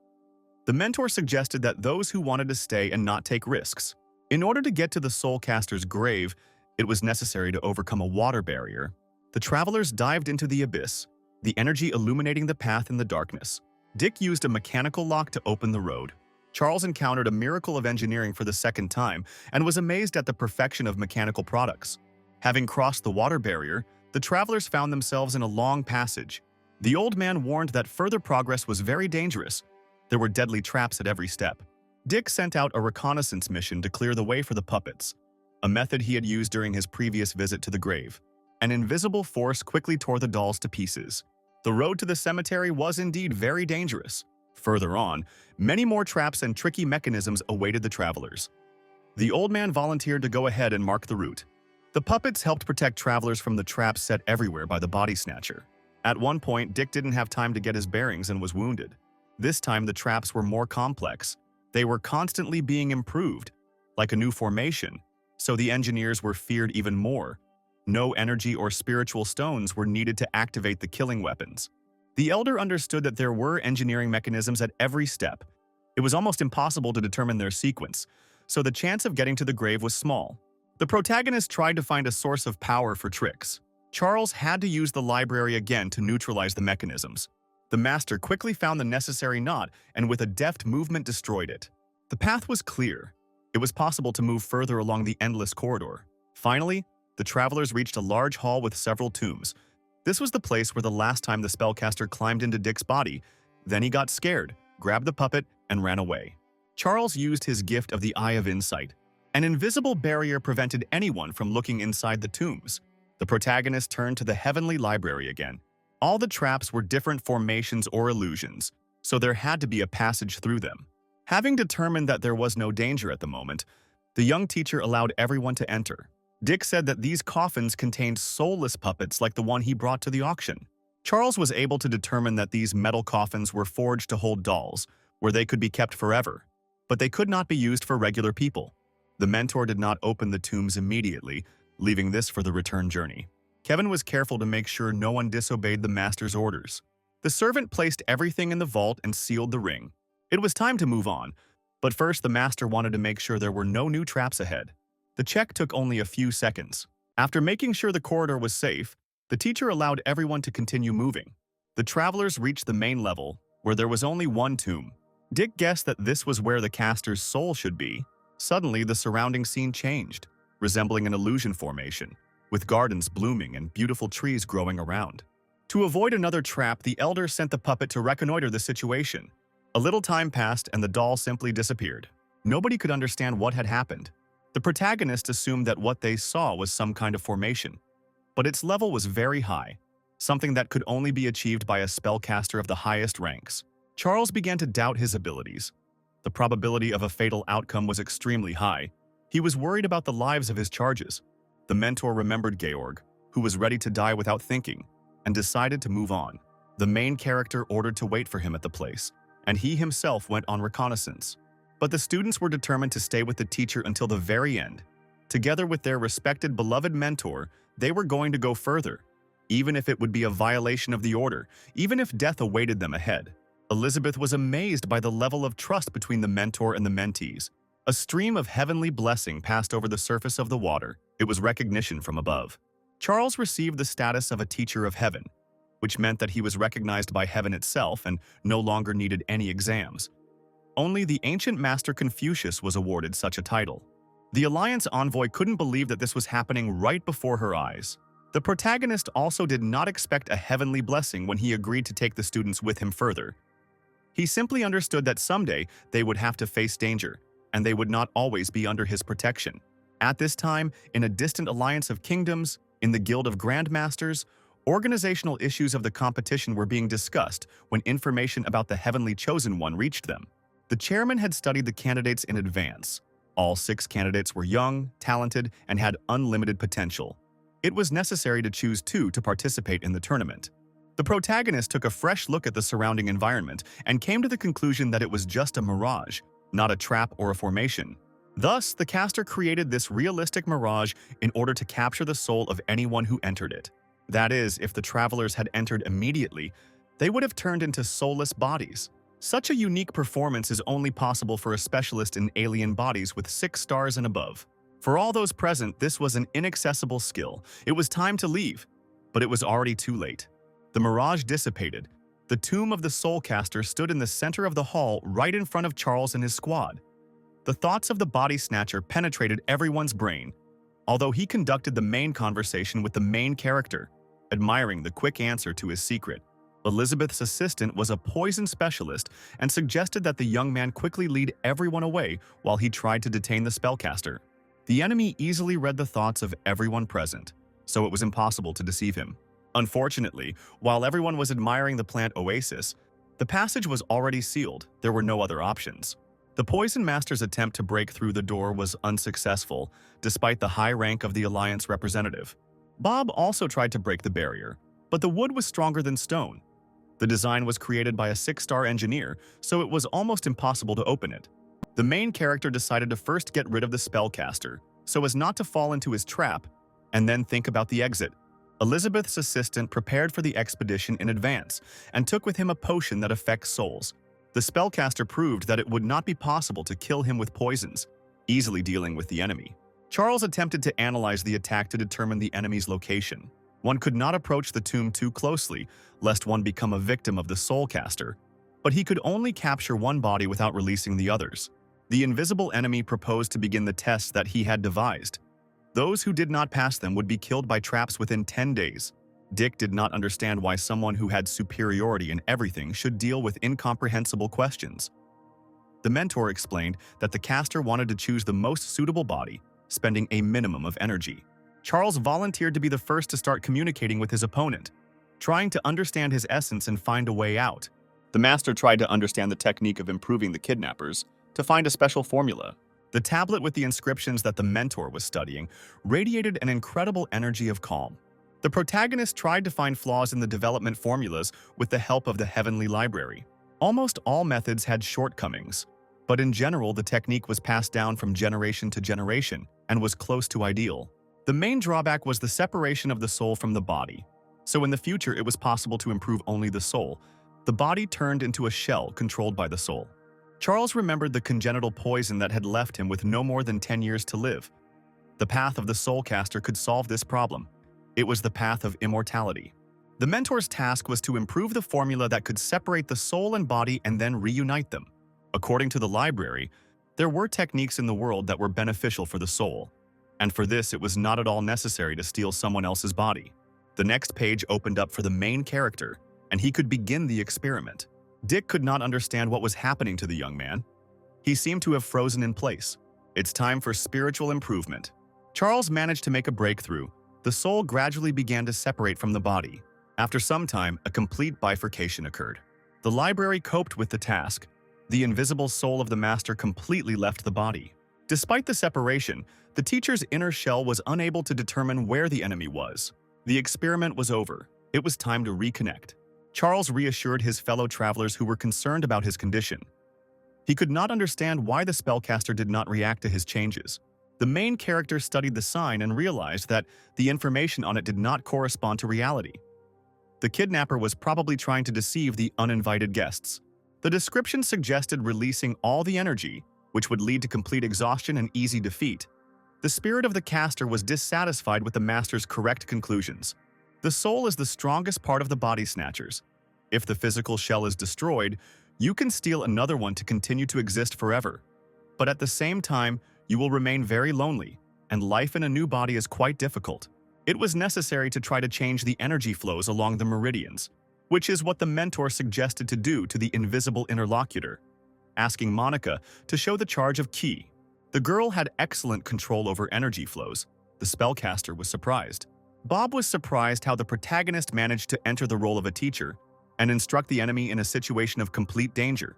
The mentor suggested that those who wanted to stay and not take risks. In order to get to the soulcaster's grave, it was necessary to overcome a water barrier. The travelers dived into the abyss, the energy illuminating the path in the darkness. Dick used a mechanical lock to open the road. Charles encountered a miracle of engineering for the second time and was amazed at the perfection of mechanical products. Having crossed the water barrier, the travelers found themselves in a long passage. The old man warned that further progress was very dangerous. There were deadly traps at every step. Dick sent out a reconnaissance mission to clear the way for the puppets, a method he had used during his previous visit to the grave. An invisible force quickly tore the dolls to pieces. The road to the cemetery was indeed very dangerous. Further on, many more traps and tricky mechanisms awaited the travelers. The old man volunteered to go ahead and mark the route. The puppets helped protect travelers from the traps set everywhere by the body snatcher. At one point, Dick didn't have time to get his bearings and was wounded. This time, the traps were more complex. They were constantly being improved, like a new formation, so the engineers were feared even more. No energy or spiritual stones were needed to activate the killing weapons. The elder understood that there were engineering mechanisms at every step. It was almost impossible to determine their sequence, so the chance of getting to the grave was small. The protagonist tried to find a source of power for tricks. Charles had to use the library again to neutralize the mechanisms. The master quickly found the necessary knot and with a deft movement destroyed it. The path was clear. It was possible to move further along the endless corridor. Finally, the travelers reached a large hall with several tombs. This was the place where the last time the spellcaster climbed into Dick's body. Then he got scared, grabbed the puppet, and ran away. Charles used his gift of the Eye of Insight. An invisible barrier prevented anyone from looking inside the tombs. The protagonist turned to the heavenly library again. All the traps were different formations or illusions, so there had to be a passage through them. Having determined that there was no danger at the moment, the young teacher allowed everyone to enter. Dick said that these coffins contained soulless puppets like the one he brought to the auction. Charles was able to determine that these metal coffins were forged to hold dolls, where they could be kept forever, but they could not be used for regular people. The mentor did not open the tombs immediately, leaving this for the return journey. Kevin was careful to make sure no one disobeyed the master's orders. The servant placed everything in the vault and sealed the ring. It was time to move on, but first the master wanted to make sure there were no new traps ahead. The check took only a few seconds. After making sure the corridor was safe, the teacher allowed everyone to continue moving. The travelers reached the main level, where there was only one tomb. Dick guessed that this was where the caster's soul should be. Suddenly, the surrounding scene changed, resembling an illusion formation, with gardens blooming and beautiful trees growing around. To avoid another trap, the elder sent the puppet to reconnoiter the situation. A little time passed and the doll simply disappeared. Nobody could understand what had happened. The protagonist assumed that what they saw was some kind of formation, but its level was very high, something that could only be achieved by a spellcaster of the highest ranks. Charles began to doubt his abilities. The probability of a fatal outcome was extremely high. He was worried about the lives of his charges. The mentor remembered Georg, who was ready to die without thinking, and decided to move on. The main character ordered to wait for him at the place, and he himself went on reconnaissance. But the students were determined to stay with the teacher until the very end. Together with their respected beloved mentor, they were going to go further, even if it would be a violation of the order, even if death awaited them ahead. Elizabeth was amazed by the level of trust between the mentor and the mentees. A stream of heavenly blessing passed over the surface of the water. It was recognition from above. Charles received the status of a teacher of heaven, which meant that he was recognized by heaven itself and no longer needed any exams. Only the ancient master Confucius was awarded such a title. The Alliance envoy couldn't believe that this was happening right before her eyes. The protagonist also did not expect a heavenly blessing when he agreed to take the students with him further. He simply understood that someday they would have to face danger, and they would not always be under his protection. At this time, in a distant alliance of kingdoms, in the Guild of Grandmasters, organizational issues of the competition were being discussed when information about the Heavenly Chosen One reached them. The chairman had studied the candidates in advance. All 6 candidates were young, talented, and had unlimited potential. It was necessary to choose 2 to participate in the tournament. The protagonist took a fresh look at the surrounding environment and came to the conclusion that it was just a mirage, not a trap or a formation. Thus, the caster created this realistic mirage in order to capture the soul of anyone who entered it. That is, if the travelers had entered immediately, they would have turned into soulless bodies. Such a unique performance is only possible for a specialist in alien bodies with 6 stars and above. For all those present, this was an inaccessible skill. It was time to leave, but it was already too late. The mirage dissipated. The tomb of the soulcaster stood in the center of the hall right in front of Charles and his squad. The thoughts of the body snatcher penetrated everyone's brain, although he conducted the main conversation with the main character, admiring the quick answer to his secret. Elizabeth's assistant was a poison specialist and suggested that the young man quickly lead everyone away while he tried to detain the spellcaster. The enemy easily read the thoughts of everyone present, so it was impossible to deceive him. Unfortunately, while everyone was admiring the plant oasis, the passage was already sealed. There were no other options. The Poison Master's attempt to break through the door was unsuccessful, despite the high rank of the Alliance representative. Bob also tried to break the barrier, but the wood was stronger than stone. The design was created by a 6-star engineer, so it was almost impossible to open it. The main character decided to first get rid of the spellcaster, so as not to fall into his trap, and then think about the exit. Elizabeth's assistant prepared for the expedition in advance and took with him a potion that affects souls. The spellcaster proved that it would not be possible to kill him with poisons, easily dealing with the enemy. Charles attempted to analyze the attack to determine the enemy's location. One could not approach the tomb too closely, lest one become a victim of the soulcaster, but he could only capture one body without releasing the others. The invisible enemy proposed to begin the tests that he had devised. Those who did not pass them would be killed by traps within 10 days. Dick did not understand why someone who had superiority in everything should deal with incomprehensible questions. The mentor explained that the caster wanted to choose the most suitable body, spending a minimum of energy. Charles volunteered to be the first to start communicating with his opponent, trying to understand his essence and find a way out. The master tried to understand the technique of improving the kidnappers, to find a special formula. The tablet with the inscriptions that the mentor was studying radiated an incredible energy of calm. The protagonist tried to find flaws in the development formulas with the help of the Heavenly Library. Almost all methods had shortcomings, but in general the technique was passed down from generation to generation and was close to ideal. The main drawback was the separation of the soul from the body. So in the future it was possible to improve only the soul. The body turned into a shell controlled by the soul. Charles remembered the congenital poison that had left him with no more than 10 years to live. The path of the soulcaster could solve this problem. It was the path of immortality. The mentor's task was to improve the formula that could separate the soul and body and then reunite them. According to the library, there were techniques in the world that were beneficial for the soul, and for this it was not at all necessary to steal someone else's body. The next page opened up for the main character, and he could begin the experiment. Dick could not understand what was happening to the young man. He seemed to have frozen in place. It's time for spiritual improvement. Charles managed to make a breakthrough. The soul gradually began to separate from the body. After some time, a complete bifurcation occurred. The library coped with the task. The invisible soul of the master completely left the body. Despite the separation, the teacher's inner shell was unable to determine where the enemy was. The experiment was over. It was time to reconnect. Charles reassured his fellow travelers who were concerned about his condition. He could not understand why the spellcaster did not react to his changes. The main character studied the sign and realized that the information on it did not correspond to reality. The kidnapper was probably trying to deceive the uninvited guests. The description suggested releasing all the energy, which would lead to complete exhaustion and easy defeat. The spirit of the caster was dissatisfied with the master's correct conclusions. The soul is the strongest part of the body snatchers. If the physical shell is destroyed, you can steal another one to continue to exist forever. But at the same time, you will remain very lonely, and life in a new body is quite difficult. It was necessary to try to change the energy flows along the meridians, which is what the mentor suggested to do to the invisible interlocutor, asking Monica to show the charge of Ki. The girl had excellent control over energy flows. The spellcaster was surprised. Bob was surprised how the protagonist managed to enter the role of a teacher and instruct the enemy in a situation of complete danger.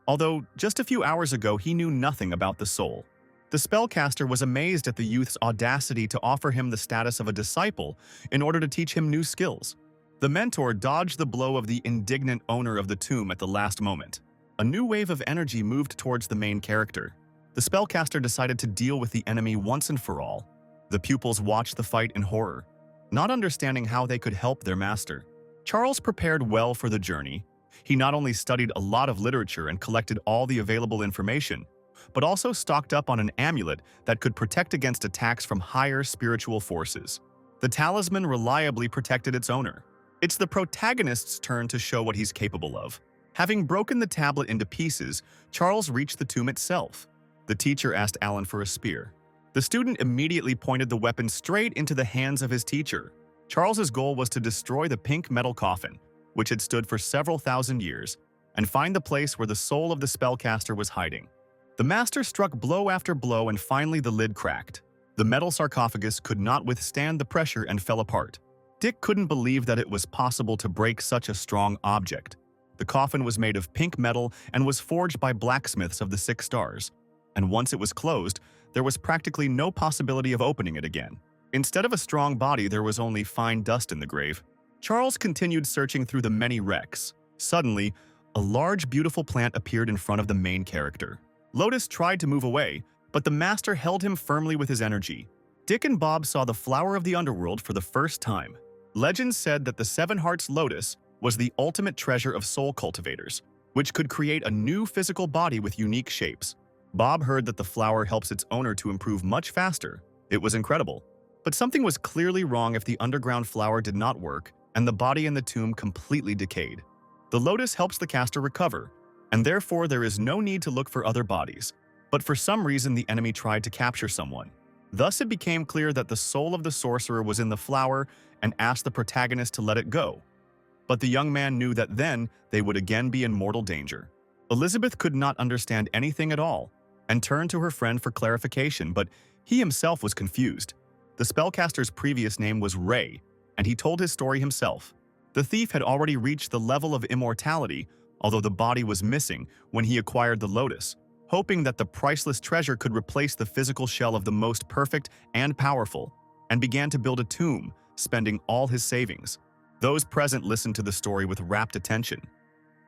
Although just a few hours ago he knew nothing about the soul. The spellcaster was amazed at the youth's audacity to offer him the status of a disciple in order to teach him new skills. The mentor dodged the blow of the indignant owner of the tomb at the last moment. A new wave of energy moved towards the main character. The spellcaster decided to deal with the enemy once and for all. The pupils watched the fight in horror, not understanding how they could help their master. Charles prepared well for the journey. He not only studied a lot of literature and collected all the available information, but also stocked up on an amulet that could protect against attacks from higher spiritual forces. The talisman reliably protected its owner. It's the protagonist's turn to show what he's capable of. Having broken the tablet into pieces, Charles reached the tomb itself. The teacher asked Alan for a spear. The student immediately pointed the weapon straight into the hands of his teacher. Charles's goal was to destroy the pink metal coffin, which had stood for several thousand years, and find the place where the soul of the spellcaster was hiding. The master struck blow after blow and finally the lid cracked. The metal sarcophagus could not withstand the pressure and fell apart. Dick couldn't believe that it was possible to break such a strong object. The coffin was made of pink metal and was forged by blacksmiths of the 6 stars. And once it was closed, there was practically no possibility of opening it again. Instead of a strong body, there was only fine dust in the grave. Charles continued searching through the many wrecks. Suddenly, a large, beautiful plant appeared in front of the main character. Lotus tried to move away, but the master held him firmly with his energy. Dick and Bob saw the flower of the underworld for the first time. Legend said that the 7 Hearts Lotus was the ultimate treasure of soul cultivators, which could create a new physical body with unique shapes. Bob heard that the flower helps its owner to improve much faster. It was incredible. But something was clearly wrong if the underground flower did not work and the body in the tomb completely decayed. The lotus helps the caster recover, and therefore there is no need to look for other bodies. But for some reason the enemy tried to capture someone. Thus it became clear that the soul of the sorcerer was in the flower and asked the protagonist to let it go. But the young man knew that then they would again be in mortal danger. Elizabeth could not understand anything at all and turned to her friend for clarification, but he himself was confused. The spellcaster's previous name was Ray, and he told his story himself. The thief had already reached the level of immortality, although the body was missing when he acquired the lotus, hoping that the priceless treasure could replace the physical shell of the most perfect and powerful, and began to build a tomb, spending all his savings. Those present listened to the story with rapt attention.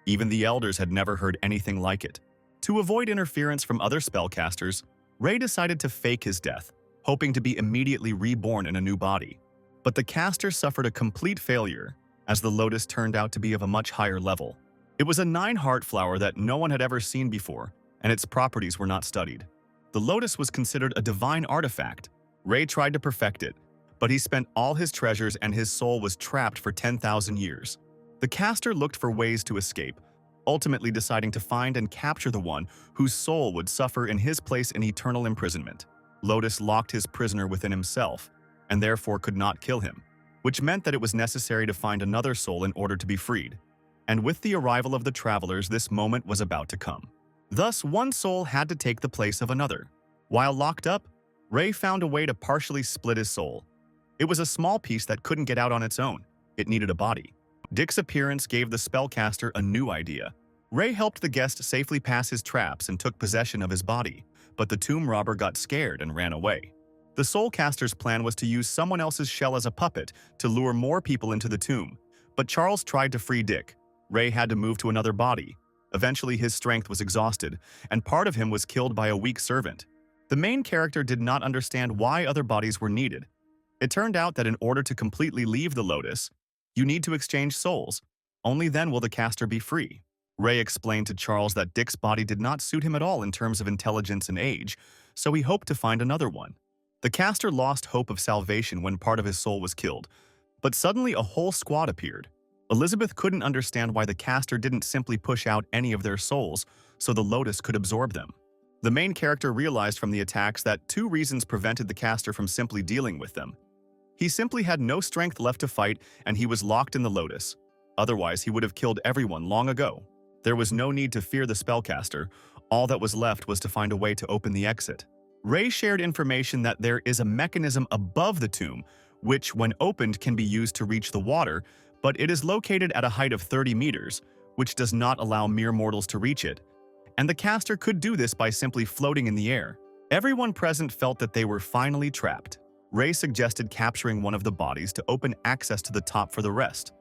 Even the elders had never heard anything like it. To avoid interference from other spellcasters, Ray decided to fake his death, hoping to be immediately reborn in a new body. But the caster suffered a complete failure, as the lotus turned out to be of a much higher level. It was a 9-heart flower that no one had ever seen before, and its properties were not studied. The lotus was considered a divine artifact. Ray tried to perfect it, but he spent all his treasures and his soul was trapped for 10,000 years. The caster looked for ways to escape, ultimately deciding to find and capture the one whose soul would suffer in his place in eternal imprisonment. Lotus locked his prisoner within himself, and therefore could not kill him, which meant that it was necessary to find another soul in order to be freed. And with the arrival of the travelers, this moment was about to come. Thus, one soul had to take the place of another. While locked up, Ray found a way to partially split his soul. It was a small piece that couldn't get out on its own. It needed a body. Dick's appearance gave the spellcaster a new idea. Ray helped the guest safely pass his traps and took possession of his body, but the tomb robber got scared and ran away. The soulcaster's plan was to use someone else's shell as a puppet to lure more people into the tomb, but Charles tried to free Dick. Ray had to move to another body. Eventually his strength was exhausted, and part of him was killed by a weak servant. The main character did not understand why other bodies were needed. It turned out that in order to completely leave the lotus, you need to exchange souls. Only then will the caster be free. Ray explained to Charles that Dick's body did not suit him at all in terms of intelligence and age, so he hoped to find another one. The caster lost hope of salvation when part of his soul was killed, but suddenly a whole squad appeared. Elizabeth couldn't understand why the caster didn't simply push out any of their souls so the lotus could absorb them. The main character realized from the attacks that 2 reasons prevented the caster from simply dealing with them. He simply had no strength left to fight, and he was locked in the lotus. Otherwise, he would have killed everyone long ago. There was no need to fear the spellcaster. All that was left was to find a way to open the exit. Ray shared information that there is a mechanism above the tomb, which, when opened, can be used to reach the water, but it is located at a height of 30 meters, which does not allow mere mortals to reach it. And the caster could do this by simply floating in the air. Everyone present felt that they were finally trapped. Ray suggested capturing one of the bodies to open access to the top for the rest.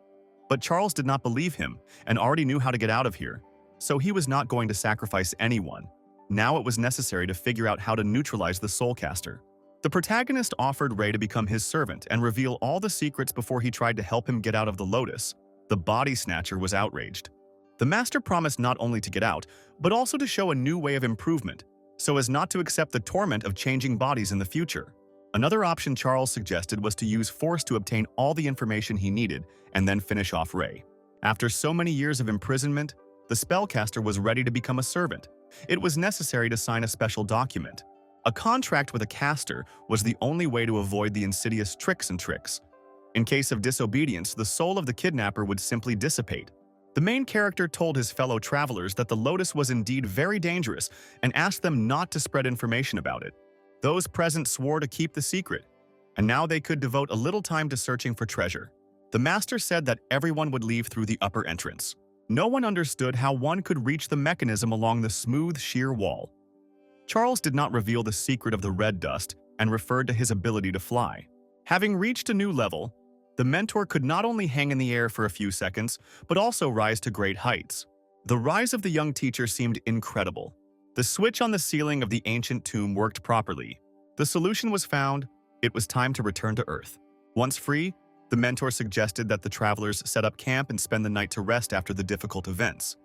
But Charles did not believe him and already knew how to get out of here, so he was not going to sacrifice anyone. Now it was necessary to figure out how to neutralize the soulcaster. The protagonist offered Ray to become his servant and reveal all the secrets before he tried to help him get out of the lotus. The body snatcher was outraged. The master promised not only to get out, but also to show a new way of improvement, so as not to accept the torment of changing bodies in the future. Another option Charles suggested was to use force to obtain all the information he needed and then finish off Ray. After so many years of imprisonment, the spellcaster was ready to become a servant. It was necessary to sign a special document. A contract with a caster was the only way to avoid the insidious tricks. In case of disobedience, the soul of the kidnapper would simply dissipate. The main character told his fellow travelers that the lotus was indeed very dangerous and asked them not to spread information about it. Those present swore to keep the secret, and now they could devote a little time to searching for treasure. The master said that everyone would leave through the upper entrance. No one understood how one could reach the mechanism along the smooth, sheer wall. Charles did not reveal the secret of the red dust and referred to his ability to fly. Having reached a new level, the mentor could not only hang in the air for a few seconds, but also rise to great heights. The rise of the young teacher seemed incredible. The switch on the ceiling of the ancient tomb worked properly. The solution was found. It was time to return to Earth. Once free, the mentor suggested that the travelers set up camp and spend the night to rest after the difficult events.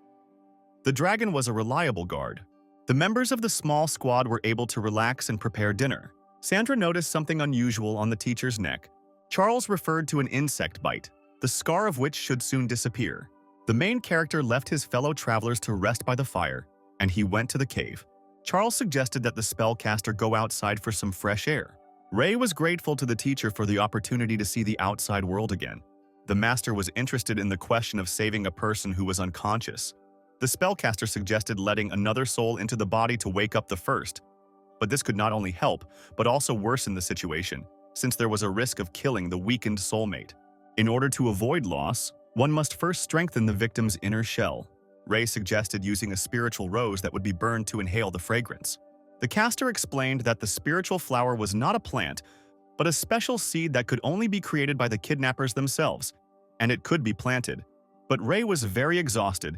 The dragon was a reliable guard. The members of the small squad were able to relax and prepare dinner. Sandra noticed something unusual on the teacher's neck. Charles referred to an insect bite, the scar of which should soon disappear. The main character left his fellow travelers to rest by the fire, and he went to the cave. Charles suggested that the spellcaster go outside for some fresh air. Ray was grateful to the teacher for the opportunity to see the outside world again. The master was interested in the question of saving a person who was unconscious. The spellcaster suggested letting another soul into the body to wake up the first. But this could not only help, but also worsen the situation, since there was a risk of killing the weakened soulmate. In order to avoid loss, one must first strengthen the victim's inner shell. Ray suggested using a spiritual rose that would be burned to inhale the fragrance. The caster explained that the spiritual flower was not a plant, but a special seed that could only be created by the kidnappers themselves, and it could be planted. But Ray was very exhausted,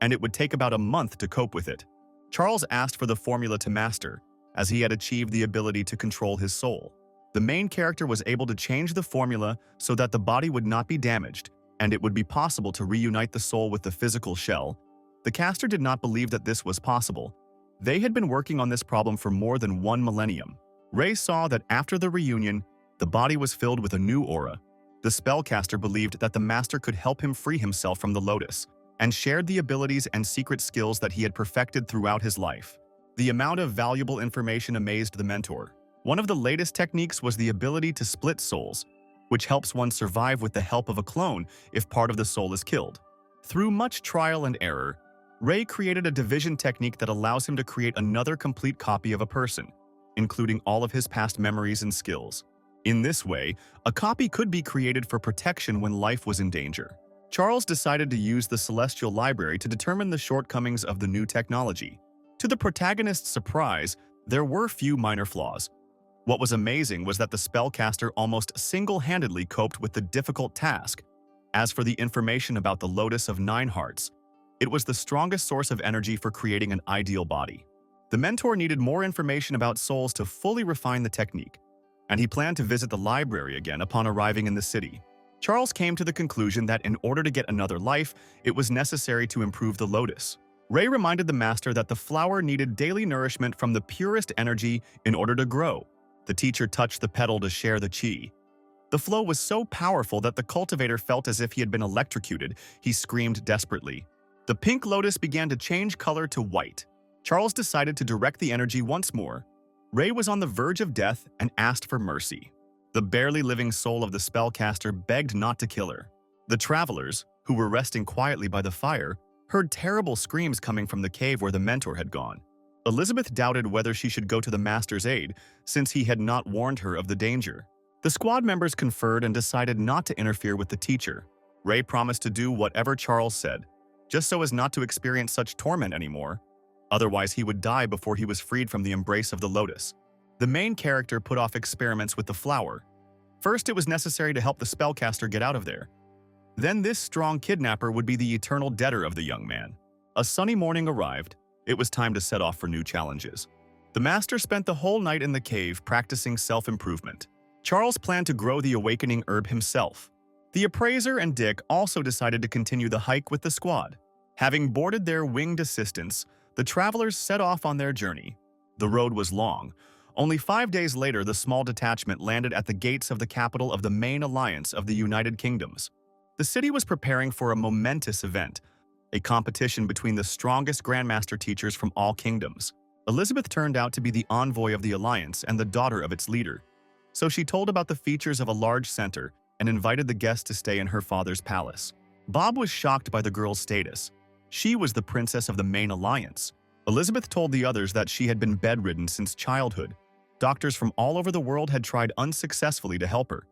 and it would take about a month to cope with it. Charles asked for the formula to master, as he had achieved the ability to control his soul. The main character was able to change the formula so that the body would not be damaged, and it would be possible to reunite the soul with the physical shell. The caster did not believe that this was possible. They had been working on this problem for more than 1 millennium. Ray saw that after the reunion, the body was filled with a new aura. The spellcaster believed that the master could help him free himself from the lotus, and shared the abilities and secret skills that he had perfected throughout his life. The amount of valuable information amazed the mentor. One of the latest techniques was the ability to split souls, which helps one survive with the help of a clone if part of the soul is killed. Through much trial and error, Ray created a division technique that allows him to create another complete copy of a person, including all of his past memories and skills. In this way, a copy could be created for protection when life was in danger. Charles decided to use the Celestial Library to determine the shortcomings of the new technology. To the protagonist's surprise, there were few minor flaws. What was amazing was that the spellcaster almost single-handedly coped with the difficult task. As for the information about the Lotus of 9 Hearts, it was the strongest source of energy for creating an ideal body. The mentor needed more information about souls to fully refine the technique, and he planned to visit the library again upon arriving in the city. Charles came to the conclusion that in order to get another life, it was necessary to improve the lotus. Ray reminded the master that the flower needed daily nourishment from the purest energy in order to grow. The teacher touched the petal to share the chi. The flow was so powerful that the cultivator felt as if he had been electrocuted. He screamed desperately. The pink lotus began to change color to white. Charles decided to direct the energy once more. Ray was on the verge of death and asked for mercy. The barely living soul of the spellcaster begged not to kill her. The travelers, who were resting quietly by the fire, heard terrible screams coming from the cave where the mentor had gone. Elizabeth doubted whether she should go to the master's aid, since he had not warned her of the danger. The squad members conferred and decided not to interfere with the teacher. Ray promised to do whatever Charles said, just so as not to experience such torment anymore. Otherwise, he would die before he was freed from the embrace of the lotus. The main character put off experiments with the flower. First, it was necessary to help the spellcaster get out of there. Then this strong kidnapper would be the eternal debtor of the young man. A sunny morning arrived. It was time to set off for new challenges. The master spent the whole night in the cave practicing self-improvement. Charles planned to grow the awakening herb himself. The appraiser and Dick also decided to continue the hike with the squad. Having boarded their winged assistants, the travelers set off on their journey. The road was long. Only 5 days later, the small detachment landed at the gates of the capital of the main alliance of the United Kingdoms. The city was preparing for a momentous event, a competition between the strongest Grandmaster teachers from all kingdoms. Elizabeth turned out to be the envoy of the alliance and the daughter of its leader. So she told about the features of a large center and invited the guests to stay in her father's palace. Bob was shocked by the girl's status. She was the princess of the main alliance. Elizabeth told the others that she had been bedridden since childhood. Doctors from all over the world had tried unsuccessfully to help her.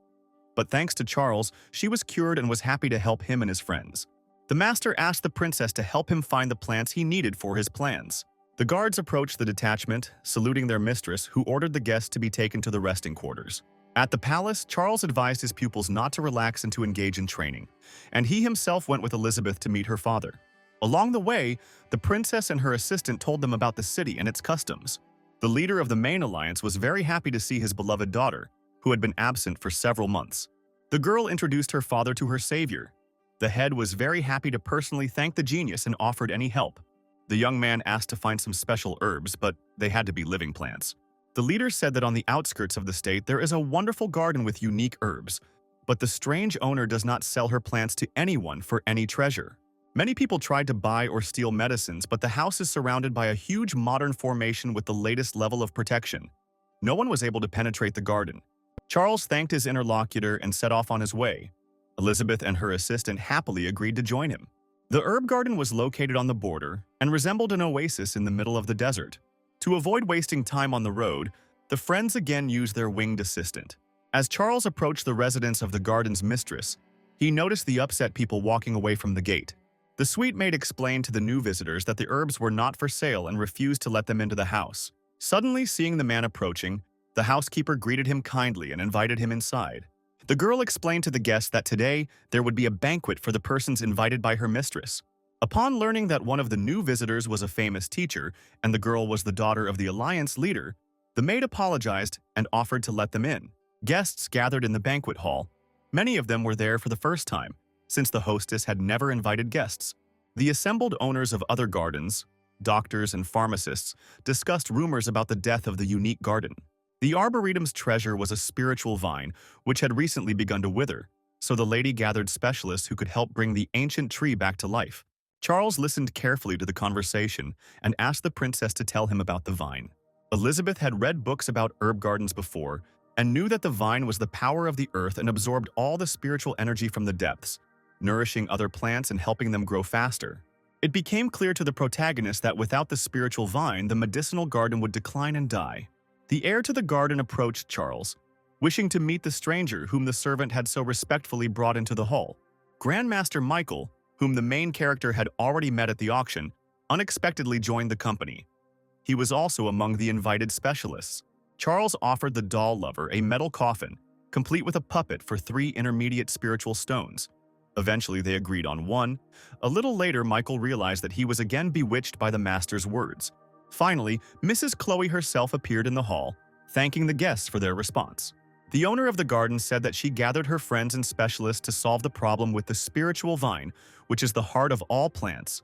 But thanks to Charles, she was cured and was happy to help him and his friends. The master asked the princess to help him find the plants he needed for his plans. The guards approached the detachment, saluting their mistress, who ordered the guests to be taken to the resting quarters. At the palace, Charles advised his pupils not to relax and to engage in training, and he himself went with Elizabeth to meet her father. Along the way, the princess and her assistant told them about the city and its customs. The leader of the main alliance was very happy to see his beloved daughter, who had been absent for several months. The girl introduced her father to her savior. The head was very happy to personally thank the genius and offered any help. The young man asked to find some special herbs, but they had to be living plants. The leader said that on the outskirts of the state there is a wonderful garden with unique herbs, but the strange owner does not sell her plants to anyone for any treasure. Many people tried to buy or steal medicines, but the house is surrounded by a huge modern formation with the latest level of protection. No one was able to penetrate the garden. Charles thanked his interlocutor and set off on his way. Elizabeth and her assistant happily agreed to join him. The herb garden was located on the border and resembled an oasis in the middle of the desert. To avoid wasting time on the road, the friends again used their winged assistant. As Charles approached the residence of the garden's mistress, he noticed the upset people walking away from the gate. The sweet maid explained to the new visitors that the herbs were not for sale and refused to let them into the house. Suddenly, seeing the man approaching, the housekeeper greeted him kindly and invited him inside. The girl explained to the guests that today there would be a banquet for the persons invited by her mistress. Upon learning that one of the new visitors was a famous teacher and the girl was the daughter of the alliance leader, the maid apologized and offered to let them in. Guests gathered in the banquet hall. Many of them were there for the first time, since the hostess had never invited guests. The assembled owners of other gardens, doctors and pharmacists, discussed rumors about the death of the unique garden. The Arboretum's treasure was a spiritual vine, which had recently begun to wither, so the lady gathered specialists who could help bring the ancient tree back to life. Charles listened carefully to the conversation and asked the princess to tell him about the vine. Elizabeth had read books about herb gardens before and knew that the vine was the power of the earth and absorbed all the spiritual energy from the depths, nourishing other plants and helping them grow faster. It became clear to the protagonist that without the spiritual vine, the medicinal garden would decline and die. The heir to the garden approached Charles, wishing to meet the stranger whom the servant had so respectfully brought into the hall. Grandmaster Michael, whom the main character had already met at the auction, unexpectedly joined the company. He was also among the invited specialists. Charles offered the doll lover a metal coffin, complete with a puppet for 3 intermediate spiritual stones. Eventually, they agreed on one. A little later, Michael realized that he was again bewitched by the master's words. Finally, Mrs. Chloe herself appeared in the hall, thanking the guests for their response. The owner of the garden said that she gathered her friends and specialists to solve the problem with the spiritual vine, which is the heart of all plants,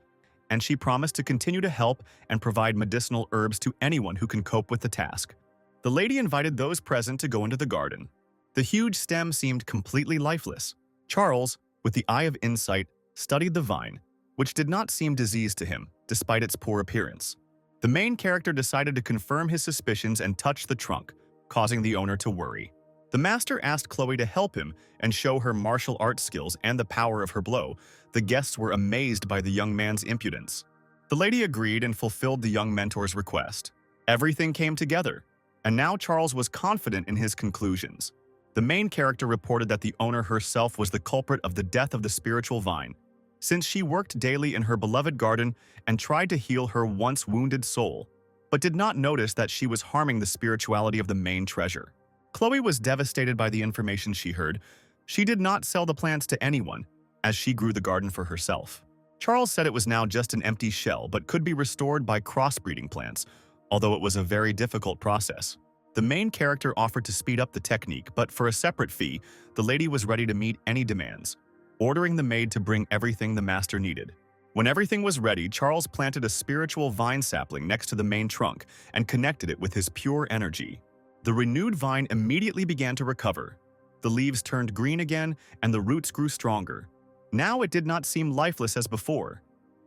and she promised to continue to help and provide medicinal herbs to anyone who can cope with the task. The lady invited those present to go into the garden. The huge stem seemed completely lifeless. Charles, with the eye of insight, studied the vine, which did not seem diseased to him, despite its poor appearance. The main character decided to confirm his suspicions and touched the trunk, causing the owner to worry. The master asked Chloe to help him and show her martial arts skills and the power of her blow. The guests were amazed by the young man's impudence. The lady agreed and fulfilled the young mentor's request. Everything came together, and now Charles was confident in his conclusions. The main character reported that the owner herself was the culprit of the death of the spiritual vine, since she worked daily in her beloved garden and tried to heal her once wounded soul, but did not notice that she was harming the spirituality of the main treasure. Chloe was devastated by the information she heard. She did not sell the plants to anyone, as she grew the garden for herself. Charles said it was now just an empty shell but could be restored by crossbreeding plants, although it was a very difficult process. The main character offered to speed up the technique, but for a separate fee, the lady was ready to meet any demands, ordering the maid to bring everything the master needed. When everything was ready, Charles planted a spiritual vine sapling next to the main trunk and connected it with his pure energy. The renewed vine immediately began to recover. The leaves turned green again, and the roots grew stronger. Now it did not seem lifeless as before,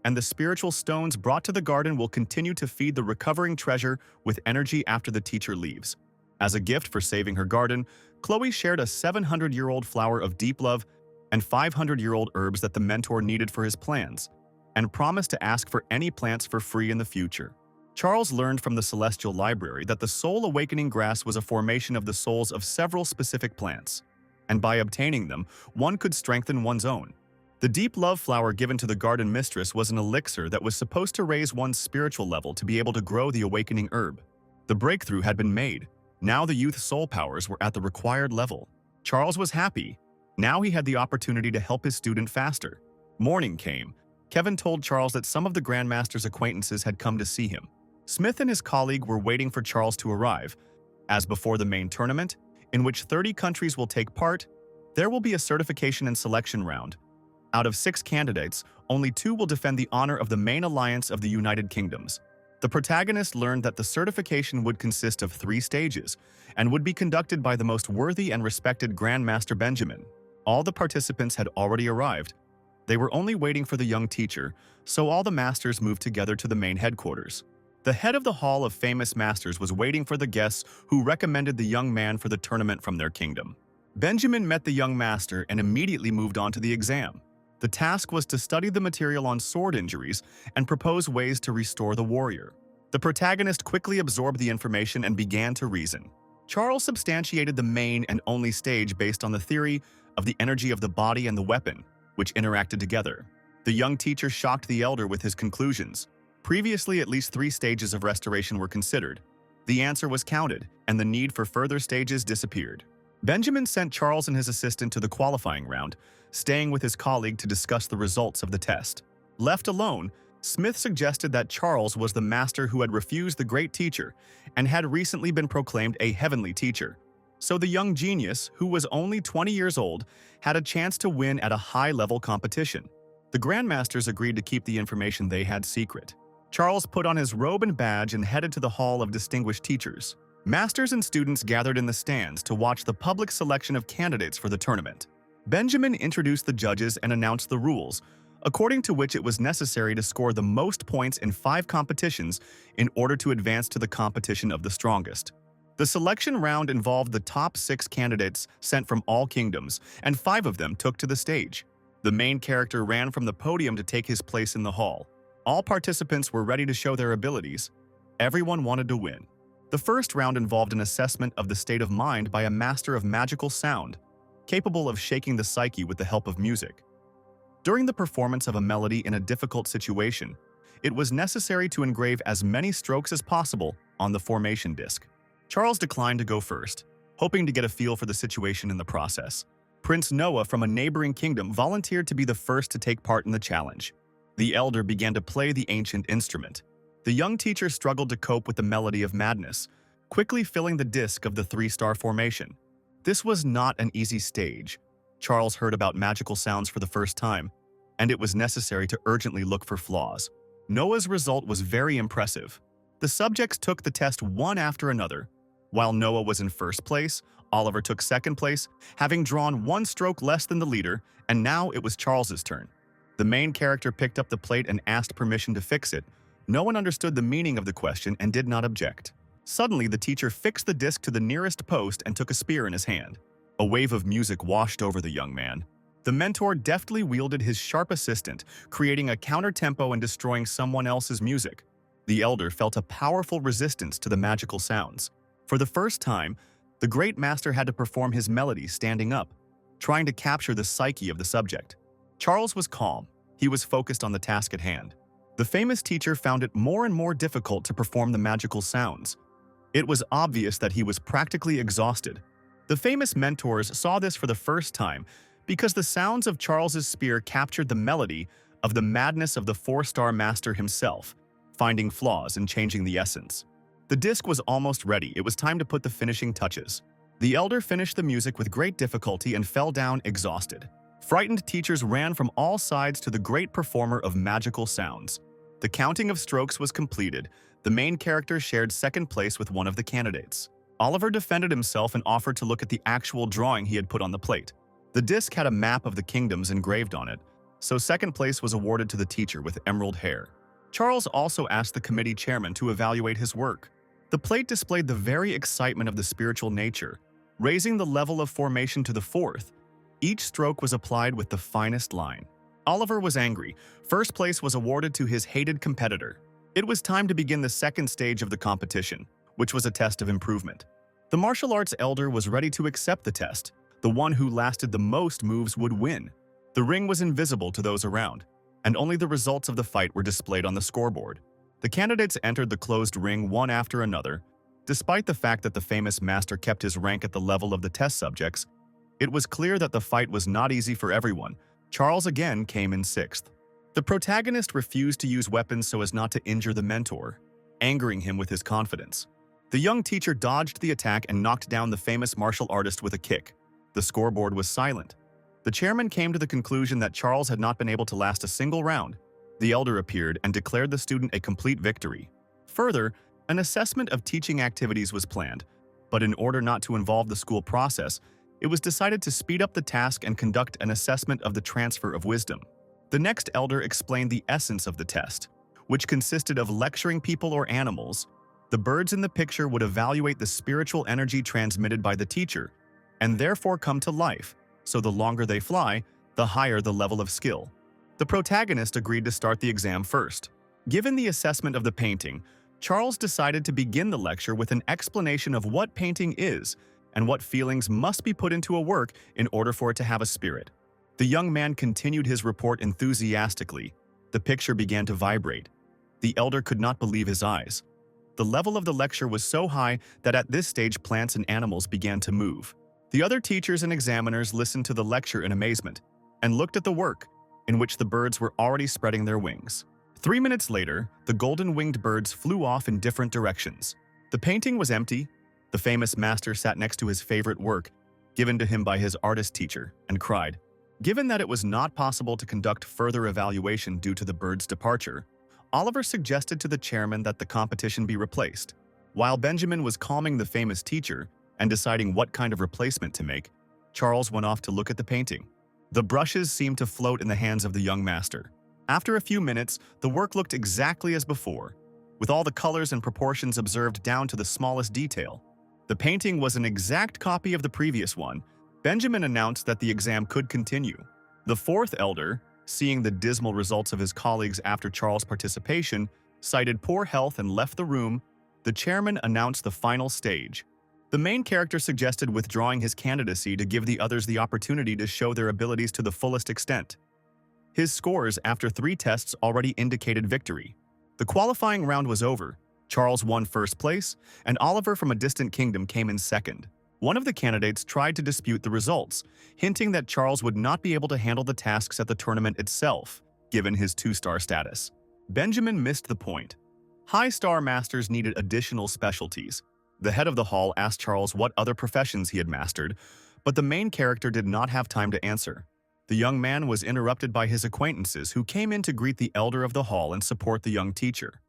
and the spiritual stones brought to the garden will continue to feed the recovering treasure with energy after the teacher leaves. As a gift for saving her garden, Chloe shared a 700-year-old flower of deep love and 500-year-old herbs that the mentor needed for his plans, and promised to ask for any plants for free in the future. Charles learned from the Celestial Library that the Soul Awakening Grass was a formation of the souls of several specific plants, and by obtaining them, one could strengthen one's own. The deep love flower given to the garden mistress was an elixir that was supposed to raise one's spiritual level to be able to grow the awakening herb. The breakthrough had been made. Now the youth's soul powers were at the required level. Charles was happy. Now he had the opportunity to help his student faster. Morning came. Kevin told Charles that some of the Grandmaster's acquaintances had come to see him. Smith and his colleague were waiting for Charles to arrive. As before the main tournament, in which 30 countries will take part, there will be a certification and selection round. Out of 6 candidates, only 2 will defend the honor of the main alliance of the United Kingdoms. The protagonist learned that the certification would consist of 3 stages and would be conducted by the most worthy and respected Grandmaster Benjamin. All the participants had already arrived. They were only waiting for the young teacher, so all the masters moved together to the main headquarters. The head of the Hall of Famous Masters was waiting for the guests who recommended the young man for the tournament from their kingdom. Benjamin met the young master and immediately moved on to the exam. The task was to study the material on sword injuries and propose ways to restore the warrior. The protagonist quickly absorbed the information and began to reason. Charles substantiated the main and only stage based on the theory of the energy of the body and the weapon, which interacted together. The young teacher shocked the elder with his conclusions. Previously, at least 3 stages of restoration were considered. The answer was counted, and the need for further stages disappeared. Benjamin sent Charles and his assistant to the qualifying round, staying with his colleague to discuss the results of the test. Left alone, Smith suggested that Charles was the master who had refused the great teacher and had recently been proclaimed a heavenly teacher. So the young genius, who was only 20 years old, had a chance to win at a high-level competition. The Grandmasters agreed to keep the information they had secret. Charles put on his robe and badge and headed to the Hall of Distinguished Teachers. Masters and students gathered in the stands to watch the public selection of candidates for the tournament. Benjamin introduced the judges and announced the rules, according to which it was necessary to score the most points in 5 competitions in order to advance to the competition of the strongest. The selection round involved the top 6 candidates sent from all kingdoms, and 5 of them took to the stage. The main character ran from the podium to take his place in the hall. All participants were ready to show their abilities. Everyone wanted to win. The first round involved an assessment of the state of mind by a master of magical sound, capable of shaking the psyche with the help of music. During the performance of a melody in a difficult situation, it was necessary to engrave as many strokes as possible on the formation disc. Charles declined to go first, hoping to get a feel for the situation in the process. Prince Noah from a neighboring kingdom volunteered to be the first to take part in the challenge. The elder began to play the ancient instrument. The young teacher struggled to cope with the melody of madness, quickly filling the disc of the 3-star formation. This was not an easy stage. Charles heard about magical sounds for the first time, and it was necessary to urgently look for flaws. Noah's result was very impressive. The subjects took the test one after another. While Noah was in first place, Oliver took second place, having drawn 1 stroke less than the leader, and now it was Charles's turn. The main character picked up the plate and asked permission to fix it. No one understood the meaning of the question and did not object. Suddenly, the teacher fixed the disc to the nearest post and took a spear in his hand. A wave of music washed over the young man. The mentor deftly wielded his sharp assistant, creating a counter-tempo and destroying someone else's music. The elder felt a powerful resistance to the magical sounds. For the first time, the great master had to perform his melody standing up, trying to capture the psyche of the subject. Charles was calm. He was focused on the task at hand. The famous teacher found it more and more difficult to perform the magical sounds. It was obvious that he was practically exhausted. The famous mentors saw this for the first time because the sounds of Charles's spear captured the melody of the madness of the 4-star master himself, finding flaws and changing the essence. The disc was almost ready. It was time to put the finishing touches. The elder finished the music with great difficulty and fell down exhausted. Frightened teachers ran from all sides to the great performer of magical sounds. The counting of strokes was completed. The main character shared second place with one of the candidates. Oliver defended himself and offered to look at the actual drawing he had put on the plate. The disc had a map of the kingdoms engraved on it, so second place was awarded to the teacher with emerald hair. Charles also asked the committee chairman to evaluate his work. The plate displayed the very excitement of the spiritual nature, raising the level of formation to the 4th. Each stroke was applied with the finest line. Oliver was angry. First place was awarded to his hated competitor. It was time to begin the second stage of the competition, which was a test of improvement. The martial arts elder was ready to accept the test. The one who lasted the most moves would win. The ring was invisible to those around, and only the results of the fight were displayed on the scoreboard. The candidates entered the closed ring one after another. Despite the fact that the famous master kept his rank at the level of the test subjects, it was clear that the fight was not easy for everyone. Charles again came in sixth. The protagonist refused to use weapons so as not to injure the mentor, angering him with his confidence. The young teacher dodged the attack and knocked down the famous martial artist with a kick. The scoreboard was silent. The chairman came to the conclusion that Charles had not been able to last a single round. The elder appeared and declared the student a complete victory. Further, an assessment of teaching activities was planned, but in order not to involve the school process, it was decided to speed up the task and conduct an assessment of the transfer of wisdom. The next elder explained the essence of the test, which consisted of lecturing people or animals. The birds in the picture would evaluate the spiritual energy transmitted by the teacher, and therefore come to life, so the longer they fly, the higher the level of skill. The protagonist agreed to start the exam first. Given the assessment of the painting, Charles decided to begin the lecture with an explanation of what painting is and what feelings must be put into a work in order for it to have a spirit. The young man continued his report enthusiastically. The picture began to vibrate. The elder could not believe his eyes. The level of the lecture was so high that at this stage plants and animals began to move. The other teachers and examiners listened to the lecture in amazement and looked at the work, in which the birds were already spreading their wings. 3 minutes later, the golden-winged birds flew off in different directions. The painting was empty. The famous master sat next to his favorite work, given to him by his artist teacher, and cried. Given that it was not possible to conduct further evaluation due to the bird's departure, Oliver suggested to the chairman that the competition be replaced. While Benjamin was calming the famous teacher and deciding what kind of replacement to make, Charles went off to look at the painting. The brushes seemed to float in the hands of the young master. After a few minutes, the work looked exactly as before, with all the colors and proportions observed down to the smallest detail. The painting was an exact copy of the previous one. Benjamin announced that the exam could continue. The fourth elder, seeing the dismal results of his colleagues after Charles' participation, cited poor health and left the room. The chairman announced the final stage. The main character suggested withdrawing his candidacy to give the others the opportunity to show their abilities to the fullest extent. His scores after 3 tests already indicated victory. The qualifying round was over. Charles won first place, and Oliver from a distant kingdom came in second. One of the candidates tried to dispute the results, hinting that Charles would not be able to handle the tasks at the tournament itself, given his 2-star status. Benjamin missed the point. High-star masters needed additional specialties. The head of the hall asked Charles what other professions he had mastered, but the main character did not have time to answer. The young man was interrupted by his acquaintances who came in to greet the elder of the hall and support the young teacher.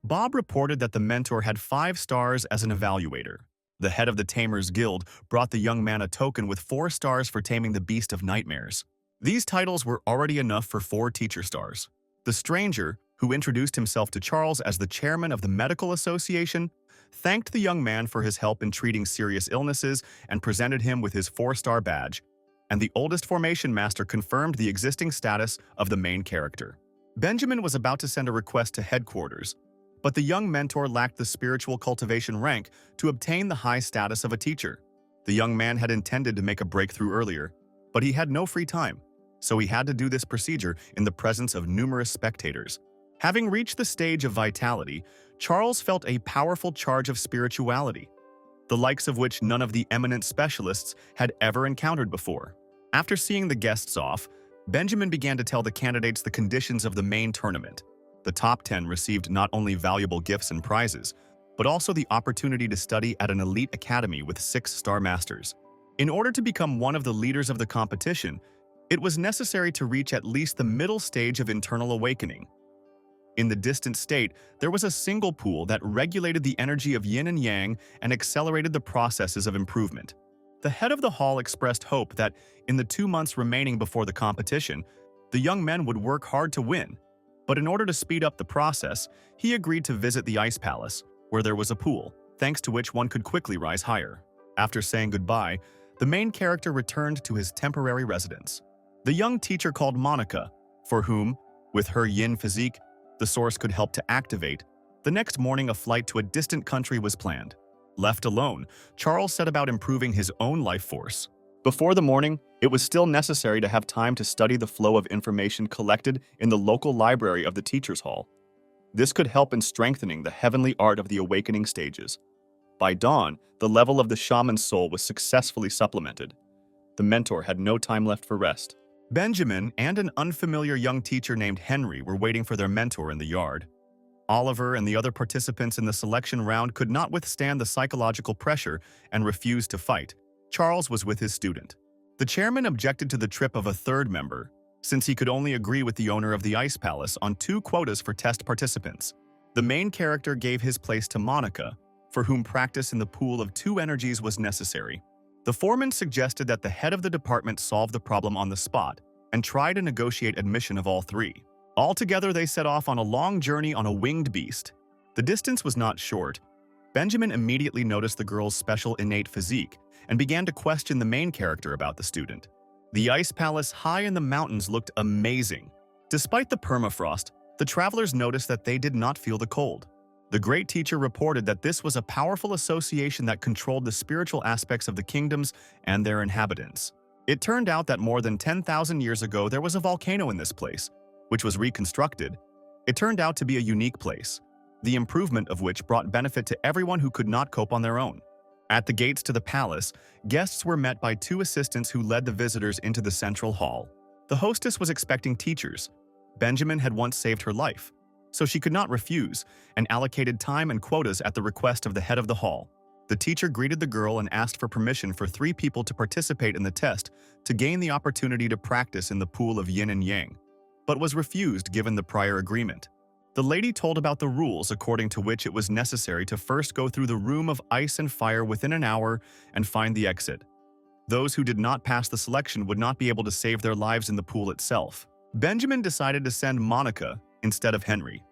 Bob reported that the mentor had 5 stars as an evaluator. The head of the Tamers Guild brought the young man a token with 4 stars for taming the Beast of Nightmares. These titles were already enough for 4 teacher stars. The stranger, who introduced himself to Charles as the chairman of the Medical Association, thanked the young man for his help in treating serious illnesses and presented him with his 4-star badge, and the oldest formation master confirmed the existing status of the main character. Benjamin was about to send a request to headquarters, but the young mentor lacked the spiritual cultivation rank to obtain the high status of a teacher. The young man had intended to make a breakthrough earlier, but he had no free time, so he had to do this procedure in the presence of numerous spectators. Having reached the stage of vitality, Charles felt a powerful charge of spirituality, the likes of which none of the eminent specialists had ever encountered before. After seeing the guests off, Benjamin began to tell the candidates the conditions of the main tournament. The top 10 received not only valuable gifts and prizes, but also the opportunity to study at an elite academy with 6-star masters. In order to become one of the leaders of the competition, it was necessary to reach at least the middle stage of internal awakening. In the distant state, there was a single pool that regulated the energy of yin and yang and accelerated the processes of improvement. The head of the hall expressed hope that, in the 2 months remaining before the competition, the young men would work hard to win. But in order to speed up the process, he agreed to visit the ice palace, where there was a pool, thanks to which one could quickly rise higher. After saying goodbye, the main character returned to his temporary residence. The young teacher called Monica, for whom, with her yin physique, the source could help to activate. The next morning, a flight to a distant country was planned. Left alone, Charles set about improving his own life force. Before the morning, it was still necessary to have time to study the flow of information collected in the local library of the teacher's hall. This could help in strengthening the heavenly art of the awakening stages. By dawn, the level of the shaman's soul was successfully supplemented. The mentor had no time left for rest. Benjamin and an unfamiliar young teacher named Henry were waiting for their mentor in the yard. Oliver and the other participants in the selection round could not withstand the psychological pressure and refused to fight. Charles was with his student. The chairman objected to the trip of a third member, since he could only agree with the owner of the Ice Palace on 2 quotas for test participants. The main character gave his place to Monica, for whom practice in the pool of 2 energies was necessary. The foreman suggested that the head of the department solve the problem on the spot and try to negotiate admission of all 3. Altogether, they set off on a long journey on a winged beast. The distance was not short. Benjamin immediately noticed the girl's special innate physique and began to question the main character about the student. The ice palace high in the mountains looked amazing. Despite the permafrost, the travelers noticed that they did not feel the cold. The great teacher reported that this was a powerful association that controlled the spiritual aspects of the kingdoms and their inhabitants. It turned out that more than 10,000 years ago there was a volcano in this place, which was reconstructed. It turned out to be a unique place, the improvement of which brought benefit to everyone who could not cope on their own. At the gates to the palace, guests were met by 2 assistants who led the visitors into the central hall. The hostess was expecting teachers. Benjamin had once saved her life, so she could not refuse, and allocated time and quotas at the request of the head of the hall. The teacher greeted the girl and asked for permission for 3 people to participate in the test to gain the opportunity to practice in the pool of yin and yang, but was refused given the prior agreement. The lady told about the rules according to which it was necessary to first go through the room of ice and fire within an hour and find the exit. Those who did not pass the selection would not be able to save their lives in the pool itself. Benjamin decided to send Monica instead of Henry,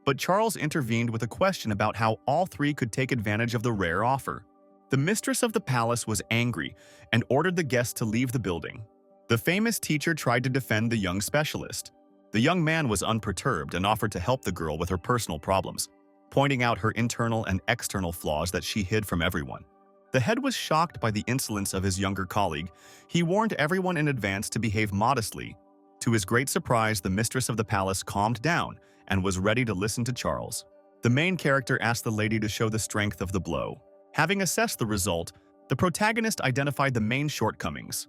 but Charles intervened with a question about how all 3 could take advantage of the rare offer. The mistress of the palace was angry and ordered the guests to leave the building. The famous teacher tried to defend the young specialist. The young man was unperturbed and offered to help the girl with her personal problems, pointing out her internal and external flaws that she hid from everyone. The head was shocked by the insolence of his younger colleague. He warned everyone in advance to behave modestly. To his great surprise, the mistress of the palace calmed down and was ready to listen to Charles. The main character asked the lady to show the strength of the blow. Having assessed the result, the protagonist identified the main shortcomings.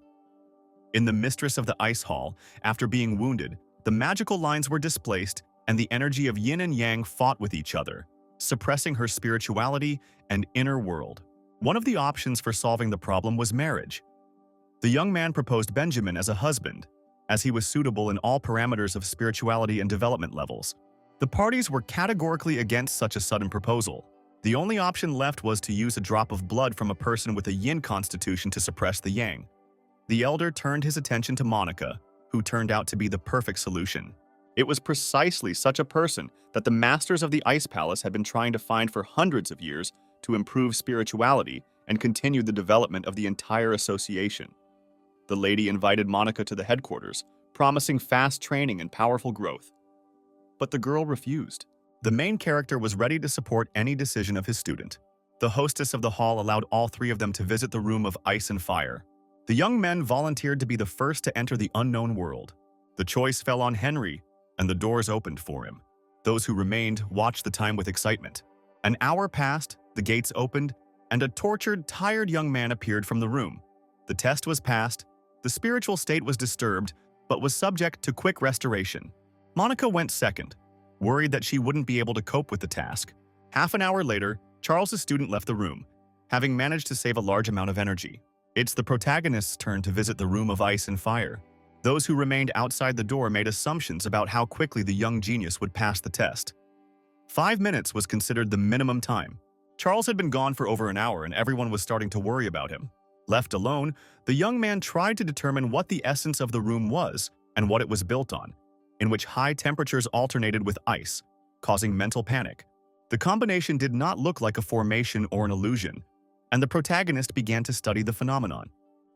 In the mistress of the ice hall, after being wounded, the magical lines were displaced and the energy of yin and yang fought with each other, suppressing her spirituality and inner world. One of the options for solving the problem was marriage. The young man proposed Benjamin as a husband, as he was suitable in all parameters of spirituality and development levels. The parties were categorically against such a sudden proposal. The only option left was to use a drop of blood from a person with a yin constitution to suppress the yang. The elder turned his attention to Monica, who turned out to be the perfect solution. It was precisely such a person that the masters of the Ice Palace had been trying to find for hundreds of years to improve spirituality and continue the development of the entire association. The lady invited Monica to the headquarters, promising fast training and powerful growth. But the girl refused. The main character was ready to support any decision of his student. The hostess of the hall allowed all 3 of them to visit the room of ice and fire. The young men volunteered to be the first to enter the unknown world. The choice fell on Henry, and the doors opened for him. Those who remained watched the time with excitement. An hour passed, the gates opened, and a tortured, tired young man appeared from the room. The test was passed, the spiritual state was disturbed, but was subject to quick restoration. Monica went second, worried that she wouldn't be able to cope with the task. Half an hour later, Charles's student left the room, having managed to save a large amount of energy. It's the protagonist's turn to visit the room of ice and fire. Those who remained outside the door made assumptions about how quickly the young genius would pass the test. 5 minutes was considered the minimum time. Charles had been gone for over an hour and everyone was starting to worry about him. Left alone, the young man tried to determine what the essence of the room was and what it was built on, in which high temperatures alternated with ice, causing mental panic. The combination did not look like a formation or an illusion, and the protagonist began to study the phenomenon.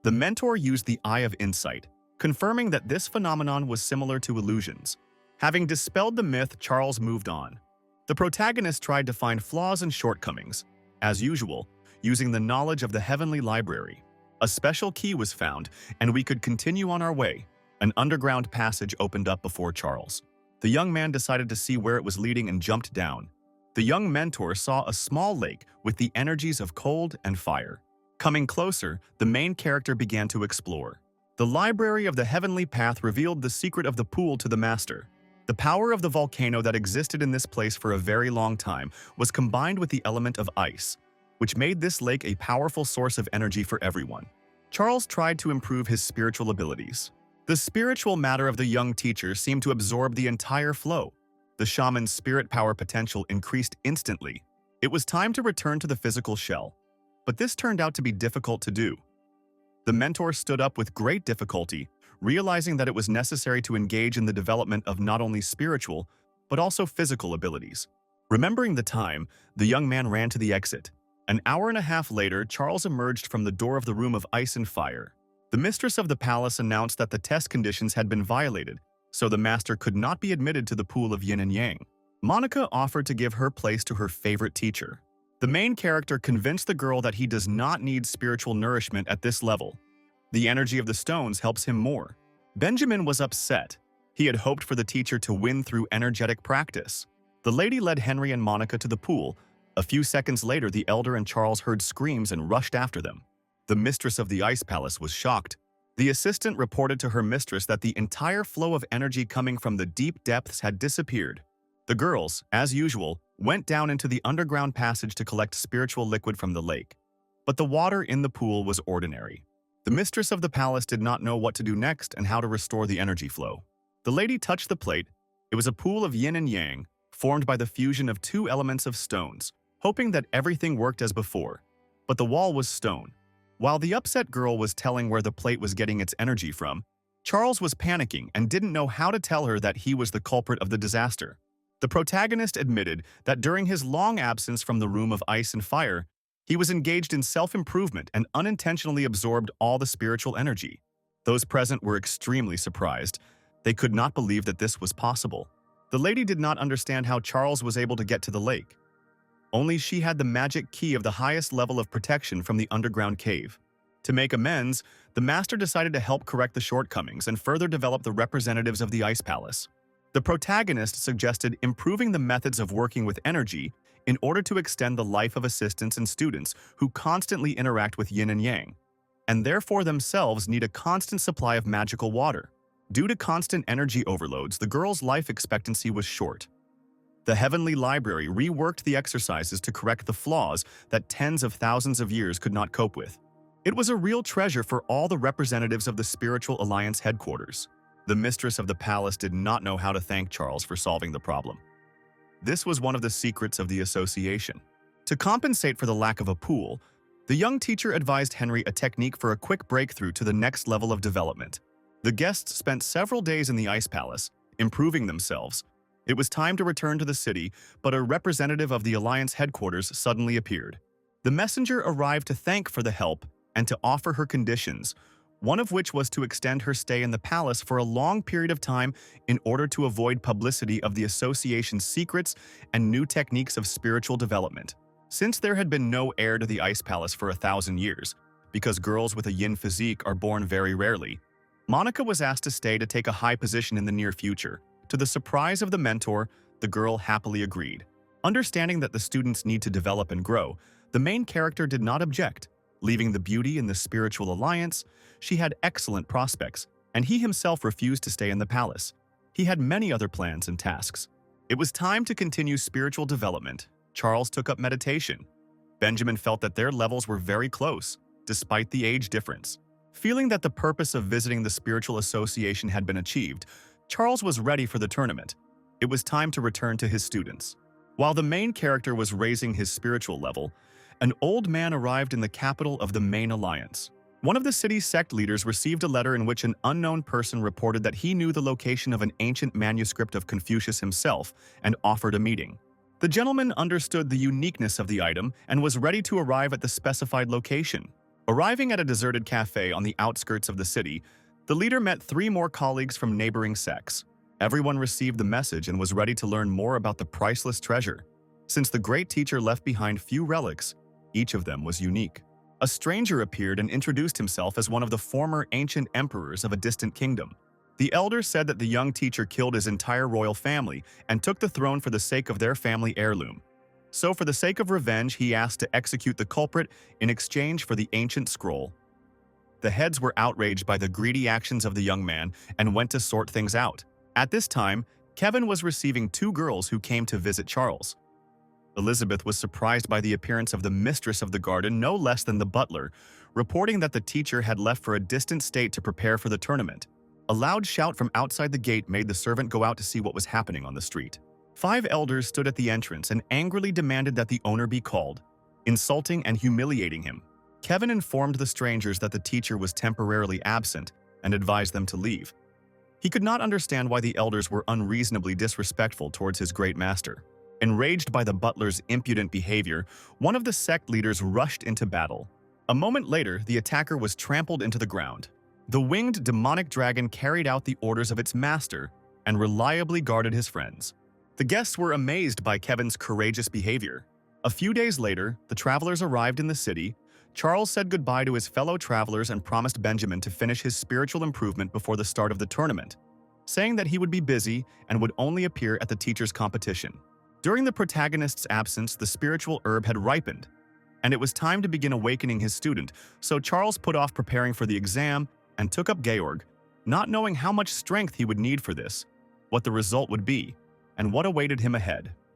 The mentor used the Eye of Insight, confirming that this phenomenon was similar to illusions. Having dispelled the myth, Charles moved on. The protagonist tried to find flaws and shortcomings, as usual, using the knowledge of the Heavenly Library. A special key was found, and we could continue on our way. An underground passage opened up before Charles. The young man decided to see where it was leading and jumped down. The young mentor saw a small lake with the energies of cold and fire. Coming closer, the main character began to explore. The Library of the Heavenly Path revealed the secret of the pool to the master. The power of the volcano that existed in this place for a very long time was combined with the element of ice, which made this lake a powerful source of energy for everyone. Charles tried to improve his spiritual abilities. The spiritual matter of the young teacher seemed to absorb the entire flow. The shaman's spirit power potential increased instantly. It was time to return to the physical shell, but this turned out to be difficult to do. The mentor stood up with great difficulty, realizing that it was necessary to engage in the development of not only spiritual, but also physical abilities. Remembering the time, the young man ran to the exit. An hour and a half later, Charles emerged from the door of the room of ice and fire. The mistress of the palace announced that the test conditions had been violated, so the master could not be admitted to the pool of yin and yang. Monica offered to give her place to her favorite teacher. The main character convinced the girl that he does not need spiritual nourishment at this level. The energy of the stones helps him more. Benjamin was upset. He had hoped for the teacher to win through energetic practice. The lady led Henry and Monica to the pool. A few seconds later, the elder and Charles heard screams and rushed after them. The mistress of the ice palace was shocked. The assistant reported to her mistress that the entire flow of energy coming from the deep depths had disappeared. The girls, as usual, went down into the underground passage to collect spiritual liquid from the lake. But the water in the pool was ordinary. The mistress of the palace did not know what to do next and how to restore the energy flow. The lady touched the plate. It was a pool of yin and yang, formed by the fusion of two elements of stones, hoping that everything worked as before. But the wall was stone. While the upset girl was telling where the plate was getting its energy from, Charles was panicking and didn't know how to tell her that he was the culprit of the disaster. The protagonist admitted that during his long absence from the room of ice and fire, he was engaged in self-improvement and unintentionally absorbed all the spiritual energy. Those present were extremely surprised. They could not believe that this was possible. The lady did not understand how Charles was able to get to the lake. Only she had the magic key of the highest level of protection from the underground cave. To make amends, the master decided to help correct the shortcomings and further develop the representatives of the Ice Palace. The protagonist suggested improving the methods of working with energy in order to extend the life of assistants and students who constantly interact with yin and yang, and therefore themselves need a constant supply of magical water. Due to constant energy overloads, the girl's life expectancy was short. The Heavenly Library reworked the exercises to correct the flaws that tens of thousands of years could not cope with. It was a real treasure for all the representatives of the Spiritual Alliance headquarters. The mistress of the palace did not know how to thank Charles for solving the problem. This was one of the secrets of the association. To compensate for the lack of a pool, the young teacher advised Henry a technique for a quick breakthrough to the next level of development. The guests spent several days in the Ice Palace, improving themselves. It was time to return to the city, but a representative of the Alliance headquarters suddenly appeared. The messenger arrived to thank for the help and to offer her conditions, one of which was to extend her stay in the palace for a long period of time in order to avoid publicity of the association's secrets and new techniques of spiritual development. Since there had been no heir to the Ice Palace for 1,000 years, because girls with a yin physique are born very rarely, Monica was asked to stay to take a high position in the near future. To the surprise of the mentor, the girl happily agreed. Understanding that the students need to develop and grow, the main character did not object. Leaving the beauty in the Spiritual Alliance, she had excellent prospects, and he himself refused to stay in the palace. He had many other plans and tasks. It was time to continue spiritual development. Charles took up meditation. Benjamin felt that their levels were very close, despite the age difference. Feeling that the purpose of visiting the spiritual association had been achieved, Charles was ready for the tournament. It was time to return to his students. While the main character was raising his spiritual level, an old man arrived in the capital of the main alliance. One of the city's sect leaders received a letter in which an unknown person reported that he knew the location of an ancient manuscript of Confucius himself and offered a meeting. The gentleman understood the uniqueness of the item and was ready to arrive at the specified location. Arriving at a deserted cafe on the outskirts of the city, the leader met 3 more colleagues from neighboring sects. Everyone received the message and was ready to learn more about the priceless treasure. Since the great teacher left behind few relics, each of them was unique. A stranger appeared and introduced himself as one of the former ancient emperors of a distant kingdom. The elder said that the young teacher killed his entire royal family and took the throne for the sake of their family heirloom. So for the sake of revenge, he asked to execute the culprit in exchange for the ancient scroll. The heads were outraged by the greedy actions of the young man and went to sort things out. At this time, Kevin was receiving two girls who came to visit Charles. Elizabeth was surprised by the appearance of the mistress of the garden, no less than the butler, reporting that the teacher had left for a distant state to prepare for the tournament. A loud shout from outside the gate made the servant go out to see what was happening on the street. 5 elders stood at the entrance and angrily demanded that the owner be called, insulting and humiliating him. Kevin informed the strangers that the teacher was temporarily absent and advised them to leave. He could not understand why the elders were unreasonably disrespectful towards his great master. Enraged by the butler's impudent behavior, one of the sect leaders rushed into battle. A moment later, the attacker was trampled into the ground. The winged demonic dragon carried out the orders of its master and reliably guarded his friends. The guests were amazed by Kevin's courageous behavior. A few days later, the travelers arrived in the city. Charles said goodbye to his fellow travelers and promised Benjamin to finish his spiritual improvement before the start of the tournament, saying that he would be busy and would only appear at the teacher's competition. During the protagonist's absence, the spiritual herb had ripened, and it was time to begin awakening his student, so Charles put off preparing for the exam and took up Georg, not knowing how much strength he would need for this, what the result would be, and what awaited him ahead.